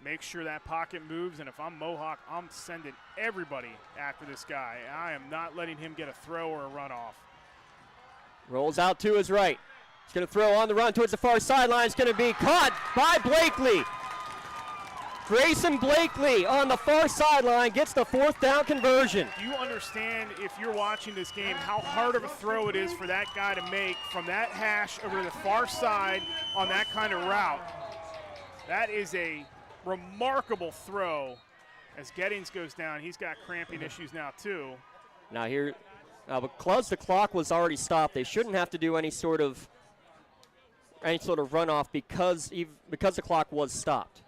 Make sure that pocket moves, and if I'm Mohawk, I'm sending everybody after this guy. I am not letting him get a throw or a runoff. Rolls out to his right. He's going to throw on the run towards the far sideline. It's going to be caught by Blakely. Grayson Blakely on the far sideline gets the 4th down conversion. Do you understand, if you're watching this game, how hard of a throw it is for that guy to make from that hash over to the far side on that kind of route? That is a remarkable throw as Gettings goes down. He's got cramping issues now too. Now here, because the clock was already stopped, they shouldn't have to do any sort of runoff because the clock was stopped.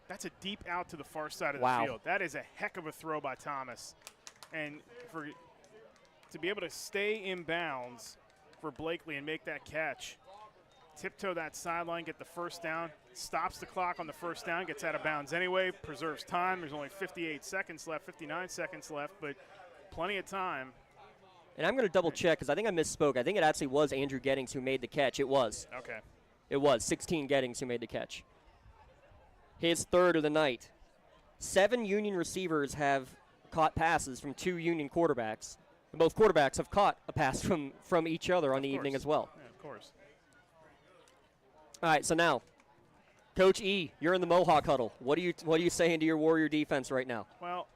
That's a deep out to the far side of Wow. the field. That is a heck of a throw by Thomas. And to be able to stay in bounds for Blakely and make that catch, tiptoe that sideline, get the first down, stops the clock on the first down, gets out of bounds anyway, preserves time. There's only 58 seconds left, 59 seconds left, but plenty of time. And I'm going to double check because I think I misspoke. I think it actually was Andrew Gettings who made the catch. It was. Okay. It was 16 Gettings who made the catch. His 3rd of the night. 7 Union receivers have caught passes from 2 Union quarterbacks. And both quarterbacks have caught a pass from each other on the evening as well. Yeah, of course. All right, so now, Coach E, you're in the Mohawk huddle. What are you saying to your Warrior defense right now? Well,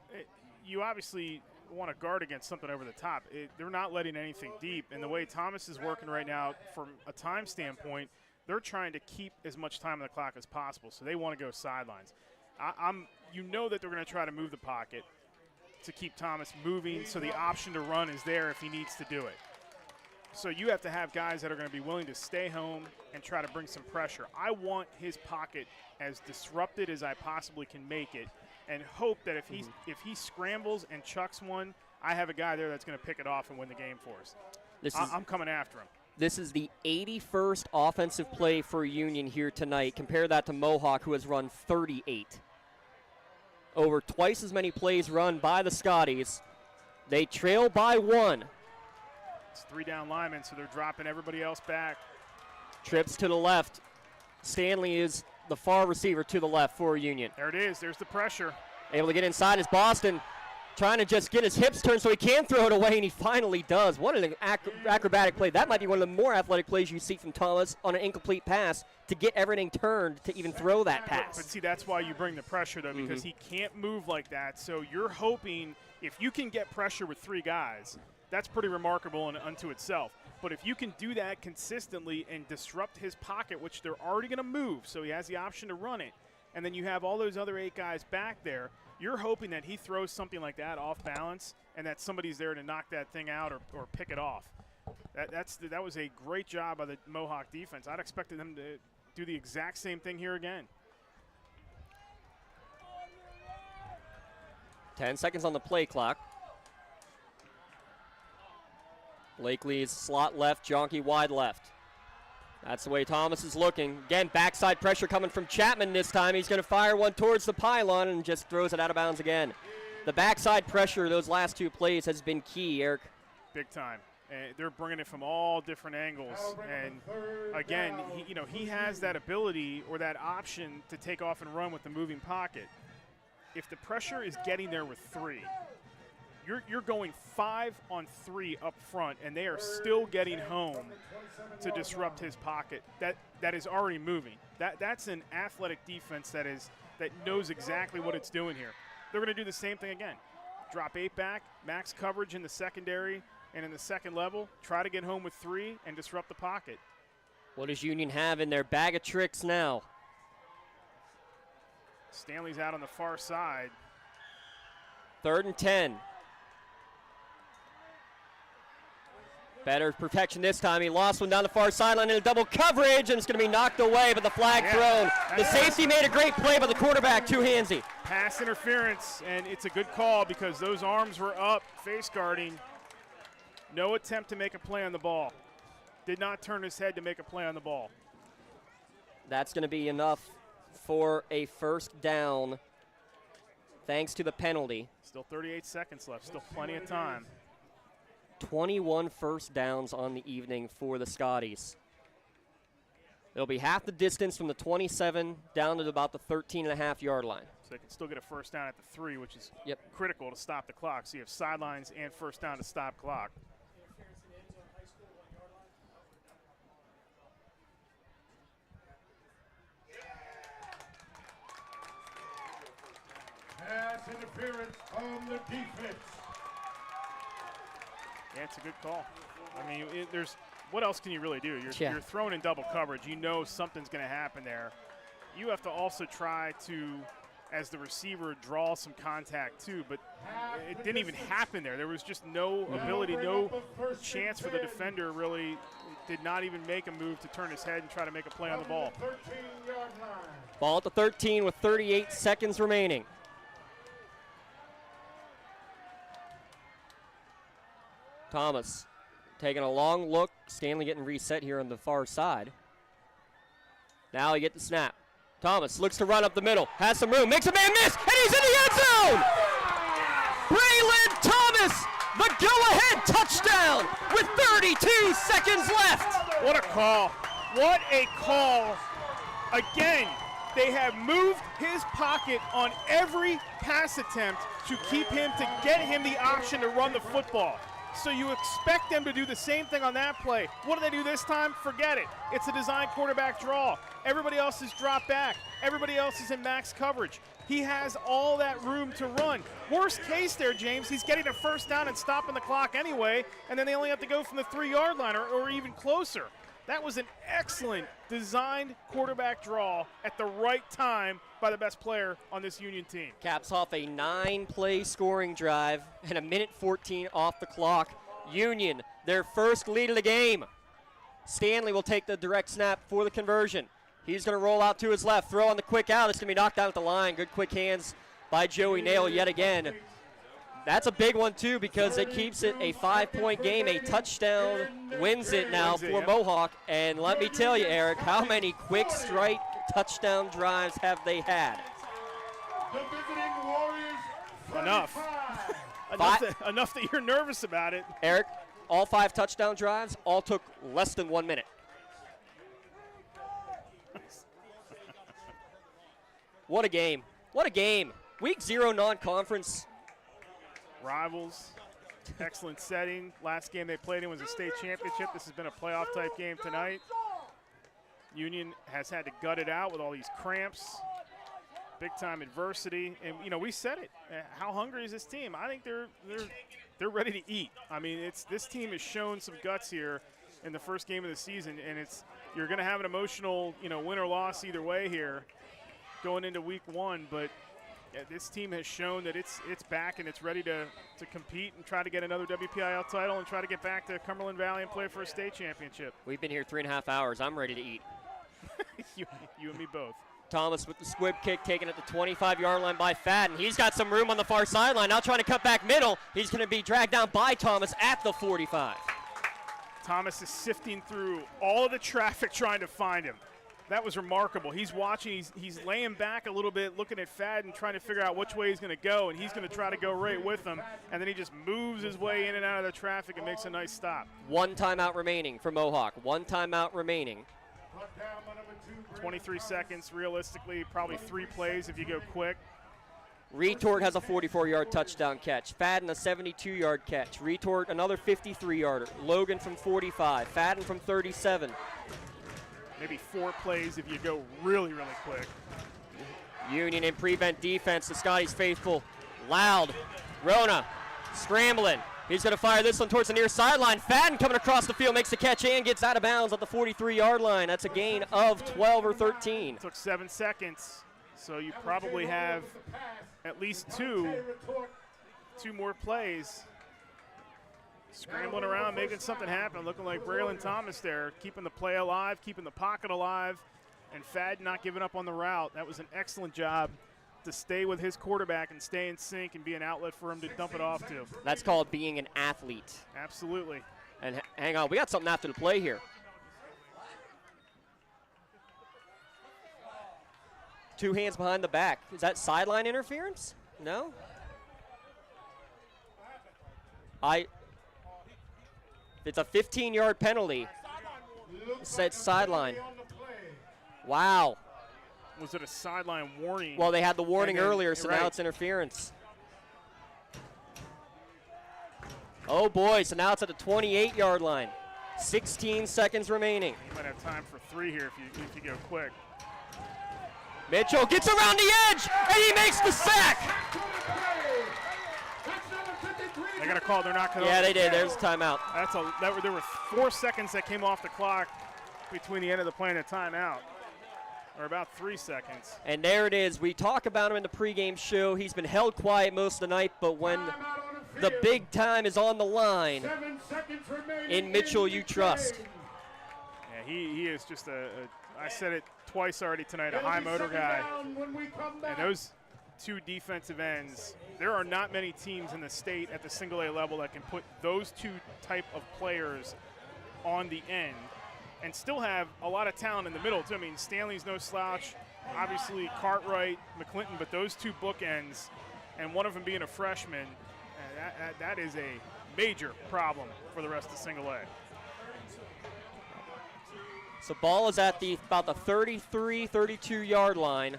you obviously want to guard against something over the top. They're not letting anything deep, and the way Thomas is working right now, from a time standpoint, they're trying to keep as much time on the clock as possible, so they want to go sidelines. You know that they're going to try to move the pocket to keep Thomas moving, so the option to run is there if he needs to do it. So you have to have guys that are going to be willing to stay home and try to bring some pressure. I want his pocket as disrupted as I possibly can make it, and hope that if he scrambles and chucks one, I have a guy there that's going to pick it off and win the game for us. I'm coming after him. This is the 81st offensive play for Union here tonight. Compare that to Mohawk, who has run 38. Over twice as many plays run by the Scotties. They trail by 1. It's 3 down linemen, so they're dropping everybody else back. Trips to the left. Stanley is the far receiver to the left for Union. There it is. There's the pressure. Able to get inside is Boston. trying to just get his hips turned so he can throw it away, and he finally does. What an acrobatic play. That might be one of the more athletic plays you see from Thomas on an incomplete pass to get everything turned to even throw that pass. But see, that's why you bring the pressure, though, because he can't move like that. So you're hoping if you can get pressure with 3 guys, that's pretty remarkable unto itself. But if you can do that consistently and disrupt his pocket, which they're already going to move, so he has the option to run it, and then you have all those other 8 guys back there, you're hoping that he throws something like that off balance and that somebody's there to knock that thing out or pick it off. That was a great job by the Mohawk defense. I'd expected them to do the exact same thing here again. 10 seconds on the play clock. Blakely's slot left, Jonke wide left. That's the way Thomas is looking. Again, backside pressure coming from Chapman this time. He's going to fire one towards the pylon and just throws it out of bounds again. The backside pressure those last 2 plays has been key, Eric. Big time. And they're bringing it from all different angles. And again, he has that ability or that option to take off and run with the moving pocket. If the pressure is getting there with 3, you're going 5 on 3 up front, and they are still getting home to disrupt his pocket. That is already moving. That's an athletic defense that knows exactly what it's doing here. They're going to do the same thing again. Drop 8 back, max coverage in the secondary and in the second level. Try to get home with 3 and disrupt the pocket. What does Union have in their bag of tricks now? Stanley's out on the far side. 3rd and 10. Better protection this time. He lost one down the far sideline in a double coverage, and it's going to be knocked away, but the flag thrown. The safety made a great play, but the quarterback too handsy. Pass interference, and it's a good call because those arms were up, face guarding. No attempt to make a play on the ball. Did not turn his head to make a play on the ball. That's going to be enough for a first down, thanks to the penalty. Still 38 seconds left, still plenty of time. 21 first downs on the evening for the Scotties. It'll be half the distance from the 27 down to about the 13.5-yard line. So they can still get a first down at the 3, which is critical to stop the clock. So you have sidelines and first down to stop clock. Pass interference on the defense. Yeah, it's a good call. I mean, what else can you really do? You're thrown in double coverage. You know something's going to happen there. You have to also try to, as the receiver, draw some contact too, but it didn't even happen there. There was just no ability, no chance for the defender really. Did not even make a move to turn his head and try to make a play on the ball. Ball at the 13 with 38 seconds remaining. Thomas taking a long look. Stanley getting reset here on the far side. Now he gets the snap. Thomas looks to run up the middle. Has some room. Makes a man miss. And he's in the end zone. Braylon Thomas, the go-ahead touchdown with 32 seconds left. What a call. What a call. Again, they have moved his pocket on every pass attempt to keep him, to get him the option to run the football. So you expect them to do the same thing on that play. What do they do this time? Forget it. It's a design quarterback draw. Everybody else is dropped back. Everybody else is in max coverage. He has all that room to run. Worst case there, James, he's getting a first down and stopping the clock anyway, and then they only have to go from the 3-yard line or even closer. That was an excellent designed quarterback draw at the right time by the best player on this Union team. Caps off a 9-play scoring drive and a minute 14 off the clock. Union, their first lead of the game. Stanley will take the direct snap for the conversion. He's going to roll out to his left, throw on the quick out. It's going to be knocked down at the line. Good quick hands by Joey Nail yet again. That's a big one, too, because it keeps it a 5-point game. A touchdown wins it now for Mohawk. And let me tell you, Eric, how many quick strike touchdown drives have they had? The visiting Warriors. Enough that you're nervous about it. Eric, all 5 touchdown drives all took less than 1 minute. What a game. What a game. Week 0 non-conference. Rivals, excellent setting. Last game they played in was a state championship. This has been a playoff type game tonight. Union has had to gut it out with all these cramps, big time adversity, and we said it. How hungry is this team? I think they're ready to eat. I mean, this team has shown some guts here in the first game of the season, and you're going to have an emotional win or loss either way here going into week one, but this team has shown that it's back and it's ready to compete and try to get another WPIL title and try to get back to Cumberland Valley and play for a state championship. We've been here 3.5 hours. I'm ready to eat. you and me both. Thomas with the squib kick taken at the 25-yard line by Fadden. He's got some room on the far sideline. Now trying to cut back middle. He's going to be dragged down by Thomas at the 45. Thomas is sifting through all of the traffic trying to find him. That was remarkable. He's watching. He's laying back a little bit, looking at Fadden, trying to figure out which way he's going to go, and he's going to try to go right with him. And then he just moves his way in and out of the traffic and makes a nice stop. 1 timeout remaining for Mohawk. 1 timeout remaining. 23 seconds, realistically, probably 3 plays if you go quick. Retort has a 44-yard touchdown catch. Fadden a 72-yard catch. Retort another 53-yarder. Logan from 45. Fadden from 37. Maybe 4 plays if you go really, really quick. Union in prevent defense. The Scotties faithful. Loud. Rona scrambling. He's going to fire this one towards the near sideline. Fadden coming across the field, makes the catch and gets out of bounds at the 43-yard line. That's a gain of 12 or 13. Took 7 seconds, so you probably have at least two more plays. Scrambling around, making something happen, looking like Braylon Thomas there, keeping the play alive, keeping the pocket alive, and Fadden not giving up on the route. That was an excellent job to stay with his quarterback and stay in sync and be an outlet for him to dump it off to. That's called being an athlete. Absolutely. And hang on, we got something after the play here. 2 hands behind the back. Is that sideline interference? No? It's a 15-yard penalty. It said sideline. Wow. Was it a sideline warning? Well, they had the warning earlier, so now it's interference. Oh, boy, so now it's at the 28-yard line. 16 seconds remaining. You might have time for 3 here if you go quick. Mitchell gets around the edge, and he makes the sack. They got a call. They're not going to. Yeah, they did. There's a timeout. There were 4 seconds that came off the clock between the end of the play and the timeout. Or about 3 seconds. And there it is. We talk about him in the pregame show. He's been held quiet most of the night, but when the big time is on the line, in Mitchell you trust. Yeah, he is just I said it twice already tonight, a high motor guy. And those 2 defensive ends, there are not many teams in the state at the single A level that can put those 2 type of players on the end and still have a lot of talent in the middle, too. I mean, Stanley's no slouch, obviously Cartwright, McClinton, but those 2 bookends, and one of them being a freshman, that is a major problem for the rest of single A. So ball is at about the 33, 32-yard line.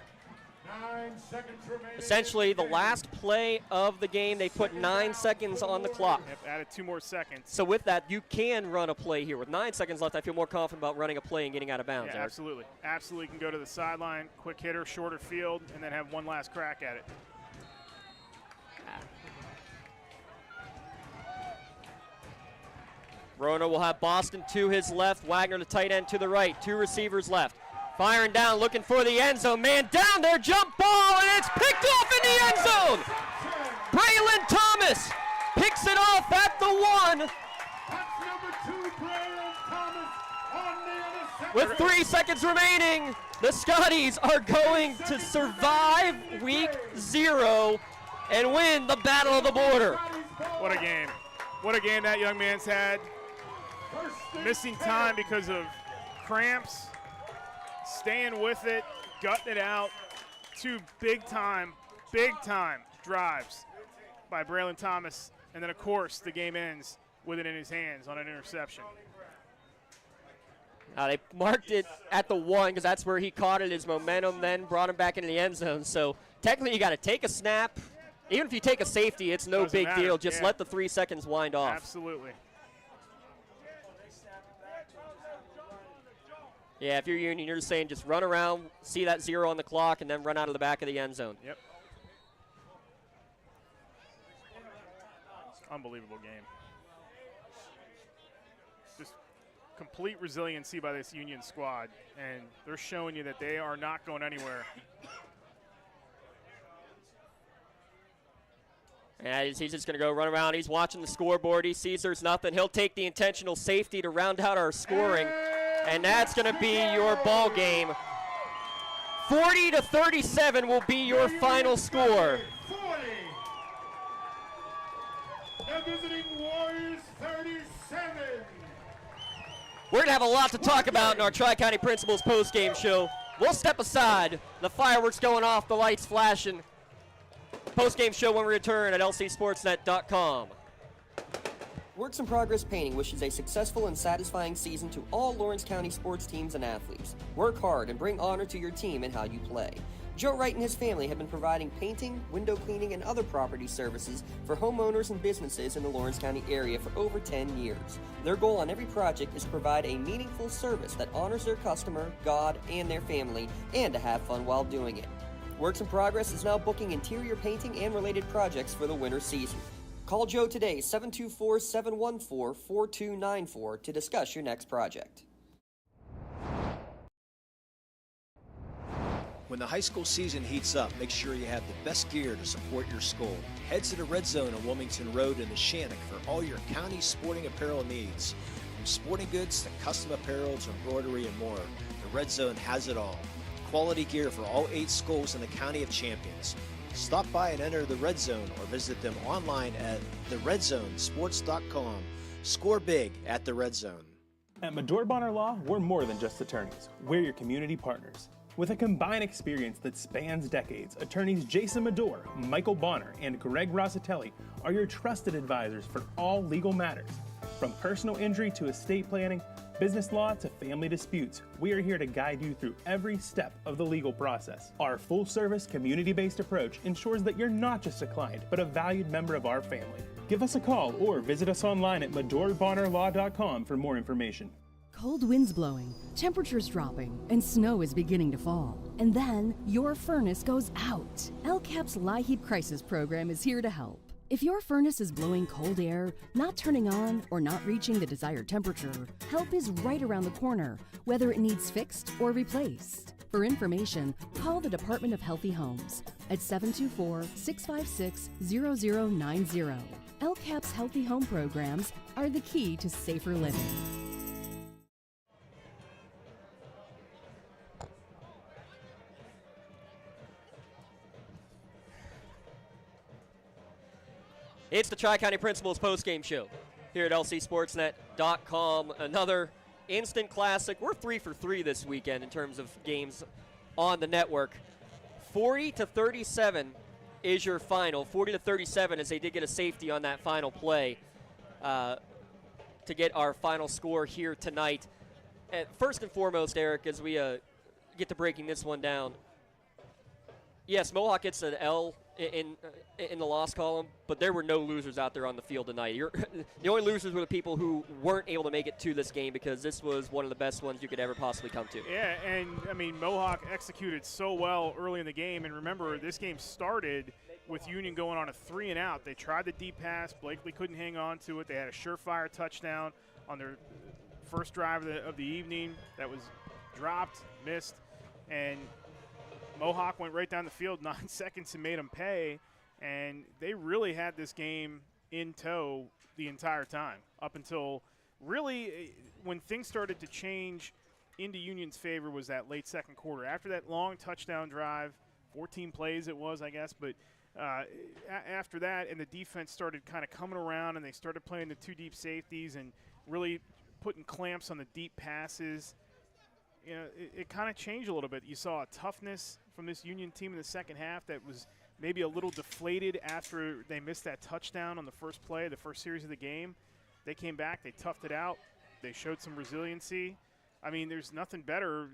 9 seconds remaining. Essentially, the last play of the game, they put 9 seconds on the clock. Yep, added 2 more seconds. So with that, you can run a play here. With 9 seconds left, I feel more confident about running a play and getting out of bounds. Yeah, absolutely. Absolutely can go to the sideline, quick hitter, shorter field, and then have one last crack at it. Rona will have Boston to his left, Wagner the tight end to the right. 2 receivers left. Firing down, looking for the end zone. Man down there, jump ball, and it's picked off in the end zone. Braylon Thomas picks it off at the 1. That's number 2, Braylon Thomas on the interception. With 3 seconds remaining, the Scotties are going to survive week 0 and win the Battle of the Border. What a game. What a game that young man's had. Missing time because of cramps. Staying with it, gutting it out. 2 big time drives by Braylon Thomas. And then, of course, the game ends with it in his hands on an interception. They marked it at the 1 because that's where he caught it. His momentum then brought him back into the end zone. So technically you got to take a snap, Even if you take a safety, it's no big deal. Just let the 3 seconds wind off. Absolutely. Yeah, if you're Union, you're just saying just run around, see that 0 on the clock, and then run out of the back of the end zone. Yep. Unbelievable game. Just complete resiliency by this Union squad, and they're showing you that they are not going anywhere. And he's just going to go run around. He's watching the scoreboard. He sees there's nothing. He'll take the intentional safety to round out our scoring, and that's going to be your ball game. 40-37 will be your final score. 40. The visiting Warriors 37. We're going to have a lot to talk about in our Tri-County Principals post-game show. We'll step aside. The fireworks going off, the lights flashing. Post-game show when we return at lcsportsnet.com. Works in Progress Painting wishes a successful and satisfying season to all Lawrence County sports teams and athletes. Work hard and bring honor to your team and how you play. Joe Wright and his family have been providing painting, window cleaning, and other property services for homeowners and businesses in the Lawrence County area for over 10 years. Their goal on every project is to provide a meaningful service that honors their customer, God, and their family, and to have fun while doing it. Works in Progress is now booking interior painting and related projects for the winter season. Call Joe today, 724-714-4294 to discuss your next project. When the high school season heats up, make sure you have the best gear to support your school. Head to the Red Zone on Wilmington Road in the Shannock for all your county sporting apparel needs. From sporting goods to custom apparel to embroidery and more, the Red Zone has it all. Quality gear for all 8 schools in the County of Champions. Stop by and enter the Red Zone or visit them online at theredzonesports.com. Score big at the Red Zone. At Medore Bonner Law, we're more than just attorneys. We're your community partners. With a combined experience that spans decades, attorneys Jason Medore, Michael Bonner, and Greg Rossitelli are your trusted advisors for all legal matters. From personal injury to estate planning, business law to family disputes, we are here to guide you through every step of the legal process. Our full-service, community-based approach ensures that you're not just a client, but a valued member of our family. Give us a call or visit us online at MedoreBonnerLaw.com for more information. Cold winds blowing, temperatures dropping, and snow is beginning to fall. And then your furnace goes out. LCAP's LIHEAP Crisis Program is here to help. If your furnace is blowing cold air, not turning on, or not reaching the desired temperature, help is right around the corner, whether it needs fixed or replaced. For information, call the Department of Healthy Homes at 724-656-0090. LCAP's Healthy Home programs are the key to safer living. It's the Tri-County Principals postgame show here at lcsportsnet.com. Another instant classic. We're 3 for 3 this weekend in terms of games on the network. 40-37 is your final. 40-37 as they did get a safety on that final play to get our final score here tonight. First and foremost, Eric, as we get to breaking this one down, yes, Mohawk gets an L in the loss column, but there were no losers out there on the field tonight. The only losers were the people who weren't able to make it to this game, because this was one of the best ones you could ever possibly come to. Yeah, and I mean, Mohawk executed so well early in the game, and remember, this game started with Union going on a 3-and-out. They tried the deep pass. Blakely couldn't hang on to it. They had a surefire touchdown on their first drive of the evening that was dropped, missed, and Mohawk went right down the field 9 seconds and made them pay, and they really had this game in tow the entire time up until really when things started to change into Union's favor was that late second quarter. After that long touchdown drive, 14 plays it was, I guess, but after that, and the defense started kind of coming around, and they started playing the 2 deep safeties and really putting clamps on the deep passes. You know, it kind of changed a little bit. You saw a toughness from this Union team in the second half that was maybe a little deflated after they missed that touchdown on the first play, the first series of the game. They came back, they toughed it out, they showed some resiliency. I mean, there's nothing better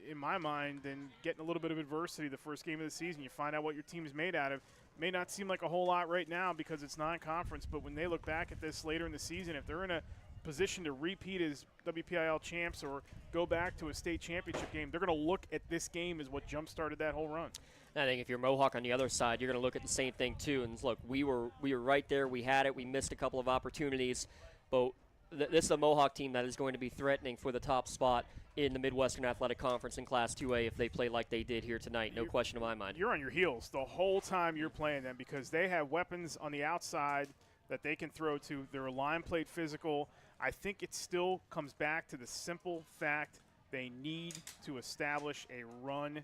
in my mind than getting a little bit of adversity the first game of the season. You find out what your team is made out of. may not seem like a whole lot right now because it's non-conference, but when they look back at this later in the season, if they're in a position to repeat as WPIL champs or go back to a state championship game, they're going to look at this game as what jump-started that whole run. I think if you're Mohawk on the other side, you're going to look at the same thing too. And look, we were right there. We had it. We missed a couple of opportunities, but this is a Mohawk team that is going to be threatening for the top spot in the Midwestern Athletic Conference in Class 2A if they play like they did here tonight. No question in my mind. You're on your heels the whole time you're playing them because they have weapons on the outside that they can throw to. Their line played physical. I think it still comes back to the simple fact they need to establish a run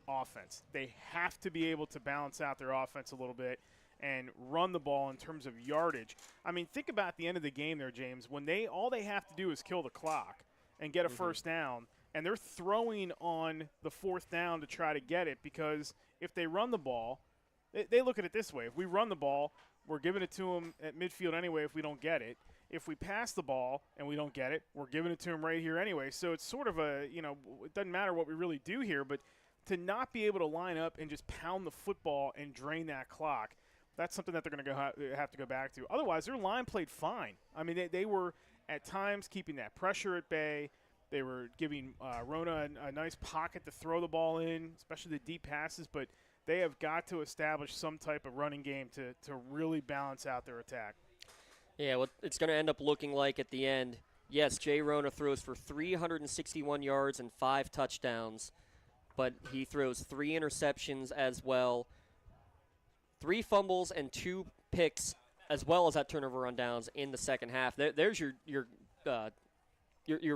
offense. They have to be able to balance out their offense a little bit and run the ball in terms of yardage. I mean, think about the end of the game there, James, when all they have to do is kill the clock and get a first down, and they're throwing on the fourth down to try to get it because if they run the ball, they look at it this way. If we run the ball, we're giving it to them at midfield anyway if we don't get it. If we pass the ball and we don't get it, we're giving it to them right here anyway. So it's sort of it doesn't matter what we really do here, but to not be able to line up and just pound the football and drain that clock, that's something that they're going to have to go back to. Otherwise, their line played fine. I mean, they were at times keeping that pressure at bay. They were giving Rona a nice pocket to throw the ball in, especially the deep passes. But they have got to establish some type of running game to really balance out their attack. Yeah, what it's going to end up looking like at the end, yes, Jay Rona throws for 361 yards and 5 touchdowns, but he throws 3 interceptions as well, 3 fumbles and 2 picks, as well as that turnover rundowns in the second half. There's your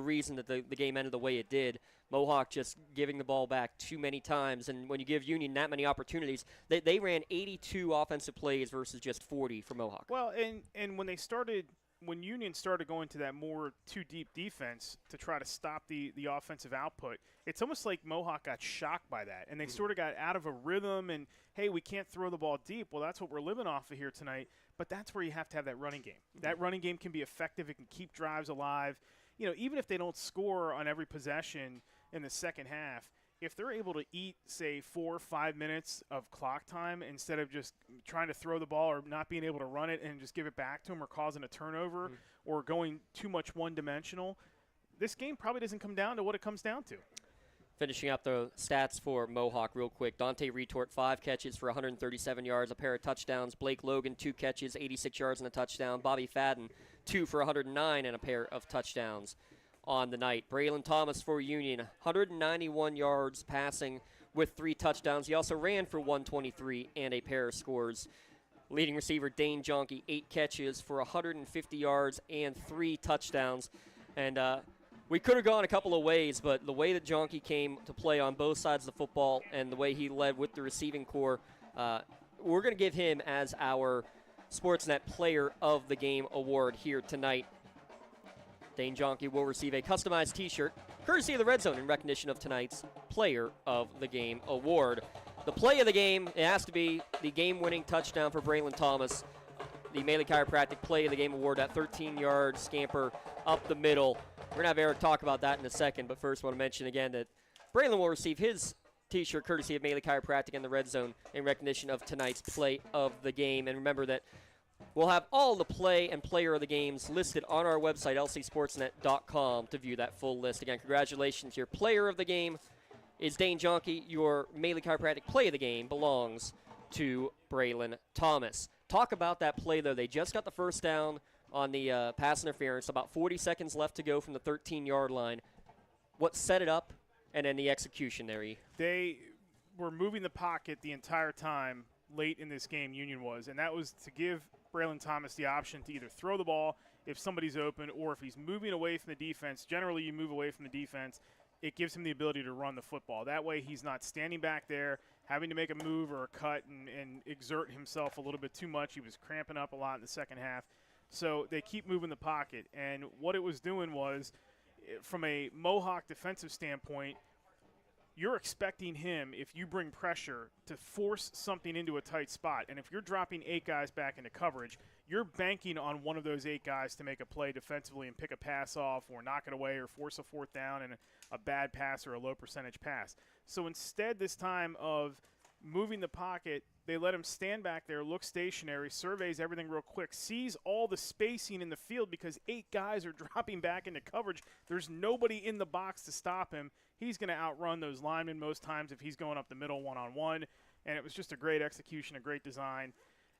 reason that the game ended the way it did. Mohawk just giving the ball back too many times, and when you give Union that many opportunities, they ran 82 offensive plays versus just 40 for Mohawk. Well, and when Union started going to that more too deep defense to try to stop the offensive output, it's almost like Mohawk got shocked by that, and they sort of got out of a rhythm and, hey, we can't throw the ball deep. Well, that's what we're living off of here tonight, but that's where you have to have that running game. That running game can be effective. It can keep drives alive. Even if they don't score on every possession in the second half, if they're able to eat, say, 4 or 5 minutes of clock time instead of just trying to throw the ball or not being able to run it and just give it back to them or causing a turnover or going too much one-dimensional, this game probably doesn't come down to what it comes down to. Finishing up the stats for Mohawk real quick. Dante Retort, 5 catches for 137 yards, a pair of touchdowns. Blake Logan, 2 catches, 86 yards and a touchdown. Bobby Fadden, 2 for 109 and a pair of touchdowns on the night. Braylon Thomas for Union, 191 yards passing with 3 touchdowns. He also ran for 123 and a pair of scores. Leading receiver Dane Jonke, 8 catches for 150 yards and 3 touchdowns. And we could have gone a couple of ways, but the way that Jonke came to play on both sides of the football and the way he led with the receiving core, we're going to give him as our Sportsnet Player of the Game award here tonight. Dane Jonke will receive a customized T-shirt, courtesy of the Red Zone, in recognition of tonight's Player of the Game award. The play of the game, it has to be the game-winning touchdown for Braylon Thomas. The Maley Chiropractic Play of the Game award, that 13-yard scamper up the middle. We're going to have Eric talk about that in a second, but first I want to mention again that Braylon will receive his T-shirt courtesy of Maley Chiropractic and the Red Zone in recognition of tonight's Play of the Game. And remember that we'll have all the play and player of the games listed on our website, lcsportsnet.com, to view that full list. Again, congratulations. Your player of the game is Dane Jonke. Your Maley Chiropractic play of the game belongs to Braylon Thomas. Talk about that play, though. They just got the first down on the pass interference, about 40 seconds left to go from the 13-yard line. What set it up, and then the execution there, E? They were moving the pocket the entire time late in this game, Union was, and that was to give Braylon Thomas the option to either throw the ball if somebody's open or if he's moving away from the defense. Generally, you move away from the defense, it gives him the ability to run the football. That way he's not standing back there having to make a move or a cut and exert himself a little bit too much. He was cramping up a lot in the second half. So they keep moving the pocket. And what it was doing was, from a Mohawk defensive standpoint, you're expecting him, if you bring pressure, to force something into a tight spot. And if you're dropping 8 guys back into coverage, you're banking on one of those 8 guys to make a play defensively and pick a pass off or knock it away or force a fourth down and a bad pass or a low percentage pass. So instead this time of moving the pocket. They let him stand back there, look stationary, surveys everything real quick, sees all the spacing in the field because 8 guys are dropping back into coverage. There's nobody in the box to stop him. He's going to outrun those linemen most times if he's going up the middle one-on-one. And it was just a great execution, a great design.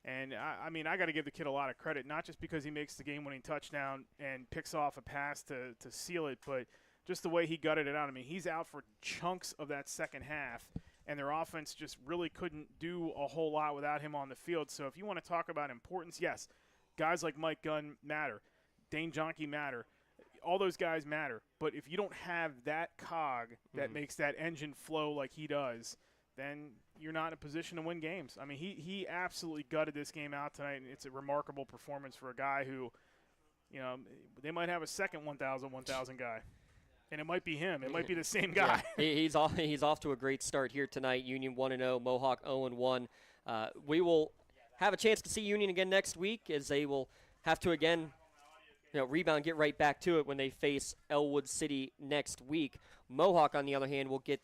And, I mean, I got to give the kid a lot of credit, not just because he makes the game-winning touchdown and picks off a pass to seal it, but just the way he gutted it out. I mean, he's out for chunks of that second half, and their offense just really couldn't do a whole lot without him on the field. So if you want to talk about importance, yes, guys like Mike Gunn matter. Dane Jonke matter. All those guys matter. But if you don't have that cog that makes that engine flow like he does, then you're not in a position to win games. I mean, he absolutely gutted this game out tonight, and it's a remarkable performance for a guy who, you know, they might have a second 1,000 guy, and it might be him. It might be the same guy. Yeah. He's off to a great start here tonight. Union 1-0, Mohawk 0-1. We will have a chance to see Union again next week as they will have to again, you know, rebound, get right back to it when they face Elwood City next week. Mohawk, on the other hand, will get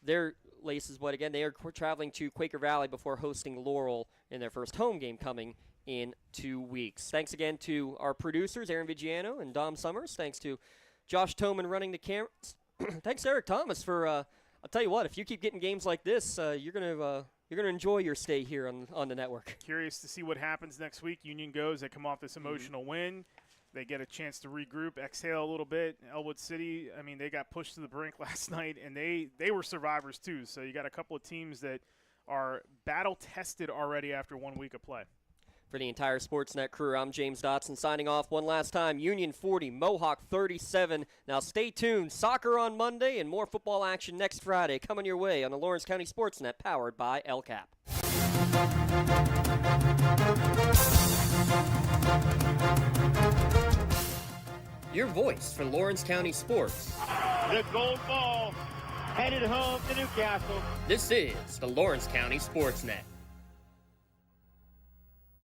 their laces wet again. They are traveling to Quaker Valley before hosting Laurel in their first home game coming in 2 weeks. Thanks again to our producers, Aaron Vigiano and Dom Summers. Thanks to Josh Toman running the cameras. Thanks to Eric Thomas for, I'll tell you what, if you keep getting games like this, you're gonna enjoy your stay here on the network. Curious to see what happens next week. Union goes. They come off this emotional win. They get a chance to regroup, exhale a little bit. Elwood City, I mean, they got pushed to the brink last night, and they were survivors too. So you got a couple of teams that are battle-tested already after 1 week of play. For the entire Sportsnet crew, I'm James Dotson signing off one last time. Union 40, Mohawk 37. Now stay tuned. Soccer on Monday and more football action next Friday coming your way on the Lawrence County SportsNet powered by LCAP. Your voice for Lawrence County sports. The gold ball headed home to Newcastle. This is the Lawrence County SportsNet.